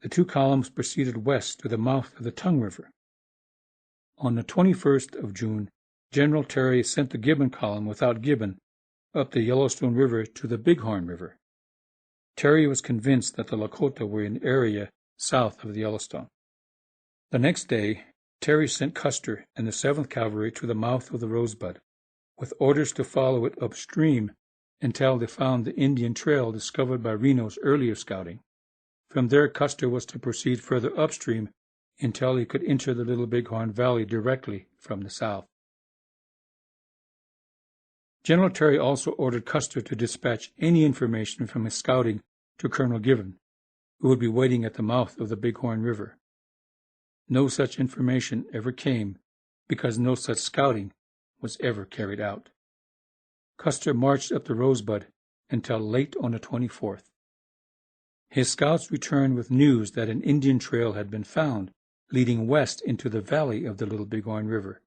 The two columns proceeded west to the mouth of the Tongue River. On the 21st of June, General Terry sent the Gibbon column without Gibbon up the Yellowstone River to the Bighorn River. Terry was convinced that the Lakota were in the area south of the Yellowstone. The next day, Terry sent Custer and the 7th Cavalry to the mouth of the Rosebud, with orders to follow it upstream until they found the Indian trail discovered by Reno's earlier scouting. From there, Custer was to proceed further upstream until he could enter the Little Bighorn Valley directly from the south. General Terry also ordered Custer to dispatch any information from his scouting to Colonel Gibbon, who would be waiting at the mouth of the Bighorn River. No such information ever came because no such scouting was ever carried out. Custer marched up the Rosebud until late on the 24th. His scouts returned with news that an Indian trail had been found leading west into the valley of the Little Bighorn River.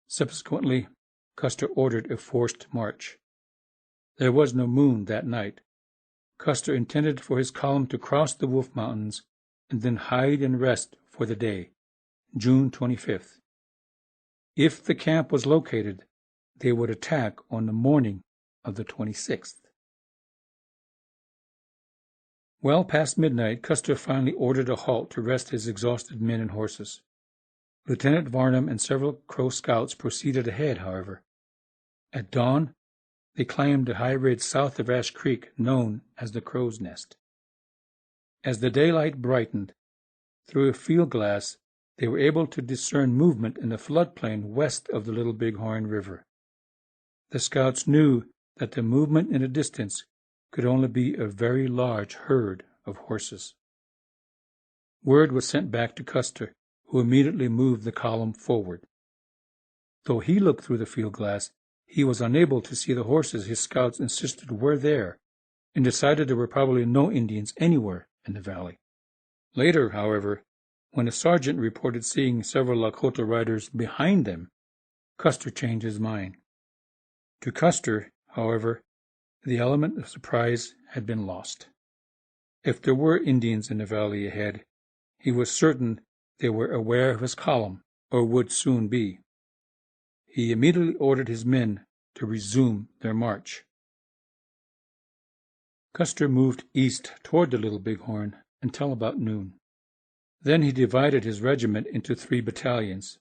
Subsequently, Custer ordered a forced march. There was no moon that night. Custer intended for his column to cross the Wolf Mountains and then hide and rest for the day, June 25th. If the camp was located, they would attack on the morning of the 26th. Well past midnight, Custer finally ordered a halt to rest his exhausted men and horses. Lieutenant Varnum and several Crow scouts proceeded ahead, however. At dawn, they climbed a high ridge south of Ash Creek known as the Crow's Nest. As the daylight brightened, through a field glass, they were able to discern movement in the floodplain west of the Little Bighorn River. The scouts knew that the movement in the distance could only be a very large herd of horses. Word was sent back to Custer, who immediately moved the column forward. Though he looked through the field glass, he was unable to see the horses his scouts insisted were there, and decided there were probably no Indians anywhere in the valley. Later, however, when the sergeant reported seeing several Lakota riders behind them, Custer changed his mind. To Custer, however, the element of surprise had been lost. If there were Indians in the valley ahead, he was certain they were aware of his column, or would soon be. He immediately ordered his men to resume their march. Custer moved east toward the Little Bighorn until about noon. Then he divided his regiment into 3 battalions.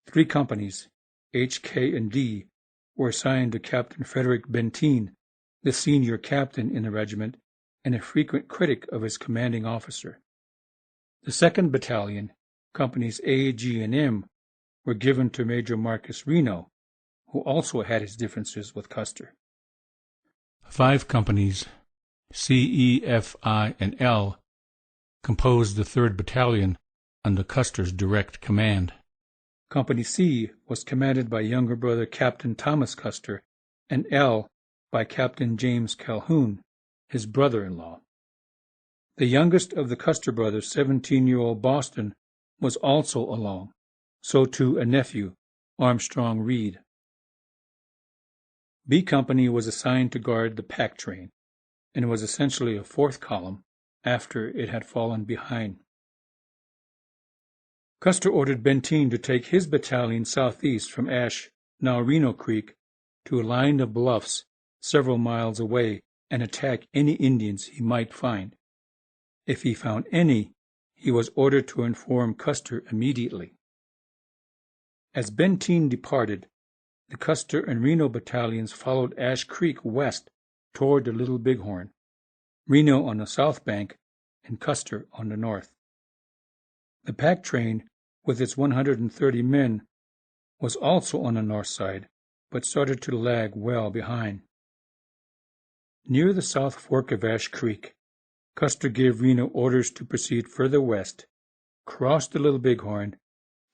3 companies, H, K, and D, were assigned to Captain Frederick Benteen, the senior captain in the regiment and a frequent critic of his commanding officer. The 2nd Battalion, Companies A, G, and M, were given to Major Marcus Reno, who also had his differences with Custer. 5 companies, C, E, F, I, and L, composed the 3rd Battalion under Custer's direct command. Company C was commanded by younger brother Captain Thomas Custer, and L by Captain James Calhoun, his brother-in-law. The youngest of the Custer brothers, 17-year-old Boston, was also along, so too a nephew, Armstrong Reed. B Company was assigned to guard the pack train, and was essentially a 4th column after it had fallen behind. Custer ordered Benteen to take his battalion southeast from Ash, now Reno Creek, to a line of bluffs several miles away and attack any Indians he might find. If he found any, he was ordered to inform Custer immediately. As Benteen departed, the Custer and Reno battalions followed Ash Creek west toward the Little Bighorn, Reno on the south bank and Custer on the north. The pack train, with its 130 men, was also on the north side, but started to lag well behind. Near the south fork of Ash Creek, Custer gave Reno orders to proceed further west, cross the Little Bighorn,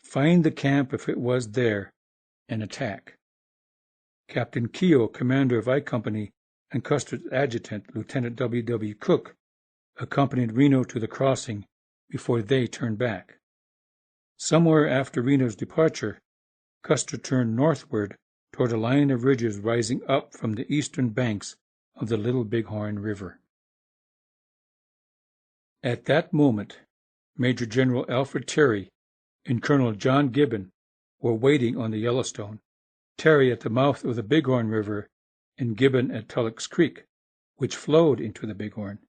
find the camp if it was there, and attack. Captain Keogh, commander of I Company, and Custer's adjutant, Lieutenant W. W. Cook, accompanied Reno to the crossing before they turned back. Somewhere after Reno's departure, Custer turned northward toward a line of ridges rising up from the eastern banks of the Little Bighorn River. At that moment, Major General Alfred Terry and Colonel John Gibbon were waiting on the Yellowstone, Terry at the mouth of the Bighorn River and Gibbon at Tulloch's Creek, which flowed into the Bighorn.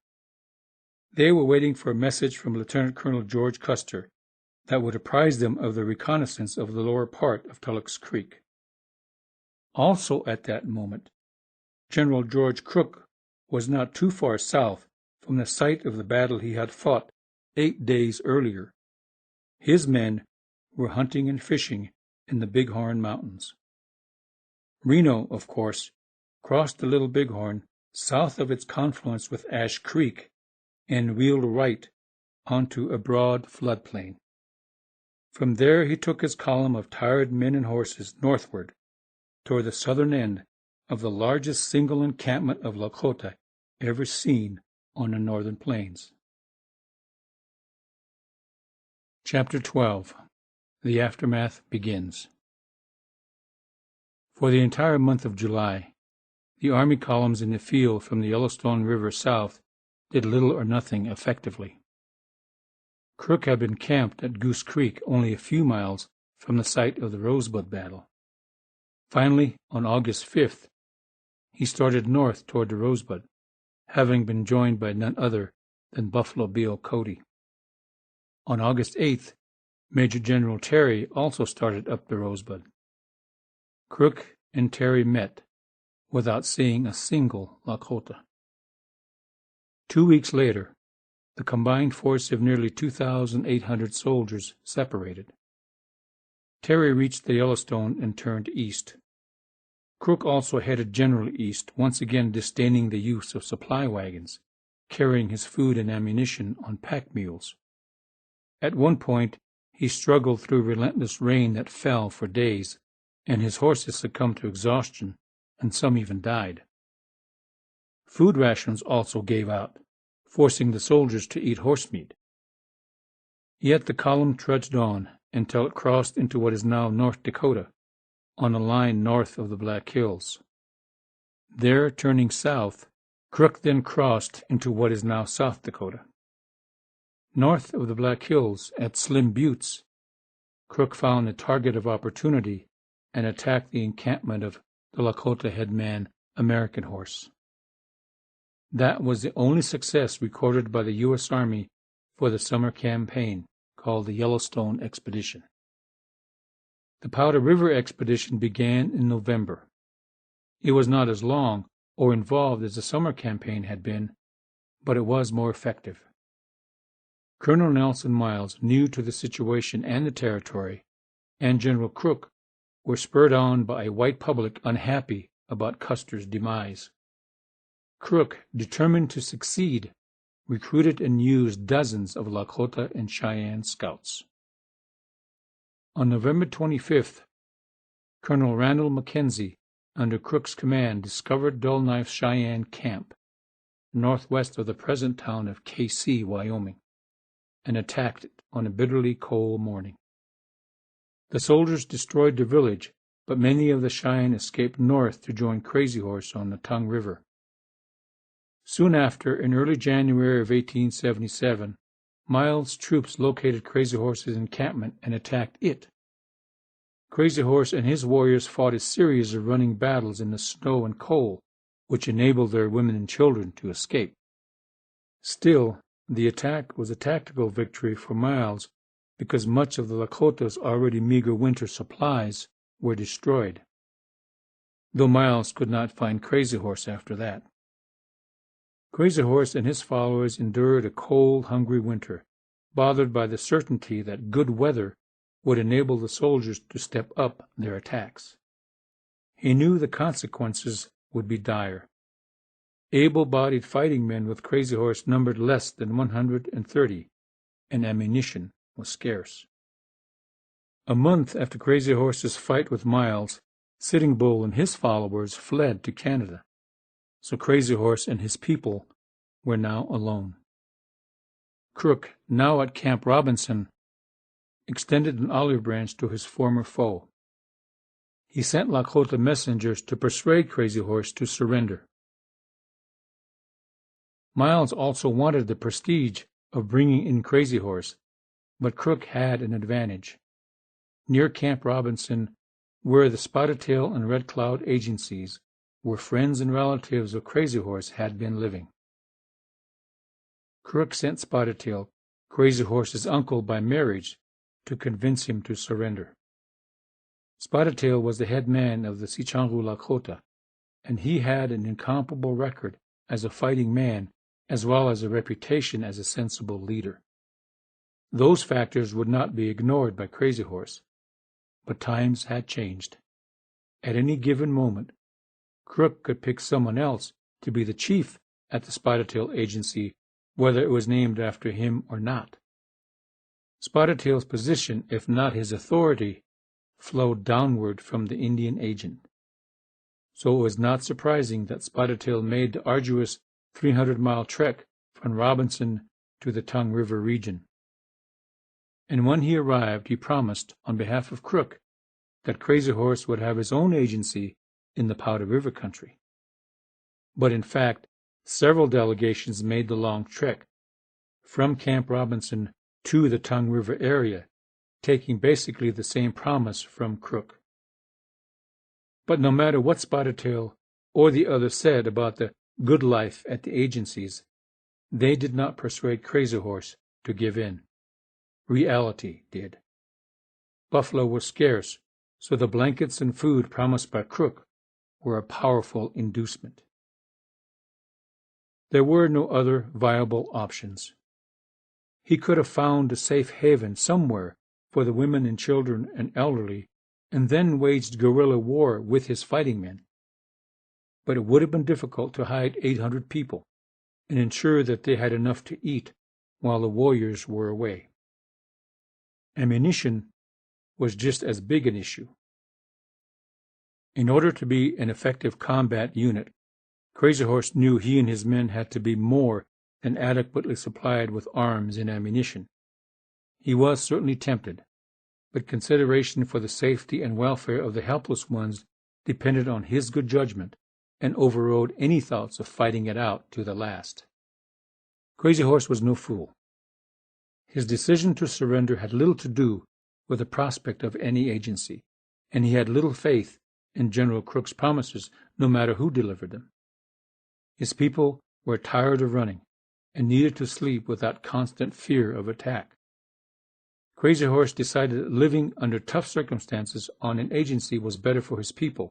They were waiting for a message from Lieutenant Colonel George Custer that would apprise them of the reconnaissance of the lower part of Tulloch's Creek. Also at that moment, General George Crook was not too far south from the site of the battle he had fought 8 days earlier. His men were hunting and fishing in the Bighorn Mountains. Reno, of course, crossed the Little Bighorn south of its confluence with Ash Creek and wheeled right onto a broad floodplain. From there he took his column of tired men and horses northward toward the southern end of the largest single encampment of Lakota ever seen on the northern plains. Chapter 12. The Aftermath Begins. For the entire month of July, the Army columns in the field from the Yellowstone River south did little or nothing effectively. Crook had been camped at Goose Creek only a few miles from the site of the Rosebud battle. Finally, on August 5th, he started north toward the Rosebud, having been joined by none other than Buffalo Bill Cody. On August 8th, Major General Terry also started up the Rosebud. Crook and Terry met without seeing a single Lakota. 2 weeks later, the combined force of nearly 2,800 soldiers separated. Terry reached the Yellowstone and turned east. Crook also headed generally east, once again disdaining the use of supply wagons, carrying his food and ammunition on pack mules. At one point, he struggled through relentless rain that fell for days, and his horses succumbed to exhaustion, and some even died. Food rations also gave out, forcing the soldiers to eat horse meat. Yet the column trudged on until it crossed into what is now North Dakota, on a line north of the Black Hills. There, turning south, Crook then crossed into what is now South Dakota. North of the Black Hills, at Slim Buttes, Crook found a target of opportunity and attacked the encampment of the Lakota headman American Horse. That was the only success recorded by the U.S. Army for the summer campaign, called the Yellowstone Expedition. The Powder River Expedition began in November. It was not as long or involved as the summer campaign had been, but it was more effective. Colonel Nelson Miles, new to the situation and the territory, and General Crook were spurred on by a white public unhappy about Custer's demise. Crook, determined to succeed, recruited and used dozens of Lakota and Cheyenne scouts. On November 25th, Colonel Randall Mackenzie, under Crook's command, discovered Dull Knife Cheyenne Camp, northwest of the present town of Kaycee, Wyoming, and attacked it on a bitterly cold morning. The soldiers destroyed the village, but many of the Cheyenne escaped north to join Crazy Horse on the Tongue River. Soon after, in early January of 1877, Miles' troops located Crazy Horse's encampment and attacked it. Crazy Horse and his warriors fought a series of running battles in the snow and cold, which enabled their women and children to escape. Still, the attack was a tactical victory for Miles because much of the Lakota's already meager winter supplies were destroyed, though Miles could not find Crazy Horse after that. Crazy Horse and his followers endured a cold, hungry winter, bothered by the certainty that good weather would enable the soldiers to step up their attacks. He knew the consequences would be dire. Able-bodied fighting men with Crazy Horse numbered less than 130, and ammunition was scarce. A month after Crazy Horse's fight with Miles, Sitting Bull and his followers fled to Canada, so Crazy Horse and his people were now alone. Crook, now at Camp Robinson, extended an olive branch to his former foe. He sent Lakota messengers to persuade Crazy Horse to surrender. Miles also wanted the prestige of bringing in Crazy Horse, but Crook had an advantage. Near Camp Robinson, where the Spotted Tail and Red Cloud agencies were friends and relatives of Crazy Horse had been living. Crook sent Spotted Tail, Crazy Horse's uncle by marriage, to convince him to surrender. Spotted Tail was the head man of the Sichangu Lakota, and he had an incomparable record as a fighting man as well as a reputation as a sensible leader. Those factors would not be ignored by Crazy Horse, but times had changed. At any given moment, Crook could pick someone else to be the chief at the Spotted Tail agency, whether it was named after him or not. Spotted Tail's position, if not his authority, flowed downward from the Indian agent. So it was not surprising that Spotted Tail made the arduous 300-mile trek from Robinson to the Tongue River region. And when he arrived, he promised, on behalf of Crook, that Crazy Horse would have his own agency in the Powder River country. But in fact, several delegations made the long trek from Camp Robinson to the Tongue River area, taking basically the same promise from Crook. But no matter what Spotted Tail or the others said about the good life at the agencies, they did not persuade Crazy Horse to give in. Reality did. Buffalo was scarce, so the blankets and food promised by Crook were a powerful inducement. There were no other viable options. He could have found a safe haven somewhere for the women and children and elderly, and then waged guerrilla war with his fighting men. But it would have been difficult to hide 800 people and ensure that they had enough to eat while the warriors were away. Ammunition was just as big an issue. In order to be an effective combat unit, Crazy Horse knew he and his men had to be more than adequately supplied with arms and ammunition. He was certainly tempted, but consideration for the safety and welfare of the helpless ones depended on his good judgment and overrode any thoughts of fighting it out to the last. Crazy Horse was no fool. His decision to surrender had little to do with the prospect of any agency, and he had little faith in General Crook's promises, no matter who delivered them. His people were tired of running and needed to sleep without constant fear of attack. Crazy Horse decided that living under tough circumstances on an agency was better for his people,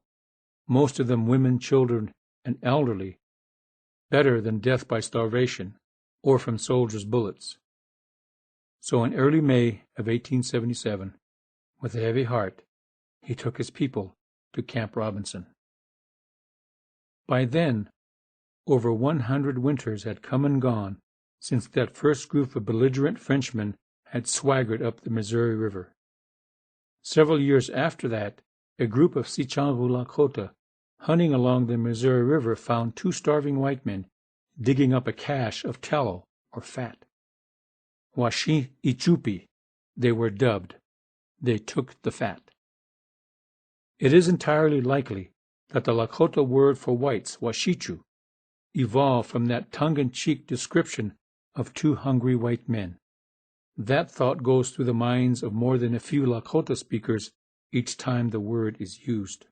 most of them women, children, and elderly, better than death by starvation or from soldiers' bullets. So in early May of 1877, with a heavy heart, he took his people to Camp Robinson. By then, over 100 winters had come and gone since that first group of belligerent Frenchmen had swaggered up the Missouri River. Several years after that, a group of Sichangu Lakota hunting along the Missouri River found 2 starving white men digging up a cache of tallow or fat. Washi Ichupi, they were dubbed. They took the fat. It is entirely likely that the Lakota word for whites, Washichu, evolved from that tongue-in-cheek description of 2 hungry white men. That thought goes through the minds of more than a few Lakota speakers each time the word is used.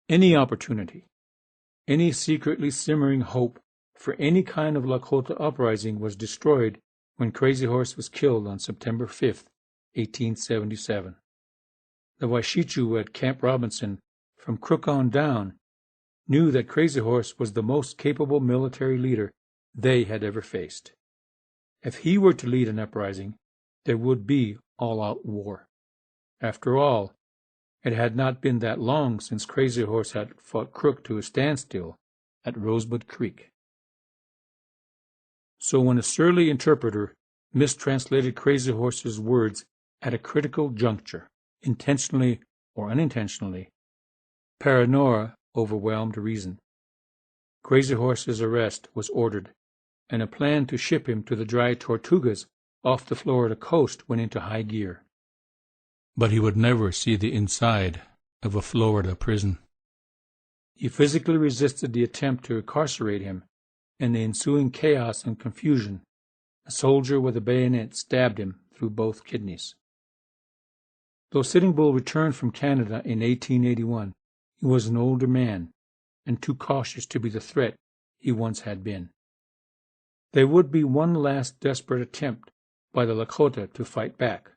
Any opportunity, any secretly simmering hope for any kind of Lakota uprising was destroyed when Crazy Horse was killed on September 5, 1877. The Washichu at Camp Robinson, from Crook on down, knew that Crazy Horse was the most capable military leader they had ever faced. If he were to lead an uprising, there would be all-out war. After all, it had not been that long since Crazy Horse had fought Crook to a standstill at Rosebud Creek. So when a surly interpreter mistranslated Crazy Horse's words at a critical juncture, intentionally or unintentionally, paranoia overwhelmed reason. Crazy Horse's arrest was ordered, and a plan to ship him to the dry Tortugas off the Florida coast went into high gear. But he would never see the inside of a Florida prison. He physically resisted the attempt to incarcerate him. In the ensuing chaos and confusion, a soldier with a bayonet stabbed him through both kidneys. Though Sitting Bull returned from Canada in 1881, he was an older man and too cautious to be the threat he once had been. There would be one last desperate attempt by the Lakota to fight back,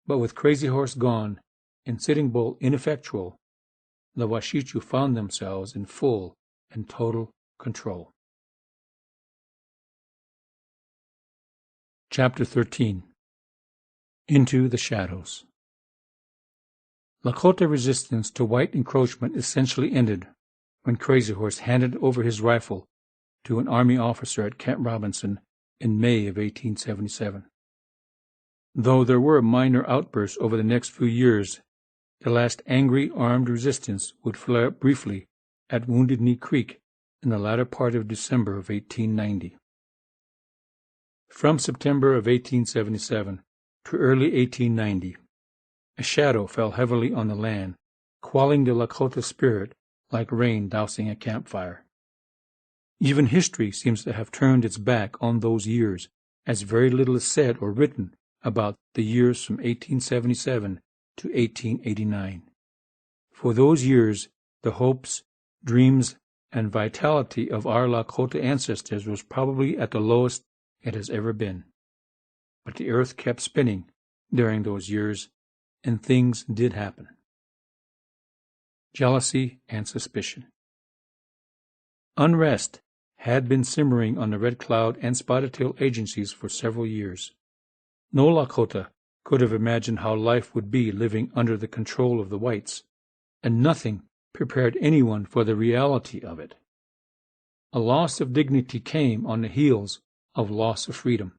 but with Crazy Horse gone and Sitting Bull ineffectual, the Washichu found themselves in full and total control. Chapter 13. Into the Shadows. Lakota resistance to white encroachment essentially ended when Crazy Horse handed over his rifle to an Army officer at Camp Robinson in May of 1877. Though there were minor outbursts over the next few years, the last angry armed resistance would flare up briefly at Wounded Knee Creek in the latter part of December of 1890. From September of 1877 to early 1890, a shadow fell heavily on the land, quelling the Lakota spirit like rain dousing a campfire. Even history seems to have turned its back on those years, as very little is said or written about the years from 1877 to 1889. For those years, the hopes, dreams, and vitality of our Lakota ancestors was probably at the lowest it has ever been. But the earth kept spinning during those years, and things did happen. Jealousy and suspicion. Unrest had been simmering on the Red Cloud and Spotted Tail agencies for several years. No Lakota could have imagined how life would be living under the control of the whites, and nothing prepared anyone for the reality of it. A loss of dignity came on the heels of loss of freedom.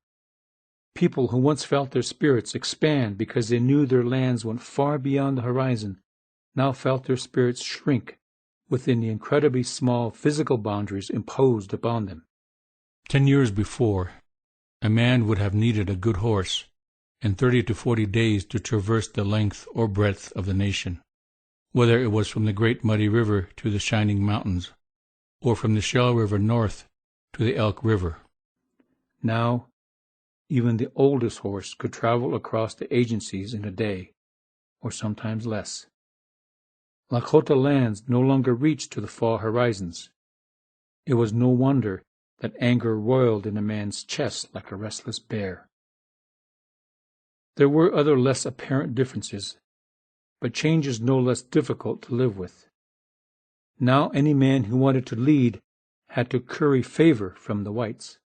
People who once felt their spirits expand because they knew their lands went far beyond the horizon now felt their spirits shrink within the incredibly small physical boundaries imposed upon them. 10 years before, a man would have needed a good horse and 30 to 40 days to traverse the length or breadth of the nation, whether it was from the Great Muddy River to the Shining Mountains, or from the Shell River north to the Elk River. Now, even the oldest horse could travel across the agencies in a day, or sometimes less. Lakota lands no longer reached to the far horizons. It was no wonder that anger roiled in a man's chest like a restless bear. There were other less apparent differences, but changes no less difficult to live with. Now any man who wanted to lead had to curry favor from the whites.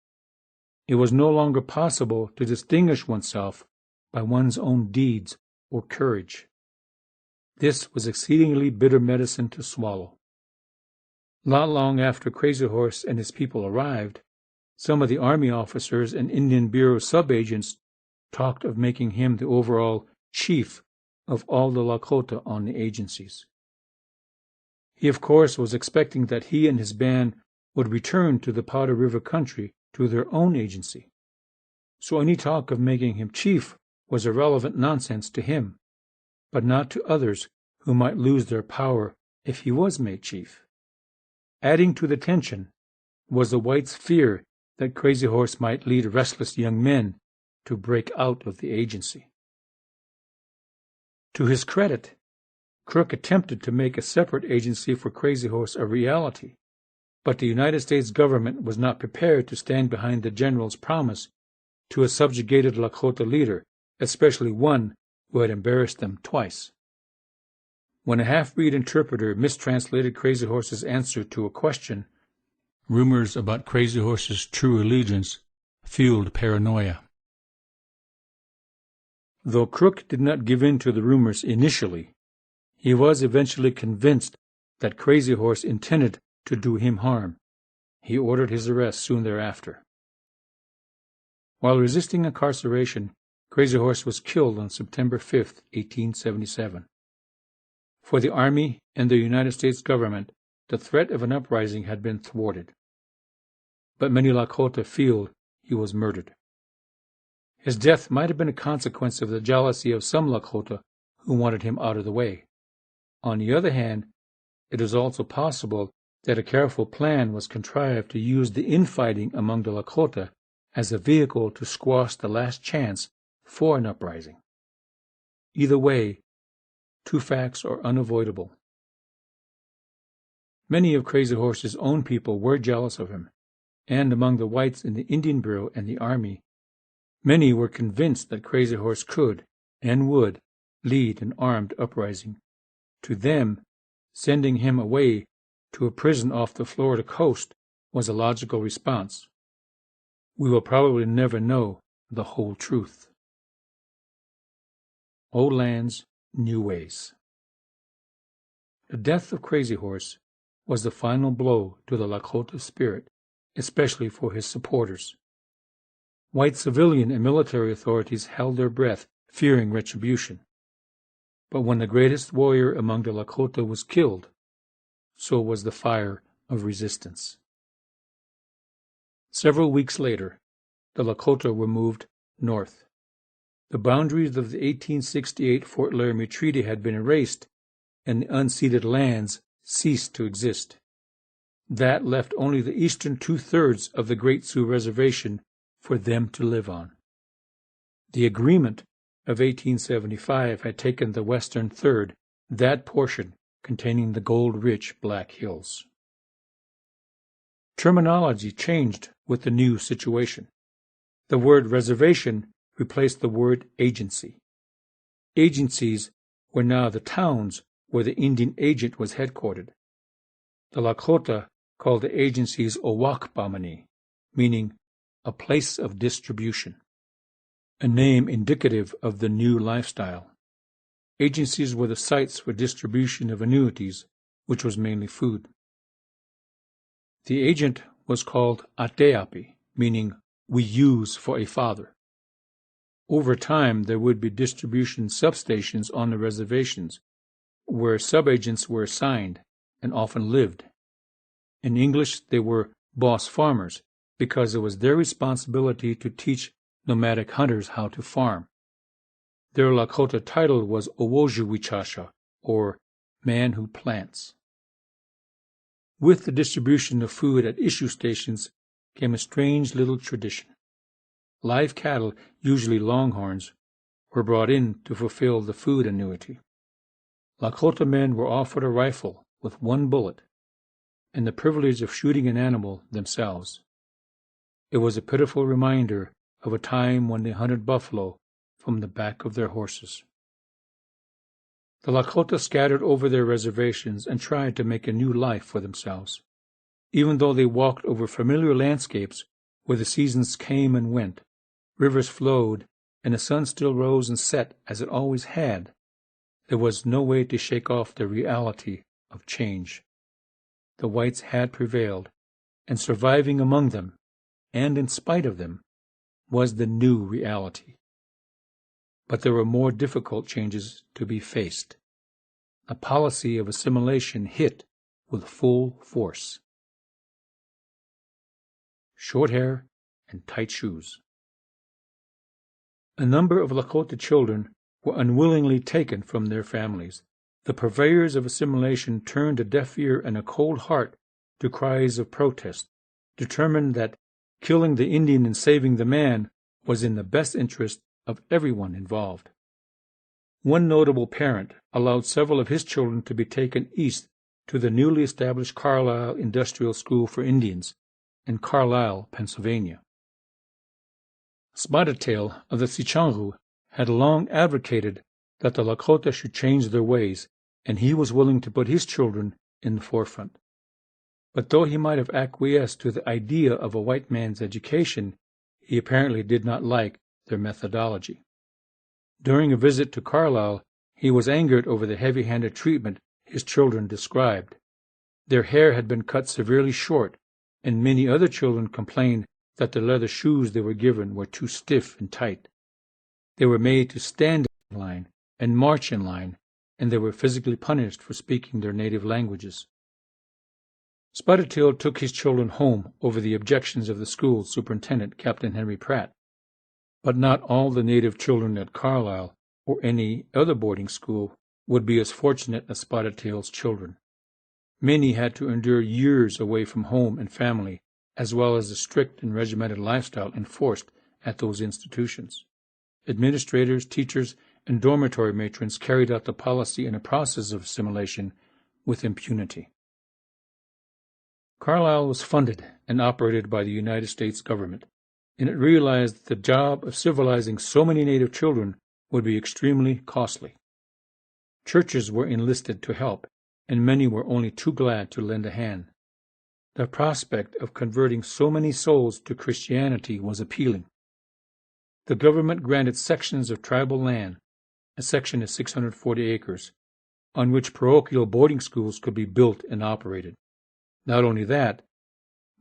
It was no longer possible to distinguish oneself by one's own deeds or courage. This was exceedingly bitter medicine to swallow. Not long after Crazy Horse and his people arrived, some of the Army officers and Indian Bureau subagents talked of making him the overall chief of all the Lakota on the agencies. He, of course, was expecting that he and his band would return to the Powder River country to their own agency. So any talk of making him chief was irrelevant nonsense to him, but not to others who might lose their power if he was made chief. Adding to the tension was the whites' fear that Crazy Horse might lead restless young men to break out of the agency. To his credit, Crook attempted to make a separate agency for Crazy Horse a reality, but the United States government was not prepared to stand behind the general's promise to a subjugated Lakota leader, especially one who had embarrassed them twice. When a half-breed interpreter mistranslated Crazy Horse's answer to a question, rumors about Crazy Horse's true allegiance fueled paranoia. Though Crook did not give in to the rumors initially, he was eventually convinced that Crazy Horse intended to do him harm. He ordered his arrest soon thereafter. While resisting incarceration, Crazy Horse was killed on September 5, 1877. For the Army and the United States government, the threat of an uprising had been thwarted. But many Lakota feel he was murdered. His death might have been a consequence of the jealousy of some Lakota who wanted him out of the way. On the other hand, it is also possible that a careful plan was contrived to use the infighting among the Lakota as a vehicle to squash the last chance for an uprising. Either way, two facts are unavoidable. Many of Crazy Horse's own people were jealous of him, and among the whites in the Indian Bureau and the Army, many were convinced that Crazy Horse could and would lead an armed uprising. To them, sending him away to a prison off the Florida coast was a logical response. We will probably never know the whole truth. Old lands, new ways. The death of Crazy Horse was the final blow to the Lakota spirit, especially for his supporters. White civilian and military authorities held their breath, fearing retribution. But when the greatest warrior among the Lakota was killed, so was the fire of resistance. Several weeks later, the Lakota were moved north. The boundaries of the 1868 Fort Laramie Treaty had been erased, and the unceded lands ceased to exist. That left only the eastern two-thirds of the Great Sioux Reservation for them to live on. The agreement of 1875 had taken the western third, that portion containing the gold-rich Black Hills. Terminology changed with the new situation. The word reservation replaced the word agency. Agencies were now the towns where the Indian agent was headquartered. The Lakota called the agencies Owakbamani, meaning a place of distribution, a name indicative of the new lifestyle. Agencies were the sites for distribution of annuities, which was mainly food. The agent was called Ateapi, meaning we use for a father. Over time, there would be distribution substations on the reservations, where subagents were assigned and often lived. In English, they were boss farmers, because it was their responsibility to teach nomadic hunters how to farm. Their Lakota title was Owojuwichasha, or man who plants. With the distribution of food at issue stations came a strange little tradition. Live cattle, usually longhorns, were brought in to fulfill the food annuity. Lakota men were offered a rifle with one bullet and the privilege of shooting an animal themselves. It was a pitiful reminder of a time when they hunted buffalo from the back of their horses. The Lakota scattered over their reservations and tried to make a new life for themselves. Even though they walked over familiar landscapes where the seasons came and went, rivers flowed, and the sun still rose and set as it always had, there was no way to shake off the reality of change. The whites had prevailed, and surviving among them, and in spite of them, was the new reality. But there were more difficult changes to be faced. A policy of assimilation hit with full force. Short hair and tight shoes. A number of Lakota children were unwillingly taken from their families. The purveyors of assimilation turned a deaf ear and a cold heart to cries of protest, determined that killing the Indian and saving the man was in the best interest of everyone involved. One notable parent allowed several of his children to be taken east to the newly established Carlisle Industrial School for Indians in Carlisle, Pennsylvania. Spotted Tail of the Sicangu had long advocated that the Lakota should change their ways, and he was willing to put his children in the forefront. But though he might have acquiesced to the idea of a white man's education, he apparently did not like their methodology. During a visit to Carlisle, he was angered over the heavy-handed treatment his children described. Their hair had been cut severely short, and many other children complained that the leather shoes they were given were too stiff and tight. They were made to stand in line and march in line, and they were physically punished for speaking their native languages. Spotted Tail took his children home over the objections of the school superintendent, Captain Henry Pratt. But not all the native children at Carlisle or any other boarding school would be as fortunate as Spotted Tail's children. Many had to endure years away from home and family, as well as the strict and regimented lifestyle enforced at those institutions. Administrators, teachers, and dormitory matrons carried out the policy in a process of assimilation with impunity. Carlisle was funded and operated by the United States government, and it realized that the job of civilizing so many native children would be extremely costly. Churches were enlisted to help, and many were only too glad to lend a hand. The prospect of converting so many souls to Christianity was appealing. The government granted sections of tribal land, a section is 640 acres, on which parochial boarding schools could be built and operated. Not only that,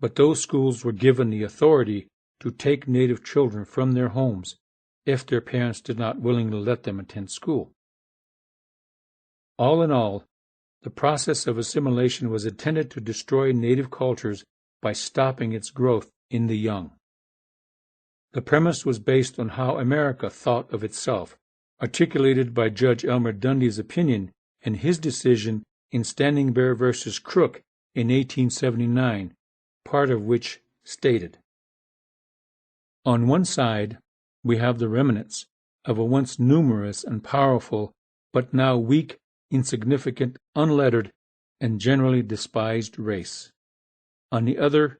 but those schools were given the authority to take native children from their homes if their parents did not willingly let them attend school. All in all, the process of assimilation was intended to destroy native cultures by stopping its growth in the young. The premise was based on how America thought of itself, articulated by Judge Elmer Dundy's opinion in his decision in Standing Bear v. Crook in 1879, part of which stated, "On one side, we have the remnants of a once numerous and powerful, but now weak, insignificant, unlettered, and generally despised race. On the other,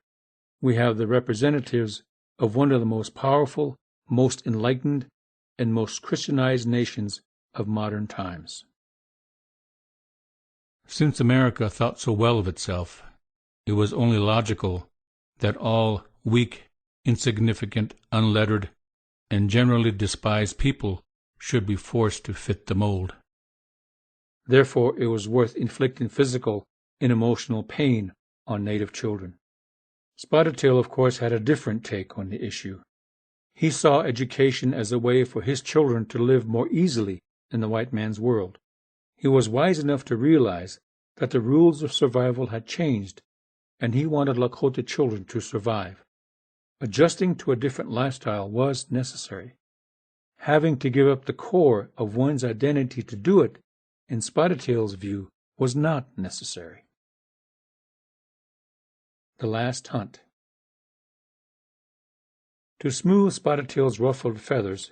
we have the representatives of one of the most powerful, most enlightened, and most Christianized nations of modern times." Since America thought so well of itself, it was only logical that all weak, insignificant, unlettered, and generally despised people should be forced to fit the mold. Therefore, it was worth inflicting physical and emotional pain on native children. Spotted Tail, of course, had a different take on the issue. He saw education as a way for his children to live more easily in the white man's world. He was wise enough to realize that the rules of survival had changed, and he wanted Lakota children to survive. Adjusting to a different lifestyle was necessary. Having to give up the core of one's identity to do it, in Spotted Tail's view, was not necessary. The Last Hunt. To smooth Spotted Tail's ruffled feathers,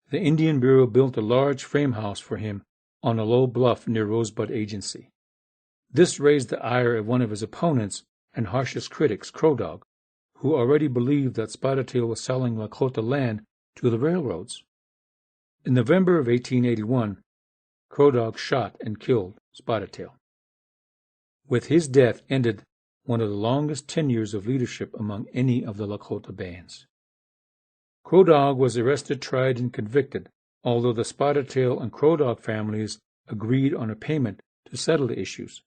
the Indian Bureau built a large frame house for him on a low bluff near Rosebud Agency. This raised the ire of one of his opponents and harshest critics, Crow Dog, who already believed that Spotted Tail was selling Lakota land to the railroads. In November of 1881, Crow Dog shot and killed Spotted Tail. With his death ended one of the longest tenures of leadership among any of the Lakota bands. Crow Dog was arrested, tried, and convicted, although the Spotted Tail and Crow Dog families agreed on a payment to settle the issues.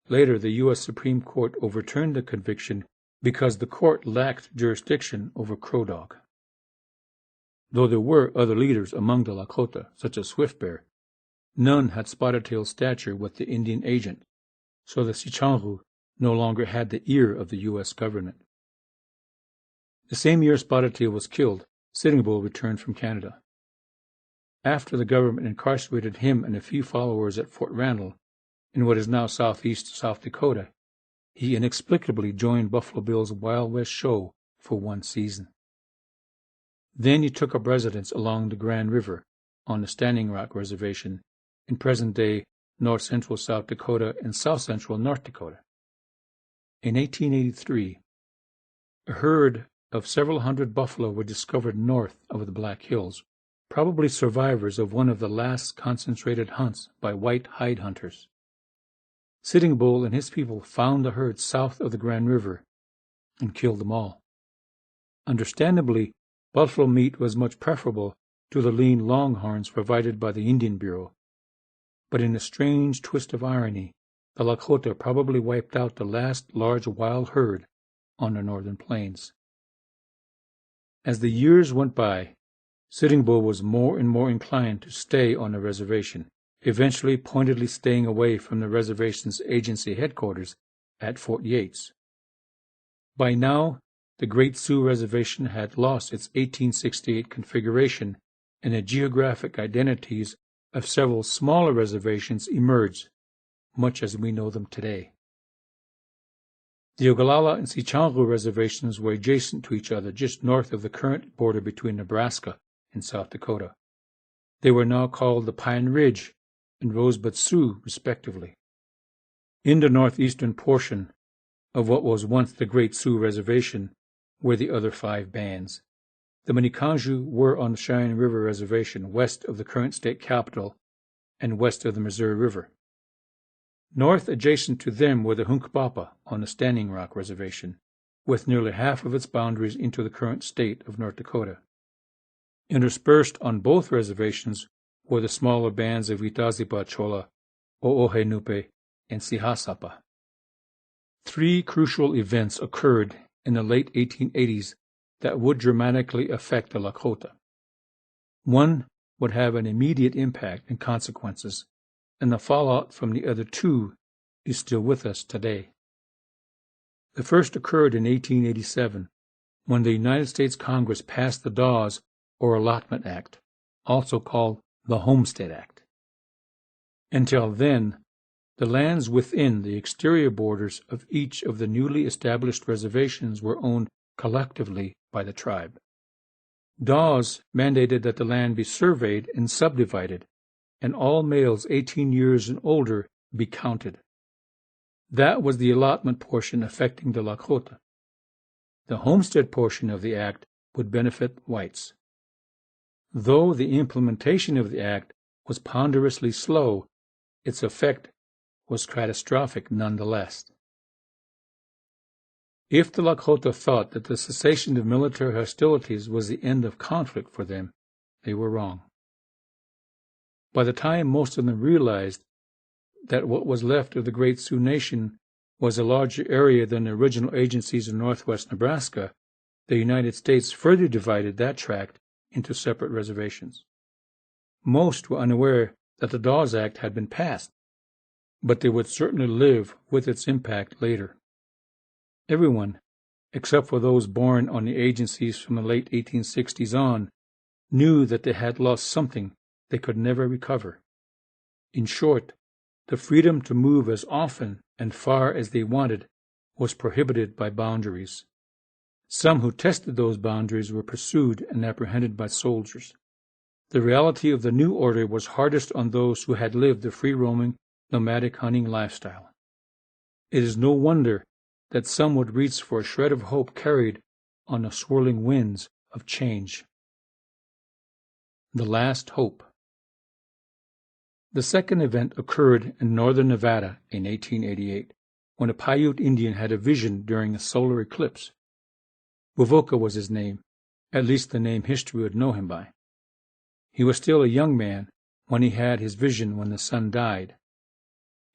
Later, the U.S. Supreme Court overturned the conviction because the court lacked jurisdiction over Crow Dog. Though there were other leaders among the Lakota, such as Swift Bear, none had Spotted Tail's stature with the Indian agent, so the Sicangu no longer had the ear of the U.S. government. The same year Spotted Tail was killed, Sitting Bull returned from Canada. After the government incarcerated him and a few followers at Fort Randall, in what is now southeast South Dakota, he inexplicably joined Buffalo Bill's Wild West show for one season. Then he took up residence along the Grand River, on the Standing Rock Reservation in present-day north-central South Dakota and south-central North Dakota. In 1883, a herd of several hundred buffalo were discovered north of the Black Hills, probably survivors of one of the last concentrated hunts by white hide hunters. Sitting Bull and his people found the herd south of the Grand River and killed them all. Understandably, buffalo meat was much preferable to the lean longhorns provided by the Indian Bureau. But in a strange twist of irony, the Lakota probably wiped out the last large wild herd on the northern plains. As the years went by, Sitting Bull was more and more inclined to stay on the reservation, eventually pointedly staying away from the reservation's agency headquarters at Fort Yates. By now, the Great Sioux Reservation had lost its 1868 configuration, and the geographic identities of several smaller reservations emerged, much as we know them today. The Ogallala and Sicangu reservations were adjacent to each other just north of the current border between Nebraska and South Dakota. They were now called the Pine Ridge and Rosebud Sioux, respectively. In the northeastern portion of what was once the Great Sioux Reservation were the other 5 bands. The Manikanju were on the Cheyenne River Reservation west of the current state capital and west of the Missouri River. North adjacent to them were the Hunkpapa on the Standing Rock Reservation, with nearly half of its boundaries into the current state of North Dakota. Interspersed on both reservations were the smaller bands of Itazipa Chola, Oohenupe, and Sihasapa. 3 crucial events occurred in the late 1880s that would dramatically affect the Lakota. One would have an immediate impact and consequences, and the fallout from the other 2 is still with us today. The first occurred in 1887, when the United States Congress passed the Dawes or Allotment Act, also called the Homestead Act. Until then, the lands within the exterior borders of each of the newly established reservations were owned collectively by the tribe. Dawes mandated that the land be surveyed and subdivided, and all males 18 years and older be counted. That was the allotment portion affecting the Lakota. The homestead portion of the act would benefit whites. Though the implementation of the act was ponderously slow, its effect was catastrophic nonetheless. If the Lakota thought that the cessation of military hostilities was the end of conflict for them, they were wrong. By the time most of them realized that what was left of the Great Sioux Nation was a larger area than the original agencies in northwest Nebraska, the United States further divided that tract into separate reservations. Most were unaware that the Dawes Act had been passed, but they would certainly live with its impact later. Everyone, except for those born on the agencies from the late 1860s on, knew that they had lost something they could never recover. In short, the freedom to move as often and far as they wanted was prohibited by boundaries. Some who tested those boundaries were pursued and apprehended by soldiers. The reality of the new order was hardest on those who had lived the free-roaming, nomadic hunting lifestyle. It is no wonder that some would reach for a shred of hope carried on the swirling winds of change. The Last Hope. The second event occurred in northern Nevada in 1888, when a Paiute Indian had a vision during a solar eclipse. Wovoka was his name, at least the name history would know him by. He was still a young man when he had his vision when the sun died.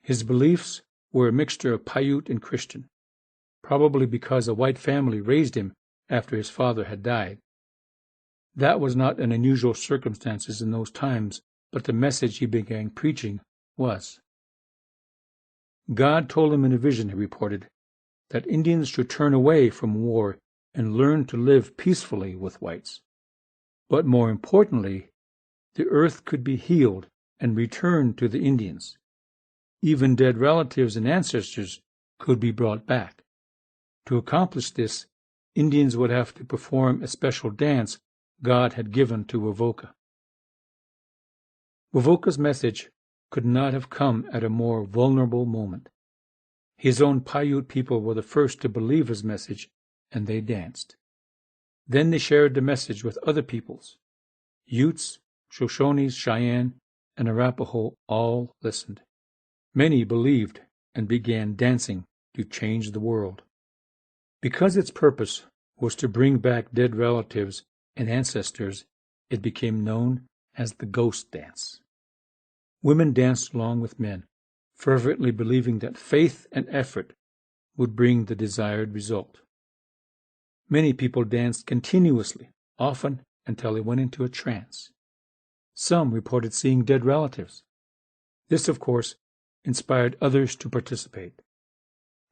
His beliefs were a mixture of Paiute and Christian, probably because a white family raised him after his father had died. That was not an unusual circumstance in those times, but the message he began preaching was. God told him in a vision, he reported, that Indians should turn away from war and learn to live peacefully with whites. But more importantly, the earth could be healed and returned to the Indians. Even dead relatives and ancestors could be brought back. To accomplish this, Indians would have to perform a special dance God had given to Wovoka. Wovoka's message could not have come at a more vulnerable moment. His own Paiute people were the first to believe his message, and they danced. Then they shared the message with other peoples. Utes, Shoshones, Cheyenne, and Arapaho all listened. Many believed and began dancing to change the world. Because its purpose was to bring back dead relatives and ancestors, it became known as the ghost dance. Women danced along with men, fervently believing that faith and effort would bring the desired result. Many people danced continuously, often until they went into a trance. Some reported seeing dead relatives. This, of course, inspired others to participate.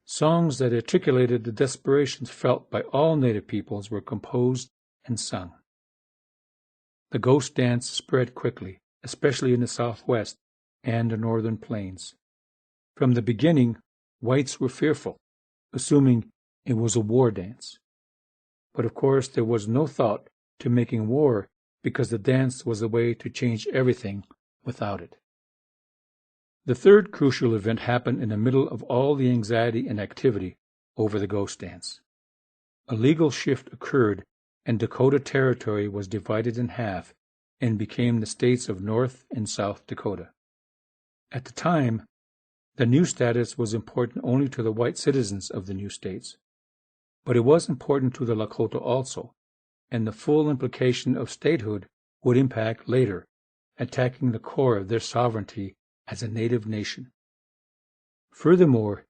Songs that articulated the desperations felt by all Native peoples were composed and sung. The ghost dance spread quickly, especially in the Southwest and the Northern Plains. From the beginning, whites were fearful, assuming it was a war dance. But of course, there was no thought to making war because the dance was a way to change everything without it. The third crucial event happened in the middle of all the anxiety and activity over the ghost dance. A legal shift occurred, and Dakota Territory was divided in half and became the states of North and South Dakota. At the time, the new status was important only to the white citizens of the new states. But it was important to the Lakota also, and the full implication of statehood would impact later, attacking the core of their sovereignty as a native nation. Furthermore,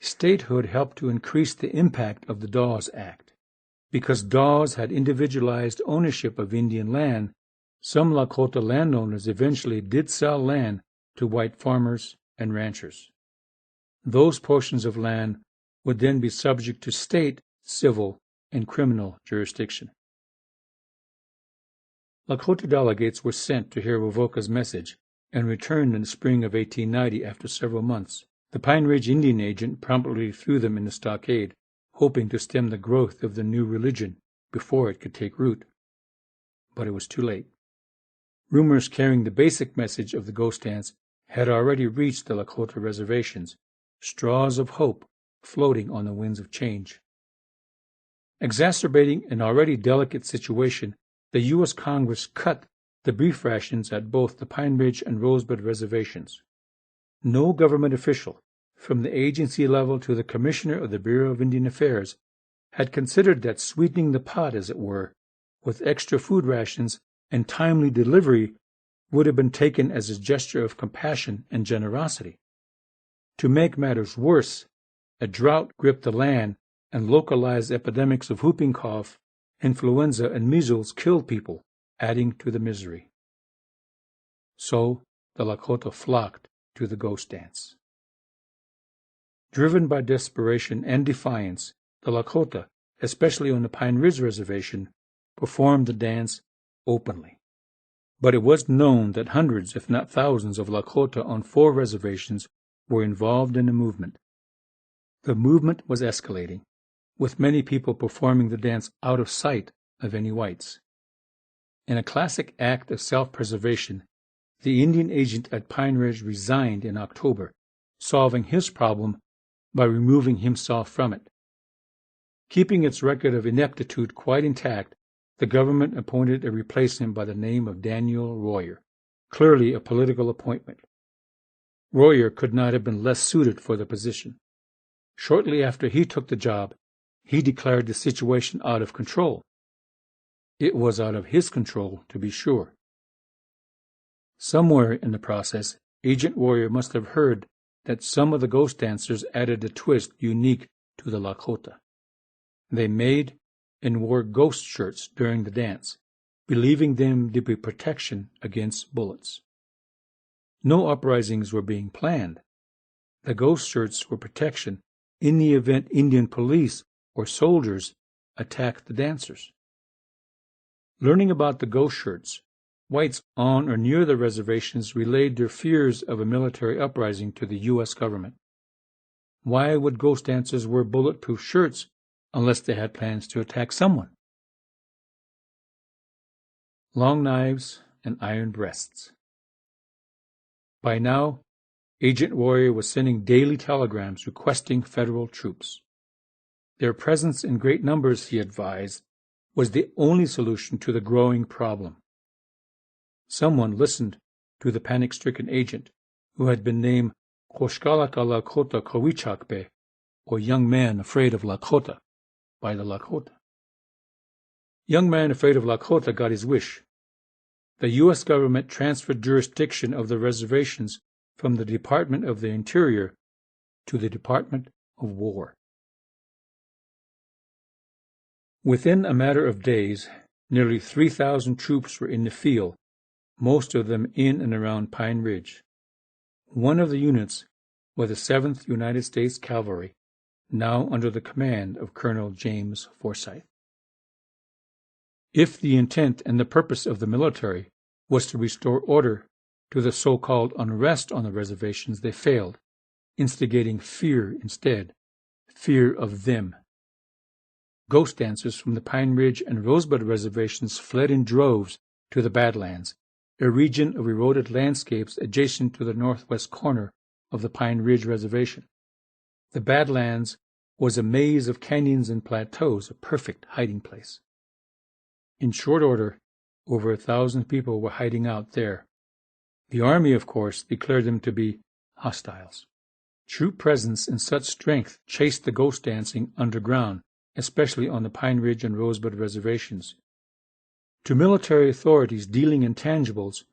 statehood helped to increase the impact of the Dawes Act. Because Dawes had individualized ownership of Indian land, some Lakota landowners eventually did sell land to white farmers and ranchers. Those portions of land would then be subject to state, civil, and criminal jurisdiction. Lakota delegates were sent to hear Wovoka's message and returned in the spring of 1890 after several months. The Pine Ridge Indian agent promptly threw them in the stockade, hoping to stem the growth of the new religion before it could take root. But it was too late. Rumors carrying the basic message of the ghost dance had already reached the Lakota reservations, straws of hope floating on the winds of change. Exacerbating an already delicate situation, the U.S. Congress cut the beef rations at both the Pine Ridge and Rosebud reservations. No government official, from the agency level to the Commissioner of the Bureau of Indian Affairs, had considered that sweetening the pot, as it were, with extra food rations and timely delivery would have been taken as a gesture of compassion and generosity. To make matters worse, a drought gripped the land, and localized epidemics of whooping cough, influenza, and measles killed people, adding to the misery. So the Lakota flocked to the ghost dance. Driven by desperation and defiance, the Lakota, especially on the Pine Ridge Reservation, performed the dance openly. But it was known that hundreds, if not thousands, of Lakota on 4 reservations were involved in the movement. The movement was escalating, with many people performing the dance out of sight of any whites. In a classic act of self-preservation, the Indian agent at Pine Ridge resigned in October, solving his problem by removing himself from it. Keeping its record of ineptitude quite intact, the government appointed a replacement by the name of Daniel Royer, clearly a political appointment. Royer could not have been less suited for the position. Shortly after he took the job, he declared the situation out of control. It was out of his control, to be sure. Somewhere in the process, Agent Royer must have heard that some of the ghost dancers added a twist unique to the Lakota. They made and wore ghost shirts during the dance, believing them to be protection against bullets. No uprisings were being planned. The ghost shirts were protection in the event Indian police or soldiers attacked the dancers. Learning about the ghost shirts, whites on or near the reservations relayed their fears of a military uprising to the U.S. government. Why would ghost dancers wear bulletproof shirts unless they had plans to attack someone? Long knives and iron breasts. By now, Agent Warrior was sending daily telegrams requesting federal troops. Their presence in great numbers, he advised, was the only solution to the growing problem. Someone listened to the panic-stricken agent, who had been named Koshkalaka Lakota Kawichakbe, or Young Man Afraid of Lakota, by the Lakota. Young Man Afraid of Lakota got his wish. The U.S. government transferred jurisdiction of the reservations from the Department of the Interior to the Department of War. Within a matter of days, nearly 3,000 troops were in the field, most of them in and around Pine Ridge. One of the units was the 7th United States Cavalry, now under the command of Colonel James Forsyth. If the intent and the purpose of the military was to restore order to the so-called unrest on the reservations, they failed, instigating fear instead, fear of them. Ghost dancers from the Pine Ridge and Rosebud reservations fled in droves to the Badlands, a region of eroded landscapes adjacent to the northwest corner of the Pine Ridge Reservation. The Badlands was a maze of canyons and plateaus, a perfect hiding place. In short order, over 1,000 people were hiding out there. The Army, of course, declared them to be hostiles. Troop presence in such strength chased the ghost dancing underground, especially on the Pine Ridge and Rosebud reservations. To military authorities dealing in tangibles,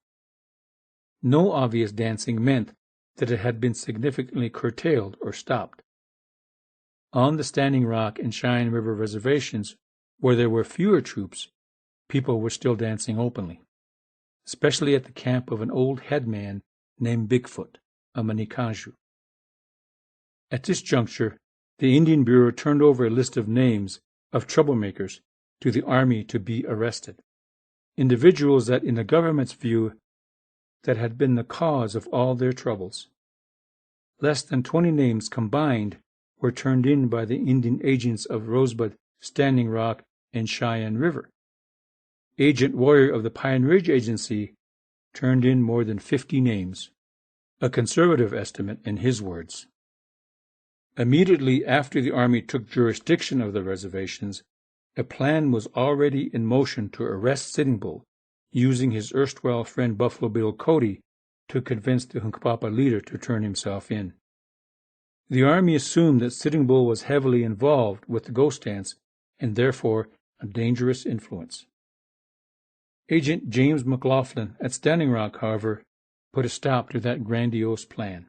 no obvious dancing meant that it had been significantly curtailed or stopped. On the Standing Rock and Cheyenne River reservations, where there were fewer troops, people were still dancing openly, especially at the camp of an old headman named Bigfoot, a Manikaju. At this juncture, the Indian Bureau turned over a list of names of troublemakers to the Army to be arrested, individuals that, in the government's view, that had been the cause of all their troubles. Less than 20 names combined were turned in by the Indian agents of Rosebud, Standing Rock, and Cheyenne River. Agent Warrior of the Pine Ridge Agency turned in more than 50 names, a conservative estimate in his words. Immediately after the Army took jurisdiction of the reservations, a plan was already in motion to arrest Sitting Bull, using his erstwhile friend Buffalo Bill Cody to convince the Hunkpapa leader to turn himself in. The Army assumed that Sitting Bull was heavily involved with the ghost dance and therefore a dangerous influence. Agent James McLaughlin at Standing Rock, however, put a stop to that grandiose plan.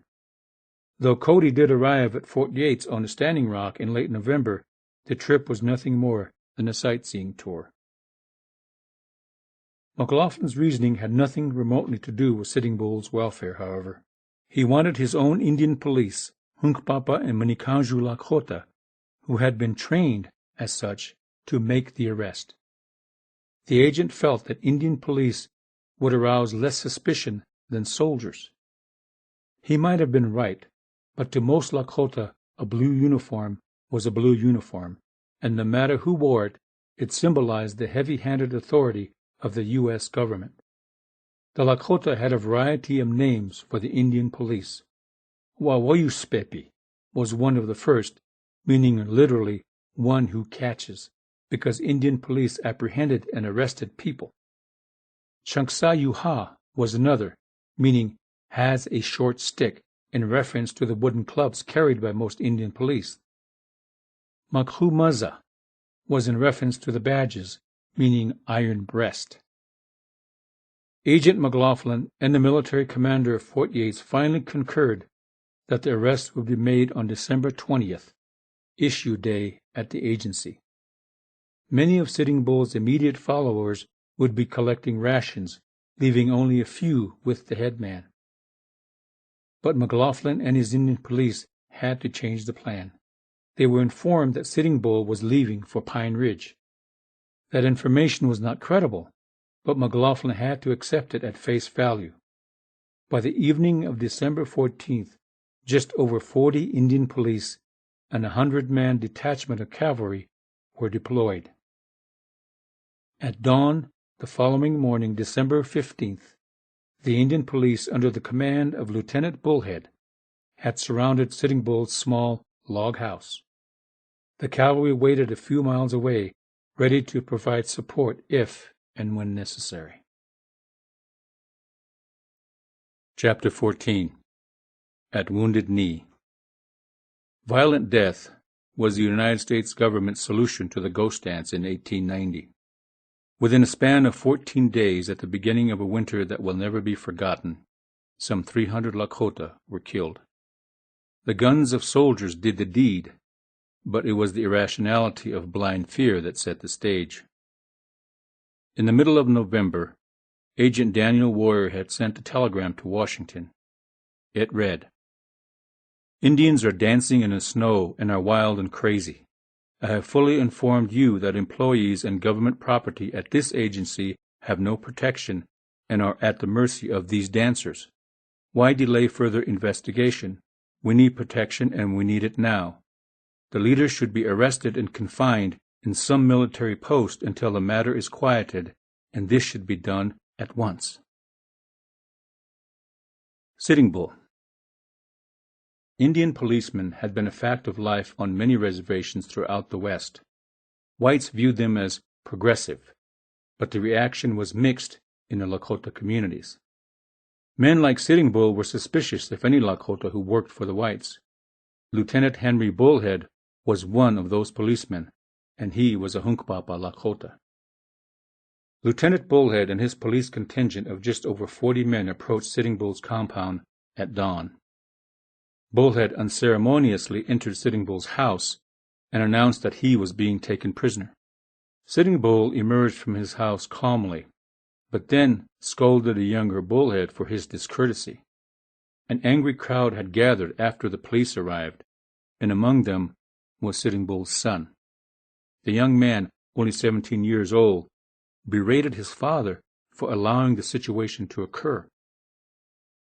Though Cody did arrive at Fort Yates on the Standing Rock in late November, the trip was nothing more than a sightseeing tour. McLaughlin's reasoning had nothing remotely to do with Sitting Bull's welfare, however. He wanted his own Indian police, Hunkpapa and Manikaju Lakota, who had been trained as such, to make the arrest. The agent felt that Indian police would arouse less suspicion than soldiers. He might have been right, but to most Lakota a blue uniform was a blue uniform, and no matter who wore it, it symbolized the heavy-handed authority of the U.S. government. The Lakota had a variety of names for the Indian police. Wawayuspepi was one of the first, meaning literally one who catches, because Indian police apprehended and arrested people. Chanksayuha was another, meaning has a short stick, in reference to the wooden clubs carried by most Indian police. Makhumaza was in reference to the badges, meaning iron breast. Agent McLaughlin and the military commander of Fort Yates finally concurred that the arrest would be made on December 20th, issue day at the agency. Many of Sitting Bull's immediate followers would be collecting rations, leaving only a few with the headman. But McLaughlin and his Indian police had to change the plan. They were informed that Sitting Bull was leaving for Pine Ridge. That information was not credible, but McLaughlin had to accept it at face value. By the evening of December 14th, just over 40 Indian police and a 100-man detachment of cavalry were deployed. At dawn the following morning, December 15th, the Indian police under the command of Lieutenant Bullhead had surrounded Sitting Bull's small log house. The cavalry waited a few miles away, ready to provide support if and when necessary. Chapter 14. At Wounded Knee. Violent death was the United States government's solution to the ghost dance in 1890. Within a span of 14 days at the beginning of a winter that will never be forgotten, some 300 Lakota were killed. The guns of soldiers did the deed, but it was the irrationality of blind fear that set the stage. In the middle of November, Agent Daniel Warrior had sent a telegram to Washington. It read, "Indians are dancing in the snow and are wild and crazy. I have fully informed you that employees and government property at this agency have no protection and are at the mercy of these dancers. Why delay further investigation? We need protection and we need it now. The leaders should be arrested and confined in some military post until the matter is quieted, and this should be done at once." Sitting Bull. Indian policemen had been a fact of life on many reservations throughout the West. Whites viewed them as progressive, but the reaction was mixed in the Lakota communities. Men like Sitting Bull were suspicious of any Lakota who worked for the whites. Lieutenant Henry Bullhead was one of those policemen, and he was a Hunkpapa Lakota. Lieutenant Bullhead and his police contingent of just over 40 men approached Sitting Bull's compound at dawn. Bullhead unceremoniously entered Sitting Bull's house and announced that he was being taken prisoner. Sitting Bull emerged from his house calmly, but then scolded a younger Bullhead for his discourtesy. An angry crowd had gathered after the police arrived, and among them was Sitting Bull's son. The young man, only 17 years old, berated his father for allowing the situation to occur.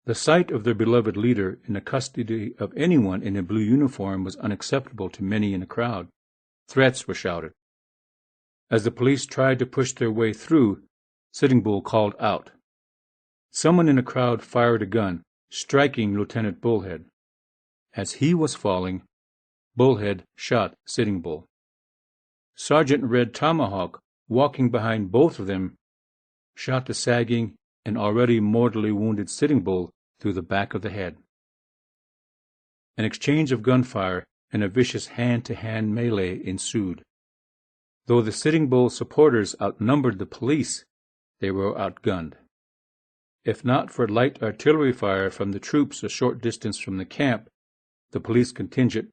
The sight of their beloved leader in the custody of anyone in a blue uniform was unacceptable to many in the crowd. Threats were shouted. As the police tried to push their way through, Sitting Bull called out. Someone in the crowd fired a gun, striking Lieutenant Bullhead. As he was falling, Bullhead shot Sitting Bull. Sergeant Red Tomahawk, walking behind both of them, shot the sagging and already mortally wounded Sitting Bull through the back of the head. An exchange of gunfire and a vicious hand-to-hand melee ensued. Though the Sitting Bull supporters outnumbered the police, they were outgunned. If not for light artillery fire from the troops a short distance from the camp, the police contingent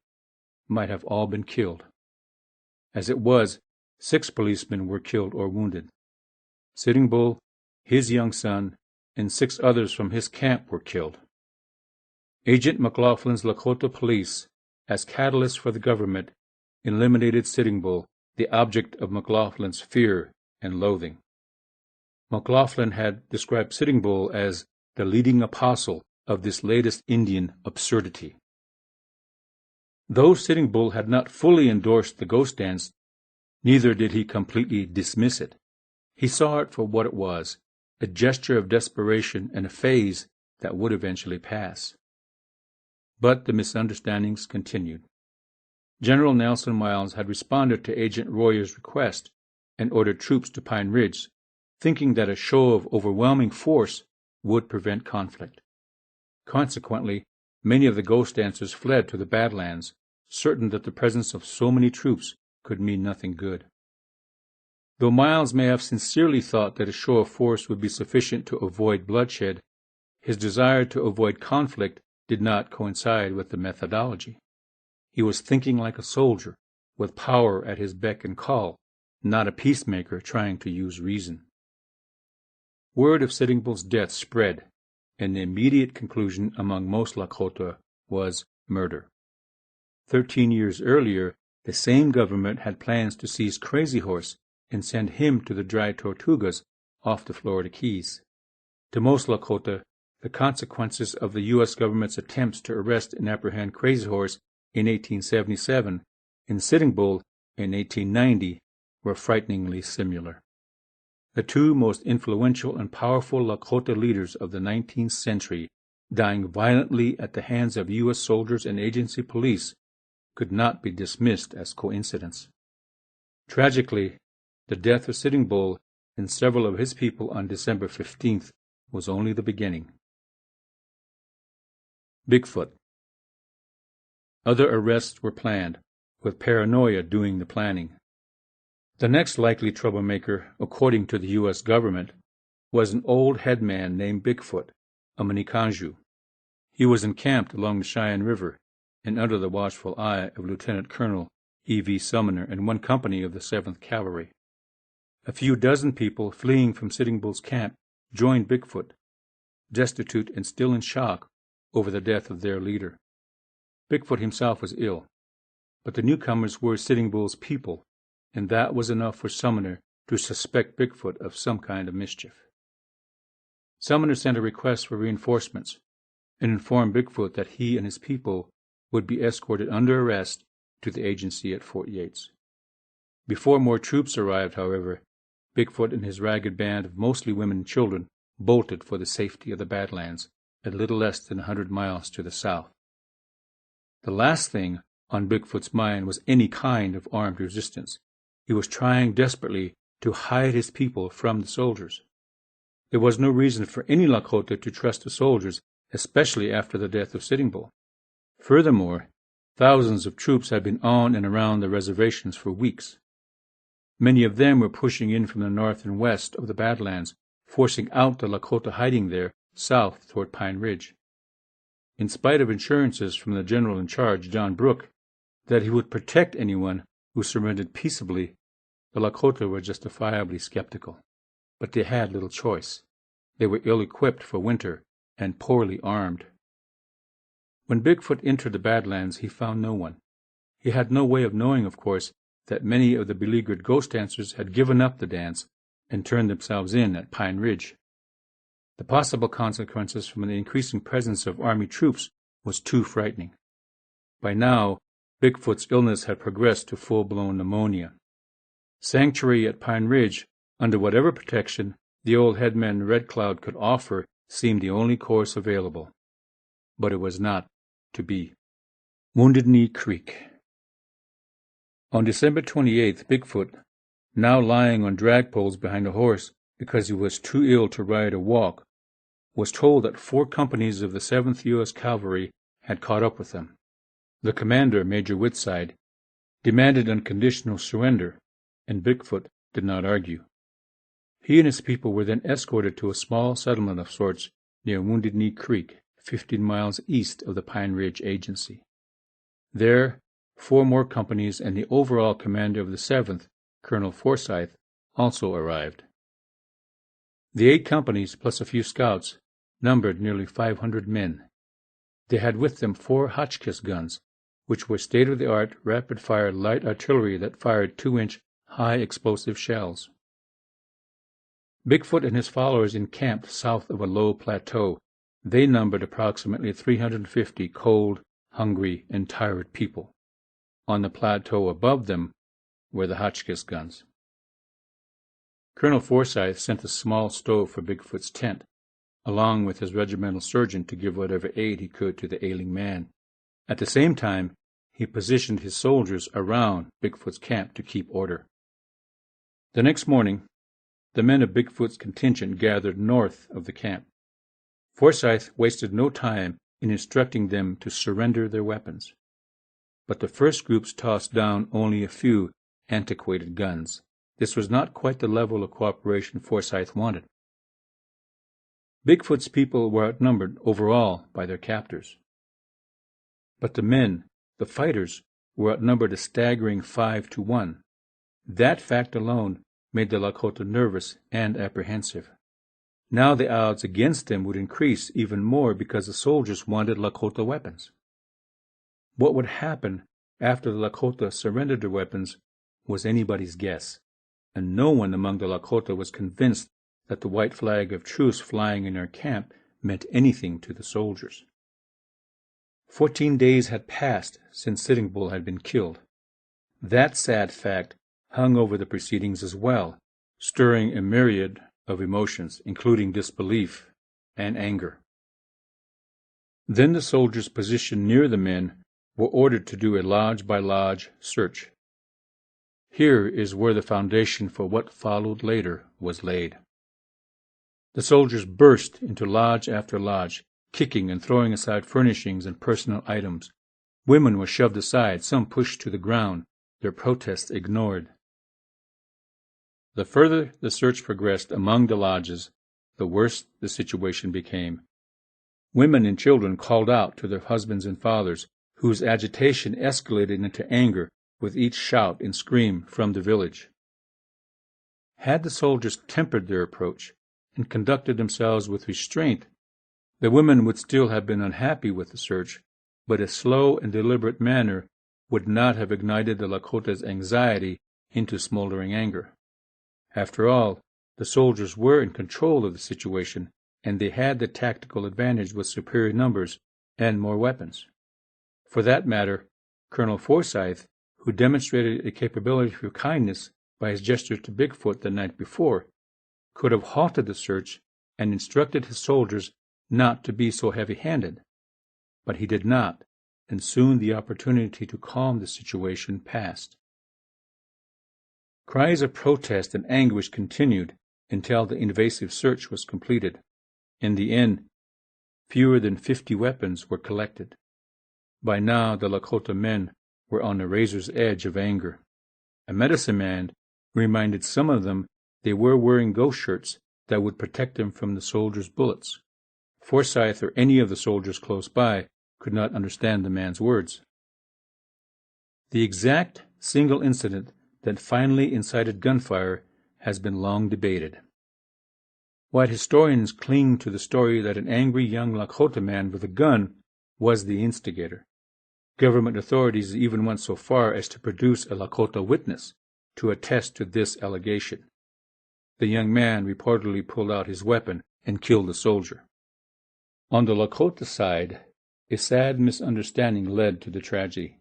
might have all been killed. As it was, 6 policemen were killed or wounded. Sitting Bull, his young son, and 6 others from his camp were killed. Agent McLaughlin's Lakota police, as catalyst for the government, eliminated Sitting Bull, the object of McLaughlin's fear and loathing. McLaughlin had described Sitting Bull as the leading apostle of this latest Indian absurdity. Though Sitting Bull had not fully endorsed the ghost dance, neither did he completely dismiss it. He saw it for what it was, a gesture of desperation and a phase that would eventually pass. But the misunderstandings continued. General Nelson Miles had responded to Agent Royer's request and ordered troops to Pine Ridge, thinking that a show of overwhelming force would prevent conflict. Consequently, many of the ghost dancers fled to the Badlands, certain that the presence of so many troops could mean nothing good. Though Miles may have sincerely thought that a show of force would be sufficient to avoid bloodshed, his desire to avoid conflict did not coincide with the methodology. He was thinking like a soldier, with power at his beck and call, not a peacemaker trying to use reason. Word of Sitting Bull's death spread, and the immediate conclusion among most Lakota was murder. 13 years earlier, the same government had plans to seize Crazy Horse and send him to the Dry Tortugas off the Florida Keys. To most Lakota, the consequences of the U.S. government's attempts to arrest and apprehend Crazy Horse in 1877 and Sitting Bull in 1890 were frighteningly similar. the two most influential and powerful Lakota leaders of the 19th century dying violently at the hands of U.S. soldiers and agency police could not be dismissed as coincidence. Tragically, the death of Sitting Bull and several of his people on December 15th was only the beginning. Bigfoot. Other arrests were planned, with paranoia doing the planning. The next likely troublemaker, according to the U.S. government, was an old headman named Bigfoot, a Manikanju. He was encamped along the Cheyenne River and under the watchful eye of Lieutenant Colonel E.V. Sumner and one company of the 7th Cavalry. A few dozen people fleeing from Sitting Bull's camp joined Bigfoot, destitute and still in shock over the death of their leader. Bigfoot himself was ill, but the newcomers were Sitting Bull's people, and that was enough for Sumner to suspect Bigfoot of some kind of mischief. Sumner sent a request for reinforcements and informed Bigfoot that he and his people would be escorted under arrest to the agency at Fort Yates. Before more troops arrived, however, Bigfoot and his ragged band of mostly women and children bolted for the safety of the Badlands, at little less than 100 miles to the south. The last thing on Bigfoot's mind was any kind of armed resistance. He was trying desperately to hide his people from the soldiers. There was no reason for any Lakota to trust the soldiers, especially after the death of Sitting Bull. Furthermore, thousands of troops had been on and around the reservations for weeks. Many of them were pushing in from the north and west of the Badlands, forcing out the Lakota hiding there south toward Pine Ridge. In spite of assurances from the general in charge, John Brooke, that he would protect anyone who surrendered peaceably, the Lakota were justifiably skeptical. But they had little choice. They were ill-equipped for winter and poorly armed. When Bigfoot entered the Badlands, he found no one. He had no way of knowing, of course, that many of the beleaguered ghost dancers had given up the dance and turned themselves in at Pine Ridge. The possible consequences from the increasing presence of Army troops was too frightening. By now, Bigfoot's illness had progressed to full-blown pneumonia. Sanctuary at Pine Ridge, under whatever protection the old headman Red Cloud could offer, seemed the only course available. But it was not to be. Wounded Knee Creek. On December 28th, Bigfoot, now lying on drag poles behind a horse because he was too ill to ride or walk, was told that 4 companies of the 7th U.S. Cavalry had caught up with him. The commander, Major Whitside, demanded unconditional surrender, and Bigfoot did not argue. He and his people were then escorted to a small settlement of sorts near Wounded Knee Creek, 15 miles east of the Pine Ridge Agency. There, 4 more companies and the overall commander of the 7th, Colonel Forsyth, also arrived. The 8 companies, plus a few scouts, numbered nearly 500 men. They had with them 4 Hotchkiss guns, which were state-of-the-art rapid-fire light artillery that fired 2-inch high-explosive shells. Bigfoot and his followers encamped south of a low plateau. They numbered approximately 350 cold, hungry, and tired people. On the plateau above them were the Hotchkiss guns. Colonel Forsyth sent a small stove for Bigfoot's tent, along with his regimental surgeon to give whatever aid he could to the ailing man. At the same time, he positioned his soldiers around Bigfoot's camp to keep order. The next morning, the men of Bigfoot's contingent gathered north of the camp. Forsyth wasted no time in instructing them to surrender their weapons. But the first groups tossed down only a few antiquated guns. This was not quite the level of cooperation Forsyth wanted. Bigfoot's people were outnumbered overall by their captors. But the men, the fighters, were outnumbered a staggering 5-1. That fact alone made the Lakota nervous and apprehensive. Now the odds against them would increase even more because the soldiers wanted Lakota weapons. What would happen after the Lakota surrendered their weapons was anybody's guess, and no one among the Lakota was convinced that the white flag of truce flying in their camp meant anything to the soldiers. 14 days had passed since Sitting Bull had been killed. That sad fact hung over the proceedings as well, stirring a myriad of emotions, including disbelief and anger. Then the soldiers positioned near the men were ordered to do a lodge-by-lodge search. Here is where the foundation for what followed later was laid. The soldiers burst into lodge after lodge, kicking and throwing aside furnishings and personal items. Women were shoved aside, some pushed to the ground, their protests ignored. The further the search progressed among the lodges, the worse the situation became. Women and children called out to their husbands and fathers, whose agitation escalated into anger with each shout and scream from the village. Had the soldiers tempered their approach and conducted themselves with restraint, the women would still have been unhappy with the search, but a slow and deliberate manner would not have ignited the Lakota's anxiety into smoldering anger. After all, the soldiers were in control of the situation, and they had the tactical advantage with superior numbers and more weapons. For that matter, Colonel Forsyth, who demonstrated a capability for kindness by his gesture to Bigfoot the night before, could have halted the search and instructed his soldiers not to be so heavy-handed. But he did not, and soon the opportunity to calm the situation passed. Cries of protest and anguish continued until the invasive search was completed. In the end, fewer than 50 weapons were collected. By now, the Lakota men were on the razor's edge of anger. A medicine man reminded some of them they were wearing ghost shirts that would protect them from the soldiers' bullets. Forsyth or any of the soldiers close by could not understand the man's words. The exact single incident that finally incited gunfire has been long debated. While historians cling to the story that an angry young Lakota man with a gun was the instigator, government authorities even went so far as to produce a Lakota witness to attest to this allegation. The young man reportedly pulled out his weapon and killed the soldier. On the Lakota side, a sad misunderstanding led to the tragedy.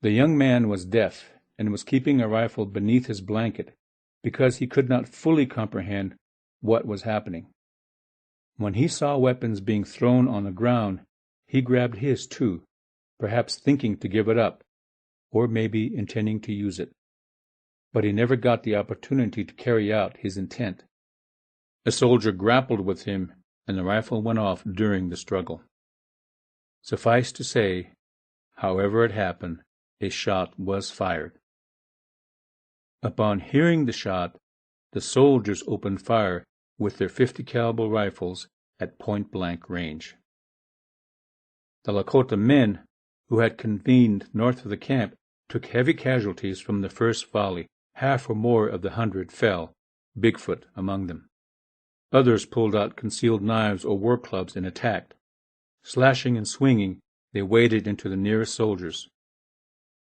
The young man was deaf and was keeping a rifle beneath his blanket because he could not fully comprehend what was happening. When he saw weapons being thrown on the ground, he grabbed his too, perhaps thinking to give it up, or maybe intending to use it. But he never got the opportunity to carry out his intent. A soldier grappled with him, and the rifle went off during the struggle. Suffice to say, however it happened, a shot was fired. Upon hearing the shot, the soldiers opened fire with their .50 caliber rifles at point-blank range. The Lakota men who had convened north of the camp took heavy casualties from the first volley. Half or more of the 100 fell, Bigfoot among them. Others pulled out concealed knives or war clubs and attacked. Slashing and swinging, they waded into the nearest soldiers.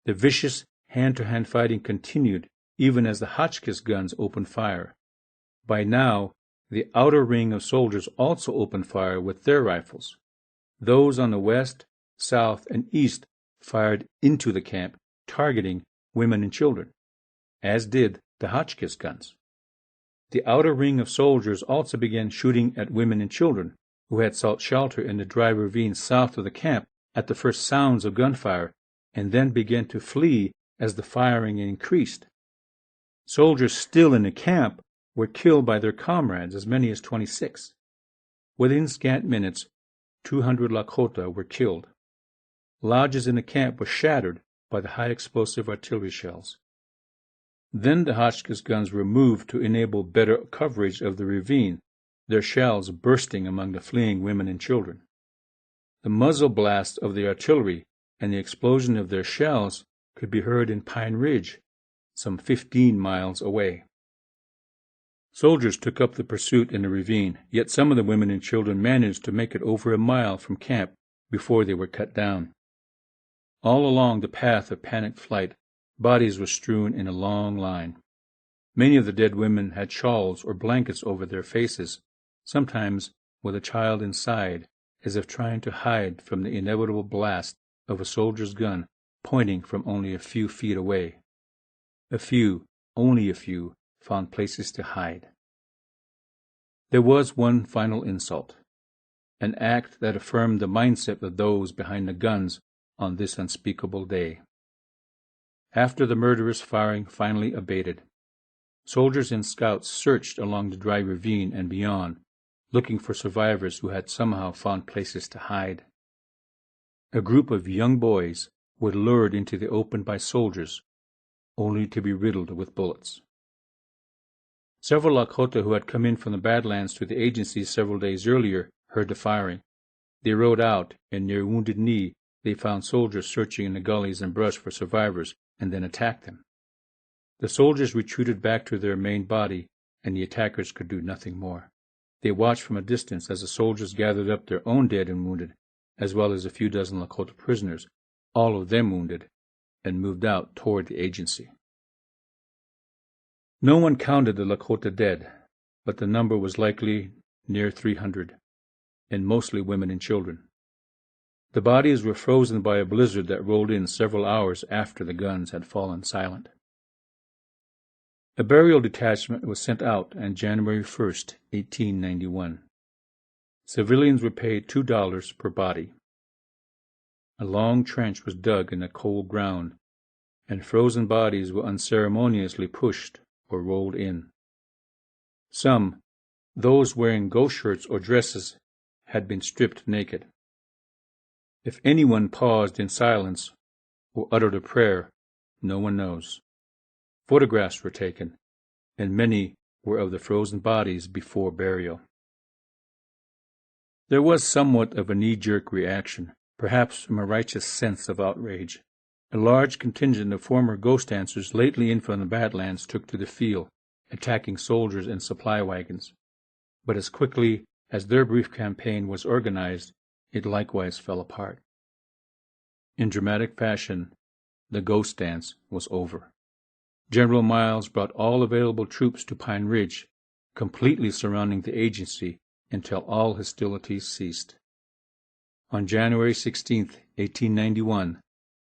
The vicious hand-to-hand fighting continued even as the Hotchkiss guns opened fire. By now, the outer ring of soldiers also opened fire with their rifles. Those on the west, south, and east fired into the camp, targeting women and children, as did the Hotchkiss guns. The outer ring of soldiers also began shooting at women and children, who had sought shelter in the dry ravine south of the camp at the first sounds of gunfire, and then began to flee as the firing increased. Soldiers still in the camp were killed by their comrades, as many as 26. Within scant minutes, 200 Lakota were killed. Lodges in the camp were shattered by the high-explosive artillery shells. Then the Hotchkiss guns were moved to enable better coverage of the ravine, their shells bursting among the fleeing women and children. The muzzle blast of the artillery and the explosion of their shells could be heard in Pine Ridge, some 15 miles away. Soldiers took up the pursuit in the ravine, yet some of the women and children managed to make it over a mile from camp before they were cut down. All along the path of panicked flight, bodies were strewn in a long line. Many of the dead women had shawls or blankets over their faces, sometimes with a child inside, as if trying to hide from the inevitable blast of a soldier's gun pointing from only a few feet away. A few, only a few, found places to hide. There was one final insult, an act that affirmed the mindset of those behind the guns on this unspeakable day. After the murderous firing finally abated, soldiers and scouts searched along the dry ravine and beyond, looking for survivors who had somehow found places to hide. A group of young boys were lured into the open by soldiers, only to be riddled with bullets. Several Lakota who had come in from the Badlands to the agency several days earlier heard the firing. They rode out, and near Wounded Knee they found soldiers searching in the gullies and brush for survivors, and then attacked them. The soldiers retreated back to their main body, and the attackers could do nothing more. They watched from a distance as the soldiers gathered up their own dead and wounded, as well as a few dozen Lakota prisoners, all of them wounded, and moved out toward the agency. No one counted the Lakota dead, but the number was likely near 300, and mostly women and children. The bodies were frozen by a blizzard that rolled in several hours after the guns had fallen silent. A burial detachment was sent out on January 1st, 1891. Civilians were paid $2 per body. A long trench was dug in the cold ground, and frozen bodies were unceremoniously pushed or rolled in. Some, those wearing ghost shirts or dresses, had been stripped naked. If anyone paused in silence or uttered a prayer, no one knows. Photographs were taken, and many were of the frozen bodies before burial. There was somewhat of a knee-jerk reaction, perhaps from a righteous sense of outrage. A large contingent of former ghost dancers lately in from the Badlands took to the field, attacking soldiers and supply wagons. But as quickly as their brief campaign was organized, it likewise fell apart. In dramatic fashion, the ghost dance was over. General Miles brought all available troops to Pine Ridge, completely surrounding the agency until all hostilities ceased. On January 16, 1891,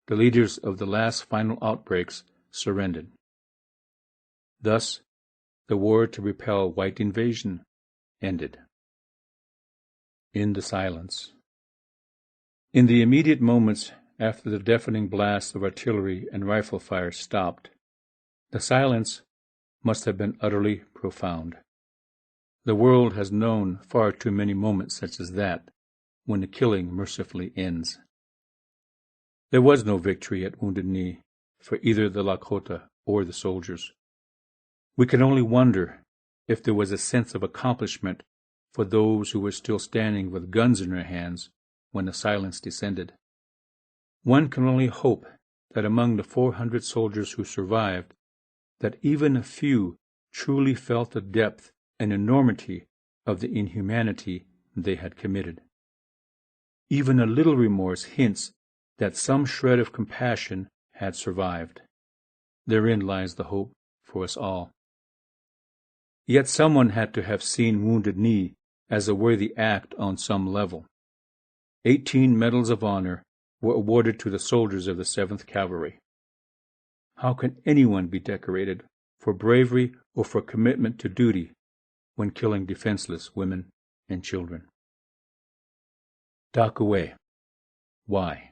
the leaders of the last final outbreaks surrendered. Thus, the war to repel white invasion ended. In the silence. In the immediate moments after the deafening blast of artillery and rifle fire stopped, the silence must have been utterly profound. The world has known far too many moments such as that, when the killing mercifully ends. There was no victory at Wounded Knee for either the Lakota or the soldiers. We can only wonder if there was a sense of accomplishment for those who were still standing with guns in their hands when the silence descended. One can only hope that among the 400 soldiers who survived, that even a few truly felt the depth and enormity of the inhumanity they had committed. Even a little remorse hints that some shred of compassion had survived. Therein lies the hope for us all. Yet someone had to have seen Wounded Knee as a worthy act on some level. 18 medals of honor were awarded to the soldiers of the 7th Cavalry. How can anyone be decorated for bravery or for commitment to duty when killing defenseless women and children? Dakaway. Why?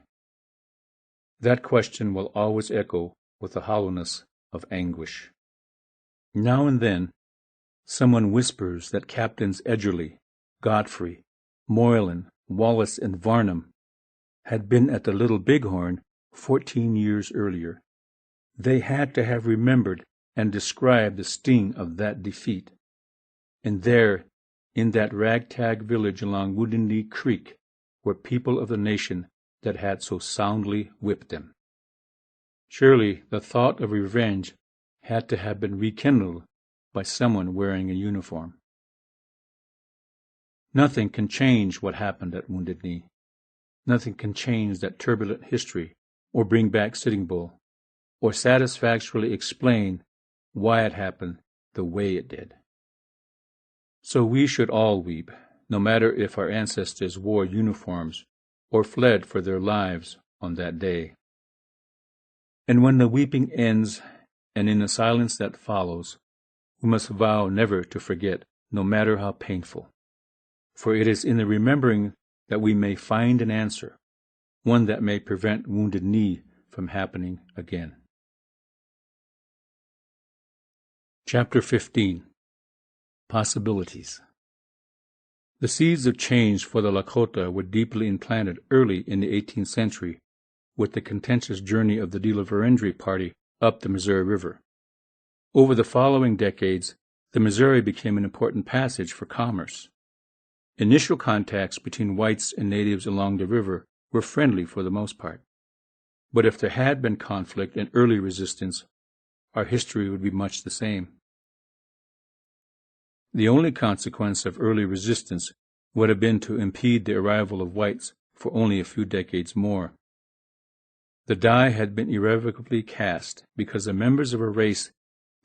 That question will always echo with the hollowness of anguish. Now and then, someone whispers that Captains Edgerly, Godfrey, Moylan, Wallace, and Varnum had been at the Little Bighorn 14 years earlier. They had to have remembered and described the sting of that defeat. And there, in that ragtag village along Wounded Knee Creek, were people of the nation that had so soundly whipped them. Surely the thought of revenge had to have been rekindled by someone wearing a uniform. Nothing can change what happened at Wounded Knee. Nothing can change that turbulent history, or bring back Sitting Bull, or satisfactorily explain why it happened the way it did. So we should all weep, no matter if our ancestors wore uniforms or fled for their lives on that day. And when the weeping ends, and in the silence that follows, we must vow never to forget, no matter how painful. For it is in the remembering that we may find an answer, one that may prevent Wounded Knee from happening again. Chapter 15. Possibilities. The seeds of change for the Lakota were deeply implanted early in the 18th century with the contentious journey of the Delaverendrye party up the Missouri River. Over the following decades, the Missouri became an important passage for commerce. Initial contacts between whites and natives along the river were friendly for the most part. But if there had been conflict and early resistance, our history would be much the same. The only consequence of early resistance would have been to impede the arrival of whites for only a few decades more. The die had been irrevocably cast because the members of a race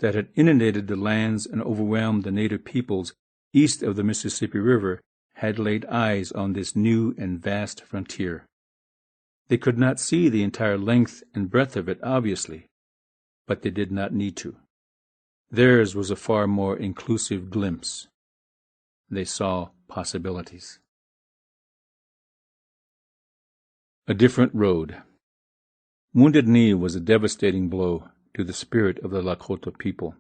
that had inundated the lands and overwhelmed the native peoples east of the Mississippi River had laid eyes on this new and vast frontier. They could not see the entire length and breadth of it, obviously, but they did not need to. Theirs was a far more inclusive glimpse. They saw possibilities. A different road. Wounded Knee was a devastating blow to the spirit of the Lakota people.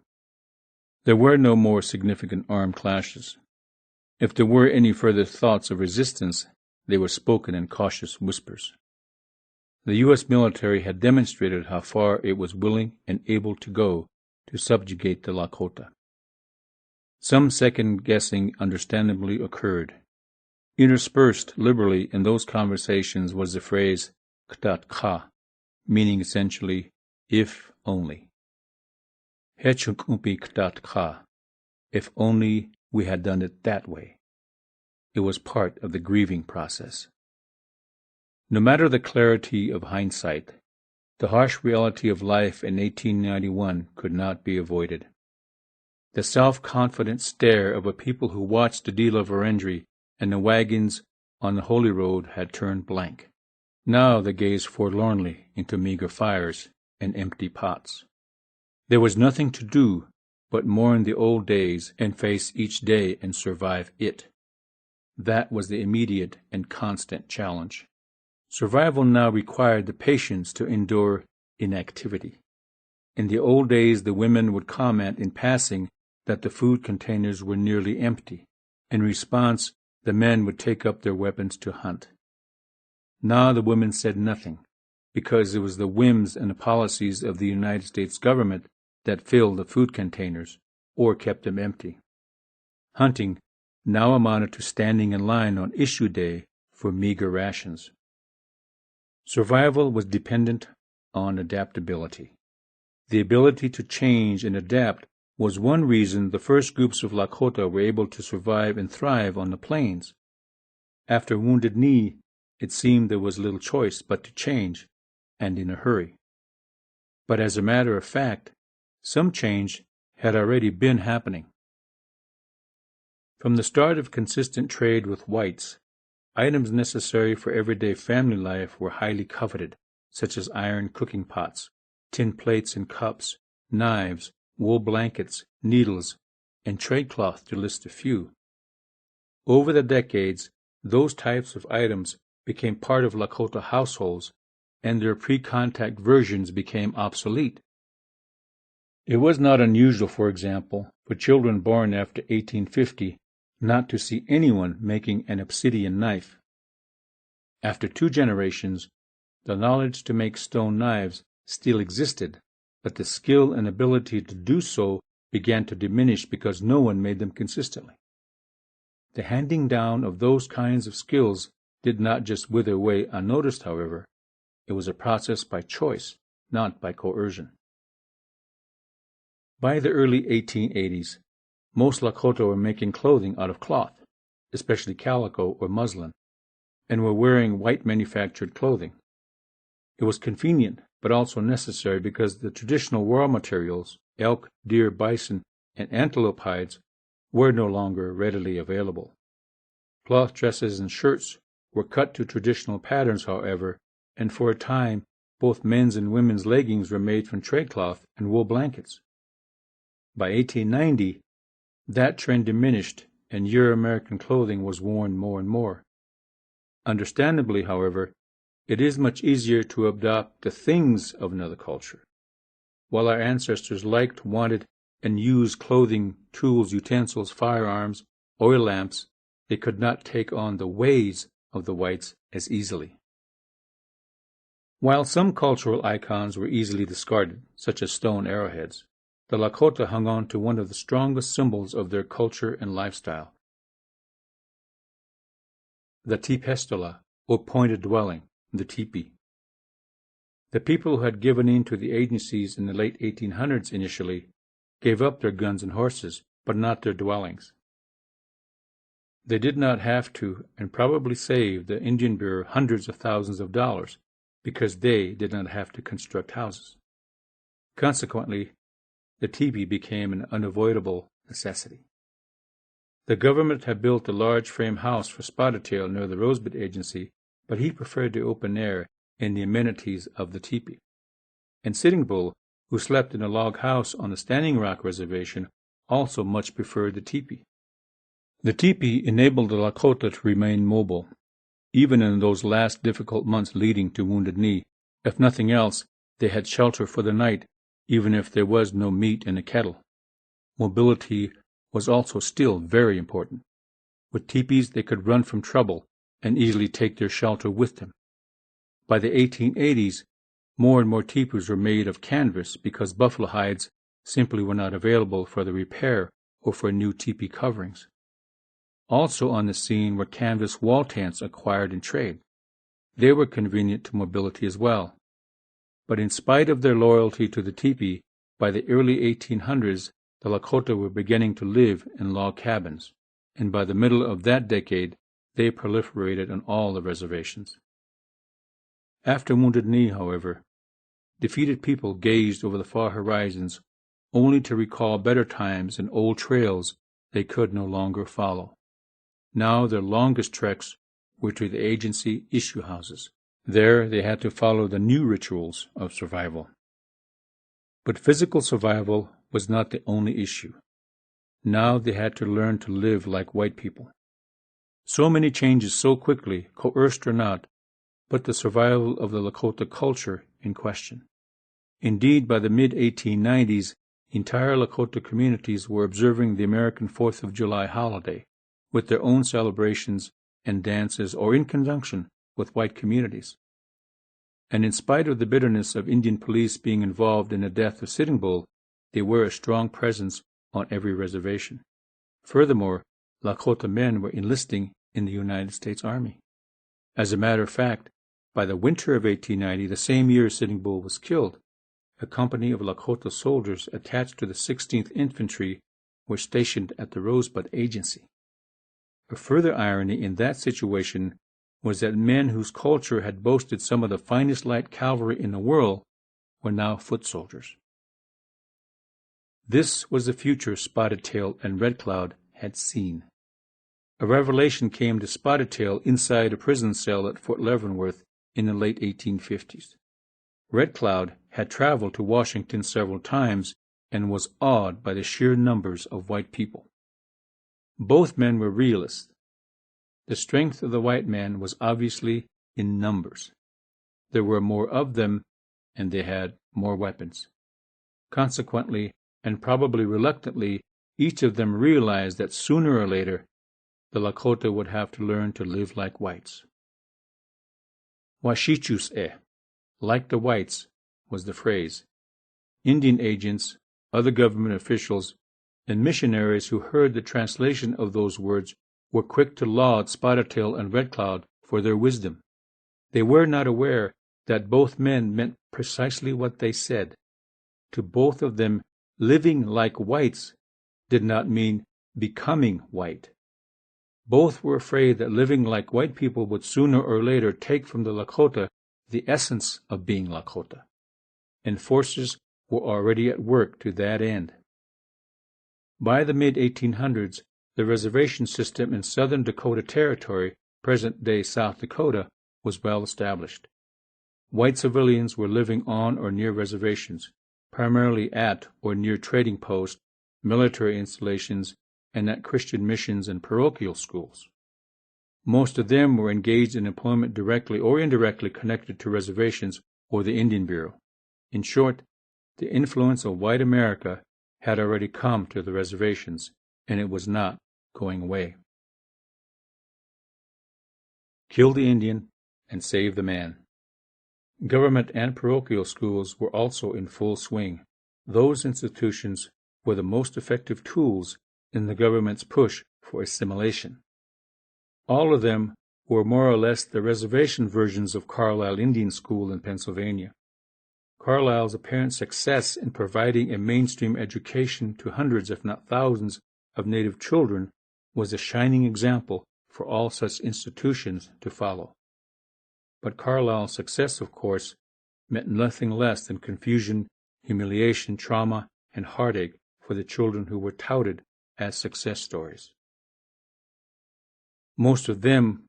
There were no more significant armed clashes. If there were any further thoughts of resistance, they were spoken in cautious whispers. The U.S. military had demonstrated how far it was willing and able to go to subjugate the Lakota. Some second-guessing understandably occurred. Interspersed liberally in those conversations was the phrase "ktat-ka," meaning essentially, if only. Hechunkumpi ktat-ka, if only we had done it that way. It was part of the grieving process. No matter the clarity of hindsight, the harsh reality of life in 1891 could not be avoided. The self-confident stare of a people who watched the Delaverendrye and the wagons on the Holy Road had turned blank. Now they gazed forlornly into meager fires and empty pots. There was nothing to do but mourn the old days and face each day and survive it. That was the immediate and constant challenge. Survival now required the patience to endure inactivity. In the old days, the women would comment in passing that the food containers were nearly empty. In response, the men would take up their weapons to hunt. Now the women said nothing, because it was the whims and the policies of the United States government that filled the food containers or kept them empty. Hunting now amounted to standing in line on issue day for meager rations. Survival was dependent on adaptability. The ability to change and adapt was one reason the first groups of Lakota were able to survive and thrive on the plains. After Wounded Knee, it seemed there was little choice but to change, and in a hurry. But as a matter of fact, some change had already been happening. From the start of consistent trade with whites, items necessary for everyday family life were highly coveted, such as iron cooking pots, tin plates and cups, knives, wool blankets, needles, and trade cloth, to list a few. Over the decades, those types of items became part of Lakota households, and their pre-contact versions became obsolete. It was not unusual, for example, for children born after 1850 not to see anyone making an obsidian knife. After 2 generations, the knowledge to make stone knives still existed, but the skill and ability to do so began to diminish because no one made them consistently. The handing down of those kinds of skills did not just wither away unnoticed, however. It was a process by choice, not by coercion. By the early 1880s, most Lakota were making clothing out of cloth, especially calico or muslin, and were wearing white-manufactured clothing. It was convenient, but also necessary because the traditional raw materials, elk, deer, bison, and antelope hides, were no longer readily available. Cloth dresses and shirts were cut to traditional patterns, however, and for a time both men's and women's leggings were made from trade cloth and wool blankets. By 1890, that trend diminished and Euro-American clothing was worn more and more. Understandably, however, it is much easier to adopt the things of another culture. While our ancestors liked, wanted, and used clothing, tools, utensils, firearms, oil lamps, they could not take on the ways of the whites as easily. While some cultural icons were easily discarded, such as stone arrowheads, the Lakota hung on to one of the strongest symbols of their culture and lifestyle, the tepestola, or pointed dwelling, the teepee. The people who had given in to the agencies in the late 1800s initially gave up their guns and horses, but not their dwellings. They did not have to, and probably saved the Indian Bureau hundreds of thousands of dollars because they did not have to construct houses. Consequently, the teepee became an unavoidable necessity. The government had built a large frame house for Spotted Tail near the Rosebud Agency, but he preferred the open air and the amenities of the teepee. And Sitting Bull, who slept in a log house on the Standing Rock Reservation, also much preferred the teepee. The teepee enabled the Lakota to remain mobile, even in those last difficult months leading to Wounded Knee. If nothing else, they had shelter for the night, even if there was no meat in a kettle. Mobility was also still very important. With teepees, they could run from trouble and easily take their shelter with them. By the 1880s, more and more teepees were made of canvas because buffalo hides simply were not available for the repair or for new teepee coverings. Also on the scene were canvas wall tents acquired in trade. They were convenient to mobility as well. But in spite of their loyalty to the teepee, by the early 1800s, the Lakota were beginning to live in log cabins, and by the middle of that decade, they proliferated on all the reservations. After Wounded Knee, however, defeated people gazed over the far horizons only to recall better times and old trails they could no longer follow. Now their longest treks were to the agency issue houses. There they had to follow the new rituals of survival. But physical survival was not the only issue. Now they had to learn to live like white people. So many changes so quickly, coerced or not, put the survival of the Lakota culture in question. Indeed, by the mid-1890s, entire Lakota communities were observing the American 4th of July holiday, with their own celebrations and dances, or in conjunction with white communities. And in spite of the bitterness of Indian police being involved in the death of Sitting Bull, they were a strong presence on every reservation. Furthermore, Lakota men were enlisting in the United States Army. As a matter of fact, by the winter of 1890, the same year Sitting Bull was killed, a company of Lakota soldiers attached to the 16th Infantry were stationed at the Rosebud Agency. A further irony in that situation was that men whose culture had boasted some of the finest light cavalry in the world were now foot soldiers. This was the future Spotted Tail and Red Cloud had seen. A revelation came to Spotted Tail inside a prison cell at Fort Leavenworth in the late 1850s. Red Cloud had traveled to Washington several times and was awed by the sheer numbers of white people. Both men were realists. The strength of the white man was obviously in numbers. There were more of them, and they had more weapons. Consequently, and probably reluctantly, each of them realized that sooner or later, the Lakota would have to learn to live like whites. Washichus like the whites, was the phrase. Indian agents, other government officials, and missionaries who heard the translation of those words were quick to laud Spotted Tail and Red Cloud for their wisdom. They were not aware that both men meant precisely what they said. To both of them, living like whites did not mean becoming white. Both were afraid that living like white people would sooner or later take from the Lakota the essence of being Lakota, and forces were already at work to that end. By the mid-1800s, the reservation system in southern Dakota Territory, present-day South Dakota, was well established. White civilians were living on or near reservations, primarily at or near trading posts military installations, and at Christian missions and parochial schools. Most of them were engaged in employment directly or indirectly connected to reservations or the Indian Bureau. In short, the influence of white America had already come to the reservations, and it was not going away. Kill the Indian and save the man. Government and parochial schools were also in full swing. Those institutions were the most effective tools in the government's push for assimilation. All of them were more or less the reservation versions of Carlisle Indian School in Pennsylvania. Carlisle's apparent success in providing a mainstream education to hundreds, if not thousands, of Native children was a shining example for all such institutions to follow. But Carlisle's success, of course, meant nothing less than confusion, humiliation, trauma, and heartache for the children who were touted as success stories. Most of them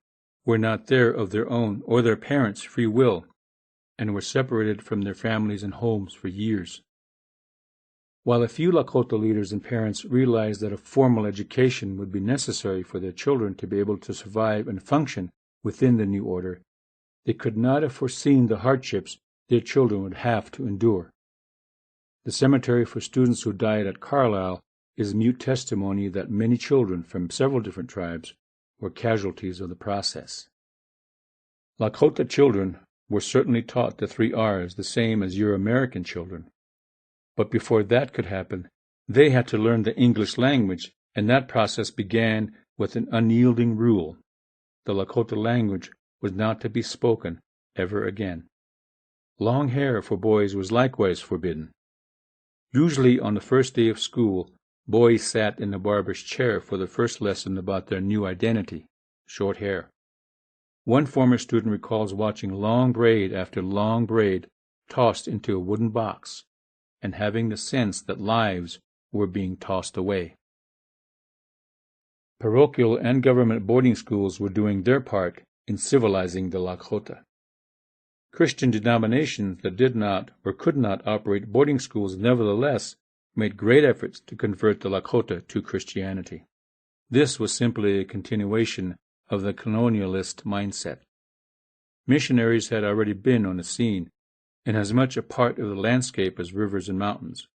were not there of their own or their parents' free will, and were separated from their families and homes for years. While a few Lakota leaders and parents realized that a formal education would be necessary for their children to be able to survive and function within the new order, they could not have foreseen the hardships their children would have to endure. The cemetery for students who died at Carlisle is mute testimony that many children from several different tribes were casualties of the process. Lakota children were certainly taught the 3 R's the same as your American children. But before that could happen, they had to learn the English language, and that process began with an unyielding rule. The Lakota language was not to be spoken ever again. Long hair for boys was likewise forbidden. Usually on the first day of school, boys sat in the barber's chair for the first lesson about their new identity, short hair. One former student recalls watching long braid after long braid tossed into a wooden box, and having the sense that lives were being tossed away. Parochial and government boarding schools were doing their part in civilizing the Lakota. Christian denominations that did not or could not operate boarding schools nevertheless made great efforts to convert the Lakota to Christianity. This was simply a continuation of the colonialist mindset. Missionaries had already been on the scene, and as much a part of the landscape as rivers and mountains.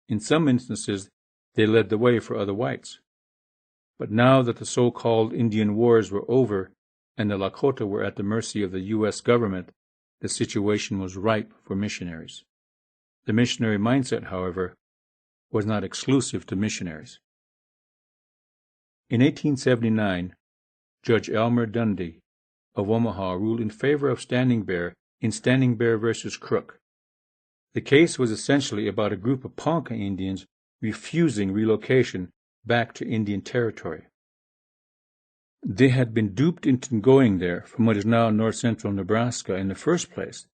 In some instances, they led the way for other whites. But now that the so-called Indian wars were over and the Lakota were at the mercy of the U.S. government, the situation was ripe for missionaries. The missionary mindset, however, was not exclusive to missionaries. In 1879, Judge Elmer Dundy of Omaha ruled in favor of Standing Bear in Standing Bear versus Crook. The case was essentially about a group of Ponca Indians refusing relocation back to Indian territory. They had been duped into going there from what is now north-central Nebraska in the first place,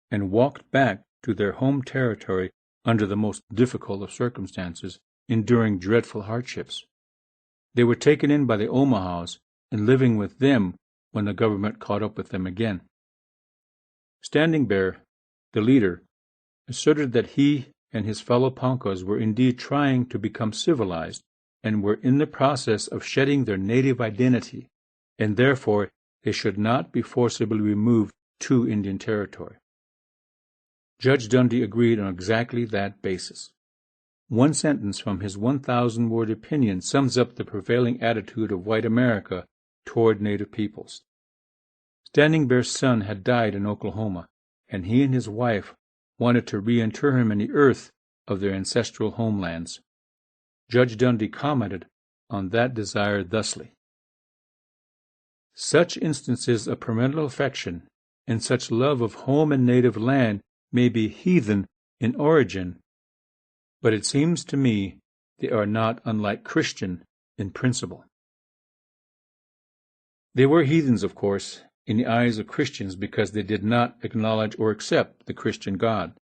and walked back to their home territory under the most difficult of circumstances, enduring dreadful hardships. They were taken in by the Omahas and living with them when the government caught up with them again. Standing Bear, the leader, asserted that he and his fellow Poncas were indeed trying to become civilized and were in the process of shedding their native identity, and therefore they should not be forcibly removed to Indian territory. Judge Dundy agreed on exactly that basis. One sentence from his 1,000-word opinion sums up the prevailing attitude of white America toward Native peoples. Standing Bear's son had died in Oklahoma, and he and his wife wanted to reinter him in the earth of their ancestral homelands. Judge Dundy commented on that desire thusly: "Such instances of parental affection and such love of home and native land may be heathen in origin, but it seems to me they are not unlike Christian in principle." They were heathens, of course, in the eyes of Christians because they did not acknowledge or accept the Christian God.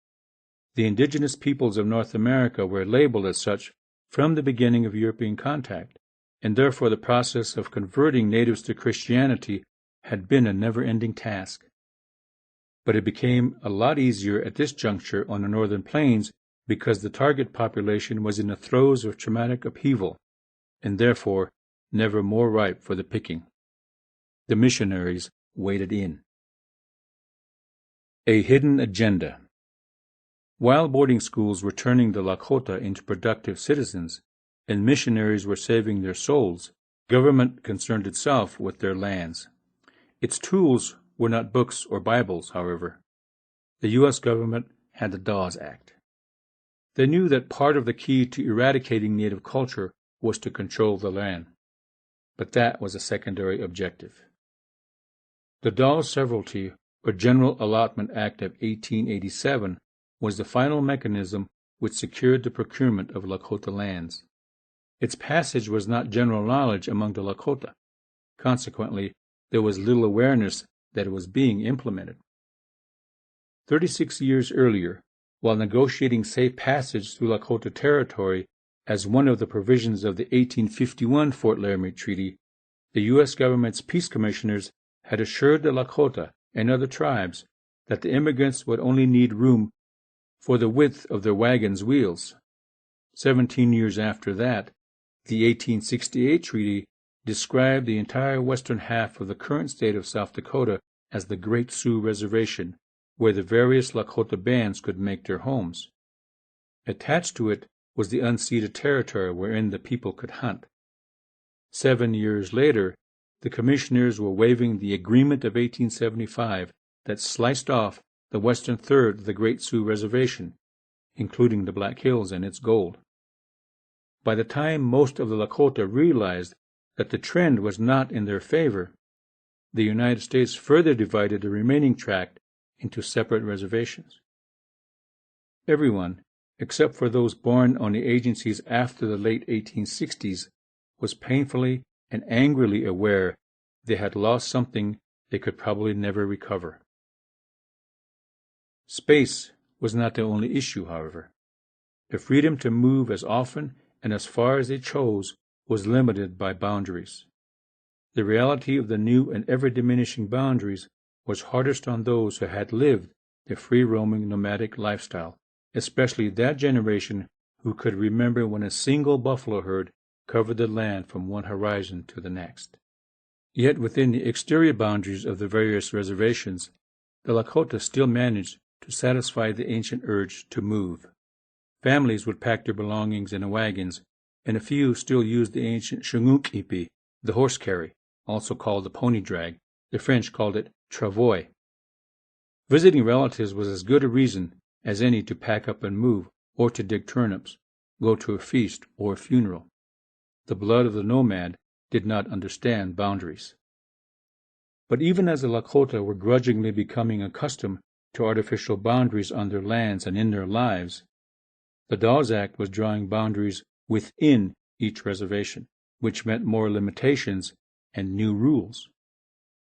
The indigenous peoples of North America were labeled as such from the beginning of European contact, and therefore the process of converting natives to Christianity had been a never-ending task. But it became a lot easier at this juncture on the northern plains because the target population was in the throes of traumatic upheaval, and therefore never more ripe for the picking. The missionaries waded in. A hidden agenda. While boarding schools were turning the Lakota into productive citizens, and missionaries were saving their souls, government concerned itself with their lands. Its tools were not books or Bibles, however. The U.S. government had the Dawes Act. They knew that part of the key to eradicating native culture was to control the land, but that was a secondary objective. The Dawes Severalty, or General Allotment Act of 1887, was the final mechanism which secured the procurement of Lakota lands. Its passage was not general knowledge among the Lakota. Consequently, there was little awareness that it was being implemented. 36 years earlier, while negotiating safe passage through Lakota territory as one of the provisions of the 1851 Fort Laramie Treaty, the U.S. government's peace commissioners had assured the Lakota and other tribes that the immigrants would only need room for the width of their wagons' wheels. 17 years after that, the 1868 treaty described the entire western half of the current state of South Dakota as the Great Sioux Reservation, where the various Lakota bands could make their homes. Attached to it was the unceded territory wherein the people could hunt. 7 years later, the commissioners were waiving the Agreement of 1875 that sliced off the western third of the Great Sioux Reservation, including the Black Hills and its gold. By the time most of the Lakota realized that the trend was not in their favor, the United States further divided the remaining tract into separate reservations. Everyone, except for those born on the agencies after the late 1860s, was painfully and angrily aware they had lost something they could probably never recover. Space was not the only issue, however. The freedom to move as often and as far as they chose was limited by boundaries. The reality of the new and ever-diminishing boundaries was hardest on those who had lived the free-roaming nomadic lifestyle, especially that generation who could remember when a single buffalo herd covered the land from one horizon to the next. Yet within the exterior boundaries of the various reservations, the Lakota still managed to satisfy the ancient urge to move. Families would pack their belongings in wagons, and a few still used the ancient shungunkipi, the horse carry, also called the pony drag. The French called it travois. Visiting relatives was as good a reason as any to pack up and move, or to dig turnips, go to a feast or a funeral. The blood of the nomad did not understand boundaries. But even as the Lakota were grudgingly becoming accustomed to artificial boundaries on their lands and in their lives, the Dawes Act was drawing boundaries within each reservation, which meant more limitations and new rules.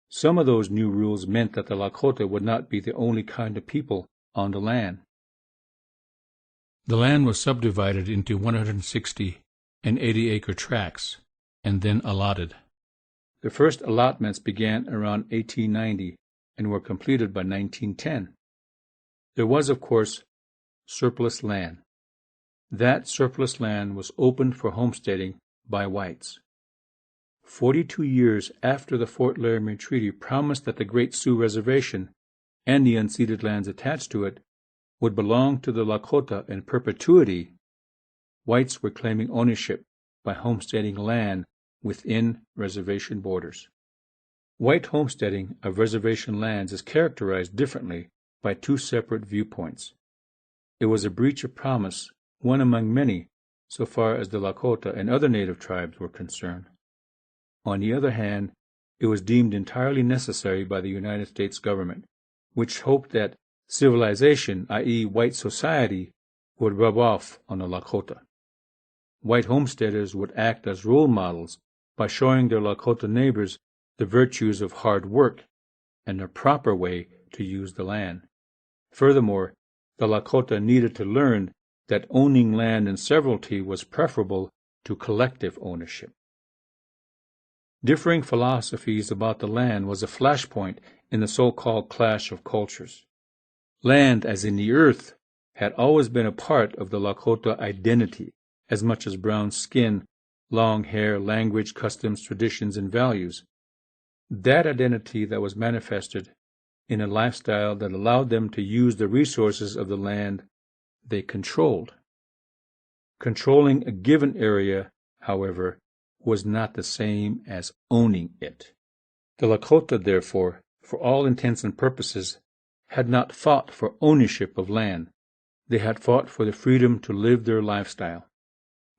Some of those new rules meant that the Lakota would not be the only kind of people on the land. The land was subdivided into 160 and 80-acre tracts, and then allotted. The first allotments began around 1890 and were completed by 1910. There was, of course, surplus land. That surplus land was opened for homesteading by whites. 42 years after the Fort Laramie Treaty promised that the Great Sioux Reservation and the unceded lands attached to it would belong to the Lakota in perpetuity, whites were claiming ownership by homesteading land within reservation borders. White homesteading of reservation lands is characterized differently by two separate viewpoints. It was a breach of promise, one among many, so far as the Lakota and other native tribes were concerned. On the other hand, it was deemed entirely necessary by the United States government, which hoped that civilization, i.e. white society, would rub off on the Lakota. White homesteaders would act as role models by showing their Lakota neighbors the virtues of hard work and the proper way to use the land. Furthermore, the Lakota needed to learn that owning land in severalty was preferable to collective ownership. Differing philosophies about the land was a flashpoint in the so-called clash of cultures. Land, as in the earth, had always been a part of the Lakota identity, as much as brown skin, long hair, language, customs, traditions, and values. That identity that was manifested in a lifestyle that allowed them to use the resources of the land they controlled. Controlling a given area, however, was not the same as owning it. The Lakota, therefore, for all intents and purposes, had not fought for ownership of land. They had fought for the freedom to live their lifestyle.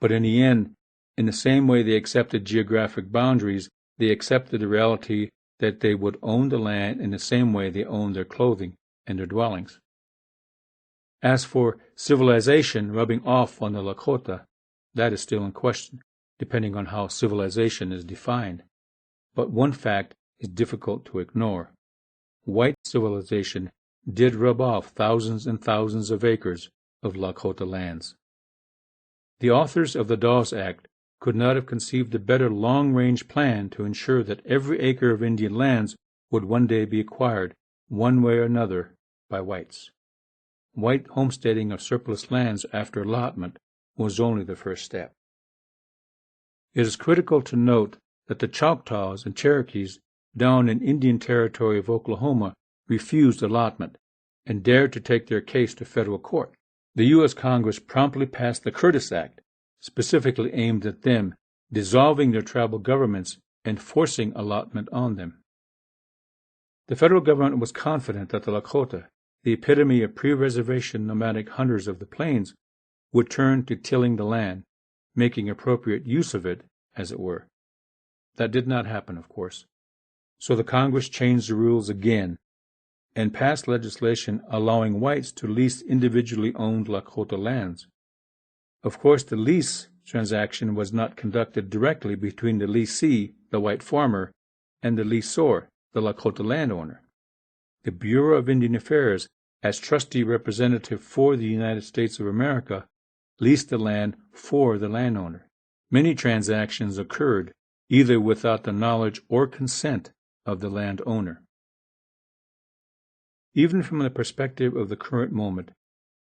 But in the end, in the same way they accepted geographic boundaries, they accepted the reality that they would own the land in the same way they owned their clothing and their dwellings. As for civilization rubbing off on the Lakota, that is still in question, depending on how civilization is defined. But one fact is difficult to ignore. White civilization did rub off thousands and thousands of acres of Lakota lands. The authors of the Dawes Act could not have conceived a better long-range plan to ensure that every acre of Indian lands would one day be acquired, one way or another, by whites. White homesteading of surplus lands after allotment was only the first step. It is critical to note that the Choctaws and Cherokees down in Indian Territory of Oklahoma refused allotment and dared to take their case to federal court. The U.S. Congress promptly passed the Curtis Act, specifically aimed at them, dissolving their tribal governments and forcing allotment on them. The federal government was confident that the Lakota, the epitome of pre-reservation nomadic hunters of the plains, would turn to tilling the land, making appropriate use of it, as it were. That did not happen, of course. So the Congress changed the rules again and passed legislation allowing whites to lease individually owned Lakota lands. Of course, the lease transaction was not conducted directly between the leasee, the white farmer, and the leaseor, the Lakota landowner. The Bureau of Indian Affairs, as trustee representative for the United States of America, leased the land for the landowner. Many transactions occurred either without the knowledge or consent of the landowner. Even from the perspective of the current moment,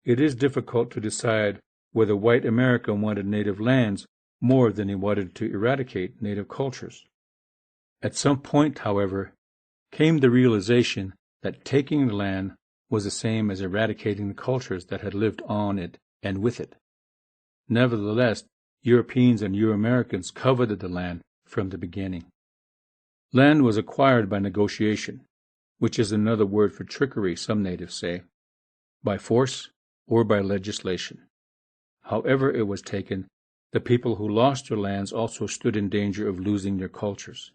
it is difficult to decide whether white America wanted native lands more than he wanted to eradicate native cultures. At some point, however, came the realization that taking the land was the same as eradicating the cultures that had lived on it and with it. Nevertheless, Europeans and Euro-Americans coveted the land from the beginning. Land was acquired by negotiation, which is another word for trickery, some natives say, by force or by legislation. However it was taken, the people who lost their lands also stood in danger of losing their cultures.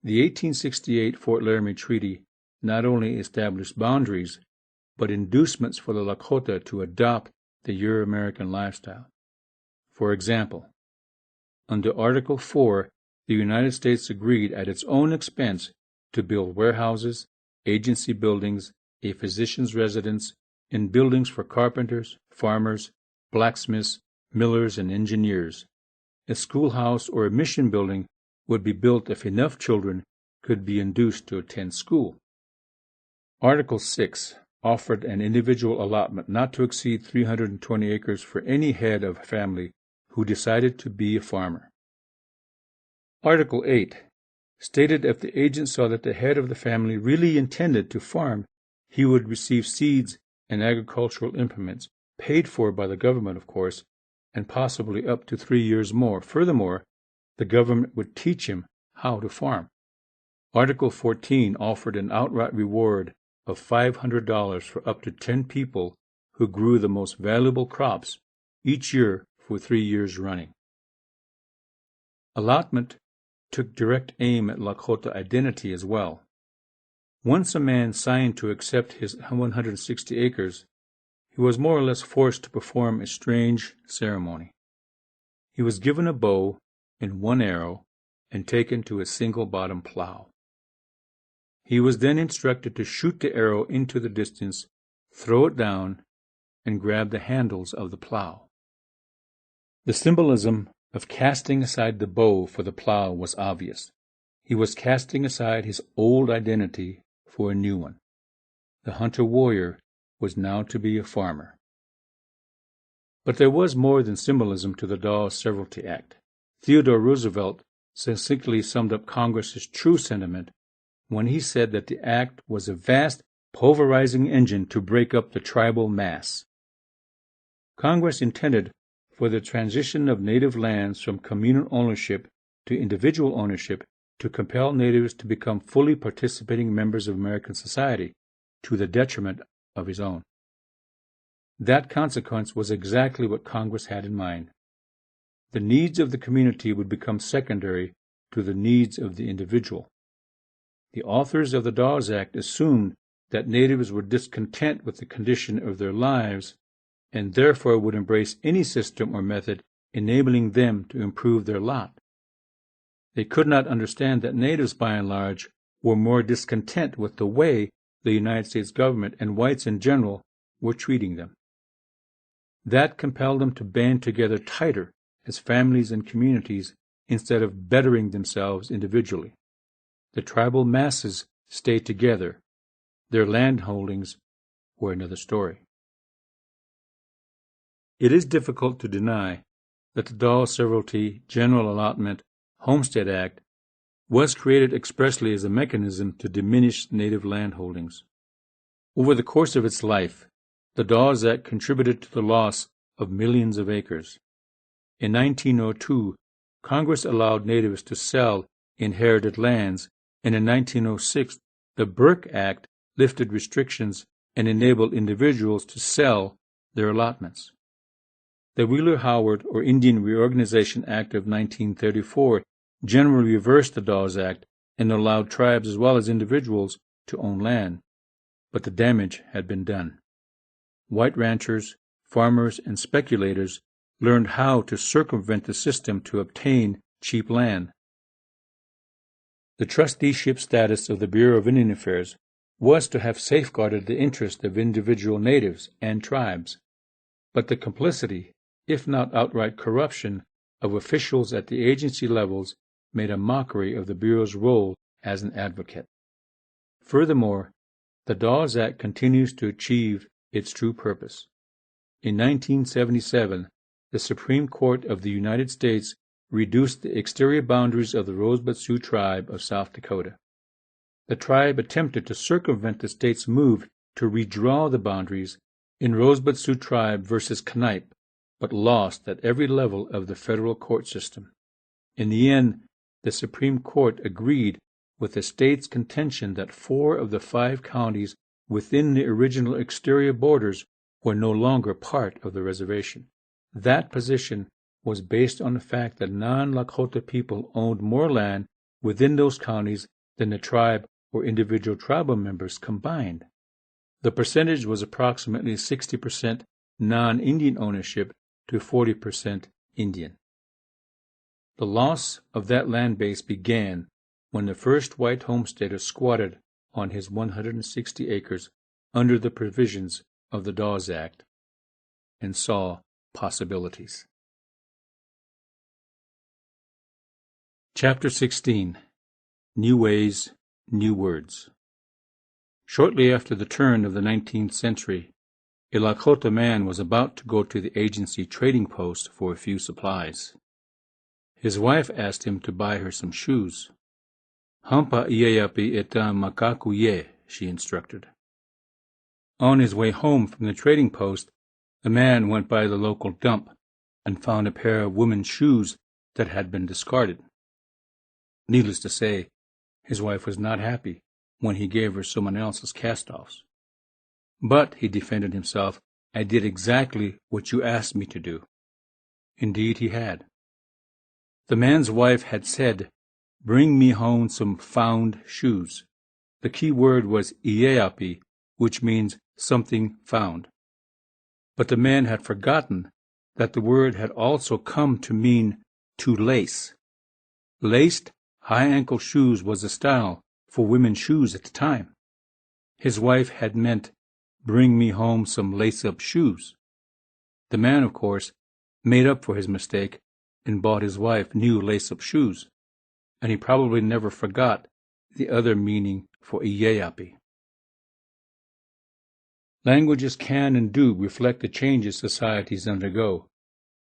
The 1868 Fort Laramie Treaty not only established boundaries, but inducements for the Lakota to adopt the Euro-American lifestyle. For example, under Article 4, the United States agreed at its own expense to build warehouses, agency buildings, a physician's residence, and buildings for carpenters, farmers, blacksmiths, millers, and engineers. A schoolhouse or a mission building would be built if enough children could be induced to attend school. Article 6 offered an individual allotment not to exceed 320 acres for any head of a family who decided to be a farmer. Article 8 stated if the agent saw that the head of the family really intended to farm, he would receive seeds and agricultural implements, paid for by the government, of course, and possibly up to 3 years more. Furthermore, the government would teach him how to farm. Article 14 offered an outright reward of $500 for up to 10 people who grew the most valuable crops each year for 3 years running. Allotment took direct aim at Lakota identity as well. Once a man signed to accept his 160 acres, he was more or less forced to perform a strange ceremony. He was given a bow and one arrow and taken to a single-bottom plow. He was then instructed to shoot the arrow into the distance, throw it down, and grab the handles of the plow. The symbolism of casting aside the bow for the plow was obvious. He was casting aside his old identity for a new one. The hunter-warrior was now to be a farmer. But there was more than symbolism to the Dawes Severalty Act. Theodore Roosevelt succinctly summed up Congress's true sentiment when he said that the act was a vast pulverizing engine to break up the tribal mass. Congress intended for the transition of native lands from communal ownership to individual ownership to compel natives to become fully participating members of American society, to the detriment of his own. That consequence was exactly what Congress had in mind. The needs of the community would become secondary to the needs of the individual. The authors of the Dawes Act assumed that natives were discontent with the condition of their lives and therefore would embrace any system or method enabling them to improve their lot. They could not understand that natives, by and large, were more discontent with the way the United States government and whites in general were treating them. That compelled them to band together tighter as families and communities instead of bettering themselves individually. The tribal masses stayed together. Their land holdings were another story. It is difficult to deny that the Dawes Severalty General Allotment Homestead Act was created expressly as a mechanism to diminish native land holdings. Over the course of its life, the Dawes Act contributed to the loss of millions of acres. In 1902, Congress allowed natives to sell inherited lands, and in 1906, the Burke Act lifted restrictions and enabled individuals to sell their allotments. The Wheeler-Howard or Indian Reorganization Act of 1934 generally reversed the Dawes Act and allowed tribes as well as individuals to own land, but the damage had been done. White ranchers, farmers, and speculators learned how to circumvent the system to obtain cheap land. The trusteeship status of the Bureau of Indian Affairs was to have safeguarded the interest of individual natives and tribes, but the complicity, if not outright corruption, of officials at the agency levels made a mockery of the Bureau's role as an advocate. Furthermore, the Dawes Act continues to achieve its true purpose. In 1977, the Supreme Court of the United States reduced the exterior boundaries of the Rosebud Sioux tribe of South Dakota. The tribe attempted to circumvent the state's move to redraw the boundaries in Rosebud Sioux tribe versus Knipe, but lost at every level of the federal court system. In the end, the Supreme Court agreed with the state's contention that 4 of the 5 counties within the original exterior borders were no longer part of the reservation. That position was based on the fact that non-Lakota people owned more land within those counties than the tribe or individual tribal members combined. The percentage was approximately 60% non-Indian ownership to 40% Indian. The loss of that land base began when the first white homesteader squatted on his 160 acres under the provisions of the Dawes Act and saw possibilities. Chapter 16. New Ways, New Words. Shortly after the turn of the 19th century, a Lakota man was about to go to the agency trading post for a few supplies. His wife asked him to buy her some shoes. "Hampa ieyapi eta makaku ye," she instructed. On his way home from the trading post, the man went by the local dump and found a pair of women's shoes that had been discarded. Needless to say, his wife was not happy when he gave her someone else's cast-offs. "But," he defended himself, "I did exactly what you asked me to do." Indeed he had. The man's wife had said, "Bring me home some found shoes." The key word was ieyapi, which means something found. But the man had forgotten that the word had also come to mean to lace. Laced, high-ankle shoes was the style for women's shoes at the time. His wife had meant, "Bring me home some lace-up shoes." The man, of course, made up for his mistake and bought his wife new lace-up shoes, and he probably never forgot the other meaning for ieyapi. Languages can and do reflect the changes societies undergo.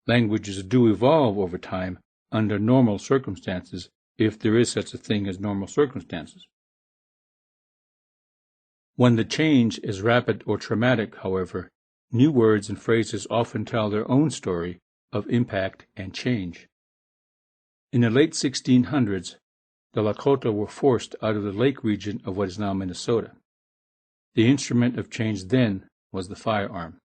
Languages do evolve over time under normal circumstances, if there is such a thing as normal circumstances. When the change is rapid or traumatic, however, new words and phrases often tell their own story of impact and change. In the late 1600s, the Lakota were forced out of the lake region of what is now Minnesota. The instrument of change then was the firearm.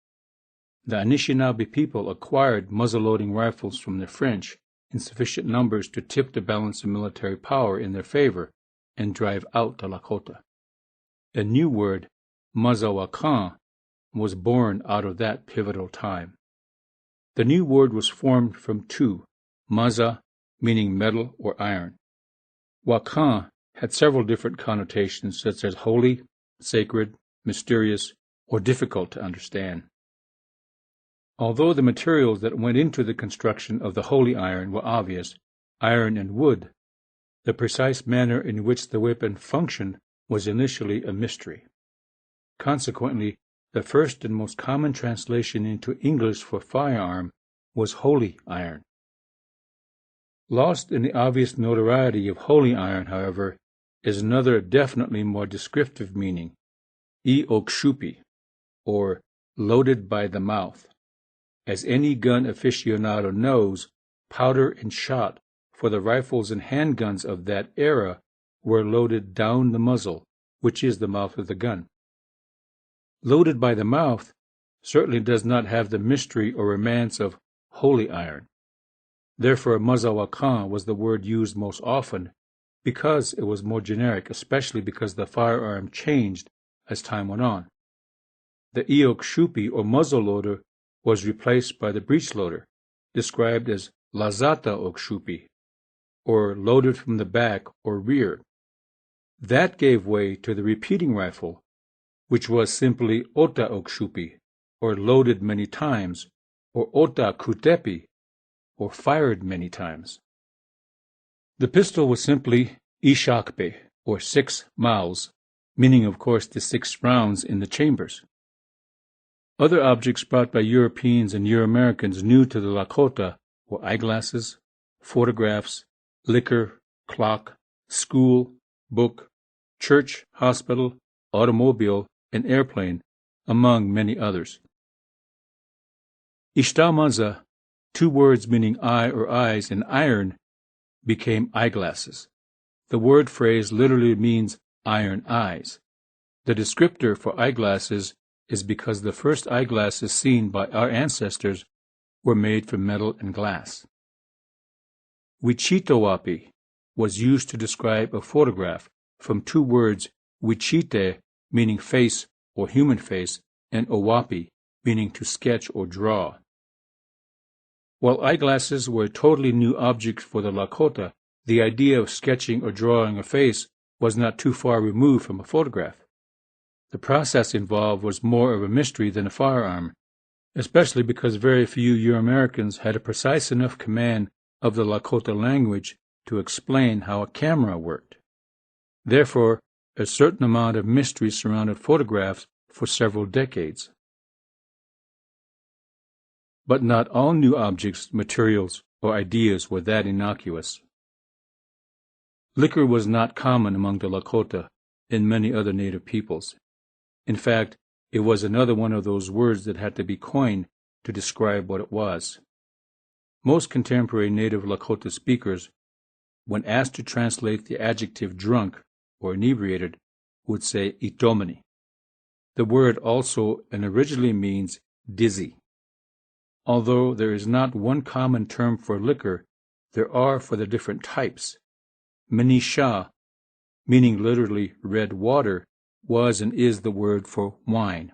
The Anishinaabe people acquired muzzle-loading rifles from the French in sufficient numbers to tip the balance of military power in their favor and drive out the Lakota. A new word, Mazawakan, was born out of that pivotal time. The new word was formed from two, maza, meaning metal or iron. Wakan had several different connotations such as holy, sacred, mysterious, or difficult to understand. Although the materials that went into the construction of the holy iron were obvious, iron and wood, the precise manner in which the weapon functioned was initially a mystery. Consequently, the first and most common translation into English for firearm was holy iron. Lost in the obvious notoriety of holy iron, however, is another definitely more descriptive meaning, okshupi, or loaded by the mouth. As any gun aficionado knows, powder and shot for the rifles and handguns of that era were loaded down the muzzle, which is the mouth of the gun. Loaded by the mouth certainly does not have the mystery or romance of holy iron. Therefore, mazawakan was the word used most often because it was more generic, especially because the firearm changed as time went on. The Iokshupi, or muzzle loader, was replaced by the breech loader, described as lazata okshupi, or loaded from the back or rear. That gave way to the repeating rifle, which was simply ota okshupi, or loaded many times, or ota kutepi, or fired many times. The pistol was simply ishakpe, or 6 mouths, meaning of course the 6 rounds in the chambers. Other objects brought by Europeans and Euro-Americans new to the Lakota were eyeglasses, photographs, liquor, clock, school, book, church, hospital, automobile, and airplane, among many others. Ishtamaza, 2 words meaning eye or eyes in iron, became eyeglasses. The word phrase literally means iron eyes. The descriptor for eyeglasses is because the first eyeglasses seen by our ancestors were made from metal and glass. Wichitowapi was used to describe a photograph from 2 words, wichite, meaning face or human face, and owapi, meaning to sketch or draw. While eyeglasses were a totally new object for the Lakota, the idea of sketching or drawing a face was not too far removed from a photograph. The process involved was more of a mystery than a firearm, especially because very few Euro-Americans had a precise enough command of the Lakota language to explain how a camera worked. Therefore, a certain amount of mystery surrounded photographs for several decades. But not all new objects, materials, or ideas were that innocuous. Liquor was not common among the Lakota and many other native peoples. In fact, it was another one of those words that had to be coined to describe what it was. Most contemporary native Lakota speakers, when asked to translate the adjective drunk or inebriated, would say itomani. The word also and originally means dizzy. Although there is not one common term for liquor, there are for the different types. Manisha, meaning literally red water, was and is the word for wine.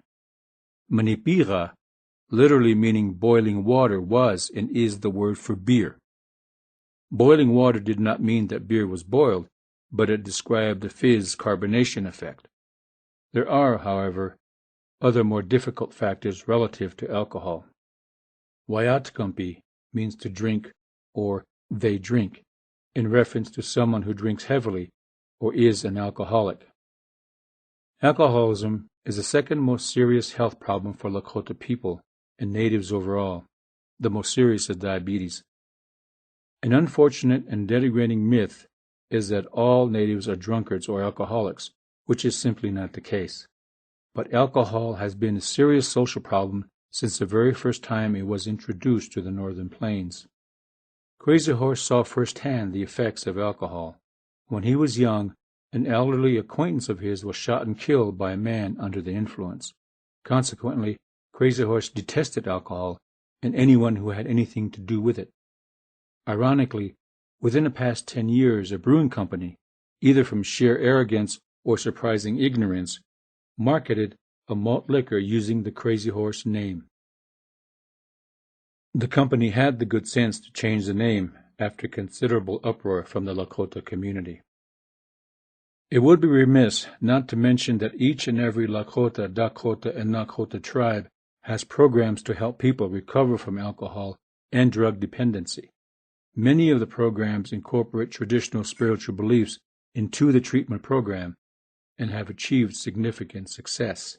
Manipira, literally meaning boiling water, was and is the word for beer. Boiling water did not mean that beer was boiled, but it described the fizz carbonation effect. There are, however, other more difficult factors relative to alcohol. Wayatkampi means to drink or they drink, in reference to someone who drinks heavily or is an alcoholic. Alcoholism is the second most serious health problem for Lakota people and natives overall. The most serious is diabetes. An unfortunate and denigrating myth is that all natives are drunkards or alcoholics, which is simply not the case. But alcohol has been a serious social problem since the very first time it was introduced to the northern plains. Crazy Horse saw firsthand the effects of alcohol. When he was young, an elderly acquaintance of his was shot and killed by a man under the influence. Consequently, Crazy Horse detested alcohol and anyone who had anything to do with it. Ironically, within the past 10 years, a brewing company, either from sheer arrogance or surprising ignorance, marketed a malt liquor using the Crazy Horse name. The company had the good sense to change the name after considerable uproar from the Lakota community. It would be remiss not to mention that each and every Lakota, Dakota, and Nakota tribe has programs to help people recover from alcohol and drug dependency. Many of the programs incorporate traditional spiritual beliefs into the treatment program and have achieved significant success.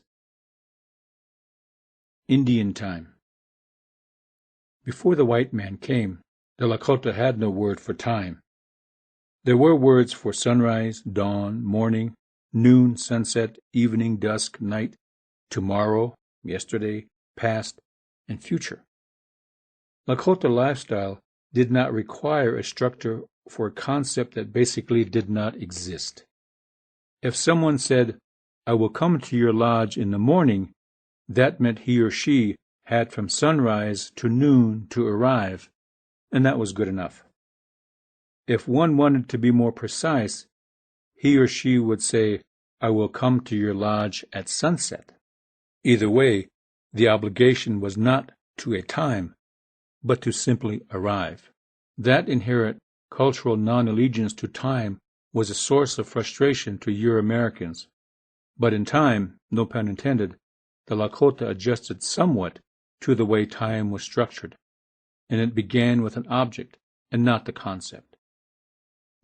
Indian time. Before the white man came, the Lakota had no word for time. There were words for sunrise, dawn, morning, noon, sunset, evening, dusk, night, tomorrow, yesterday, past, and future. Lakota lifestyle did not require a structure for a concept that basically did not exist. If someone said, "I will come to your lodge in the morning," that meant he or she had from sunrise to noon to arrive, and that was good enough. If one wanted to be more precise, he or she would say, "I will come to your lodge at sunset." Either way, the obligation was not to a time, but to simply arrive. That inherent cultural non-allegiance to time was a source of frustration to Euro-Americans. But in time, no pun intended, the Lakota adjusted somewhat to the way time was structured, and it began with an object and not the concept.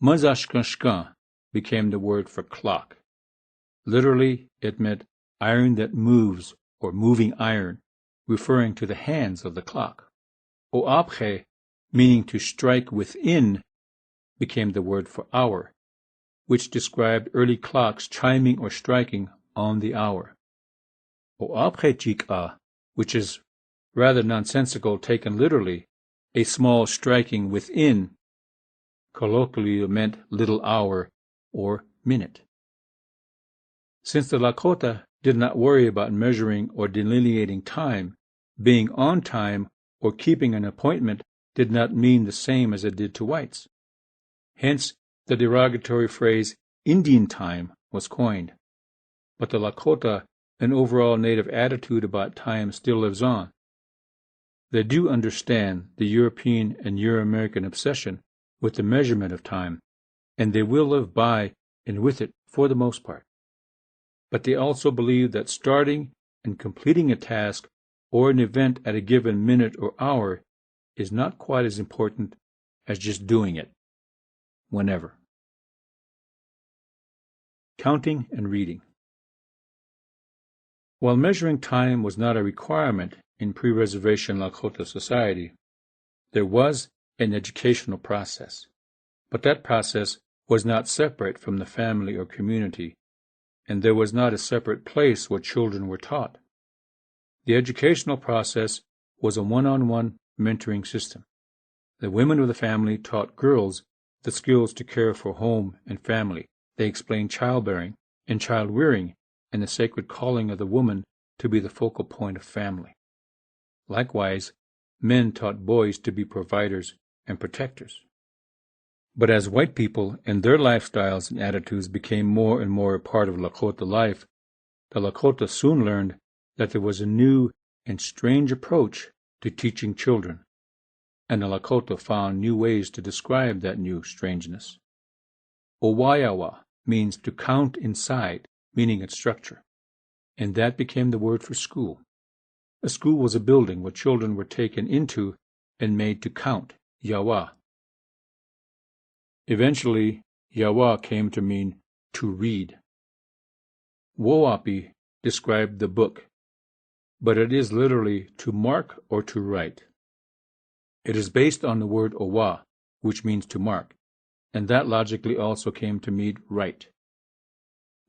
Mazashkashka became the word for clock. Literally, it meant iron that moves or moving iron, referring to the hands of the clock. Oaphe, meaning to strike within, became the word for hour, which described early clocks chiming or striking on the hour. Oaphe, which is rather nonsensical taken literally, a small striking within, colloquially meant little hour or minute. Since the Lakota did not worry about measuring or delineating time, being on time or keeping an appointment did not mean the same as it did to whites. Hence, the derogatory phrase Indian time was coined. But the Lakota, an overall native attitude about time still lives on. They do understand the European and Euro-American obsession with the measurement of time, and they will live by and with it for the most part. But they also believe that starting and completing a task or an event at a given minute or hour is not quite as important as just doing it, whenever. Counting and reading. While measuring time was not a requirement in pre-reservation Lakota society, there was an educational process, but that process was not separate from the family or community, and there was not a separate place where children were taught. The educational process was a one-on-one mentoring system. The women of the family taught girls the skills to care for home and family. They explained childbearing and child-rearing and the sacred calling of the woman to be the focal point of family. Likewise, men taught boys to be providers and protectors. But as white people and their lifestyles and attitudes became more and more a part of Lakota life, the Lakota soon learned that there was a new and strange approach to teaching children, and the Lakota found new ways to describe that new strangeness. Owayawa means to count inside, meaning its structure, and that became the word for school. A school was a building where children were taken into and made to count, yawa. Eventually, yawa came to mean to read. Woapi described the book, but it is literally to mark or to write. It is based on the word owa, which means to mark, and that logically also came to mean write.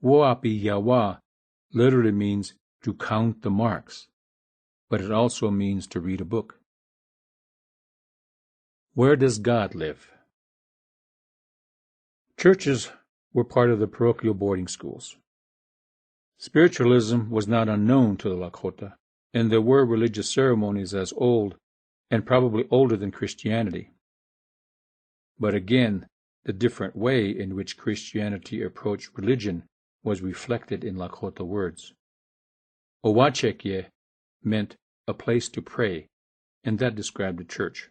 Woapi yawa literally means to count the marks, but it also means to read a book. Where does God live? Churches were part of the parochial boarding schools. Spiritualism was not unknown to the Lakota, and there were religious ceremonies as old and probably older than Christianity. But again, the different way in which Christianity approached religion was reflected in Lakota words. Owachekye meant a place to pray, and that described a church.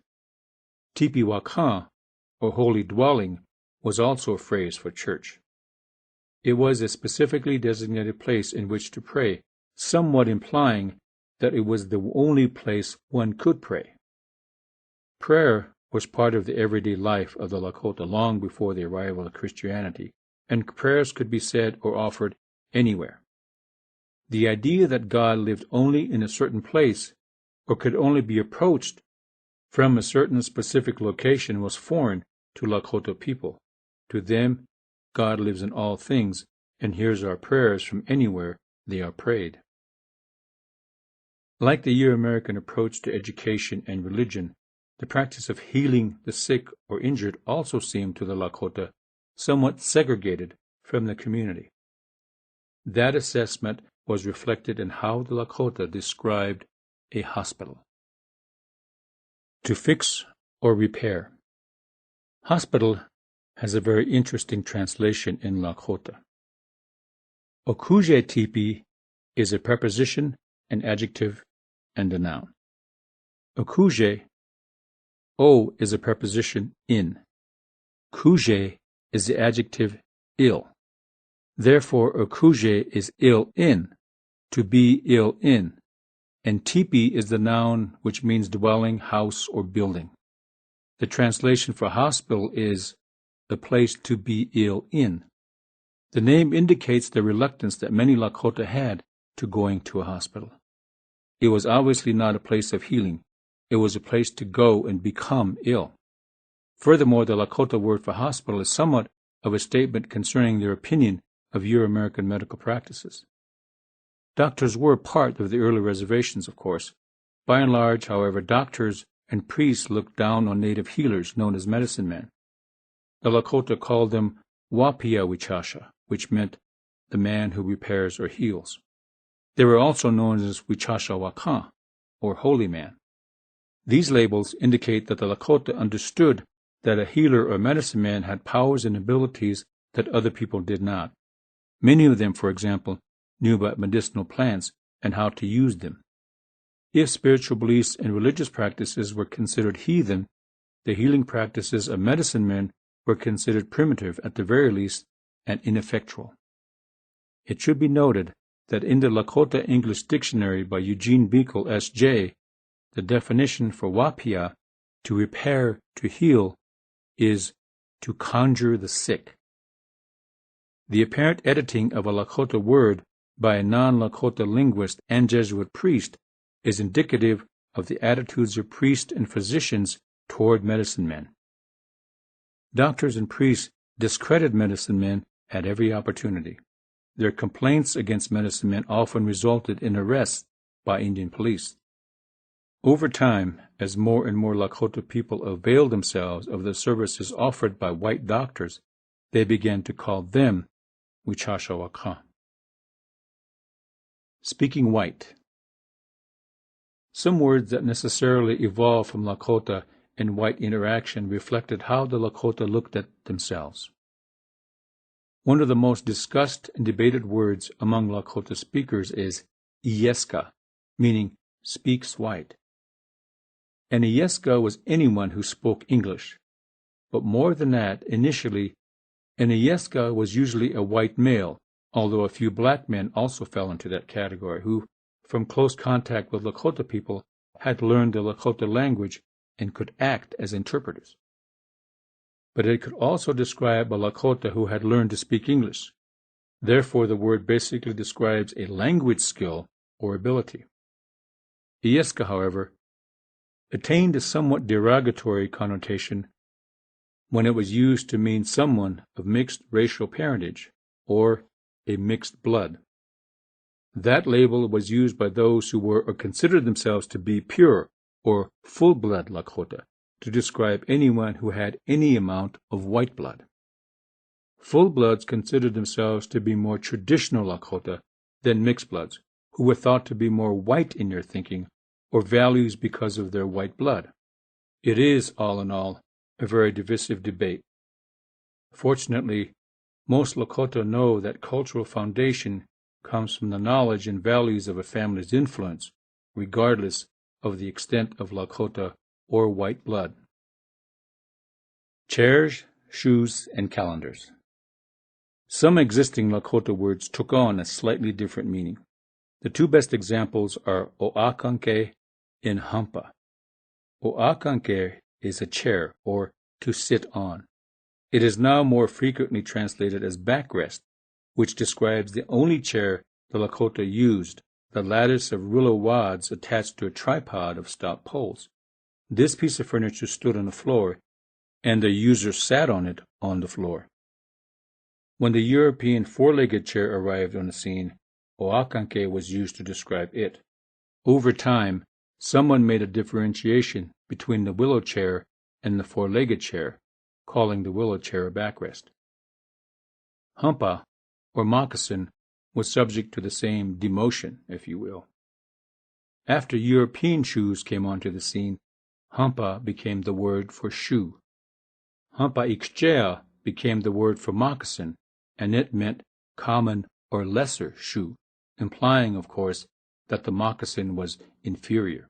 Tipiwakan, or holy dwelling, was also a phrase for church. It was a specifically designated place in which to pray, somewhat implying that it was the only place one could pray. Prayer was part of the everyday life of the Lakota long before the arrival of Christianity, and prayers could be said or offered anywhere. The idea that God lived only in a certain place or could only be approached from a certain specific location was foreign to Lakota people. To them, God lives in all things and hears our prayers from anywhere they are prayed. Like the Euro-American approach to education and religion, the practice of healing the sick or injured also seemed to the Lakota somewhat segregated from the community. That assessment was reflected in how the Lakota described a hospital. To fix or repair. Hospital has a very interesting translation in Lakota. Okuje tipi is a preposition, an adjective, and a noun. Okuje, o is a preposition, in. Kuje is the adjective, ill. Therefore, okuje is ill in, to be ill in, and tipi is the noun which means dwelling, house, or building. The translation for hospital is the place to be ill in. The name indicates the reluctance that many Lakota had to going to a hospital. It was obviously not a place of healing. It was a place to go and become ill. Furthermore, the Lakota word for hospital is somewhat of a statement concerning their opinion of Euro-American medical practices. Doctors were part of the early reservations, of course. By and large, however, doctors and priests looked down on native healers known as medicine men. The Lakota called them Wapia Wichasha, which meant the man who repairs or heals. They were also known as Wichasha Wakan, or holy man. These labels indicate that the Lakota understood that a healer or medicine man had powers and abilities that other people did not. Many of them, for example, knew about medicinal plants and how to use them. If spiritual beliefs and religious practices were considered heathen, the healing practices of medicine men were considered primitive at the very least and ineffectual. It should be noted that in the Lakota English Dictionary by Eugene Beekle, S.J., the definition for wapia, to repair, to heal, is to conjure the sick. The apparent editing of a Lakota word by a non-Lakota linguist and Jesuit priest is indicative of the attitudes of priests and physicians toward medicine men. Doctors and priests discredit medicine men at every opportunity. Their complaints against medicine men often resulted in arrests by Indian police. Over time, as more and more Lakota people availed themselves of the services offered by white doctors, they began to call them Wichasha Wakan. Speaking white. Some words that necessarily evolved from Lakota and white interaction reflected how the Lakota looked at themselves. One of the most discussed and debated words among Lakota speakers is Ieska, meaning speaks white. An Ieska was anyone who spoke English. But more than that, initially, an Ieska was usually a white male, although a few black men also fell into that category, who, from close contact with Lakota people, had learned the Lakota language and could act as interpreters. But it could also describe a Lakota who had learned to speak English. Therefore, the word basically describes a language skill or ability. Ieska, however, attained a somewhat derogatory connotation when it was used to mean someone of mixed racial parentage, or a mixed blood. That label was used by those who were or considered themselves to be pure or full-blood Lakota to describe anyone who had any amount of white blood. Full-bloods considered themselves to be more traditional Lakota than mixed-bloods, who were thought to be more white in their thinking or values because of their white blood. It is, all in all, a very divisive debate. Fortunately, most Lakota know that cultural foundation comes from the knowledge and values of a family's influence, regardless of the extent of Lakota or white blood. Chairs, shoes, and calendars. Some existing Lakota words took on a slightly different meaning. The two best examples are Oakanke and Hampa. Oakanke is a chair, or to sit on. It is now more frequently translated as backrest, which describes the only chair the Lakota used, the lattice of willow wads attached to a tripod of stout poles. This piece of furniture stood on the floor, and the user sat on it on the floor. When the European four-legged chair arrived on the scene, Oakanke was used to describe it. Over time, someone made a differentiation between the willow chair and the four-legged chair, calling the willow chair a backrest. Hampa, or moccasin, was subject to the same demotion, if you will. After European shoes came onto the scene, Hampa became the word for shoe. Hampa Ixchea became the word for moccasin, and it meant common or lesser shoe, implying, of course, that the moccasin was inferior.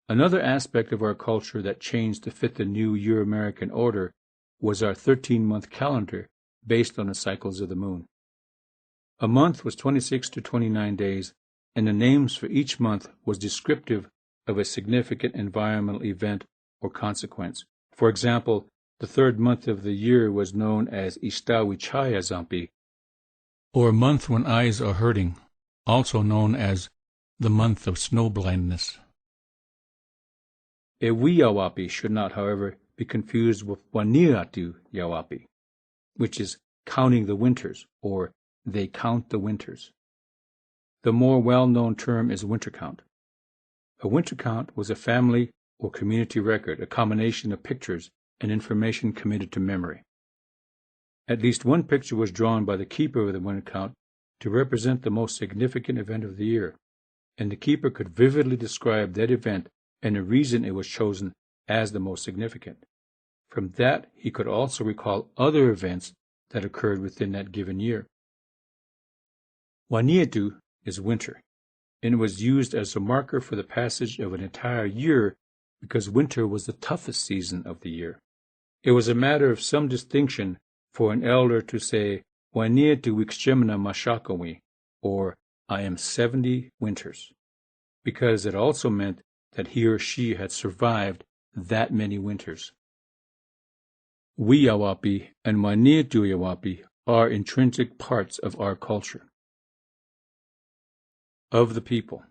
Another aspect of our culture that changed to fit the new Euro-American order was our 13-month calendar based on the cycles of the moon. A month was 26 to 29 days, and the names for each month was descriptive of a significant environmental event or consequence. For example, the third month of the year was known as Ishtawichaya Zampi, or month when eyes are hurting, also known as the month of snow blindness. Ewi Yawapi should not, however, be confused with Waniatu Yawapi, which is counting the winters, or they count the winters. The more well-known term is winter count. A winter count was a family or community record, a combination of pictures and information committed to memory. At least one picture was drawn by the keeper of the winter count to represent the most significant event of the year, and the keeper could vividly describe that event and the reason it was chosen as the most significant. From that, he could also recall other events that occurred within that given year. Wanietu is winter, and it was used as a marker for the passage of an entire year because winter was the toughest season of the year. It was a matter of some distinction for an elder to say, Wanietu wikshemna mashakawi, or I am 70 winters, because it also meant that he or she had survived that many winters. We Yawapi and Wanietu Yawapi are intrinsic parts of our culture. Of the people.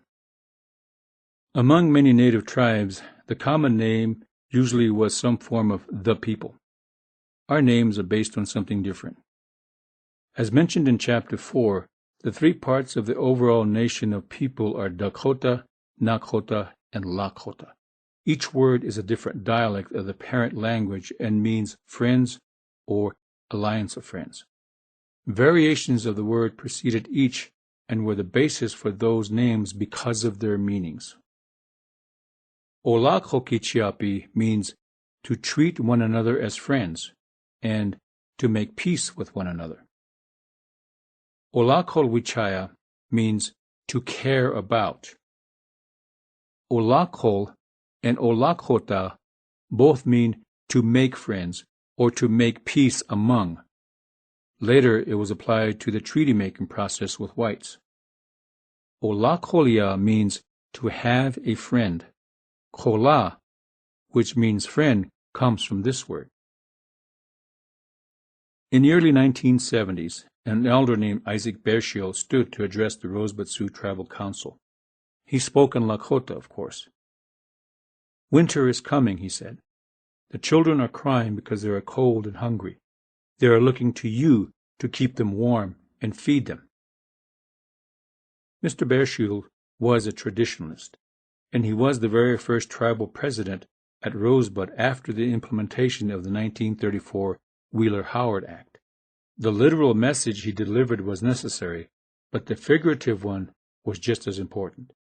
Among many native tribes, the common name usually was some form of the people. Our names are based on something different. As mentioned in Chapter 4, the three parts of the overall nation of people are Dakota, Nakota, and Lakota. Each word is a different dialect of the parent language and means friends or alliance of friends. Variations of the word preceded each and were the basis for those names because of their meanings. Olakokichiapi means to treat one another as friends and to make peace with one another. Olakolwichaya means to care about. Olakol and Olakota both mean to make friends or to make peace among. Later, it was applied to the treaty-making process with whites. Olakolia means to have a friend. Kola, which means friend, comes from this word. In the early 1970s, an elder named Isaac Bershiel stood to address the Rosebud Sioux Tribal Council. He spoke in Lakota, of course. "Winter is coming," he said. "The children are crying because they are cold and hungry. They are looking to you to keep them warm and feed them." Mr. Bershiel was a traditionalist, and he was the very first tribal president at Rosebud after the implementation of the 1934 Wheeler-Howard Act. The literal message he delivered was necessary, but the figurative one was just as important.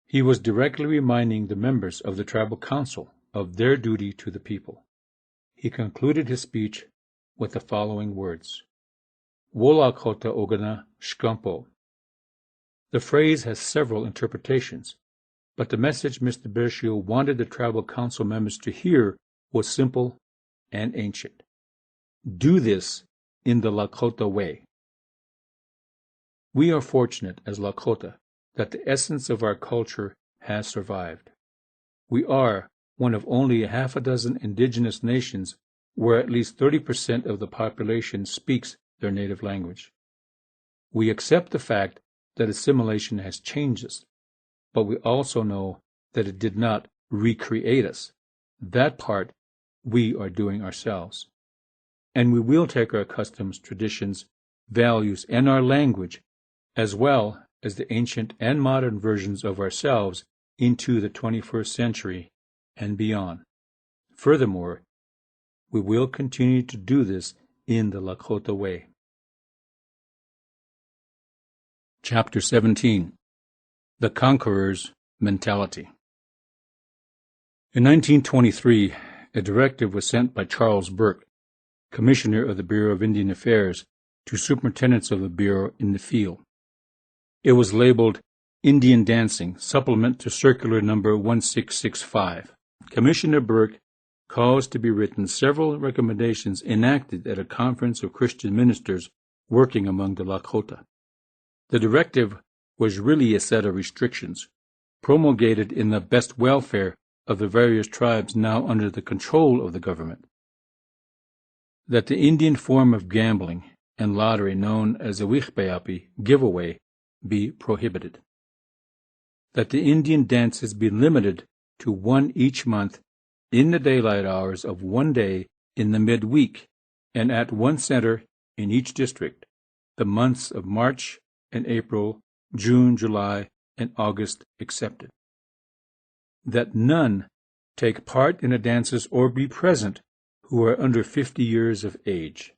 He was directly reminding the members of the tribal council of their duty to the people. He concluded his speech with the following words: "Wolakota ogana shkampo." The phrase has several interpretations, but the message Mr. Bershiel wanted the tribal council members to hear was simple and ancient. Do this in the Lakota way. We are fortunate as Lakota that the essence of our culture has survived. We are one of only a half a dozen indigenous nations where at least 30% of the population speaks their native language. We accept the fact that assimilation has changed us, but we also know that it did not recreate us. That part we are doing ourselves. And we will take our customs, traditions, values, and our language, as well as the ancient and modern versions of ourselves, into the 21st century and beyond. Furthermore, we will continue to do this in the Lakota way. Chapter 17. The Conqueror's Mentality. In 1923, a directive was sent by Charles Burke, Commissioner of the Bureau of Indian Affairs, to superintendents of the Bureau in the field. It was labeled Indian Dancing, Supplement to Circular Number 1665. Commissioner Burke caused to be written several recommendations enacted at a conference of Christian ministers working among the Lakota. The directive was really a set of restrictions, promulgated in the best welfare of the various tribes now under the control of the government. That the Indian form of gambling and lottery known as a wikpeapi giveaway be prohibited. That the Indian dances be limited to one each month in the daylight hours of one day in the midweek and at one center in each district, the months of March and April, June, July, and August excepted. That none take part in the dances or be present who are under 50 years of age.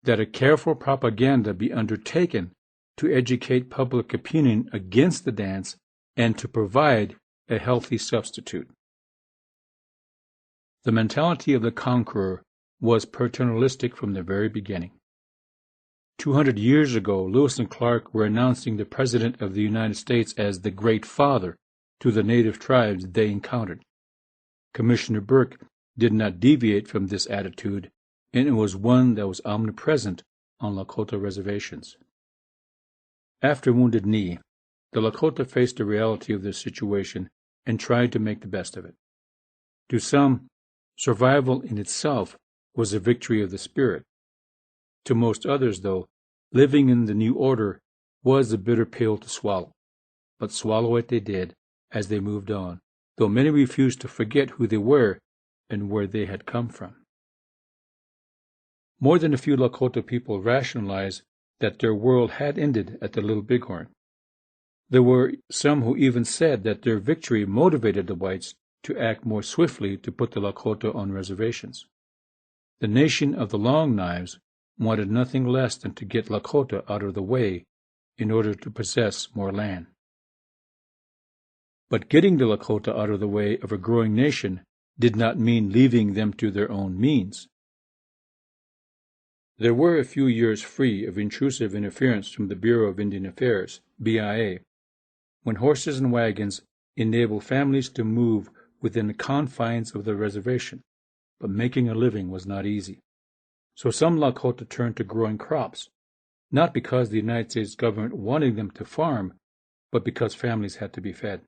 That a careful propaganda be undertaken to educate public opinion against the dance and to provide a healthy substitute. The mentality of the conqueror was paternalistic from the very beginning. 200 years ago, Lewis and Clark were announcing the President of the United States as the Great Father to the native tribes they encountered. Commissioner Burke did not deviate from this attitude, and it was one that was omnipresent on Lakota reservations. After Wounded Knee, the Lakota faced the reality of their situation and tried to make the best of it. To some, survival in itself was a victory of the spirit. To most others, though, living in the new order was a bitter pill to swallow. But swallow it they did as they moved on, though many refused to forget who they were and where they had come from. More than a few Lakota people rationalized that their world had ended at the Little Bighorn. There were some who even said that their victory motivated the whites to act more swiftly to put the Lakota on reservations. The nation of the Long Knives wanted nothing less than to get Lakota out of the way in order to possess more land. But getting the Lakota out of the way of a growing nation did not mean leaving them to their own means. There were a few years free of intrusive interference from the Bureau of Indian Affairs, BIA, when horses and wagons enabled families to move within the confines of the reservation, but making a living was not easy. So some Lakota turned to growing crops, not because the United States government wanted them to farm, but because families had to be fed.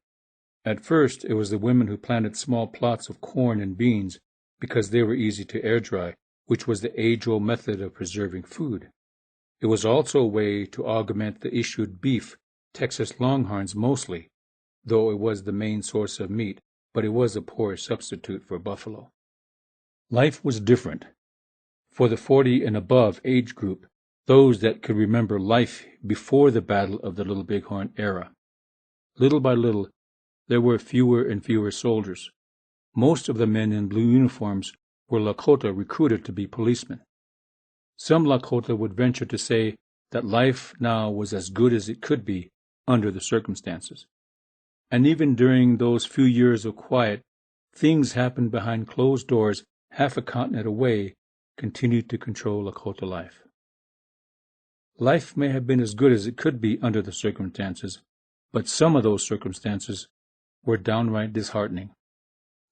At first, it was the women who planted small plots of corn and beans because they were easy to air dry which was the age-old method of preserving food. It was also a way to augment the issued beef, Texas Longhorns mostly, though it was the main source of meat, but it was a poor substitute for buffalo. Life was different. For the 40 and above age group, those that could remember life before the Battle of the Little Bighorn era. Little by little, there were fewer and fewer soldiers. Most of the men in blue uniforms were Lakota recruited to be policemen. Some Lakota would venture to say that life now was as good as it could be under the circumstances. And even during those few years of quiet, things happened behind closed doors half a continent away continued to control Lakota life. Life may have been as good as it could be under the circumstances, but some of those circumstances were downright disheartening.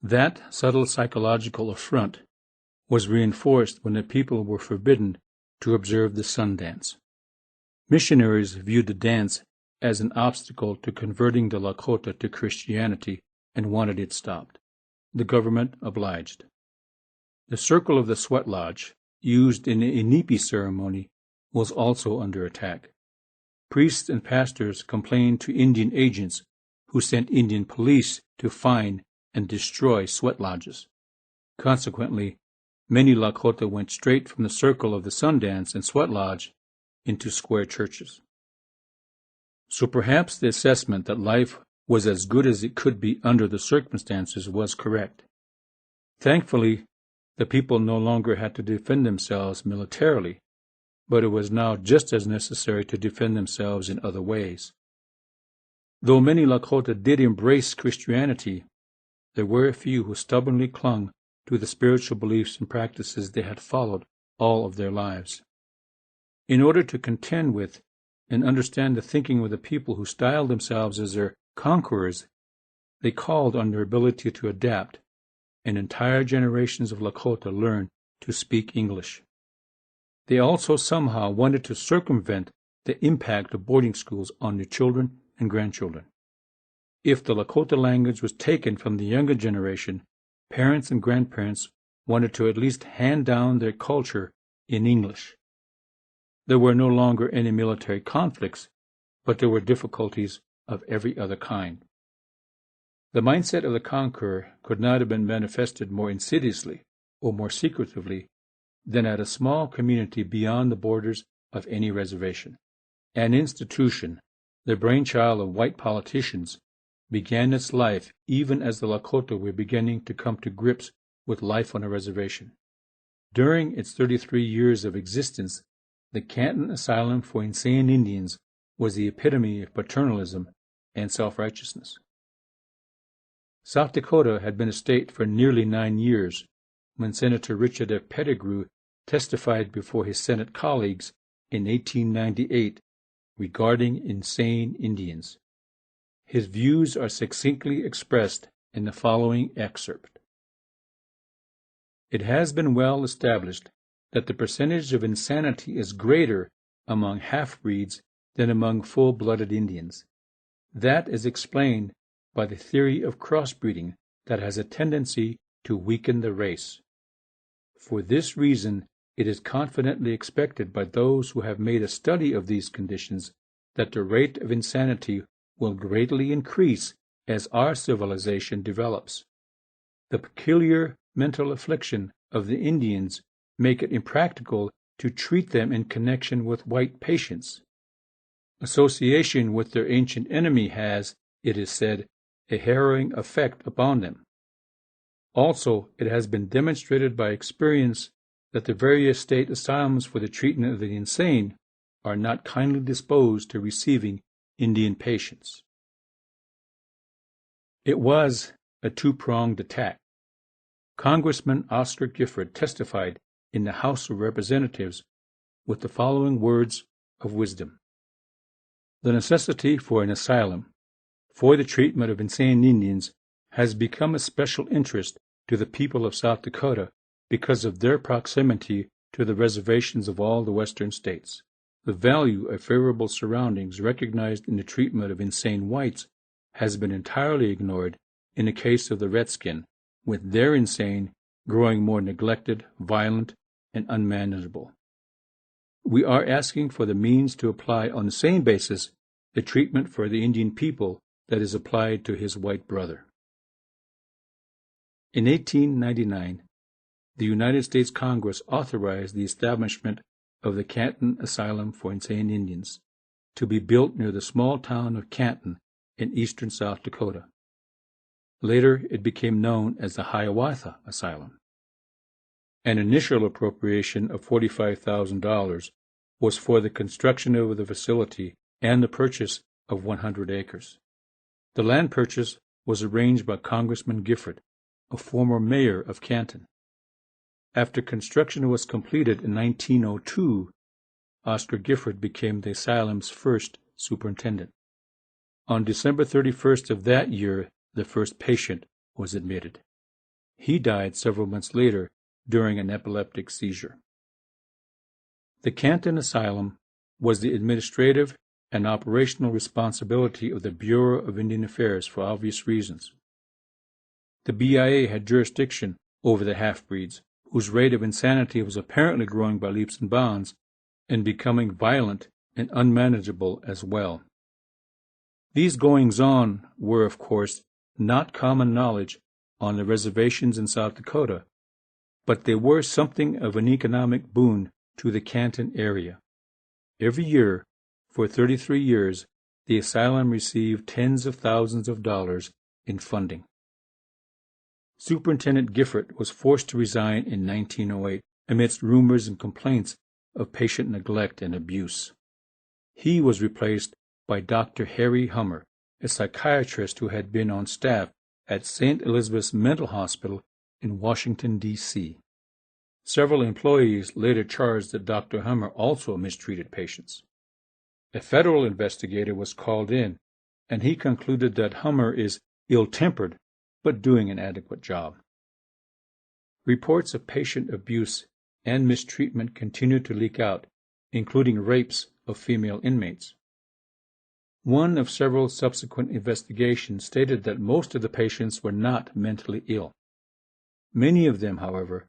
That subtle psychological affront was reinforced when the people were forbidden to observe the sun dance. Missionaries viewed the dance as an obstacle to converting the Lakota to Christianity and wanted it stopped. The government obliged. The circle of the sweat lodge, used in the Inipi ceremony, was also under attack. Priests and pastors complained to Indian agents who sent Indian police to find and destroy sweat lodges. Consequently, many Lakota went straight from the circle of the Sundance and sweat lodge into square churches. So perhaps the assessment that life was as good as it could be under the circumstances was correct. Thankfully, the people no longer had to defend themselves militarily, but it was now just as necessary to defend themselves in other ways. Though many Lakota did embrace Christianity, there were a few who stubbornly clung to the spiritual beliefs and practices they had followed all of their lives. In order to contend with and understand the thinking of the people who styled themselves as their conquerors, they called on their ability to adapt, and entire generations of Lakota learned to speak English. They also somehow wanted to circumvent the impact of boarding schools on their children and grandchildren. If the Lakota language was taken from the younger generation, parents and grandparents wanted to at least hand down their culture in English. There were no longer any military conflicts, but there were difficulties of every other kind. The mindset of the conqueror could not have been manifested more insidiously or more secretively than at a small community beyond the borders of any reservation. An institution, the brainchild of white politicians, began its life even as the Lakota were beginning to come to grips with life on a reservation. During its 33 years of existence, the Canton Asylum for Insane Indians was the epitome of paternalism and self-righteousness. South Dakota had been a state for nearly 9 years when Senator Richard F. Pettigrew testified before his Senate colleagues in 1898 regarding insane Indians. His views are succinctly expressed in the following excerpt. It has been well established that the percentage of insanity is greater among half-breeds than among full-blooded Indians. That is explained by the theory of crossbreeding that has a tendency to weaken the race. For this reason, it is confidently expected by those who have made a study of these conditions that the rate of insanity will greatly increase as our civilization develops. The peculiar mental affliction of the Indians make it impractical to treat them in connection with white patients. Association with their ancient enemy has, it is said, a harrowing effect upon them. Also, it has been demonstrated by experience that the various state asylums for the treatment of the insane are not kindly disposed to receiving Indian patients. It was a two-pronged attack. Congressman Oscar Gifford testified in the House of Representatives with the following words of wisdom. The necessity for an asylum for the treatment of insane Indians has become a special interest to the people of South Dakota because of their proximity to the reservations of all the western states. The value of favorable surroundings recognized in the treatment of insane whites has been entirely ignored in the case of the redskin, with their insane growing more neglected, violent, and unmanageable. We are asking for the means to apply on the same basis the treatment for the Indian people that is applied to his white brother. In 1899, the United States Congress authorized the establishment of the Canton Asylum for Insane Indians to be built near the small town of Canton in eastern South Dakota. Later, it became known as the Hiawatha Asylum. An initial appropriation of $45,000 was for the construction of the facility and the purchase of 100 acres. The land purchase was arranged by Congressman Gifford, a former mayor of Canton. After construction was completed in 1902, Oscar Gifford became the asylum's first superintendent. On December 31st of that year, the first patient was admitted. He died several months later during an epileptic seizure. The Canton Asylum was the administrative and operational responsibility of the Bureau of Indian Affairs for obvious reasons. The BIA had jurisdiction over the half-breeds, whose rate of insanity was apparently growing by leaps and bounds and becoming violent and unmanageable as well. These goings-on were, of course, not common knowledge on the reservations in South Dakota, but they were something of an economic boon to the Canton area. Every year, for 33 years, the asylum received tens of thousands of dollars in funding. Superintendent Gifford was forced to resign in 1908 amidst rumors and complaints of patient neglect and abuse. He was replaced by Dr. Harry Hummer, a psychiatrist who had been on staff at St. Elizabeth's Mental Hospital in Washington, D.C. Several employees later charged that Dr. Hummer also mistreated patients. A federal investigator was called in, and he concluded that Hummer is ill-tempered but doing an adequate job. Reports of patient abuse and mistreatment continued to leak out, including rapes of female inmates. One of several subsequent investigations stated that most of the patients were not mentally ill. Many of them, however,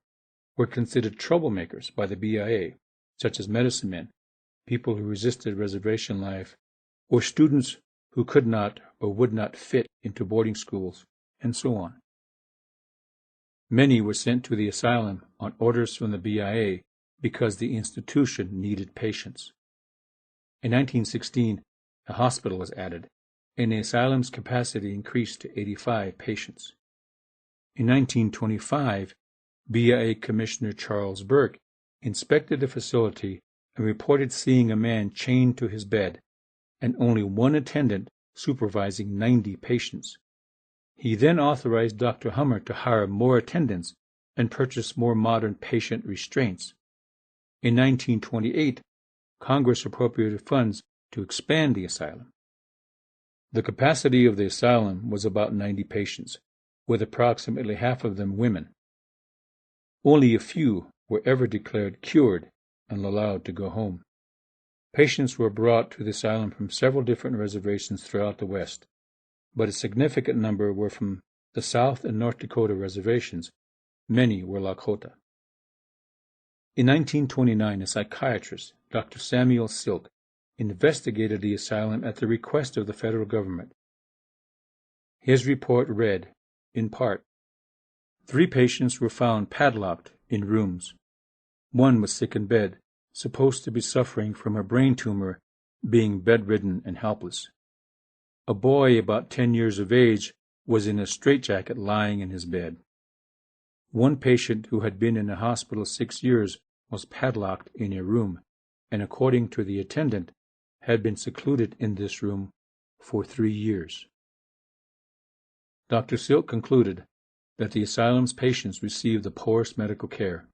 were considered troublemakers by the BIA, such as medicine men, people who resisted reservation life, or students who could not or would not fit into boarding schools, and so on. Many were sent to the asylum on orders from the BIA because the institution needed patients. In 1916, a hospital was added, and the asylum's capacity increased to 85 patients. In 1925, BIA Commissioner Charles Burke inspected the facility and reported seeing a man chained to his bed and only one attendant supervising 90 patients. He then authorized Dr. Hummer to hire more attendants and purchase more modern patient restraints. In 1928, Congress appropriated funds to expand the asylum. The capacity of the asylum was about 90 patients, with approximately half of them women. Only a few were ever declared cured and allowed to go home. Patients were brought to the asylum from several different reservations throughout the West, but a significant number were from the South and North Dakota reservations. Many were Lakota. In 1929, a psychiatrist, Dr. Samuel Silk, investigated the asylum at the request of the federal government. His report read, in part, 3 patients were found padlocked in rooms. One was sick in bed, supposed to be suffering from a brain tumor, being bedridden and helpless. A boy about 10 years of age was in a straitjacket lying in his bed. One patient who had been in the hospital 6 years was padlocked in a room, and according to the attendant, had been secluded in this room for 3 years. Dr. Silk concluded that the asylum's patients received the poorest medical care.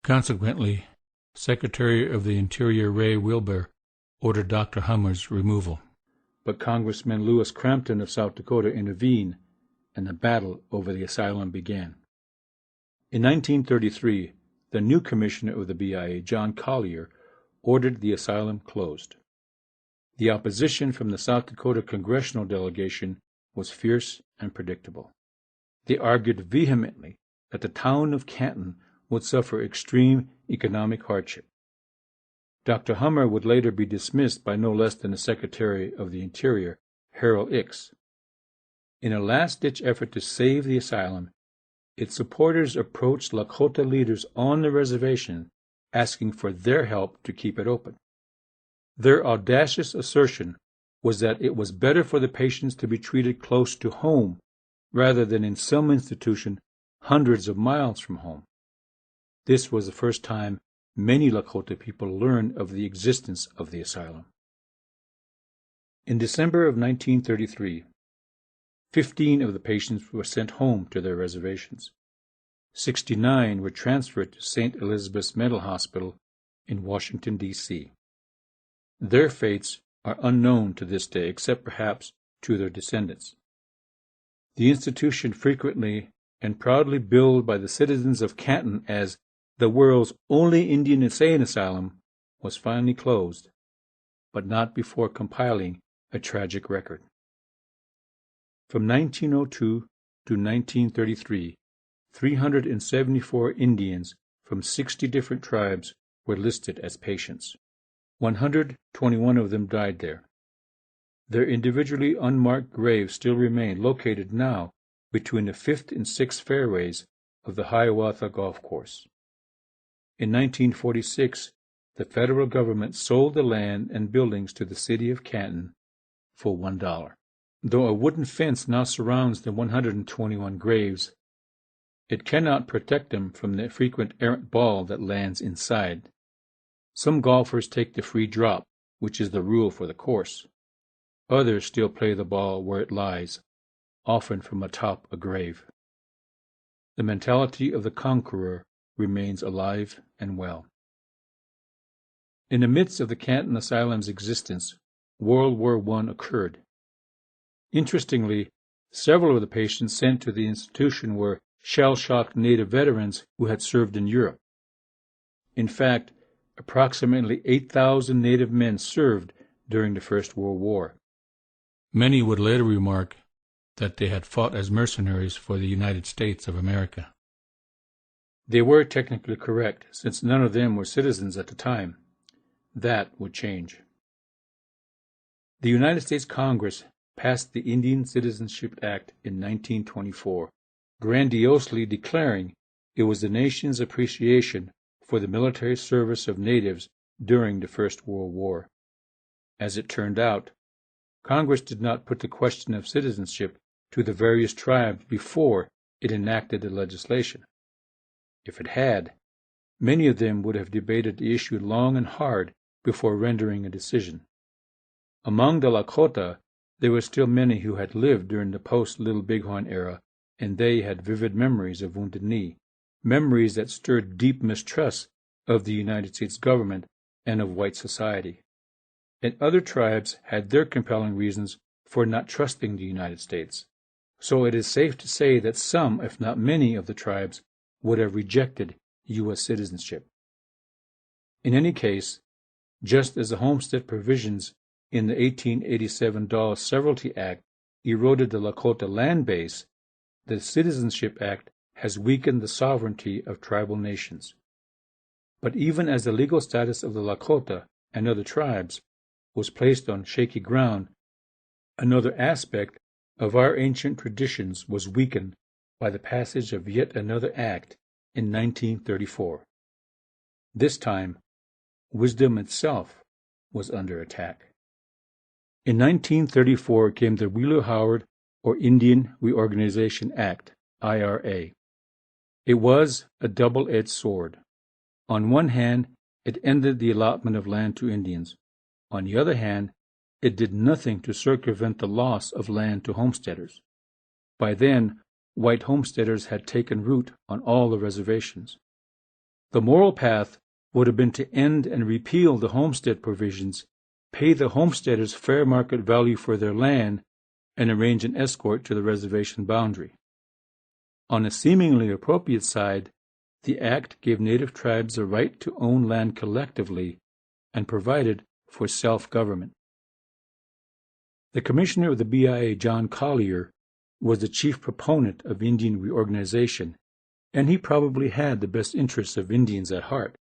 Consequently, Secretary of the Interior Ray Wilbur ordered Dr. Hummer's removal. But Congressman Lewis Crampton of South Dakota intervened, and the battle over the asylum began. In 1933, the new commissioner of the BIA, John Collier, ordered the asylum closed. The opposition from the South Dakota congressional delegation was fierce and predictable. They argued vehemently that the town of Canton would suffer extreme economic hardship. Dr. Hummer would later be dismissed by no less than the Secretary of the Interior, Harold Ickes. In a last-ditch effort to save the asylum, its supporters approached Lakota leaders on the reservation, asking for their help to keep it open. Their audacious assertion was that it was better for the patients to be treated close to home rather than in some institution hundreds of miles from home. This was the first time many Lakota people learned of the existence of the asylum. In December of 1933, 15 of the patients were sent home to their reservations. 69 were transferred to St. Elizabeth's Mental Hospital in Washington, D.C. Their fates are unknown to this day, except perhaps to their descendants. The institution, frequently and proudly billed by the citizens of Canton as the world's only Indian insane asylum, was finally closed, but not before compiling a tragic record. From 1902 to 1933, 374 Indians from 60 different tribes were listed as patients. 121 of them died there. Their individually unmarked graves still remain, located now between the 5th and 6th fairways of the Hiawatha Golf Course. In 1946, the federal government sold the land and buildings to the city of Canton for $1. Though a wooden fence now surrounds the 121 graves, it cannot protect them from the frequent errant ball that lands inside. Some golfers take the free drop, which is the rule for the course. Others still play the ball where it lies, often from atop a grave. The mentality of the conqueror remains alive and well. In the midst of the Canton Asylum's existence, World War I occurred. Interestingly, several of the patients sent to the institution were shell-shocked Native veterans who had served in Europe. In fact, approximately 8,000 Native men served during the First World War. Many would later remark that they had fought as mercenaries for the United States of America. They were technically correct, since none of them were citizens at the time. That would change. The United States Congress passed the Indian Citizenship Act in 1924, grandiosely declaring it was the nation's appreciation for the military service of natives during the First World War. As it turned out, Congress did not put the question of citizenship to the various tribes before it enacted the legislation. If it had, many of them would have debated the issue long and hard before rendering a decision. Among the Lakota, there were still many who had lived during the post-Little Bighorn era, and they had vivid memories of Wounded Knee, memories that stirred deep mistrust of the United States government and of white society. And other tribes had their compelling reasons for not trusting the United States. So it is safe to say that some, if not many, of the tribes would have rejected U.S. citizenship. In any case, just as the homestead provisions in the 1887 Dawes Severalty Act eroded the Lakota land base, the Citizenship Act has weakened the sovereignty of tribal nations. But even as the legal status of the Lakota and other tribes was placed on shaky ground, another aspect of our ancient traditions was weakened by the passage of yet another act in 1934. This time, wisdom itself was under attack. In 1934 came the Wheeler-Howard or Indian Reorganization Act, IRA. It was a double-edged sword. On one hand, it ended the allotment of land to Indians. On the other hand, it did nothing to circumvent the loss of land to homesteaders. By then, white homesteaders had taken root on all the reservations. The moral path would have been to end and repeal the homestead provisions, pay the homesteaders fair market value for their land, and arrange an escort to the reservation boundary. On a seemingly appropriate side, the act gave native tribes the right to own land collectively and provided for self-government. The commissioner of the BIA, John Collier, was the chief proponent of Indian reorganization and he probably had the best interests of Indians at heart.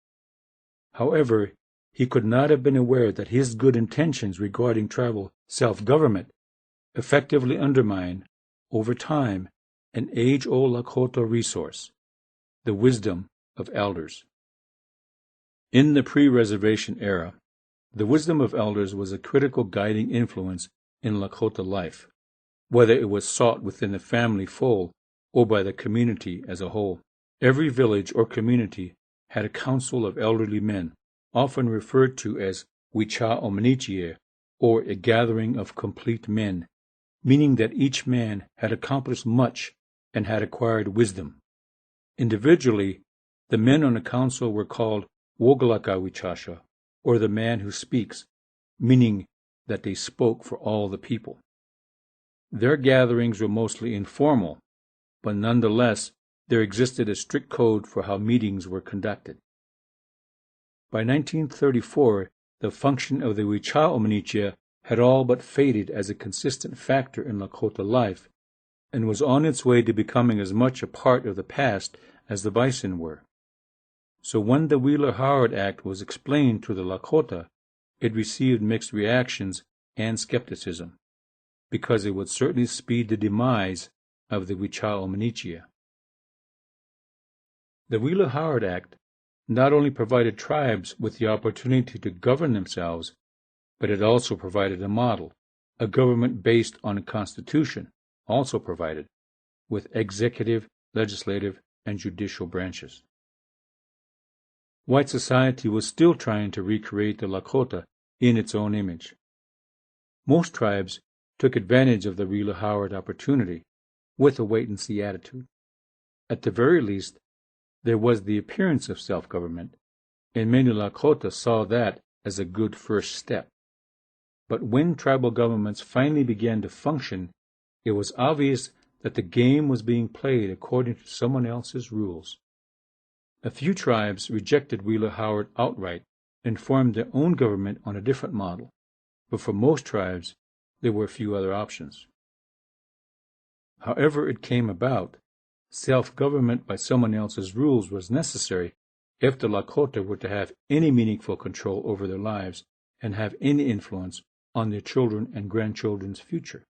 However, he could not have been aware that his good intentions regarding tribal self-government effectively undermine, over time, an age-old Lakota resource, the wisdom of elders. In the pre-reservation era, the wisdom of elders was a critical guiding influence in Lakota life, whether it was sought within the family fold or by the community as a whole. Every village or community had a council of elderly men, often referred to as Wicha Omnichie, or a gathering of complete men, meaning that each man had accomplished much and had acquired wisdom. Individually, the men on the council were called Woglaka Wichasha, or the man who speaks, meaning that they spoke for all the people. Their gatherings were mostly informal, but nonetheless there existed a strict code for how meetings were conducted. By 1934, the function of the Wicha Omnichie had all but faded as a consistent factor in Lakota life, and was on its way to becoming as much a part of the past as the bison were. So when the Wheeler-Howard Act was explained to the Lakota, it received mixed reactions and skepticism, because it would certainly speed the demise of the Wicha Omnichie. The Wheeler-Howard Act not only provided tribes with the opportunity to govern themselves, but it also provided a model, a government based on a constitution, also provided, with executive, legislative, and judicial branches. White society was still trying to recreate the Lakota in its own image. Most tribes took advantage of the Wheeler-Howard opportunity with a wait-and-see attitude. At the very least, there was the appearance of self-government, and many Lakota saw that as a good first step. But when tribal governments finally began to function, it was obvious that the game was being played according to someone else's rules. A few tribes rejected Wheeler-Howard outright and formed their own government on a different model, but for most tribes, there were few other options. However it came about, self-government by someone else's rules was necessary if the Lakota were to have any meaningful control over their lives and have any influence on their children and grandchildren's future.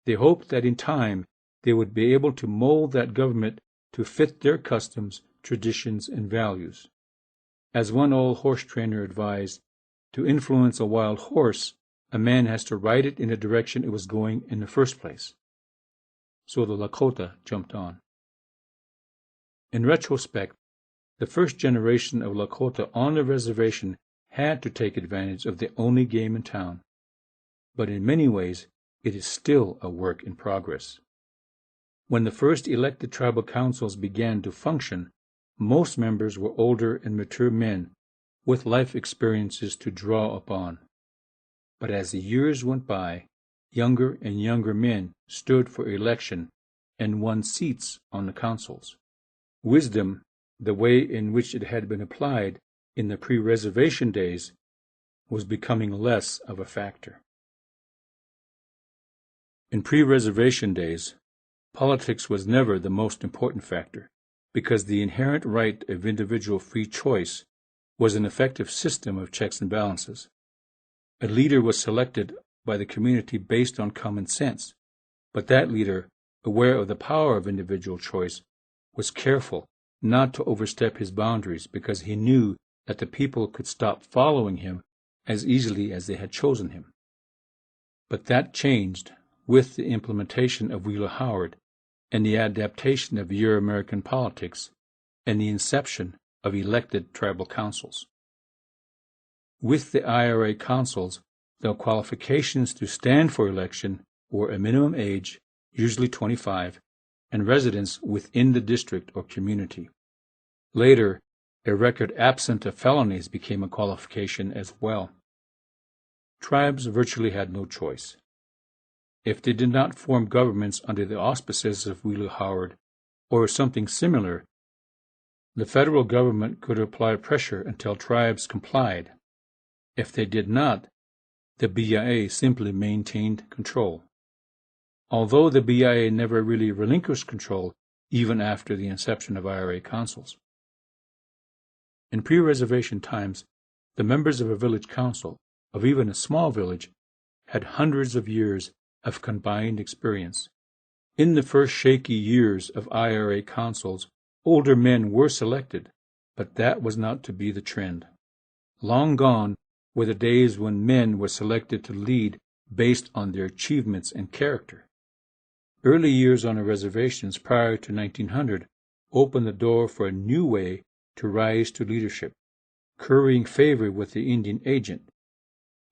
They hoped that in time they would be able to mold that government to fit their customs, traditions, and values. As one old horse trainer advised, to influence a wild horse, a man has to ride it in the direction it was going in the first place. So the Lakota jumped on. In retrospect, the first generation of Lakota on the reservation had to take advantage of the only game in town. But in many ways, it is still a work in progress. When the first elected tribal councils began to function, most members were older and mature men with life experiences to draw upon. But as the years went by, younger and younger men stood for election and won seats on the councils. Wisdom, the way in which it had been applied in the pre-reservation days, was becoming less of a factor. In pre-reservation days, politics was never the most important factor, because the inherent right of individual free choice was an effective system of checks and balances. A leader was selected by the community based on common sense, but that leader, aware of the power of individual choice, was careful not to overstep his boundaries because he knew that the people could stop following him as easily as they had chosen him. But that changed with the implementation of Wheeler-Howard and the adaptation of Euro-American politics and the inception of elected tribal councils. With the IRA councils, the qualifications to stand for election were a minimum age, usually 25, and residence within the district or community. Later, a record absent of felonies became a qualification as well. Tribes virtually had no choice. If they did not form governments under the auspices of Wheeler-Howard or something similar, the federal government could apply pressure until tribes complied. If they did not, the BIA simply maintained control. Although the BIA never really relinquished control, even after the inception of IRA councils. In pre-reservation times, the members of a village council, of even a small village, had hundreds of years of combined experience. In the first shaky years of IRA councils, older men were selected, but that was not to be the trend. Long gone were the days when men were selected to lead based on their achievements and character. Early years on the reservations prior to 1900 opened the door for a new way to rise to leadership, currying favor with the Indian agent.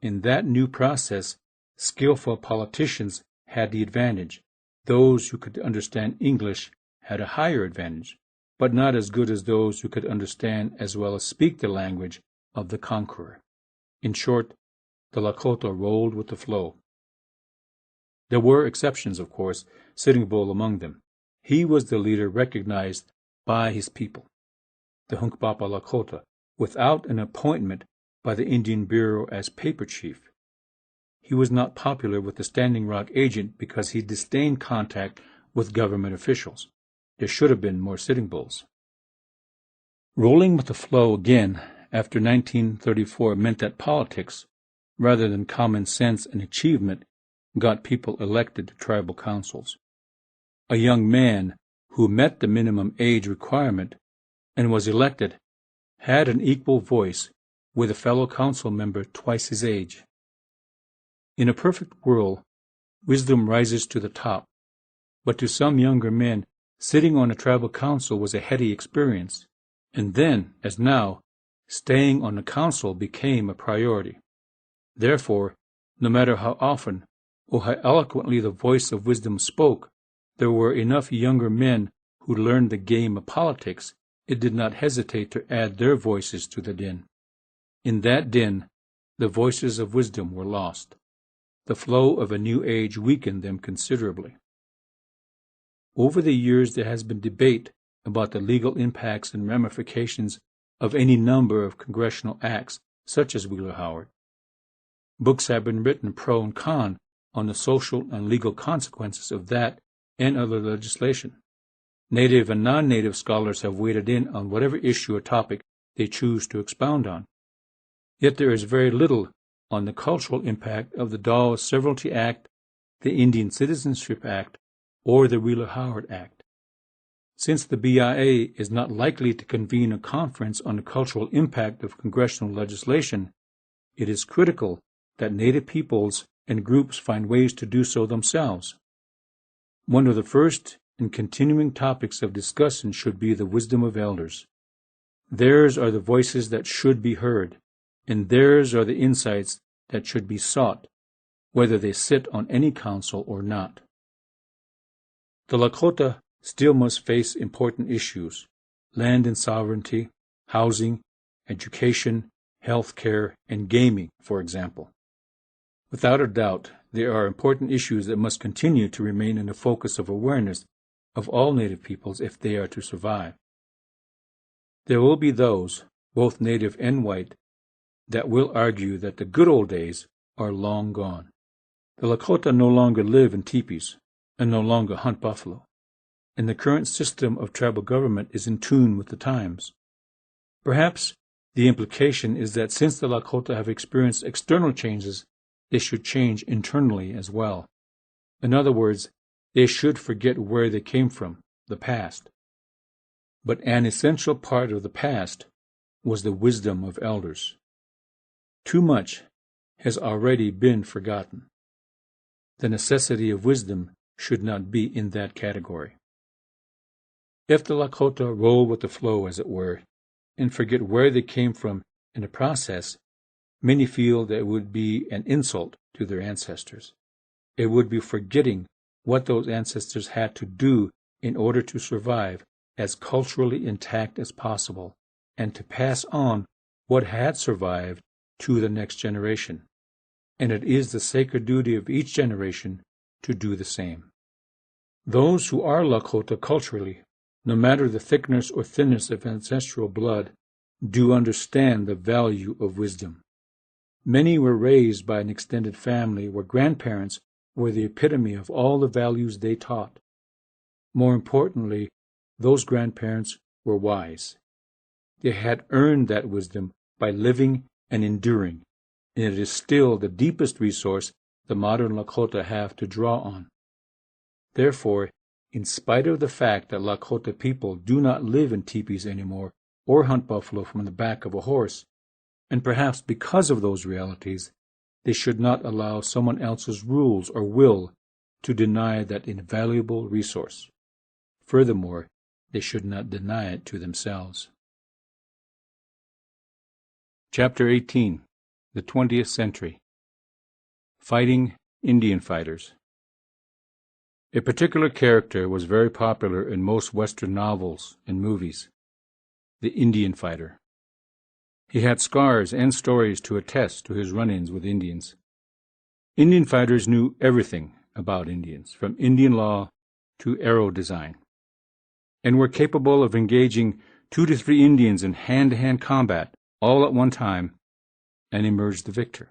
In that new process, skillful politicians had the advantage. Those who could understand English had a higher advantage, but not as good as those who could understand as well as speak the language of the conqueror. In short, the Lakota rolled with the flow. There were exceptions, of course, Sitting Bull among them. He was the leader recognized by his people, the Hunkpapa Lakota, without an appointment by the Indian Bureau as paper chief. He was not popular with the Standing Rock agent because he disdained contact with government officials. There should have been more Sitting Bulls. Rolling with the flow again after 1934 meant that politics, rather than common sense and achievement, got people elected to tribal councils. A young man who met the minimum age requirement and was elected had an equal voice with a fellow council member twice his age. In a perfect world, wisdom rises to the top, but to some younger men, sitting on a tribal council was a heady experience, and then, as now, staying on the council became a priority. Therefore, no matter how often or how eloquently the voice of wisdom spoke, there were enough younger men who learned the game of politics, it did not hesitate to add their voices to the din. In that din, the voices of wisdom were lost. The flow of a new age weakened them considerably. Over the years, there has been debate about the legal impacts and ramifications of any number of congressional acts, such as Wheeler Howard. Books have been written pro and con on the social and legal consequences of that and other legislation. Native and non-native scholars have weighed in on whatever issue or topic they choose to expound on. Yet there is very little on the cultural impact of the Dawes Severalty Act, the Indian Citizenship Act, or the Wheeler Howard Act. Since the BIA is not likely to convene a conference on the cultural impact of congressional legislation, it is critical that Native peoples and groups find ways to do so themselves. One of the first and continuing topics of discussion should be the wisdom of elders. Theirs are the voices that should be heard, and theirs are the insights that should be sought, whether they sit on any council or not. The Lakota still must face important issues: land and sovereignty, housing, education, health care, and gaming, for example. Without a doubt, there are important issues that must continue to remain in the focus of awareness of all Native peoples if they are to survive. There will be those, both Native and white, that will argue that the good old days are long gone. The Lakota no longer live in teepees and no longer hunt buffalo, and the current system of tribal government is in tune with the times. Perhaps the implication is that since the Lakota have experienced external changes, they should change internally as well. In other words, they should forget where they came from, the past. But an essential part of the past was the wisdom of elders. Too much has already been forgotten. The necessity of wisdom should not be in that category. If the Lakota roll with the flow, as it were, and forget where they came from in the process, many feel that it would be an insult to their ancestors. It would be forgetting what those ancestors had to do in order to survive as culturally intact as possible, and to pass on what had survived to the next generation. And it is the sacred duty of each generation to do the same. Those who are Lakota culturally, no matter the thickness or thinness of ancestral blood, do understand the value of wisdom. Many were raised by an extended family where grandparents were the epitome of all the values they taught. More importantly, those grandparents were wise. They had earned that wisdom by living and enduring, and it is still the deepest resource the modern Lakota have to draw on. Therefore, in spite of the fact that Lakota people do not live in teepees anymore or hunt buffalo from the back of a horse, and perhaps because of those realities, they should not allow someone else's rules or will to deny that invaluable resource. Furthermore, they should not deny it to themselves. Chapter 18. The 20th Century. Fighting Indian Fighters. A particular character was very popular in most Western novels and movies: the Indian fighter. He had scars and stories to attest to his run-ins with Indians. Indian fighters knew everything about Indians, from Indian law to arrow design, and were capable of engaging 2 to 3 Indians in hand-to-hand combat all at one time and emerge the victor.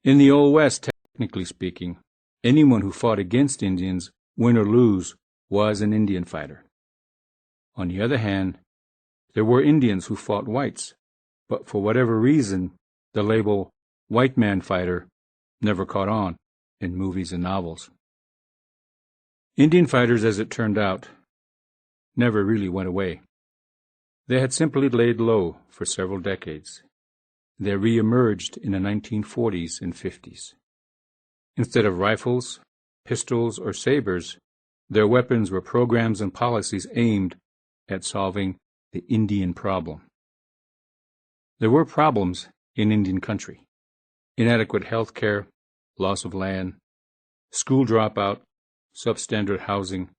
In the Old West, technically speaking, anyone who fought against Indians, win or lose, was an Indian fighter. On the other hand, there were Indians who fought whites, but for whatever reason, the label white man fighter never caught on in movies and novels. Indian fighters, as it turned out, never really went away. They had simply laid low for several decades. They re-emerged in the 1940s and 50s. Instead of rifles, pistols, or sabers, their weapons were programs and policies aimed at solving the Indian problem. There were problems in Indian country: inadequate health care, loss of land, school dropout, substandard housing,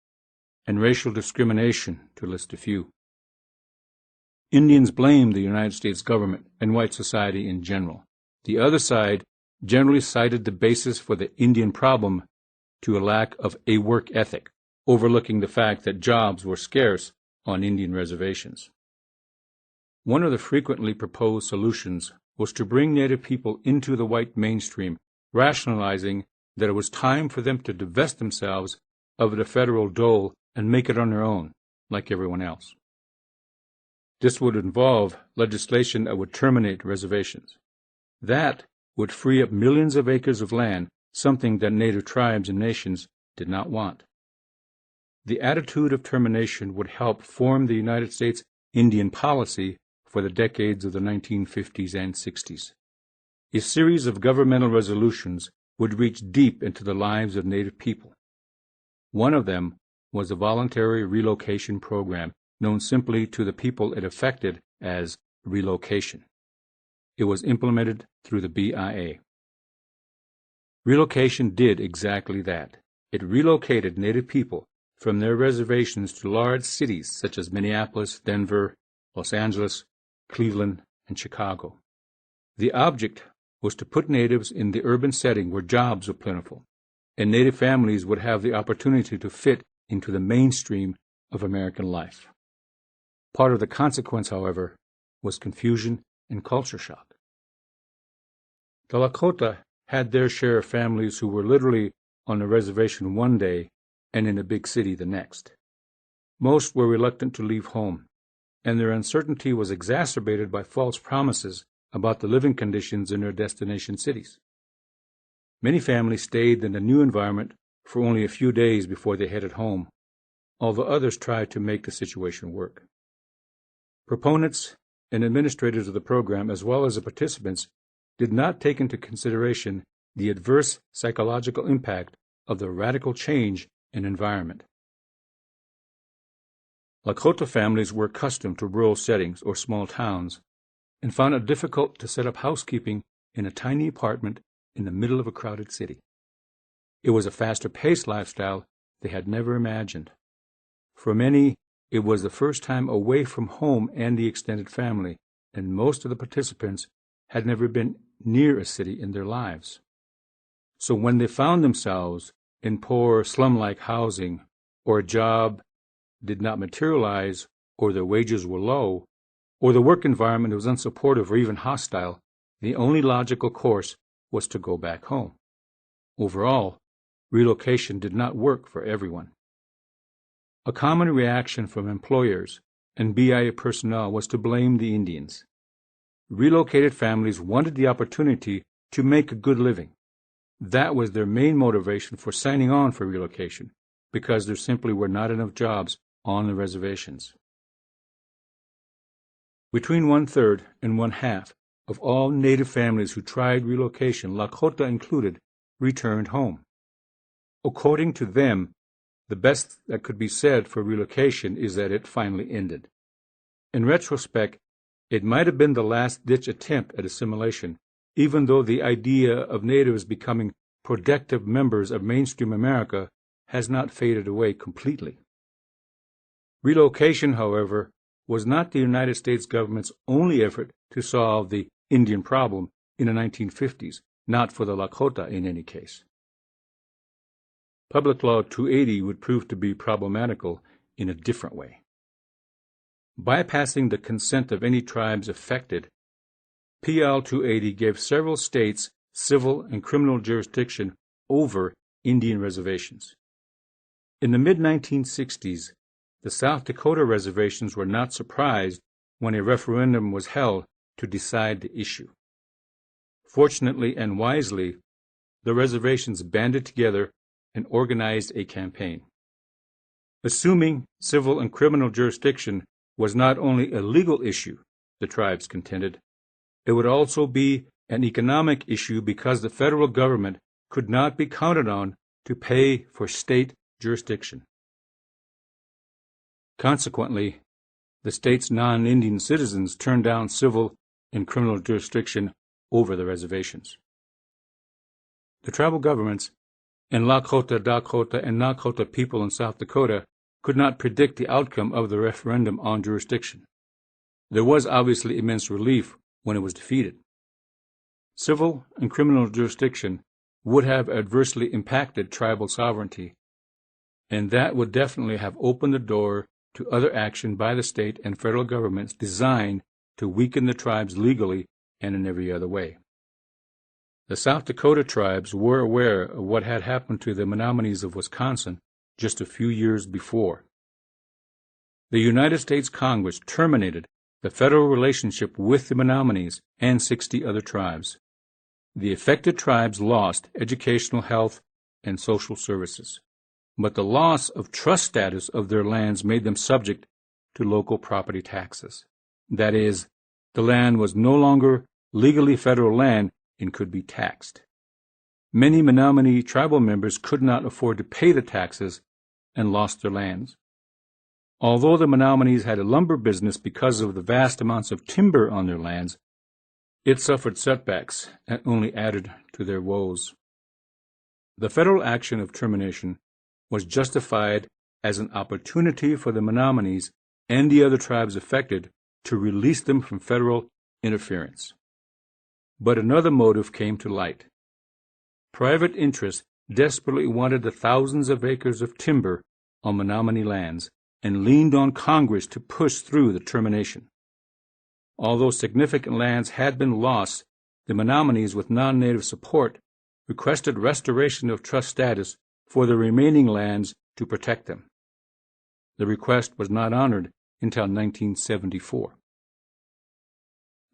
and racial discrimination, to list a few. Indians blamed the United States government and white society in general. The other side generally cited the basis for the Indian problem to a lack of a work ethic, overlooking the fact that jobs were scarce on Indian reservations. One of the frequently proposed solutions was to bring Native people into the white mainstream, rationalizing that it was time for them to divest themselves of the federal dole and make it on their own, like everyone else. This would involve legislation that would terminate reservations. That would free up millions of acres of land, something that Native tribes and nations did not want. The attitude of termination would help form the United States Indian policy for the decades of the 1950s and 60s. A series of governmental resolutions would reach deep into the lives of Native people. One of them was a voluntary relocation program known simply to the people it affected as relocation. It was implemented through the BIA. Relocation did exactly that. It relocated Native people from their reservations to large cities such as Minneapolis, Denver, Los Angeles, Cleveland, and Chicago. The object was to put Natives in the urban setting where jobs were plentiful, and Native families would have the opportunity to fit into the mainstream of American life. Part of the consequence, however, was confusion and culture shock. The Lakota had their share of families who were literally on the reservation one day and in a big city the next. Most were reluctant to leave home, and their uncertainty was exacerbated by false promises about the living conditions in their destination cities. Many families stayed in the new environment for only a few days before they headed home, although others tried to make the situation work. Proponents and administrators of the program, as well as the participants, did not take into consideration the adverse psychological impact of the radical change in environment. Lakota families were accustomed to rural settings or small towns and found it difficult to set up housekeeping in a tiny apartment in the middle of a crowded city. It was a faster-paced lifestyle they had never imagined. For many, it was the first time away from home and the extended family, and most of the participants had never been near a city in their lives. So when they found themselves in poor slum-like housing, or a job did not materialize, or their wages were low, or the work environment was unsupportive or even hostile, the only logical course was to go back home. Overall, relocation did not work for everyone. A common reaction from employers and BIA personnel was to blame the Indians. Relocated families wanted the opportunity to make a good living. That was their main motivation for signing on for relocation, because there simply were not enough jobs on the reservations. Between 1/3 and 1/2 of all Native families who tried relocation, Lakota included, returned home. According to them, the best that could be said for relocation is that it finally ended. In retrospect, it might have been the last-ditch attempt at assimilation, even though the idea of Natives becoming productive members of mainstream America has not faded away completely. Relocation, however, was not the United States government's only effort to solve the Indian problem in the 1950s, not for the Lakota in any case. Public Law 280 would prove to be problematical in a different way. Bypassing the consent of any tribes affected, PL 280 gave several states civil and criminal jurisdiction over Indian reservations. In the mid-1960s, the South Dakota reservations were not surprised when a referendum was held to decide the issue. Fortunately and wisely, the reservations banded together and organized a campaign. Assuming civil and criminal jurisdiction was not only a legal issue, the tribes contended, it would also be an economic issue because the federal government could not be counted on to pay for state jurisdiction. Consequently, the state's non-Indian citizens turned down civil and criminal jurisdiction over the reservations. The tribal governments and Lakota, Dakota, and Nakota people in South Dakota could not predict the outcome of the referendum on jurisdiction. There was obviously immense relief when it was defeated. Civil and criminal jurisdiction would have adversely impacted tribal sovereignty, and that would definitely have opened the door to other action by the state and federal governments designed to weaken the tribes legally and in every other way. The South Dakota tribes were aware of what had happened to the Menomonies of Wisconsin just a few years before. The United States Congress terminated the federal relationship with the Menomonies and 60 other tribes. The affected tribes lost educational, health, and social services, but the loss of trust status of their lands made them subject to local property taxes. That is, the land was no longer legally federal land and could be taxed. Many Menominee tribal members could not afford to pay the taxes and lost their lands. Although the Menominees had a lumber business because of the vast amounts of timber on their lands, it suffered setbacks and only added to their woes. The federal action of termination was justified as an opportunity for the Menominees and the other tribes affected to release them from federal interference. But another motive came to light. Private interests desperately wanted the thousands of acres of timber on Menominee lands and leaned on Congress to push through the termination. Although significant lands had been lost, the Menominees, with non-native support, requested restoration of trust status for the remaining lands to protect them. The request was not honored until 1974.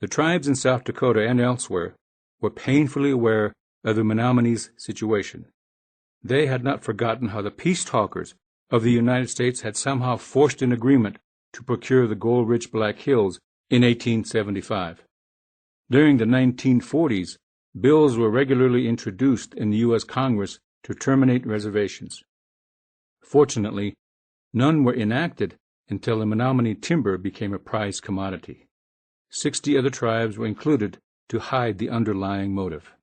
The tribes in South Dakota and elsewhere were painfully aware of the Menominees' situation. They had not forgotten how the peace talkers of the United States had somehow forced an agreement to procure the gold-rich Black Hills in 1875. During the 1940s, bills were regularly introduced in the U.S. Congress to terminate reservations. Fortunately, none were enacted until the Menominee timber became a prized commodity. 60 other tribes were included to hide the underlying motive.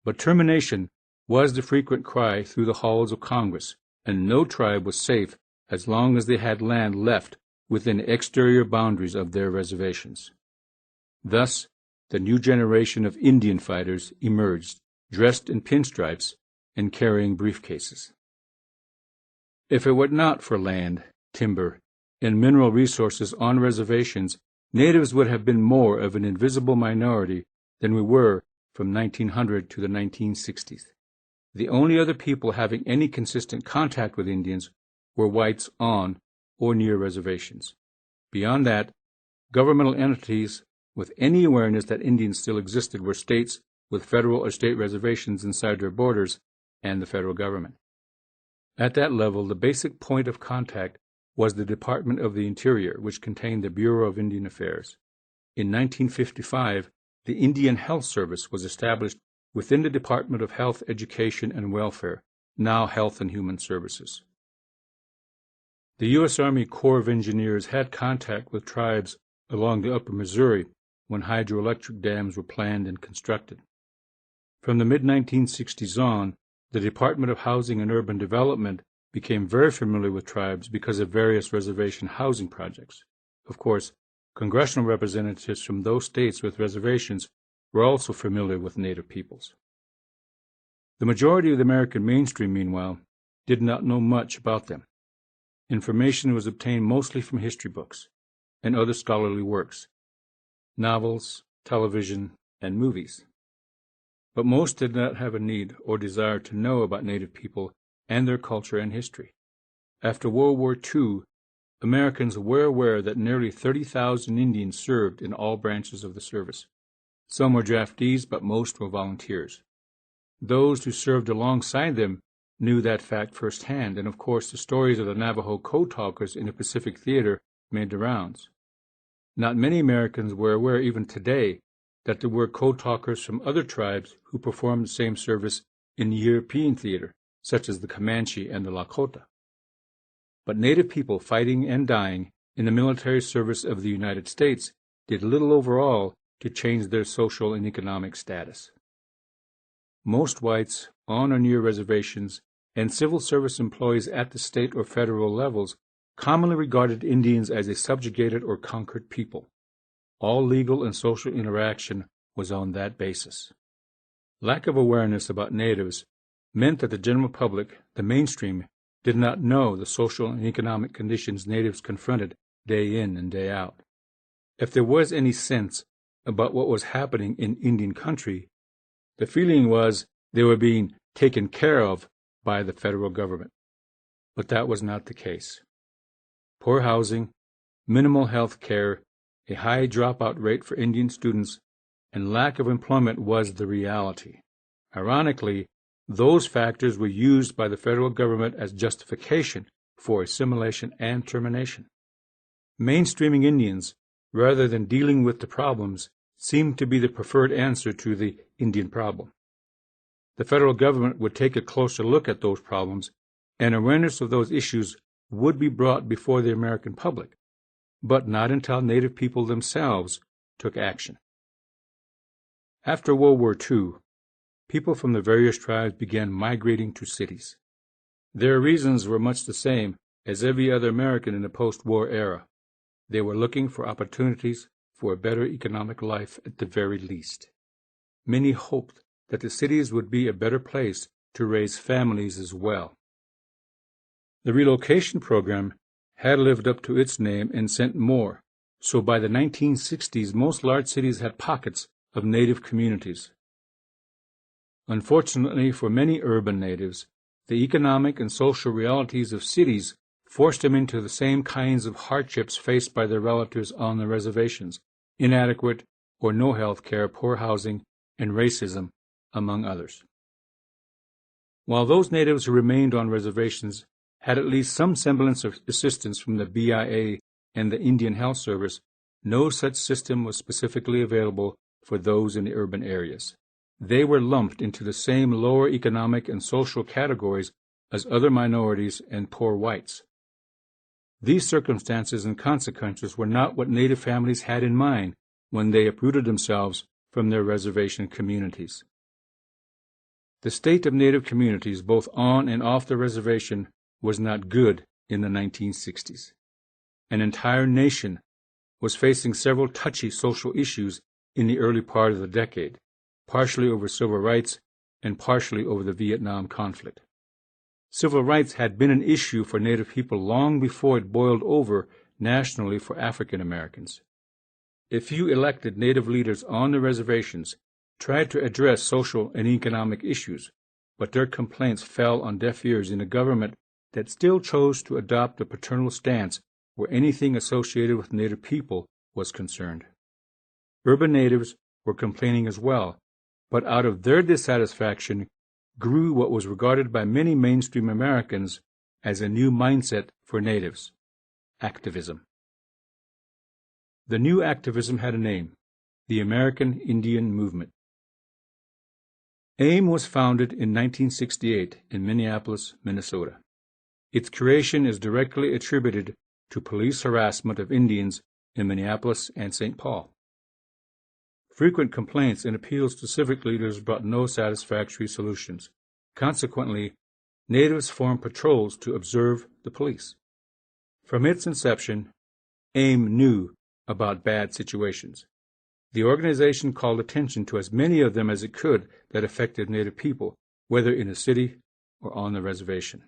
But termination was the frequent cry through the halls of Congress, and no tribe was safe as long as they had land left within the exterior boundaries of their reservations. Thus, the new generation of Indian fighters emerged, dressed in pinstripes and carrying briefcases. If it were not for land, timber, and mineral resources on reservations, natives would have been more of an invisible minority than we were from 1900 to the 1960s. The only other people having any consistent contact with Indians were whites on or near reservations. Beyond that, governmental entities with any awareness that Indians still existed were states with federal or state reservations inside their borders and the federal government. At that level, the basic point of contact was the Department of the Interior, which contained the Bureau of Indian Affairs. In 1955, the Indian Health Service was established within the Department of Health, Education, and Welfare, now Health and Human Services. The U.S. Army Corps of Engineers had contact with tribes along the upper Missouri when hydroelectric dams were planned and constructed. From the mid-1960s on, the Department of Housing and Urban Development became very familiar with tribes because of various reservation housing projects. Of course, congressional representatives from those states with reservations were also familiar with Native peoples. The majority of the American mainstream, meanwhile, did not know much about them. Information was obtained mostly from history books and other scholarly works, novels, television, and movies. But most did not have a need or desire to know about Native people and their culture and history. After World War II, Americans were aware that nearly 30,000 Indians served in all branches of the service. Some were draftees, but most were volunteers. Those who served alongside them knew that fact firsthand, and of course the stories of the Navajo code talkers in the Pacific Theater made the rounds. Not many Americans were aware even today that there were code talkers from other tribes who performed the same service in the European theater, such as the Comanche and the Lakota. But Native people fighting and dying in the military service of the United States did little overall to change their social and economic status. Most whites on or near reservations and civil service employees at the state or federal levels commonly regarded Indians as a subjugated or conquered people. All legal and social interaction was on that basis. Lack of awareness about natives meant that the general public, the mainstream, did not know the social and economic conditions natives confronted day in and day out. If there was any sense about what was happening in Indian country, the feeling was they were being taken care of by the federal government. But that was not the case. Poor housing, minimal health care, a high dropout rate for Indian students, and lack of employment was the reality. Ironically, those factors were used by the federal government as justification for assimilation and termination. Mainstreaming Indians, rather than dealing with the problems, seemed to be the preferred answer to the Indian problem. The federal government would take a closer look at those problems, and awareness of those issues would be brought before the American public, but not until Native people themselves took action. After World War II, people from the various tribes began migrating to cities. Their reasons were much the same as every other American in the post-war era. They were looking for opportunities for a better economic life at the very least. Many hoped that the cities would be a better place to raise families as well. The relocation program had lived up to its name and sent more, so by the 1960s most large cities had pockets of Native communities. Unfortunately for many urban natives, the economic and social realities of cities forced them into the same kinds of hardships faced by their relatives on the reservations, inadequate or no health care, poor housing, and racism, among others. While those natives who remained on reservations had at least some semblance of assistance from the BIA and the Indian Health Service, no such system was specifically available for those in the urban areas. They were lumped into the same lower economic and social categories as other minorities and poor whites. These circumstances and consequences were not what Native families had in mind when they uprooted themselves from their reservation communities. The state of Native communities, both on and off the reservation, was not good in the 1960s. An entire nation was facing several touchy social issues in the early part of the decade, partially over civil rights and partially over the Vietnam conflict. Civil rights had been an issue for Native people long before it boiled over nationally for African Americans. A few elected Native leaders on the reservations tried to address social and economic issues, but their complaints fell on deaf ears in a government that still chose to adopt a paternal stance where anything associated with Native people was concerned. Urban natives were complaining as well, but out of their dissatisfaction grew what was regarded by many mainstream Americans as a new mindset for natives: activism. The new activism had a name: the American Indian Movement. AIM was founded in 1968 in Minneapolis, Minnesota. Its creation is directly attributed to police harassment of Indians in Minneapolis and St. Paul. Frequent complaints and appeals to civic leaders brought no satisfactory solutions. Consequently, natives formed patrols to observe the police. From its inception, AIM knew about bad situations. The organization called attention to as many of them as it could that affected Native people, whether in a city or on the reservation.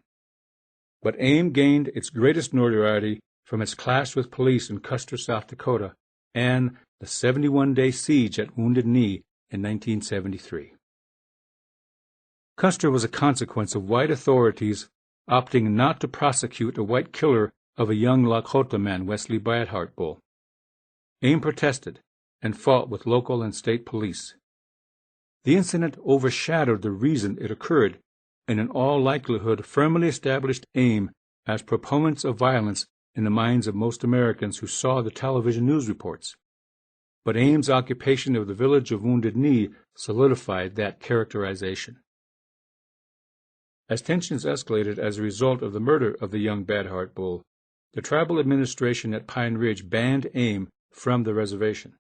But AIM gained its greatest notoriety from its clash with police in Custer, South Dakota, and the 71-day siege at Wounded Knee in 1973. Custer was a consequence of white authorities opting not to prosecute a white killer of a young Lakota man, Wesley Bighorn Bull. AIM protested and fought with local and state police. The incident overshadowed the reason it occurred, and in all likelihood firmly established AIM as proponents of violence in the minds of most Americans who saw the television news reports. But AIM's occupation of the village of Wounded Knee solidified that characterization. As tensions escalated as a result of the murder of the young Bighorn Bull, the tribal administration at Pine Ridge banned AIM from the reservation.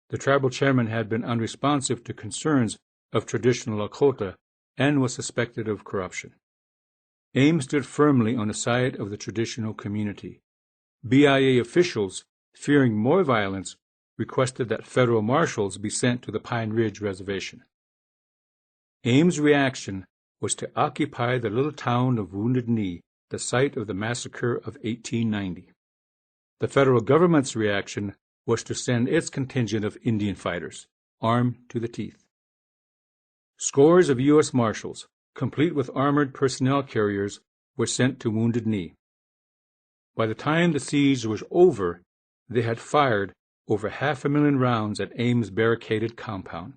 The tribal chairman had been unresponsive to concerns of traditional Lakota and was suspected of corruption. AIM stood firmly on the side of the traditional community. BIA officials, fearing more violence, requested that federal marshals be sent to the Pine Ridge reservation. AIM's reaction was to occupy the little town of Wounded Knee, the site of the massacre of 1890. The federal government's reaction was to send its contingent of Indian fighters, armed to the teeth. Scores of U.S. Marshals, complete with armored personnel carriers, were sent to Wounded Knee. By the time the siege was over, they had fired over 500,000 rounds at AIM's barricaded compound.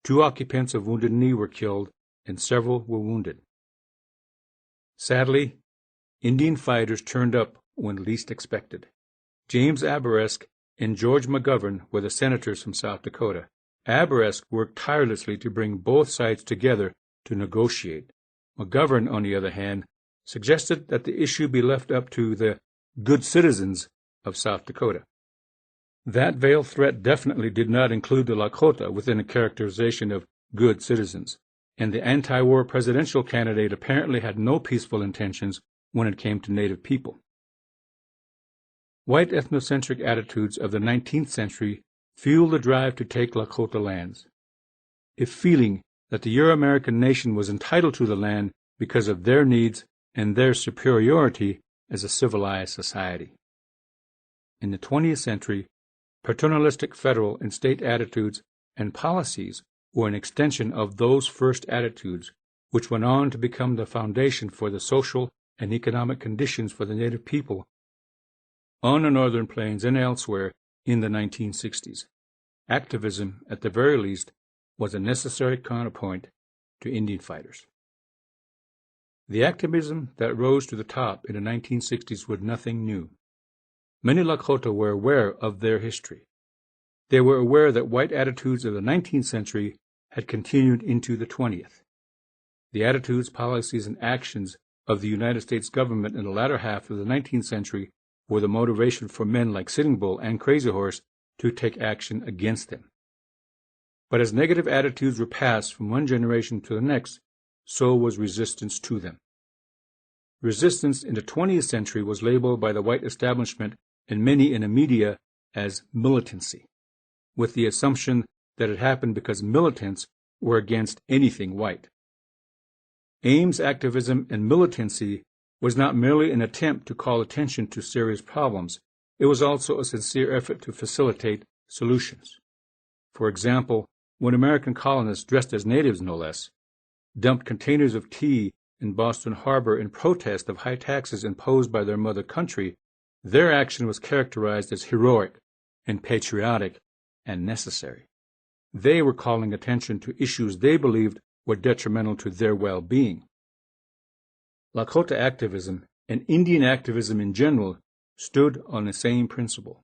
2 occupants of Wounded Knee were killed, and several were wounded. Sadly, Indian fighters turned up when least expected. James Aberesk and George McGovern were the senators from South Dakota. Aberesk worked tirelessly to bring both sides together to negotiate. McGovern, on the other hand, suggested that the issue be left up to the good citizens of South Dakota. That veiled threat definitely did not include the Lakota within a characterization of good citizens, and the anti-war presidential candidate apparently had no peaceful intentions when it came to Native people. White ethnocentric attitudes of the 19th century fueled the drive to take Lakota lands. A feeling that the Euro-American nation was entitled to the land because of their needs and their superiority as a civilized society. In the 20th century, paternalistic federal and state attitudes and policies were an extension of those first attitudes, which went on to become the foundation for the social and economic conditions for the Native people on the Northern Plains and elsewhere in the 1960s. Activism, at the very least, was a necessary counterpoint to Indian fighters. The activism that rose to the top in the 1960s was nothing new. Many Lakota were aware of their history. They were aware that white attitudes of the 19th century had continued into the 20th. The attitudes, policies, and actions of the United States government in the latter half of the 19th century were the motivation for men like Sitting Bull and Crazy Horse to take action against them. But as negative attitudes were passed from one generation to the next, so was resistance to them. Resistance in the 20th century was labeled by the white establishment and many in the media as militancy, with the assumption that it happened because militants were against anything white. AIM's activism and militancy was not merely an attempt to call attention to serious problems, it was also a sincere effort to facilitate solutions. For example, when American colonists, dressed as natives no less, dumped containers of tea in Boston Harbor in protest of high taxes imposed by their mother country, their action was characterized as heroic and patriotic and necessary. They were calling attention to issues they believed were detrimental to their well-being. Lakota activism and Indian activism in general stood on the same principle.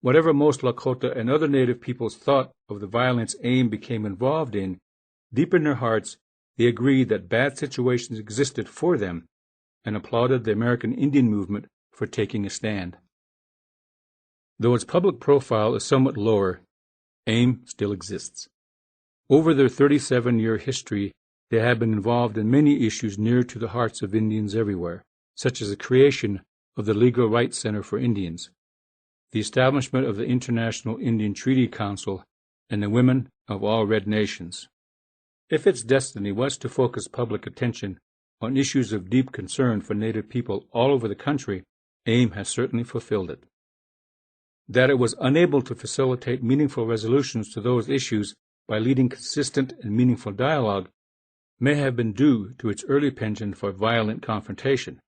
Whatever most Lakota and other Native peoples thought of the violence AIM became involved in, deep in their hearts, they agreed that bad situations existed for them and applauded the American Indian movement for taking a stand. Though its public profile is somewhat lower, AIM still exists. Over their 37-year history, they have been involved in many issues near to the hearts of Indians everywhere, such as the creation of the Legal Rights Center for Indians, the establishment of the International Indian Treaty Council, and the Women of All Red Nations. If its destiny was to focus public attention on issues of deep concern for Native people all over the country, AIM has certainly fulfilled it. That it was unable to facilitate meaningful resolutions to those issues by leading consistent and meaningful dialogue may have been due to its early penchant for violent confrontation,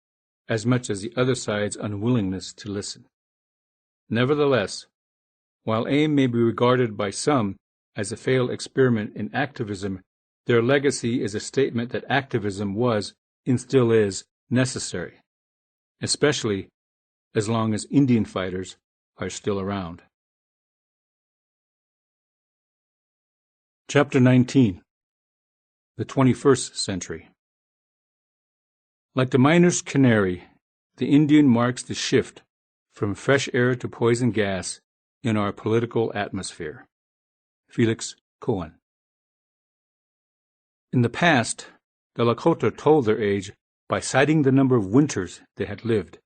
as much as the other side's unwillingness to listen. Nevertheless, while AIM may be regarded by some as a failed experiment in activism, their legacy is a statement that activism was, and still is, necessary, especially as long as Indian fighters are still around. Chapter 19. The 21st Century. Like the miner's canary, the Indian marks the shift from fresh air to poison gas in our political atmosphere. Felix Cohen. In the past, the Lakota told their age by citing the number of winters they had lived.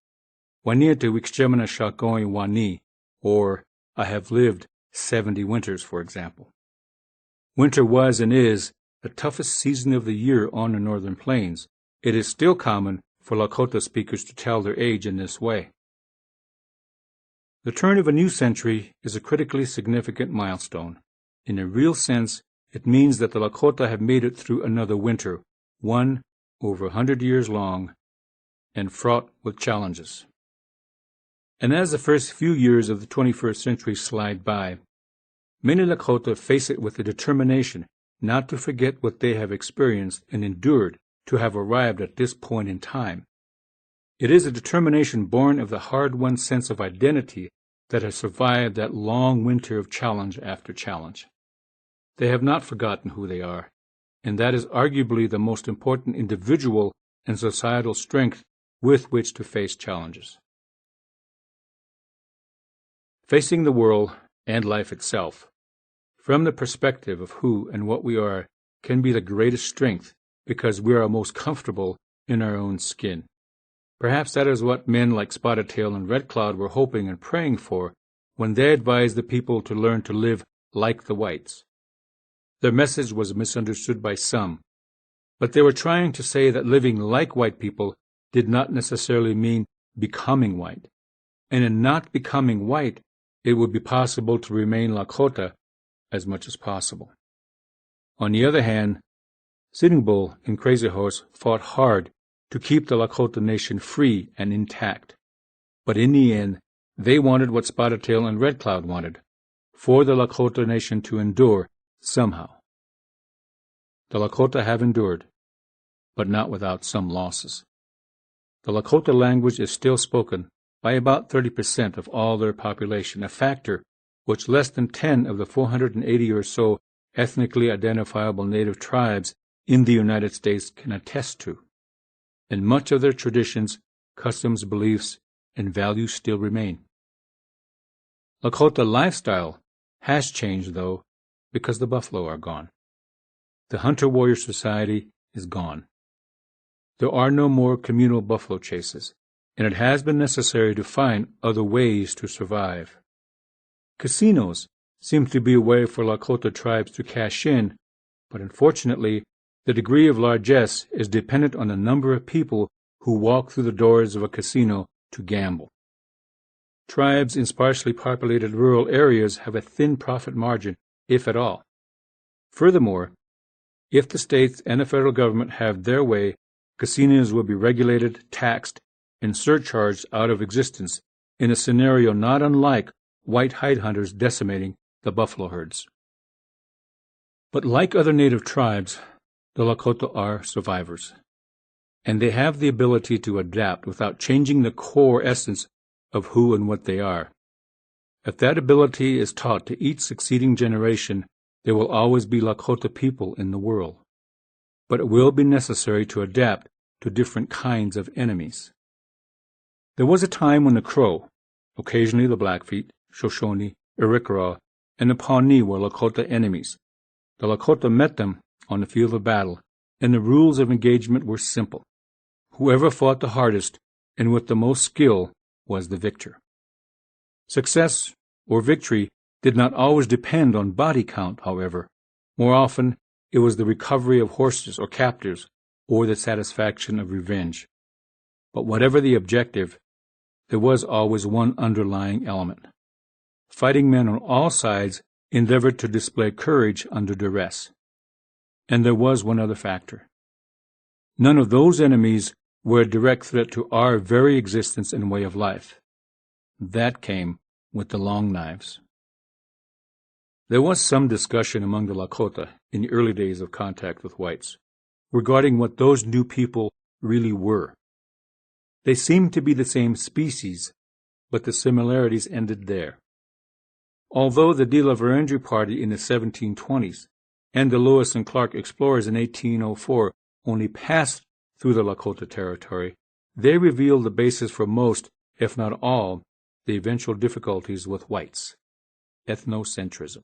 Waniete Wikshemana Shakoi Wani, or I have lived 70 winters, for example. Winter was and is the toughest season of the year on the northern plains. It is still common for Lakota speakers to tell their age in this way. The turn of a new century is a critically significant milestone. In a real sense, it means that the Lakota have made it through another winter, one over 100 years long, and fraught with challenges. And as the first few years of the 21st century slide by, many Lakota face it with the determination not to forget what they have experienced and endured to have arrived at this point in time. It is a determination born of the hard-won sense of identity that has survived that long winter of challenge after challenge. They have not forgotten who they are, and that is arguably the most important individual and societal strength with which to face challenges. Facing the world and life itself, from the perspective of who and what we are, can be the greatest strength because we are most comfortable in our own skin. Perhaps that is what men like Spotted Tail and Red Cloud were hoping and praying for when they advised the people to learn to live like the whites. Their message was misunderstood by some, but they were trying to say that living like white people did not necessarily mean becoming white, and in not becoming white, it would be possible to remain Lakota as much as possible. On the other hand, Sitting Bull and Crazy Horse fought hard to keep the Lakota nation free and intact, but in the end, they wanted what Spotted Tail and Red Cloud wanted, for the Lakota nation to endure somehow. The Lakota have endured, but not without some losses. The Lakota language is still spoken by about 30% of all their population, a factor which less than 10 of the 480 or so ethnically identifiable Native tribes in the United States can attest to. And much of their traditions, customs, beliefs, and values still remain. Lakota lifestyle has changed, though, because the buffalo are gone. The hunter-warrior society is gone. There are no more communal buffalo chases, and it has been necessary to find other ways to survive. Casinos seem to be a way for Lakota tribes to cash in, but unfortunately, the degree of largesse is dependent on the number of people who walk through the doors of a casino to gamble. Tribes in sparsely populated rural areas have a thin profit margin, if at all. Furthermore, if the states and the federal government have their way, casinos will be regulated, taxed, and surcharged out of existence in a scenario not unlike white hide hunters decimating the buffalo herds. But like other native tribes, the Lakota are survivors, and they have the ability to adapt without changing the core essence of who and what they are. If that ability is taught to each succeeding generation, there will always be Lakota people in the world. But it will be necessary to adapt to different kinds of enemies. There was a time when the Crow, occasionally the Blackfeet, Shoshone, Arikaraw, and the Pawnee were Lakota enemies. The Lakota met them on the field of battle, and the rules of engagement were simple. Whoever fought the hardest and with the most skill was the victor. Success or victory did not always depend on body count, however. More often, it was the recovery of horses or captives, or the satisfaction of revenge. But whatever the objective, there was always one underlying element. Fighting men on all sides endeavored to display courage under duress. And there was one other factor. None of those enemies were a direct threat to our very existence and way of life. That came with the long knives. There was some discussion among the Lakota in the early days of contact with whites regarding what those new people really were. They seemed to be the same species, but the similarities ended there. Although the De La Vérendrye party in the 1720s and the Lewis and Clark explorers in 1804 only passed through the Lakota territory, they revealed the basis for most, if not all, the eventual difficulties with whites: ethnocentrism.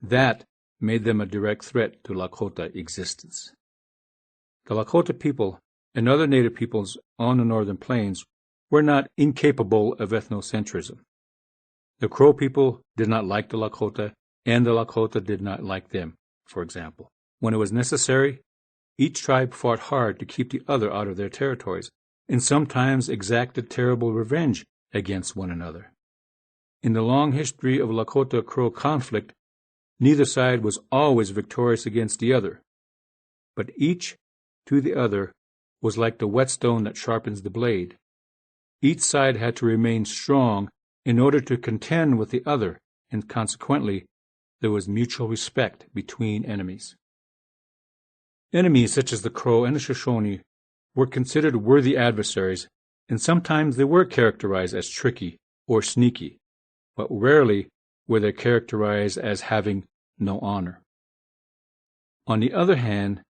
That made them a direct threat to Lakota existence. The Lakota people and other native peoples on the northern plains were not incapable of ethnocentrism. The Crow people did not like the Lakota, and the Lakota did not like them, for example. When it was necessary, each tribe fought hard to keep the other out of their territories, and sometimes exacted terrible revenge against one another. In the long history of Lakota-Crow conflict, neither side was always victorious against the other, but each to the other was like the whetstone that sharpens the blade. Each side had to remain strong in order to contend with the other, and consequently, there was mutual respect between enemies. Enemies such as the Crow and the Shoshone were considered worthy adversaries, and sometimes they were characterized as tricky or sneaky, but rarely were they characterized as having no honor. On the other hand,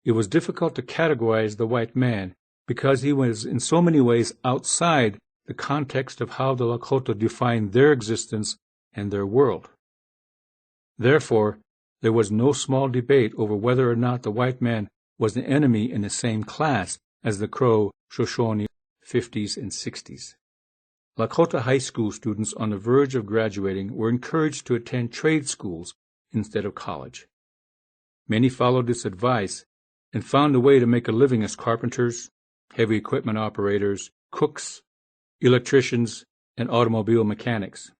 it was difficult to categorize the white man because he was in so many ways outside the context of how the Lakota defined their existence and their world. Therefore, there was no small debate over whether or not the white man was an enemy in the same class as the Crow, Shoshone, 50s and 60s. Lakota high school students on the verge of graduating were encouraged to attend trade schools instead of college. Many followed this advice and found a way to make a living as carpenters, heavy equipment operators, cooks, electricians, and automobile mechanics.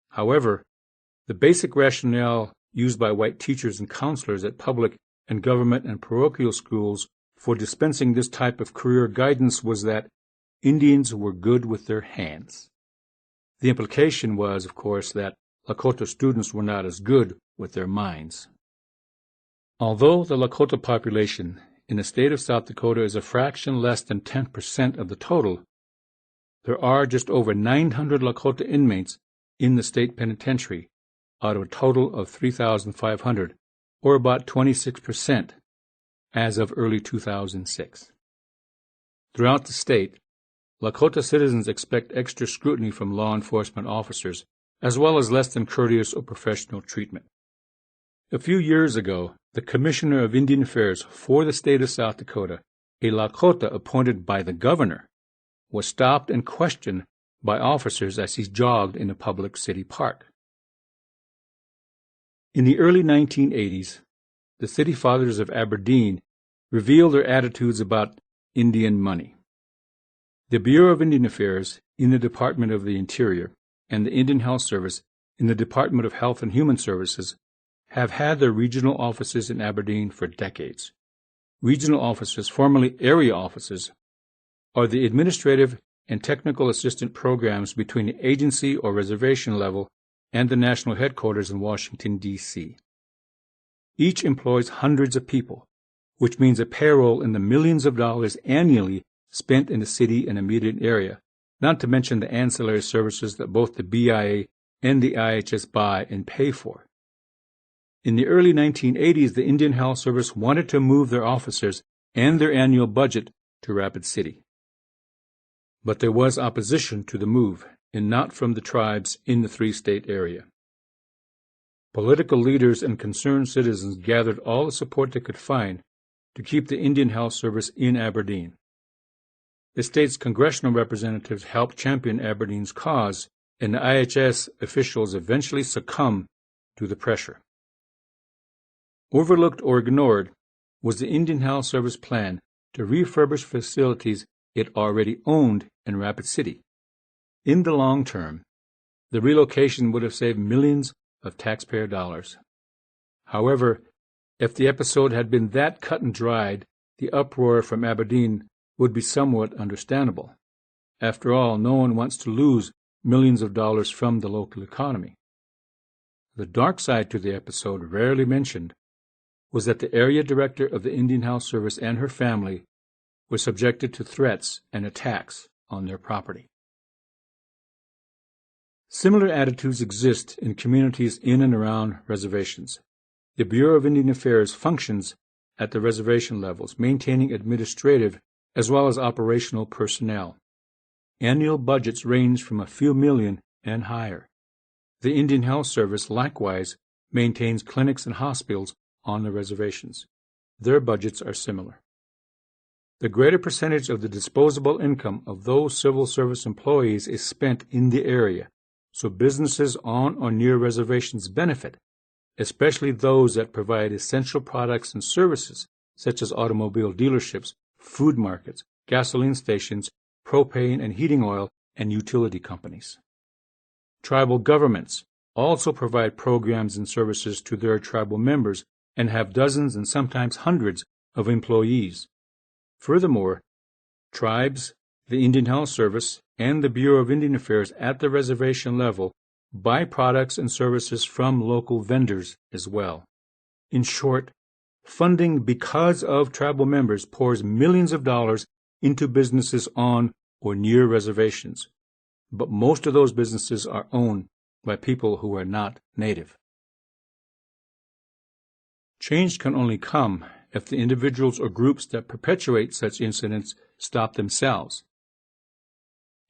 However, the basic rationale used by white teachers and counselors at public and government and parochial schools for dispensing this type of career guidance was that Indians were good with their hands. The implication was, of course, that Lakota students were not as good with their minds. Although the Lakota population in the state of South Dakota is a fraction less than 10% of the total, there are just over 900 Lakota inmates in the state penitentiary out of a total of 3,500, or about 26%, as of early 2006. Throughout the state, Lakota citizens expect extra scrutiny from law enforcement officers, as well as less than courteous or professional treatment. A few years ago, the Commissioner of Indian Affairs for the state of South Dakota, a Lakota appointed by the governor, was stopped and questioned by officers as he jogged in a public city park. In the early 1980s, the city fathers of Aberdeen revealed their attitudes about Indian money. The Bureau of Indian Affairs in the Department of the Interior and the Indian Health Service in the Department of Health and Human Services have had their regional offices in Aberdeen for decades. regional offices, formerly area offices, are the administrative and technical assistant programs between the agency or reservation level and the national headquarters in Washington, D.C. Each employs hundreds of people, which means a payroll in the millions of dollars annually spent in the city and immediate area, not to mention the ancillary services that both the BIA and the IHS buy and pay for. In the early 1980s, the Indian Health Service wanted to move their officers and their annual budget to Rapid City. But there was opposition to the move, and not from the tribes in the three-state area. Political leaders and concerned citizens gathered all the support they could find to keep the Indian Health Service in Aberdeen. The state's congressional representatives helped champion Aberdeen's cause, and the IHS officials eventually succumbed to the pressure. Overlooked or ignored was the Indian Health Service plan to refurbish facilities it already owned in Rapid City. In the long term, the relocation would have saved millions of taxpayer dollars. However, if the episode had been that cut and dried, the uproar from Aberdeen would be somewhat understandable. After all, no one wants to lose millions of dollars from the local economy. The dark side to the episode, rarely mentioned, was that the area director of the Indian Health Service and her family were subjected to threats and attacks on their property. Similar attitudes exist in communities in and around reservations. The Bureau of Indian Affairs functions at the reservation levels, maintaining administrative as well as operational personnel. Annual budgets range from a few million and higher. The Indian Health Service likewise maintains clinics and hospitals on the reservations. Their budgets are similar. The greater percentage of the disposable income of those civil service employees is spent in the area, so businesses on or near reservations benefit, especially those that provide essential products and services such as automobile dealerships, food markets, gasoline stations, propane and heating oil, and utility companies. Tribal governments also provide programs and services to their tribal members and have dozens and sometimes hundreds of employees. Furthermore, tribes, the Indian Health Service, and the Bureau of Indian Affairs at the reservation level buy products and services from local vendors as well. In short, funding because of tribal members pours millions of dollars into businesses on or near reservations, but most of those businesses are owned by people who are not native. Change can only come if the individuals or groups that perpetuate such incidents stop themselves,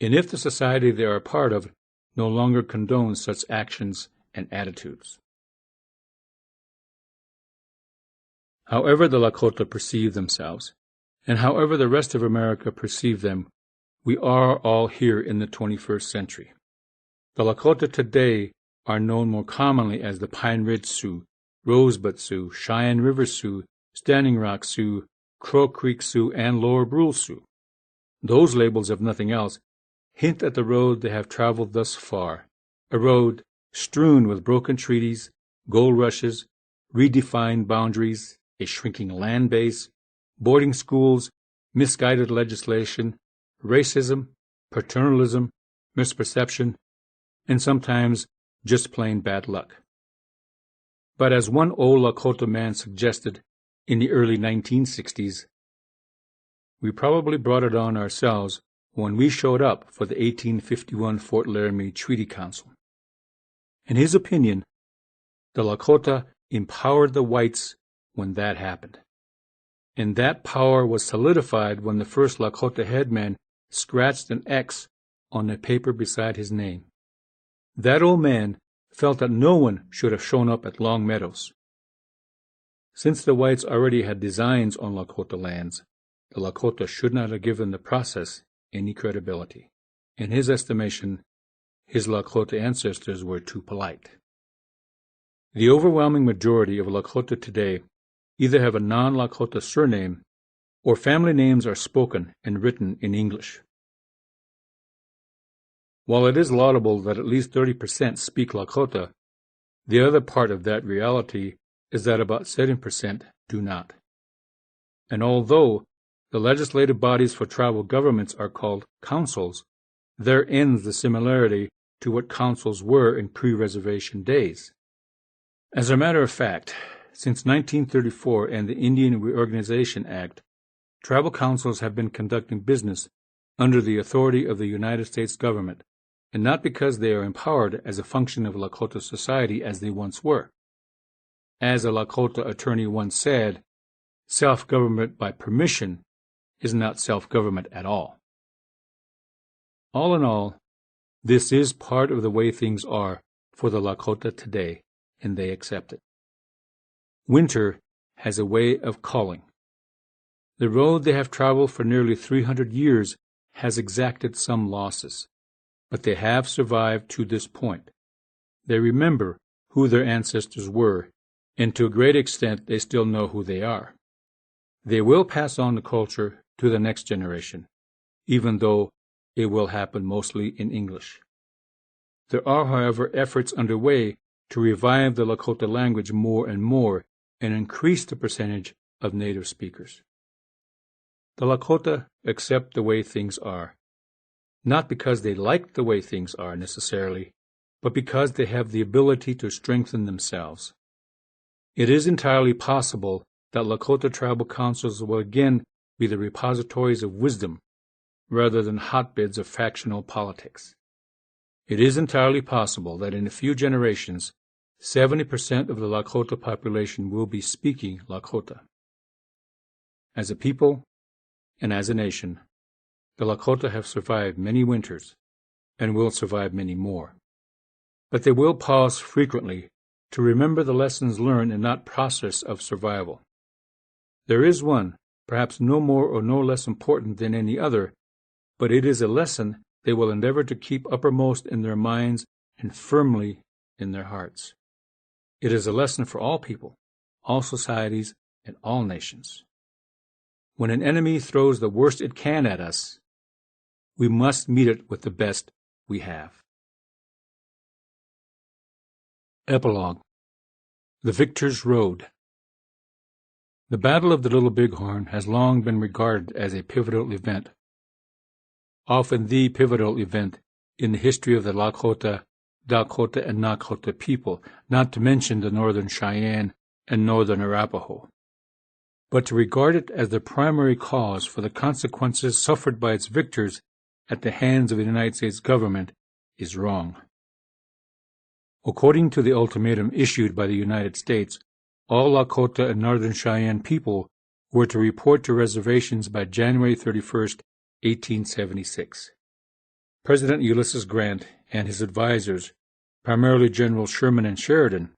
and if the society they are a part of no longer condones such actions and attitudes. However the Lakota perceive themselves, and however the rest of America perceive them, we are all here in the 21st century. The Lakota today are known more commonly as the Pine Ridge Sioux, Rosebud Sioux, Cheyenne River Sioux, Standing Rock Sioux, Crow Creek Sioux, and Lower Brule Sioux. Those labels, if nothing else, hint at the road they have traveled thus far, a road strewn with broken treaties, gold rushes, redefined boundaries, a shrinking land base, boarding schools, misguided legislation, racism, paternalism, misperception, and sometimes just plain bad luck. But as one old Lakota man suggested in the early 1960s, we probably brought it on ourselves when we showed up for the 1851 Fort Laramie Treaty Council. In his opinion, the Lakota empowered the whites when that happened. And that power was solidified when the first Lakota headman scratched an X on the paper beside his name. That old man felt that no one should have shown up at Long Meadows. Since the whites already had designs on Lakota lands, the Lakota should not have given the process any credibility. In his estimation, his Lakota ancestors were too polite. The overwhelming majority of Lakota today either have a non-Lakota surname or family names are spoken and written in English. While it is laudable that at least 30% speak Lakota, the other part of that reality is that about 7% do not. And although the legislative bodies for tribal governments are called councils, there ends the similarity to what councils were in pre-reservation days. As a matter of fact, since 1934 and the Indian Reorganization Act, tribal councils have been conducting business under the authority of the United States government, and not because they are empowered as a function of Lakota society as they once were. As a Lakota attorney once said, self-government by permission is not self-government at all. All in all, this is part of the way things are for the Lakota today, and they accept it. Winter has a way of calling. The road they have traveled for nearly 300 years has exacted some losses, but they have survived to this point. They remember who their ancestors were, and to a great extent they still know who they are. They will pass on the culture to the next generation, even though it will happen mostly in English. There are, however, efforts underway to revive the Lakota language more and more and increase the percentage of native speakers. The Lakota accept the way things are, not because they like the way things are necessarily, but because they have the ability to strengthen themselves. It is entirely possible that Lakota tribal councils will again be the repositories of wisdom rather than hotbeds of factional politics. It is entirely possible that in a few generations, 70% of the Lakota population will be speaking Lakota. As a people and as a nation, the Lakota have survived many winters and will survive many more. But they will pause frequently to remember the lessons learned in that process of survival. There is one, perhaps no more or no less important than any other, but it is a lesson they will endeavor to keep uppermost in their minds and firmly in their hearts. It is a lesson for all people, all societies, and all nations. When an enemy throws the worst it can at us, we must meet it with the best we have. Epilogue. The Victor's Road. The Battle of the Little Bighorn has long been regarded as a pivotal event, often the pivotal event in the history of the Lakota, Dakota, and Nakota people, not to mention the Northern Cheyenne and Northern Arapaho. But to regard it as the primary cause for the consequences suffered by its victors at the hands of the United States government is wrong. According to the ultimatum issued by the United States, all Lakota and Northern Cheyenne people were to report to reservations by January 31st, 1876. President Ulysses Grant and his advisers, primarily Generals Sherman and Sheridan,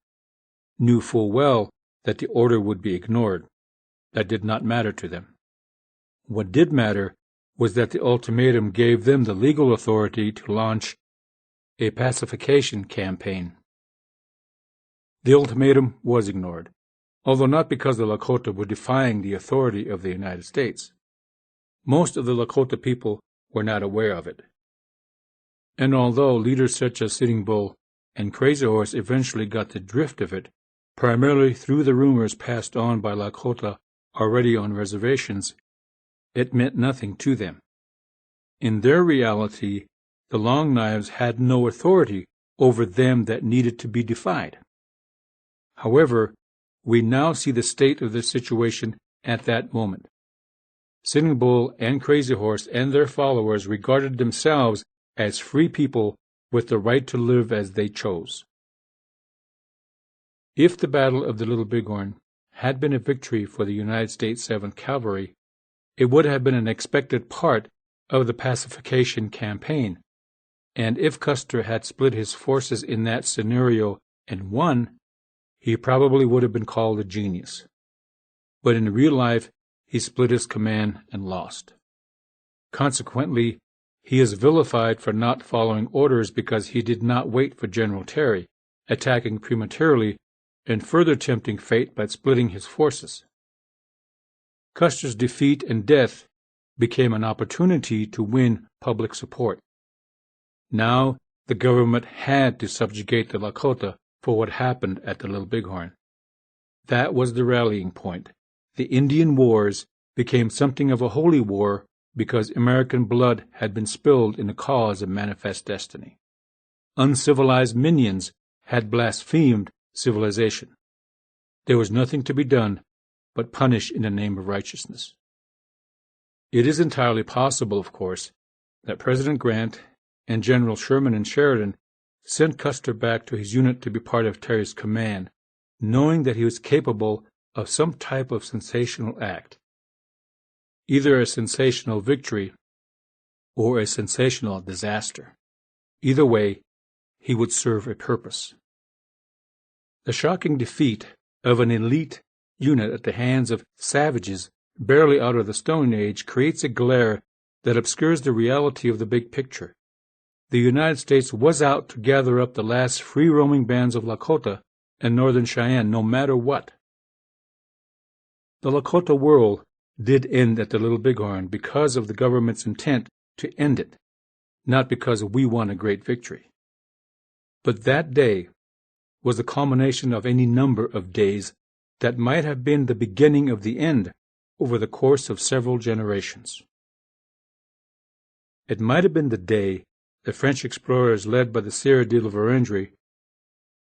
knew full well that the order would be ignored. That did not matter to them. What did matter was that the ultimatum gave them the legal authority to launch a pacification campaign. The ultimatum was ignored, although not because the Lakota were defying the authority of the United States. Most of the Lakota people were not aware of it. And although leaders such as Sitting Bull and Crazy Horse eventually got the drift of it, primarily through the rumors passed on by Lakota already on reservations, it meant nothing to them. In their reality, the Long Knives had no authority over them that needed to be defied. However, we now see the state of the situation at that moment. Sitting Bull and Crazy Horse and their followers regarded themselves as free people with the right to live as they chose. If the Battle of the Little Bighorn had been a victory for the United States 7th Cavalry, it would have been an expected part of the pacification campaign, and if Custer had split his forces in that scenario and won, he probably would have been called a genius. But in real life, he split his command and lost. Consequently, he is vilified for not following orders because he did not wait for General Terry, attacking prematurely and further tempting fate by splitting his forces. Custer's defeat and death became an opportunity to win public support. Now, the government had to subjugate the Lakota for what happened at the Little Bighorn. That was the rallying point. The Indian Wars became something of a holy war because American blood had been spilled in the cause of manifest destiny. Uncivilized minions had blasphemed civilization. There was nothing to be done but punish in the name of righteousness. It is entirely possible, of course, that President Grant and General Sherman and Sheridan sent Custer back to his unit to be part of Terry's command, knowing that he was capable of some type of sensational act, either a sensational victory or a sensational disaster. Either way, he would serve a purpose. The shocking defeat of an elite unit at the hands of savages barely out of the Stone Age creates a glare that obscures the reality of the big picture. The United States was out to gather up the last free-roaming bands of Lakota and Northern Cheyenne, no matter what. The Lakota world did end at the Little Bighorn because of the government's intent to end it, not because we won a great victory. But that day was the culmination of any number of days that might have been the beginning of the end over the course of several generations. It might have been the day the French explorers led by the Sieur de la Vérendrye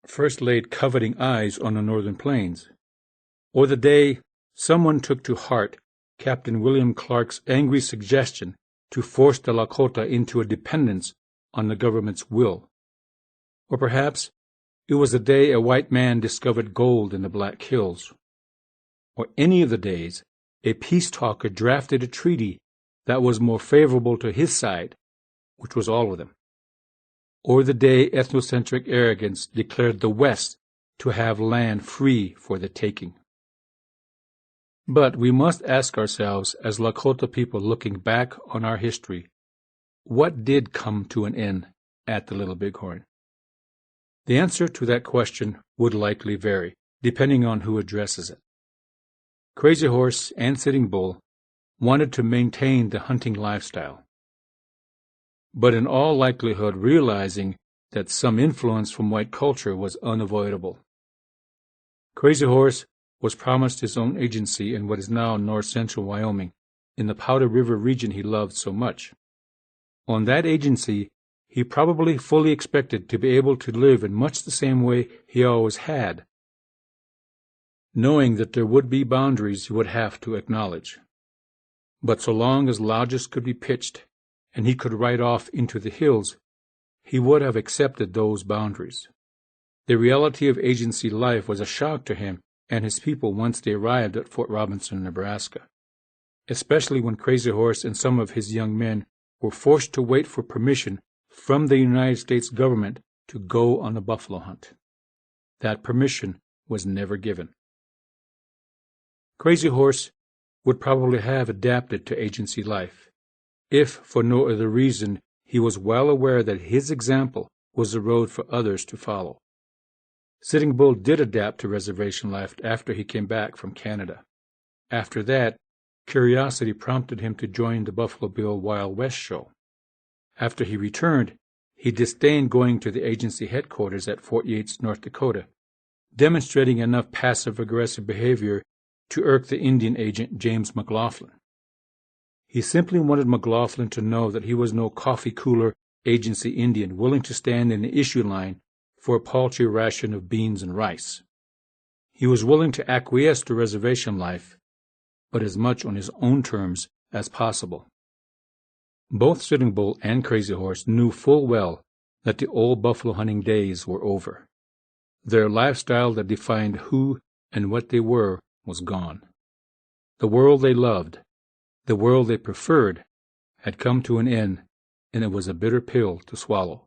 first laid coveting eyes on the northern plains, or the day someone took to heart Captain William Clark's angry suggestion to force the Lakota into a dependence on the government's will, or perhaps it was the day a white man discovered gold in the Black Hills, or any of the days a peace talker drafted a treaty that was more favorable to his side, which was all of them, or the day ethnocentric arrogance declared the West to have land free for the taking. But we must ask ourselves, as Lakota people looking back on our history, what did come to an end at the Little Bighorn? The answer to that question would likely vary, depending on who addresses it. Crazy Horse and Sitting Bull wanted to maintain the hunting lifestyle, but in all likelihood realizing that some influence from white culture was unavoidable. Crazy Horse was promised his own agency in what is now north-central Wyoming, in the Powder River region he loved so much. On that agency, he probably fully expected to be able to live in much the same way he always had, knowing that there would be boundaries he would have to acknowledge. But so long as lodges could be pitched and he could ride off into the hills, he would have accepted those boundaries. The reality of agency life was a shock to him and his people once they arrived at Fort Robinson, Nebraska, especially when Crazy Horse and some of his young men were forced to wait for permission from the United States government to go on the buffalo hunt. That permission was never given. Crazy Horse would probably have adapted to agency life, if for no other reason he was well aware that his example was the road for others to follow. Sitting Bull did adapt to reservation life after he came back from Canada. After that, curiosity prompted him to join the Buffalo Bill Wild West show. After he returned, he disdained going to the agency headquarters at Fort Yates, North Dakota, demonstrating enough passive-aggressive behavior to irk the Indian agent James McLaughlin. He simply wanted McLaughlin to know that he was no coffee-cooler agency Indian willing to stand in the issue line for a paltry ration of beans and rice. He was willing to acquiesce to reservation life, but as much on his own terms as possible. Both Sitting Bull and Crazy Horse knew full well that the old buffalo hunting days were over. Their lifestyle that defined who and what they were was gone. The world they loved, the world they preferred, had come to an end, and it was a bitter pill to swallow.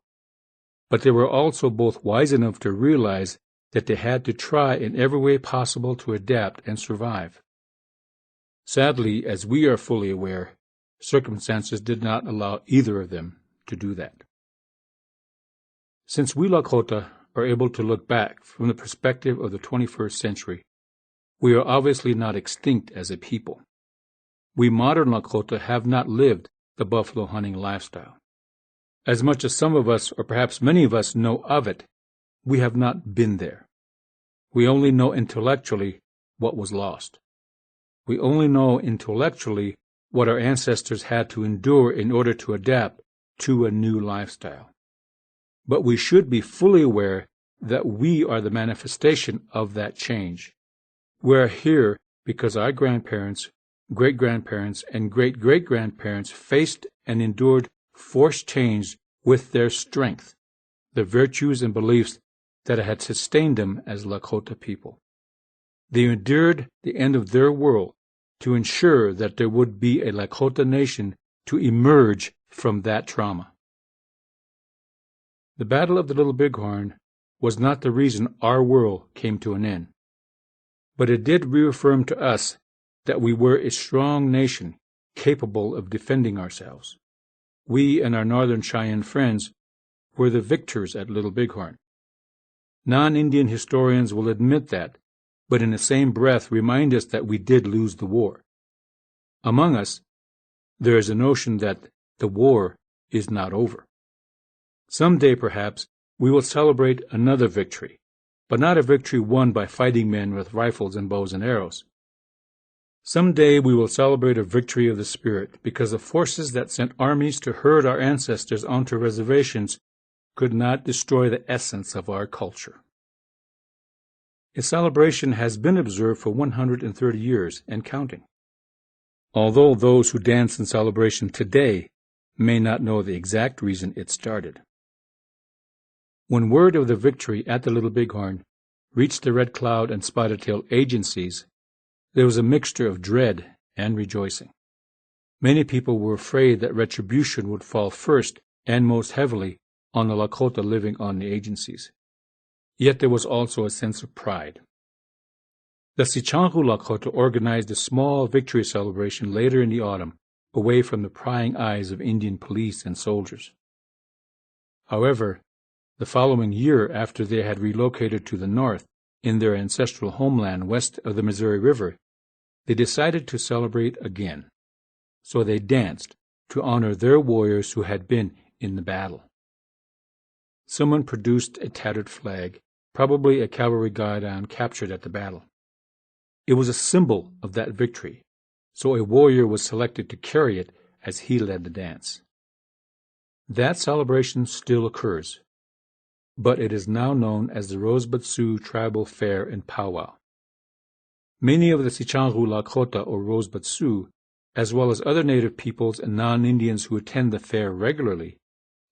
But they were also both wise enough to realize that they had to try in every way possible to adapt and survive. Sadly, as we are fully aware, circumstances did not allow either of them to do that. Since we Lakota are able to look back from the perspective of the 21st century, we are obviously not extinct as a people. We modern Lakota have not lived the buffalo hunting lifestyle. As much as some of us, or perhaps many of us, know of it, we have not been there. We only know intellectually what was lost. We only know intellectually what our ancestors had to endure in order to adapt to a new lifestyle. But we should be fully aware that we are the manifestation of that change. We are here because our grandparents, great-grandparents, and great-great-grandparents faced and endured forced change with their strength, the virtues and beliefs that had sustained them as Lakota people. They endured the end of their world to ensure that there would be a Lakota nation to emerge from that trauma. The Battle of the Little Bighorn was not the reason our world came to an end, but it did reaffirm to us that we were a strong nation capable of defending ourselves. We and our Northern Cheyenne friends were the victors at Little Bighorn. Non-Indian historians will admit that, but in the same breath remind us that we did lose the war. Among us, there is a notion that the war is not over. Someday, perhaps, we will celebrate another victory, but not a victory won by fighting men with rifles and bows and arrows. Someday we will celebrate a victory of the spirit, because the forces that sent armies to herd our ancestors onto reservations could not destroy the essence of our culture. A celebration has been observed for 130 years and counting. Although those who dance in celebration today may not know the exact reason it started. When word of the victory at the Little Bighorn reached the Red Cloud and Spotted Tail agencies, there was a mixture of dread and rejoicing. Many people were afraid that retribution would fall first and most heavily on the Lakota living on the agencies. Yet there was also a sense of pride. The Sichangu Lakota organized a small victory celebration later in the autumn, away from the prying eyes of Indian police and soldiers. However, the following year, after they had relocated to the north in their ancestral homeland west of the Missouri River, they decided to celebrate again. So they danced to honor their warriors who had been in the battle. Someone produced a tattered flag, probably a cavalry guidon captured at the battle. It was a symbol of that victory, so a warrior was selected to carry it as he led the dance. That celebration still occurs, but it is now known as the Rosebud Sioux Tribal Fair and Powwow. Many of the Sichangu Lakota or Rosebud Sioux, as well as other native peoples and non-Indians who attend the fair regularly,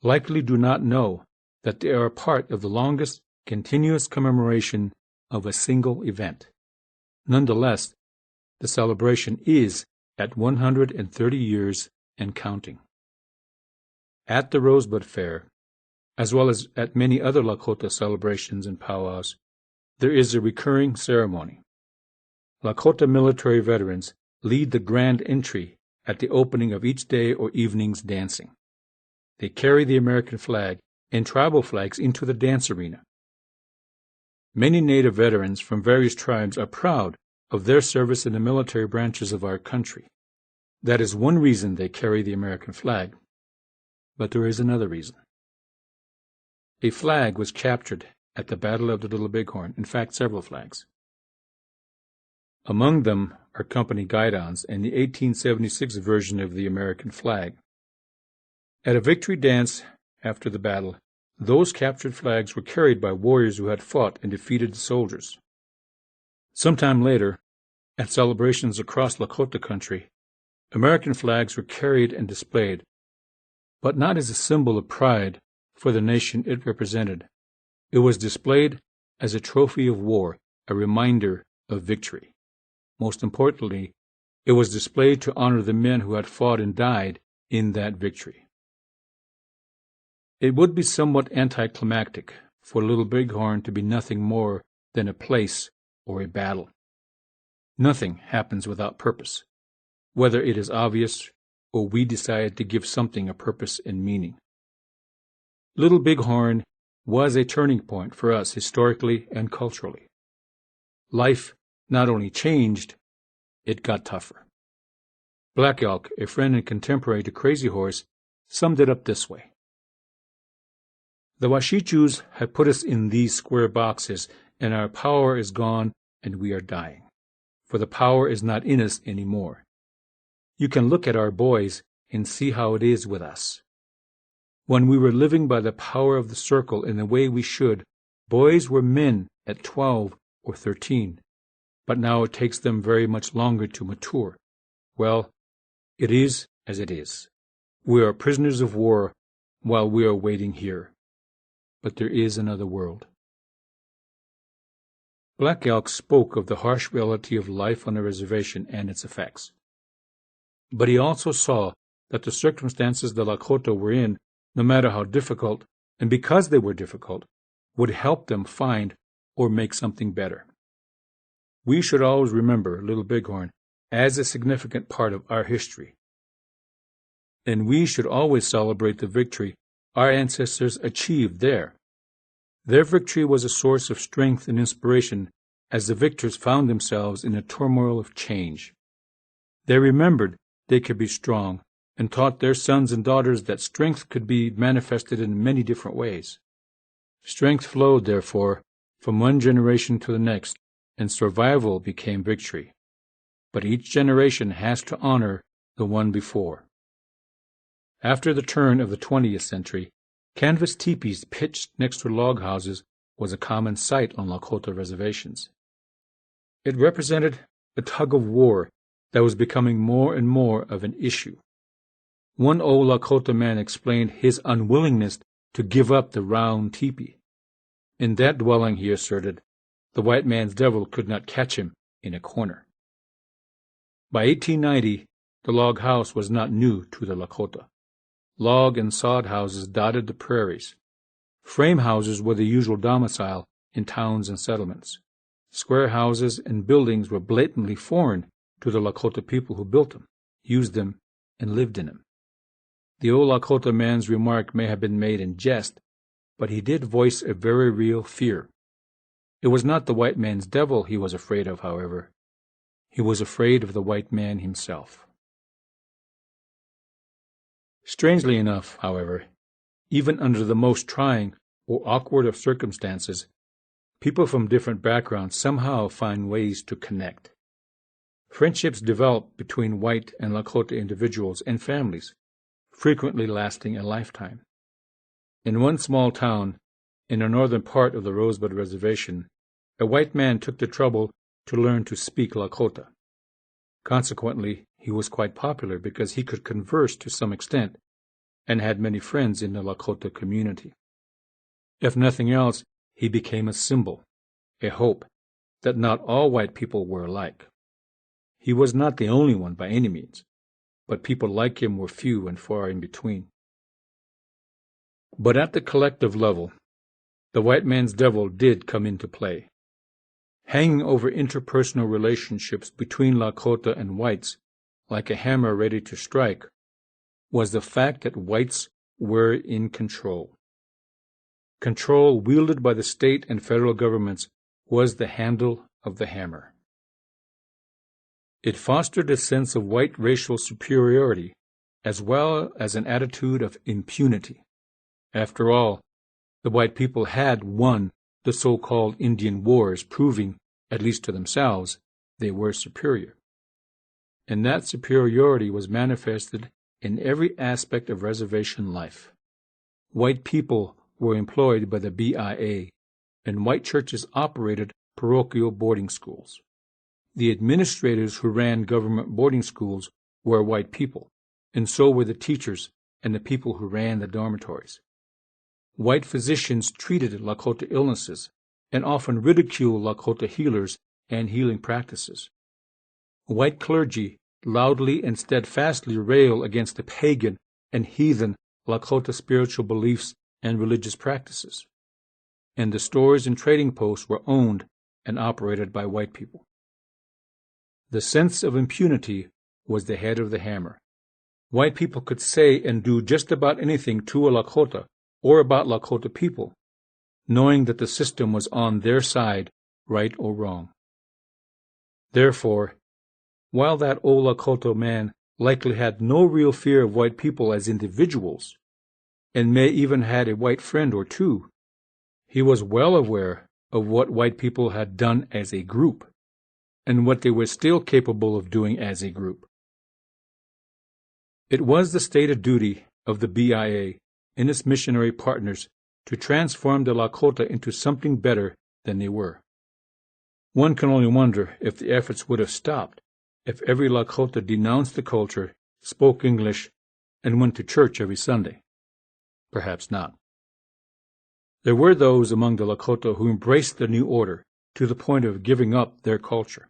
likely do not know that they are a part of the longest continuous commemoration of a single event. Nonetheless, the celebration is at 130 years and counting. At the Rosebud Fair, as well as at many other Lakota celebrations and powwows, there is a recurring ceremony. Lakota military veterans lead the grand entry at the opening of each day or evening's dancing. They carry the American flag and tribal flags into the dance arena. Many Native veterans from various tribes are proud of their service in the military branches of our country. That is one reason they carry the American flag. But there is another reason. A flag was captured at the Battle of the Little Bighorn, in fact, several flags. Among them are company guidons and the 1876 version of the American flag. At a victory dance after the battle, those captured flags were carried by warriors who had fought and defeated the soldiers. Sometime later, at celebrations across Lakota country, American flags were carried and displayed, but not as a symbol of pride for the nation it represented. It was displayed as a trophy of war, a reminder of victory. Most importantly, it was displayed to honor the men who had fought and died in that victory. It would be somewhat anticlimactic for Little Bighorn to be nothing more than a place or a battle. Nothing happens without purpose, whether it is obvious or we decide to give something a purpose and meaning. Little Bighorn was a turning point for us historically and culturally. Life not only changed, it got tougher. Black Elk, a friend and contemporary to Crazy Horse, summed it up this way. The Washichus have put us in these square boxes, and our power is gone, and we are dying. for the power is not in us anymore. You can look at our boys and see how it is with us. When we were living by the power of the circle in the way we should, boys were men at 12 or 13, but now it takes them very much longer to mature. Well, it is as it is. We are prisoners of war while we are waiting here. But there is another world. Black Elk spoke of the harsh reality of life on the reservation and its effects. But he also saw that the circumstances the Lakota were in, no matter how difficult, and because they were difficult, would help them find or make something better. We should always remember Little Bighorn as a significant part of our history. And we should always celebrate the victory our ancestors achieved there. Their victory was a source of strength and inspiration as the victors found themselves in a turmoil of change. They remembered they could be strong and taught their sons and daughters that strength could be manifested in many different ways. Strength flowed, therefore, from one generation to the next, and survival became victory. But each generation has to honor the one before. After the turn of the 20th century, canvas teepees pitched next to log houses was a common sight on Lakota reservations. It represented a tug of war that was becoming more and more of an issue. One old Lakota man explained his unwillingness to give up the round teepee. In that dwelling, he asserted, the white man's devil could not catch him in a corner. By 1890, the log house was not new to the Lakota. Log and sod houses dotted the prairies. Frame houses were the usual domicile in towns and settlements. Square houses and buildings were blatantly foreign to the Lakota people who built them, used them, and lived in them. The old Lakota man's remark may have been made in jest, but he did voice a very real fear. It was not the white man's devil he was afraid of, however. He was afraid of the white man himself. Strangely enough, however, even under the most trying or awkward of circumstances, people from different backgrounds somehow find ways to connect. Friendships develop between white and Lakota individuals and families, frequently lasting a lifetime. In one small town, in the northern part of the Rosebud Reservation, a white man took the trouble to learn to speak Lakota. Consequently, he was quite popular because he could converse to some extent and had many friends in the Lakota community. If nothing else, he became a symbol, a hope, that not all white people were alike. He was not the only one by any means, but people like him were few and far in between. But at the collective level, the white man's devil did come into play. Hanging over interpersonal relationships between Lakota and whites, like a hammer ready to strike, was the fact that whites were in control. Control wielded by the state and federal governments was the handle of the hammer. It fostered a sense of white racial superiority, as well as an attitude of impunity. After all, the white people had won the so-called Indian Wars, proving, at least to themselves, they were superior. And that superiority was manifested in every aspect of reservation life. White people were employed by the BIA, and white churches operated parochial boarding schools. The administrators who ran government boarding schools were white people, and so were the teachers and the people who ran the dormitories. White physicians treated Lakota illnesses and often ridiculed Lakota healers and healing practices. White clergy loudly and steadfastly railed against the pagan and heathen Lakota spiritual beliefs and religious practices. And the stores and trading posts were owned and operated by white people. The sense of impunity was the head of the hammer. White people could say and do just about anything to a Lakota or about Lakota people, knowing that the system was on their side, right or wrong. Therefore, while that old Lakota man likely had no real fear of white people as individuals, and may even had a white friend or two, he was well aware of what white people had done as a group. and what they were still capable of doing as a group. It was the stated duty of the BIA and its missionary partners to transform the Lakota into something better than they were. One can only wonder if the efforts would have stopped if every Lakota denounced the culture, spoke English, and went to church every Sunday. Perhaps not. There were those among the Lakota who embraced the new order to the point of giving up their culture.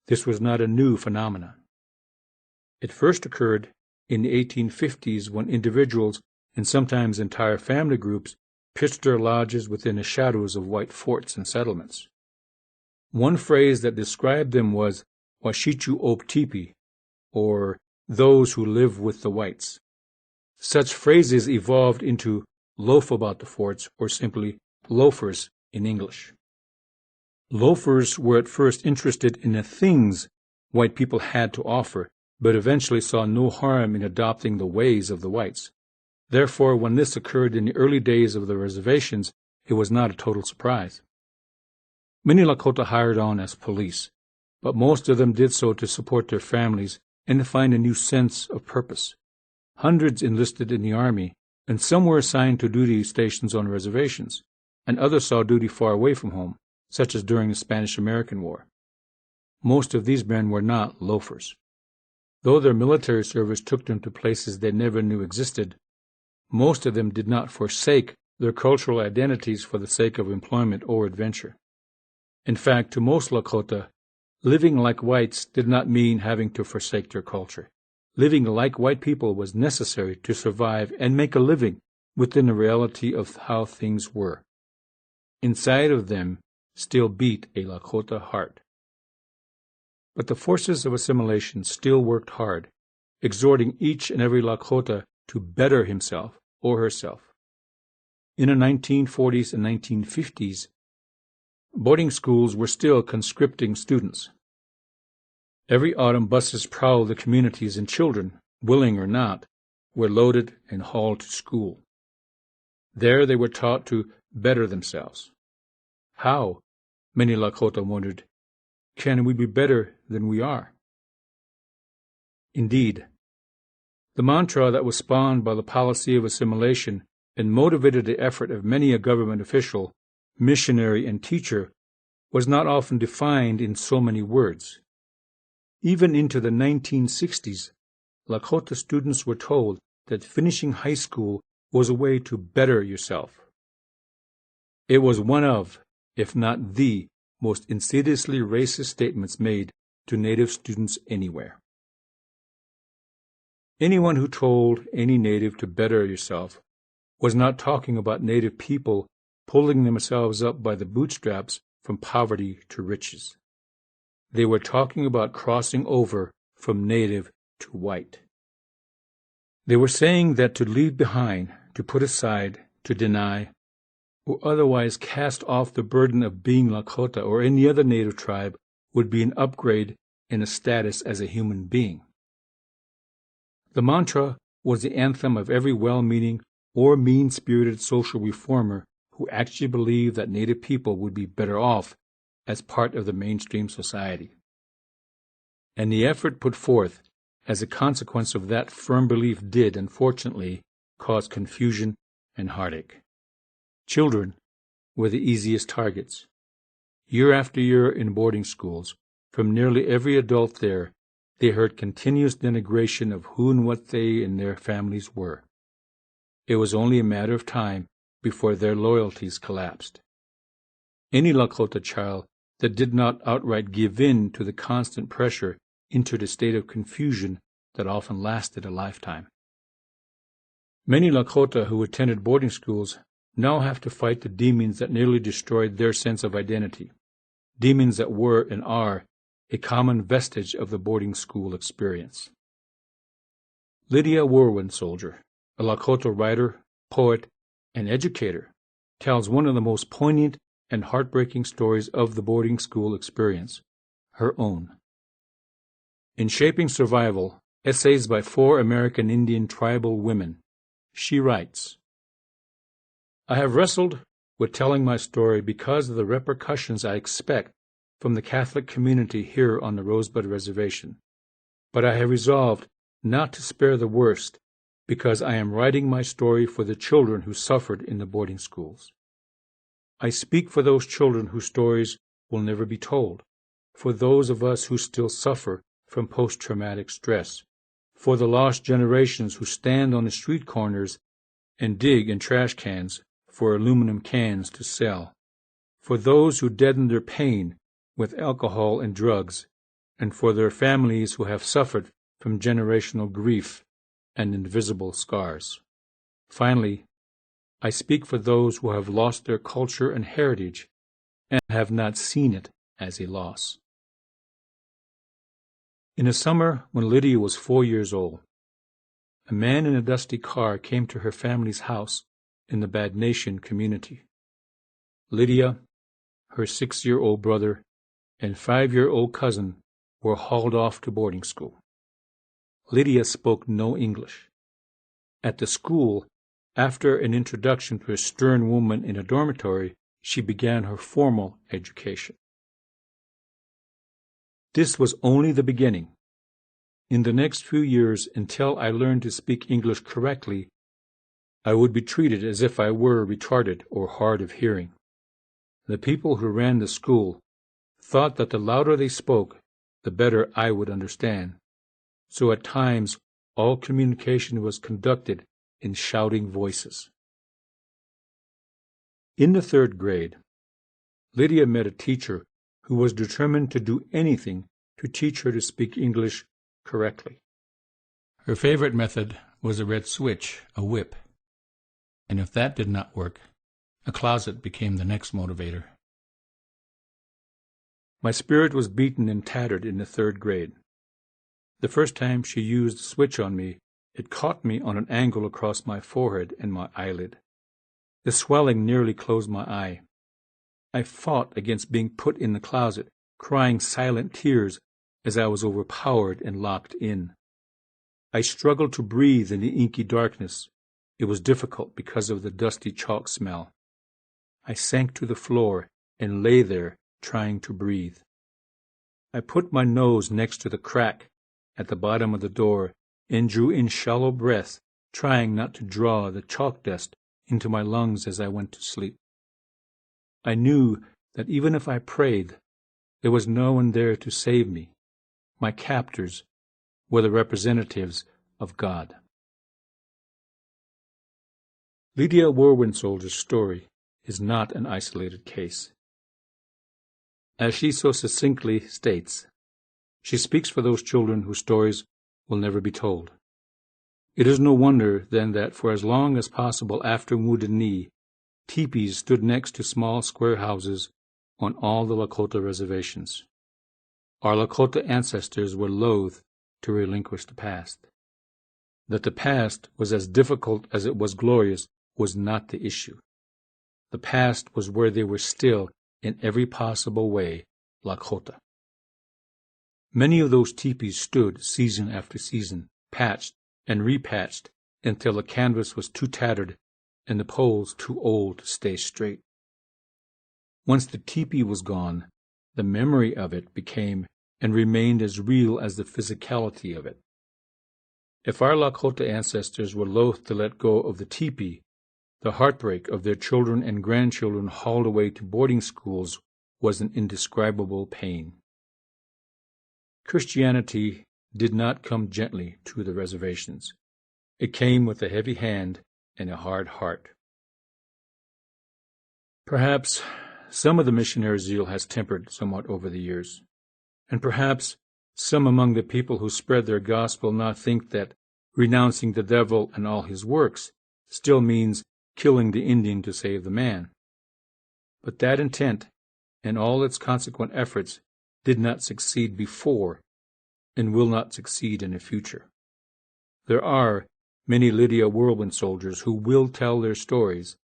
This was not a new phenomenon. It first occurred in the 1850s when individuals, and sometimes entire family groups, pitched their lodges within the shadows of white forts and settlements. One phrase that described them was Washichu Op Tipi, or those who live with the whites. Such phrases evolved into loaf about the forts, or simply loafers in English. Loafers were at first interested in the things white people had to offer, but eventually saw no harm in adopting the ways of the whites. Therefore, when this occurred in the early days of the reservations, it was not a total surprise. Many Lakota hired on as police, but most of them did so to support their families and to find a new sense of purpose. Hundreds enlisted in the army, and some were assigned to duty stations on reservations, and others saw duty far away from home, such as during the Spanish-American War. Most of these men were not loafers. Though their military service took them to places they never knew existed, most of them did not forsake their cultural identities for the sake of employment or adventure. In fact, to most Lakota, living like whites did not mean having to forsake their culture. Living like white people was necessary to survive and make a living within the reality of how things were. Inside of them still beat a Lakota heart. But the forces of assimilation still worked hard, exhorting each and every Lakota to better himself or herself. In the 1940s and 1950s, boarding schools were still conscripting students. Every autumn, buses prowled the communities, and children, willing or not, were loaded and hauled to school. There they were taught to better themselves. How, many Lakota wondered, can we be better than we are? Indeed, the mantra that was spawned by the policy of assimilation and motivated the effort of many a government official, missionary, and teacher was not often defined in so many words. Even into the 1960s, Lakota students were told that finishing high school was a way to better yourself. It was one of, if not the, most insidiously racist statements made to Native students anywhere. Anyone who told any Native to better yourself was not talking about Native people pulling themselves up by the bootstraps from poverty to riches. They were talking about crossing over from Native to white. They were saying that to leave behind, to put aside, to deny, or otherwise cast off the burden of being Lakota or any other Native tribe would be an upgrade in a status as a human being. The mantra was the anthem of every well-meaning or mean-spirited social reformer who actually believed that Native people would be better off as part of the mainstream society. And the effort put forth as a consequence of that firm belief did, unfortunately, cause confusion and heartache. Children were the easiest targets. Year after year in boarding schools, from nearly every adult there, they heard continuous denigration of who and what they and their families were. It was only a matter of time before their loyalties collapsed. Any Lakota child that did not outright give in to the constant pressure entered a state of confusion that often lasted a lifetime. Many Lakota who attended boarding schools now have to fight the demons that nearly destroyed their sense of identity, demons that were and are a common vestige of the boarding school experience. Lydia Warwin Soldier, a Lakota writer, poet, and educator, tells one of the most poignant and heartbreaking stories of the boarding school experience, her own. In Shaping Survival, Essays by 4 American Indian Tribal Women, she writes, I have wrestled with telling my story because of the repercussions I expect from the Catholic community here on the Rosebud Reservation, but I have resolved not to spare the worst because I am writing my story for the children who suffered in the boarding schools. I speak for those children whose stories will never be told, for those of us who still suffer from post-traumatic stress, for the lost generations who stand on the street corners and dig in trash cans for aluminum cans to sell, for those who deaden their pain with alcohol and drugs, and for their families who have suffered from generational grief and invisible scars. Finally, I speak for those who have lost their culture and heritage and have not seen it as a loss. In the summer when Lydia was 4 years old, a man in a dusty car came to her family's house in the Bad Nation community. Lydia, her 6-year-old brother, and 5-year-old cousin were hauled off to boarding school. Lydia spoke no English. At the school, after an introduction to a stern woman in a dormitory, she began her formal education. This was only the beginning. In the next few years, until I learned to speak English correctly, I would be treated as if I were retarded or hard of hearing. The people who ran the school thought that the louder they spoke, the better I would understand. So at times, all communication was conducted in shouting voices. In the 3rd grade, Lydia met a teacher who was determined to do anything to teach her to speak English correctly. Her favorite method was a red switch, a whip. And if that did not work, a closet became the next motivator. My spirit was beaten and tattered in the 3rd grade. The first time she used the switch on me, it caught me on an angle across my forehead and my eyelid. The swelling nearly closed my eye. I fought against being put in the closet, crying silent tears as I was overpowered and locked in. I struggled to breathe in the inky darkness. It was difficult because of the dusty chalk smell. I sank to the floor and lay there trying to breathe. I put my nose next to the crack at the bottom of the door and drew in shallow breaths, trying not to draw the chalk dust into my lungs as I went to sleep. I knew that even if I prayed, there was no one there to save me. My captors were the representatives of God. Lydia Warwinsold's story is not an isolated case. As she so succinctly states, she speaks for those children whose stories will never be told. It is no wonder, then, that for as long as possible after Wounded Knee, teepees stood next to small square houses on all the Lakota reservations. Our Lakota ancestors were loath to relinquish the past. That the past was as difficult as it was glorious was not the issue. The past was where they were still, in every possible way, Lakota. Many of those teepees stood season after season, patched and repatched until the canvas was too tattered and the poles too old to stay straight. Once the teepee was gone, the memory of it became and remained as real as the physicality of it. If our Lakota ancestors were loath to let go of the teepee, the heartbreak of their children and grandchildren hauled away to boarding schools was an indescribable pain. Christianity did not come gently to the reservations. It came with a heavy hand and a hard heart. Perhaps some of the missionary zeal has tempered somewhat over the years, and perhaps some among the people who spread their gospel now think that renouncing the devil and all his works still means killing the Indian to save the man. But that intent and all its consequent efforts did not succeed before and will not succeed in the future. There are many Lydia Whirlwind soldiers who will tell their stories,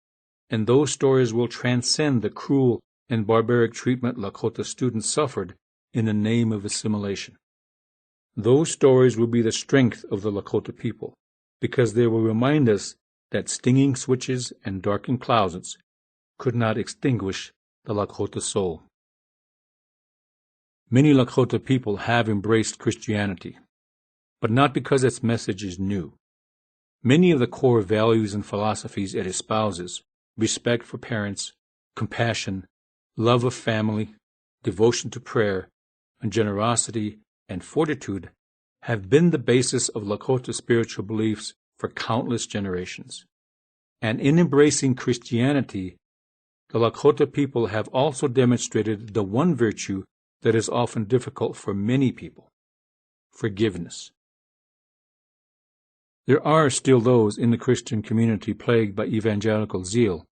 and those stories will transcend the cruel and barbaric treatment Lakota students suffered in the name of assimilation. Those stories will be the strength of the Lakota people, because they will remind us that stinging switches and darkened closets could not extinguish the Lakota soul. Many Lakota people have embraced Christianity, but not because its message is new. Many of the core values and philosophies it espouses, respect for parents, compassion, love of family, devotion to prayer, and generosity and fortitude, have been the basis of Lakota spiritual beliefs for countless generations. And in embracing Christianity, the Lakota people have also demonstrated the one virtue that is often difficult for many people: forgiveness. There are still those in the Christian community plagued by evangelical zeal,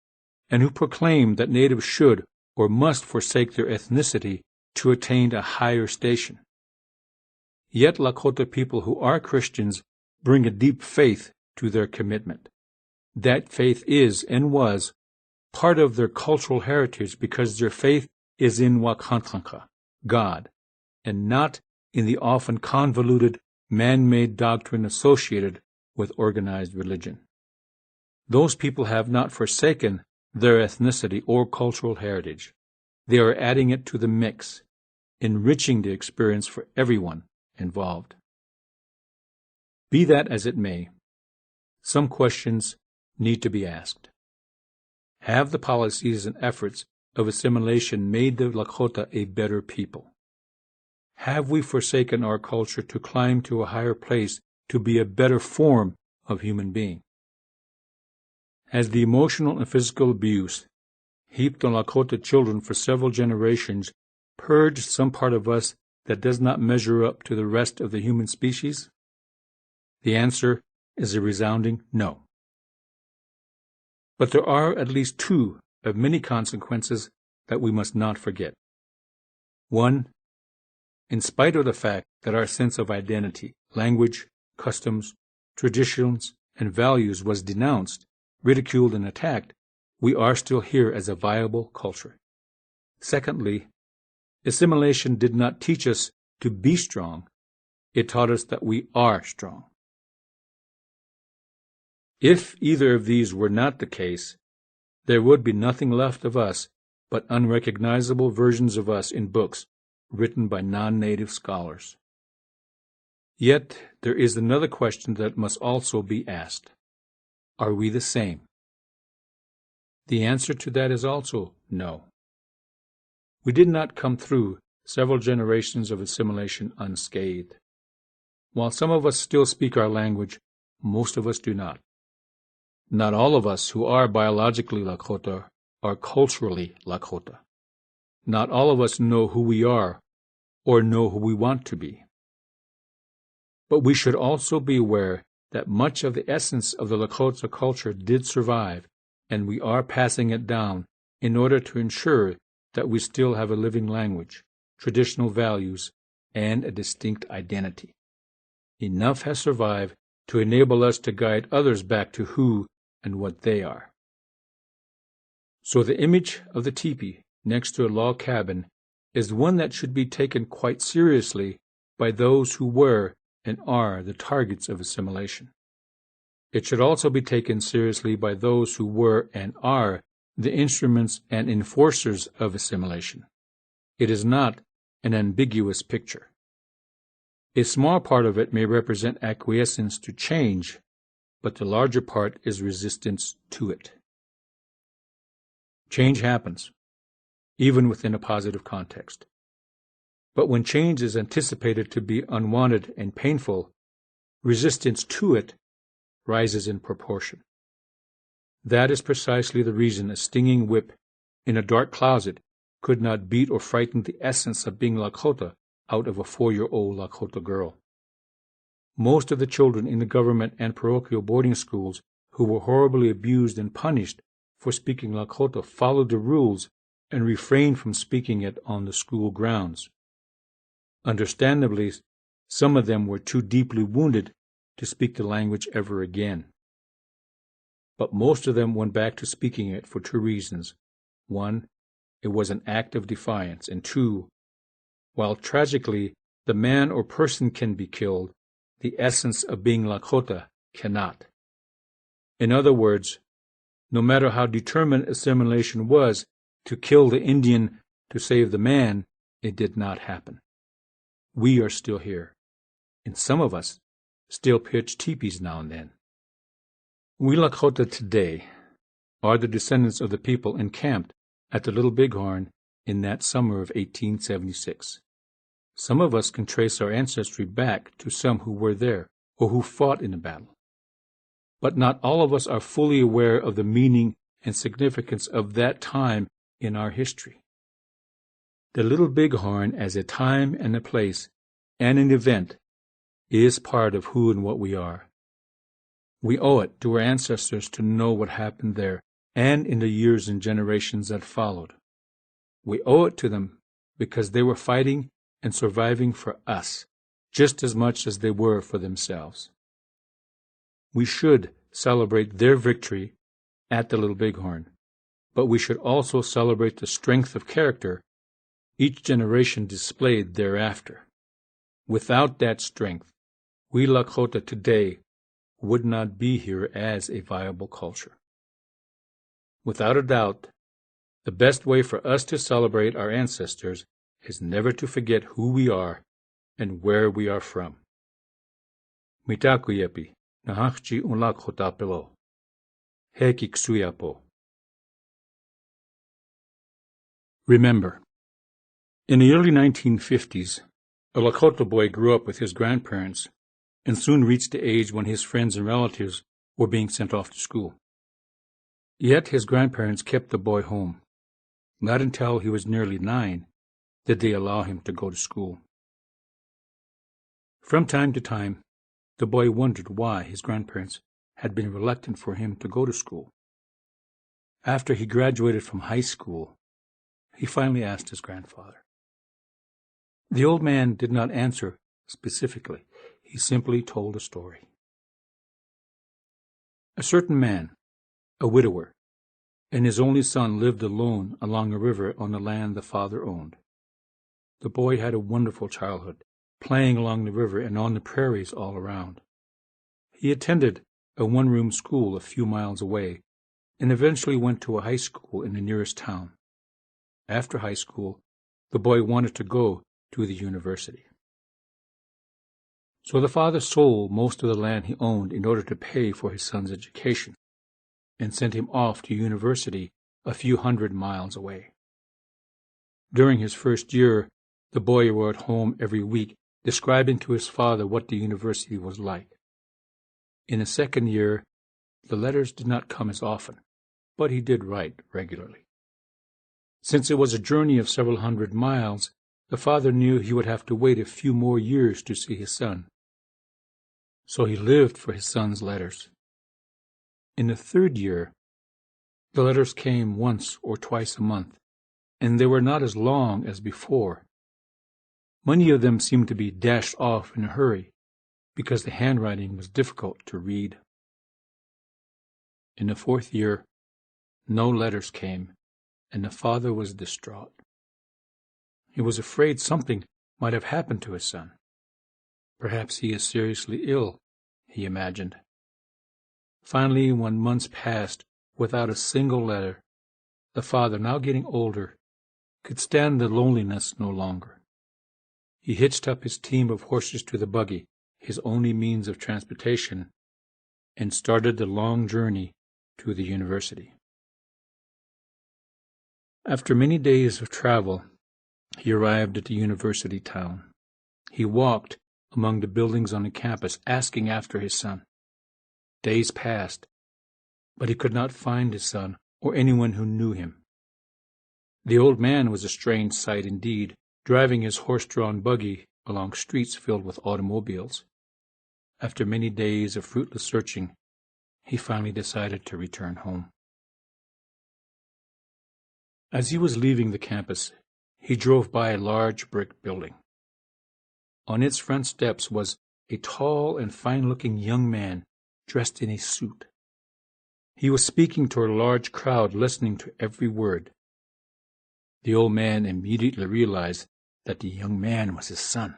and who proclaim that natives should or must forsake their ethnicity to attain a higher station. Yet Lakota people who are Christians bring a deep faith to their commitment. That faith is and was part of their cultural heritage because their faith is in Wakantlanka, God, and not in the often convoluted, man-made doctrine associated with organized religion. Those people have not forsaken their ethnicity or cultural heritage. They are adding it to the mix, enriching the experience for everyone involved. Be that as it may, some questions need to be asked. Have the policies and efforts of assimilation made the Lakota a better people? Have we forsaken our culture to climb to a higher place to be a better form of human being? Has the emotional and physical abuse heaped on Lakota children for several generations purged some part of us that does not measure up to the rest of the human species? The answer is a resounding no. But there are at least two of many consequences that we must not forget. One, in spite of the fact that our sense of identity, language, customs, traditions, and values was denounced, ridiculed, and attacked, we are still here as a viable culture. Secondly, assimilation did not teach us to be strong. It taught us that we are strong. If either of these were not the case, there would be nothing left of us but unrecognizable versions of us in books written by non-native scholars. Yet there is another question that must also be asked. Are we the same? The answer to that is also no. We did not come through several generations of assimilation unscathed. While some of us still speak our language, most of us do not. Not all of us who are biologically Lakota are culturally Lakota. Not all of us know who we are or know who we want to be. But we should also be aware that much of the essence of the Lakota culture did survive, and we are passing it down in order to ensure that we still have a living language, traditional values, and a distinct identity. Enough has survived to enable us to guide others back to who and what they are. So the image of the teepee next to a log cabin is one that should be taken quite seriously by those who were and are the targets of assimilation. It should also be taken seriously by those who were and are the instruments and enforcers of assimilation. It is not an ambiguous picture. A small part of it may represent acquiescence to change, but the larger part is resistance to it. Change happens, even within a positive context. But when change is anticipated to be unwanted and painful, resistance to it rises in proportion. That is precisely the reason a stinging whip in a dark closet could not beat or frighten the essence of being Lakota out of a 4-year-old Lakota girl. Most of the children in the government and parochial boarding schools who were horribly abused and punished for speaking Lakota followed the rules and refrained from speaking it on the school grounds. Understandably, some of them were too deeply wounded to speak the language ever again. But most of them went back to speaking it for two reasons. One, it was an act of defiance, and two, while tragically the man or person can be killed, the essence of being Lakota cannot. In other words, no matter how determined assimilation was to kill the Indian to save the man, it did not happen. we are still here, and some of us still pitch teepees now and then. We Lakota today are the descendants of the people encamped at the Little Bighorn in that summer of 1876. Some of us can trace our ancestry back to some who were there or who fought in the battle. But not all of us are fully aware of the meaning and significance of that time in our history. The Little Bighorn as a time and a place and an event is part of who and what we are. We owe it to our ancestors to know what happened there and in the years and generations that followed. We owe it to them because they were fighting and surviving for us just as much as they were for themselves. We should celebrate their victory at the Little Bighorn, but we should also celebrate the strength of character each generation displayed thereafter. Without that strength, we Lakota today would not be here as a viable culture. Without a doubt, the best way for us to celebrate our ancestors is never to forget who we are and where we are from. Mitakuyepi, nahachchi unlakotapelo. Hekiksuyapo. Remember, in the early 1950s, a Lakota boy grew up with his grandparents and soon reached the age when his friends and relatives were being sent off to school. Yet his grandparents kept the boy home. Not until he was nearly 9 did they allow him to go to school. From time to time, the boy wondered why his grandparents had been reluctant for him to go to school. After he graduated from high school, he finally asked his grandfather. The old man did not answer specifically. He simply told a story. A certain man, a widower, and his only son lived alone along a river on the land the father owned. The boy had a wonderful childhood, playing along the river and on the prairies all around. He attended a one-room school a few miles away and eventually went to a high school in the nearest town. After high school, the boy wanted to go to the university. So the father sold most of the land he owned in order to pay for his son's education and sent him off to university a few hundred miles away. During his first year, the boy wrote home every week, describing to his father what the university was like. In the second year, the letters did not come as often, but he did write regularly. Since it was a journey of several hundred miles, the father knew he would have to wait a few more years to see his son. So he lived for his son's letters. In the third year, the letters came once or twice a month, and they were not as long as before. Many of them seemed to be dashed off in a hurry, because the handwriting was difficult to read. In the fourth year, no letters came, and the father was distraught. He was afraid something might have happened to his son. Perhaps he is seriously ill, he imagined. Finally, when months passed without a single letter, the father, now getting older, could stand the loneliness no longer. He hitched up his team of horses to the buggy, his only means of transportation, and started the long journey to the university. After many days of travel, he arrived at the university town. He walked among the buildings on the campus, asking after his son. Days passed, but he could not find his son or anyone who knew him. The old man was a strange sight indeed, driving his horse-drawn buggy along streets filled with automobiles. After many days of fruitless searching, he finally decided to return home. As he was leaving the campus, he drove by a large brick building. On its front steps was a tall and fine-looking young man dressed in a suit. He was speaking to a large crowd, listening to every word. The old man immediately realized that the young man was his son.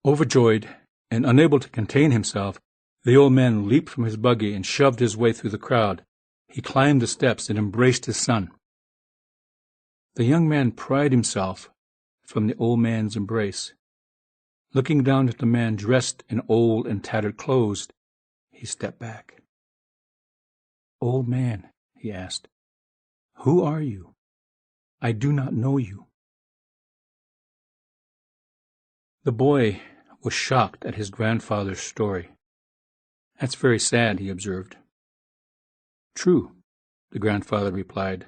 Overjoyed and unable to contain himself, the old man leaped from his buggy and shoved his way through the crowd. He climbed the steps and embraced his son. The young man prided himself from the old man's embrace. Looking down at the man dressed in old and tattered clothes, he stepped back. "Old man," he asked, "who are you? I do not know you." The boy was shocked at his grandfather's story. "That's very sad," he observed. "True," the grandfather replied,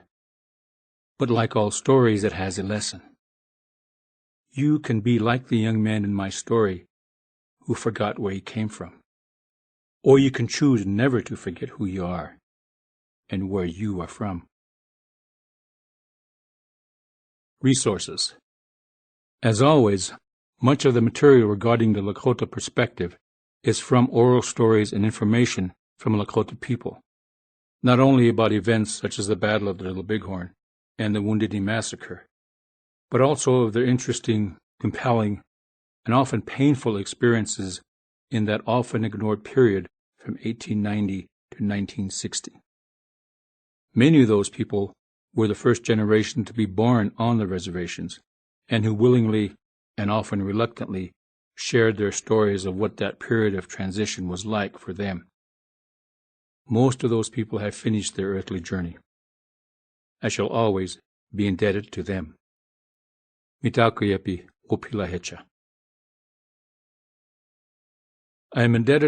"but like all stories, it has a lesson. You can be like the young man in my story who forgot where he came from, or you can choose never to forget who you are and where you are from." Resources. As always, much of the material regarding the Lakota perspective is from oral stories and information from Lakota people, not only about events such as the Battle of the Little Bighorn and the Wounded Knee Massacre, but also of their interesting, compelling, and often painful experiences in that often ignored period from 1890 to 1960. Many of those people were the first generation to be born on the reservations, and who willingly and often reluctantly shared their stories of what that period of transition was like for them. Most of those people have finished their earthly journey. I shall always be indebted to them. Mitakuyepi Opilahecha. I am indebted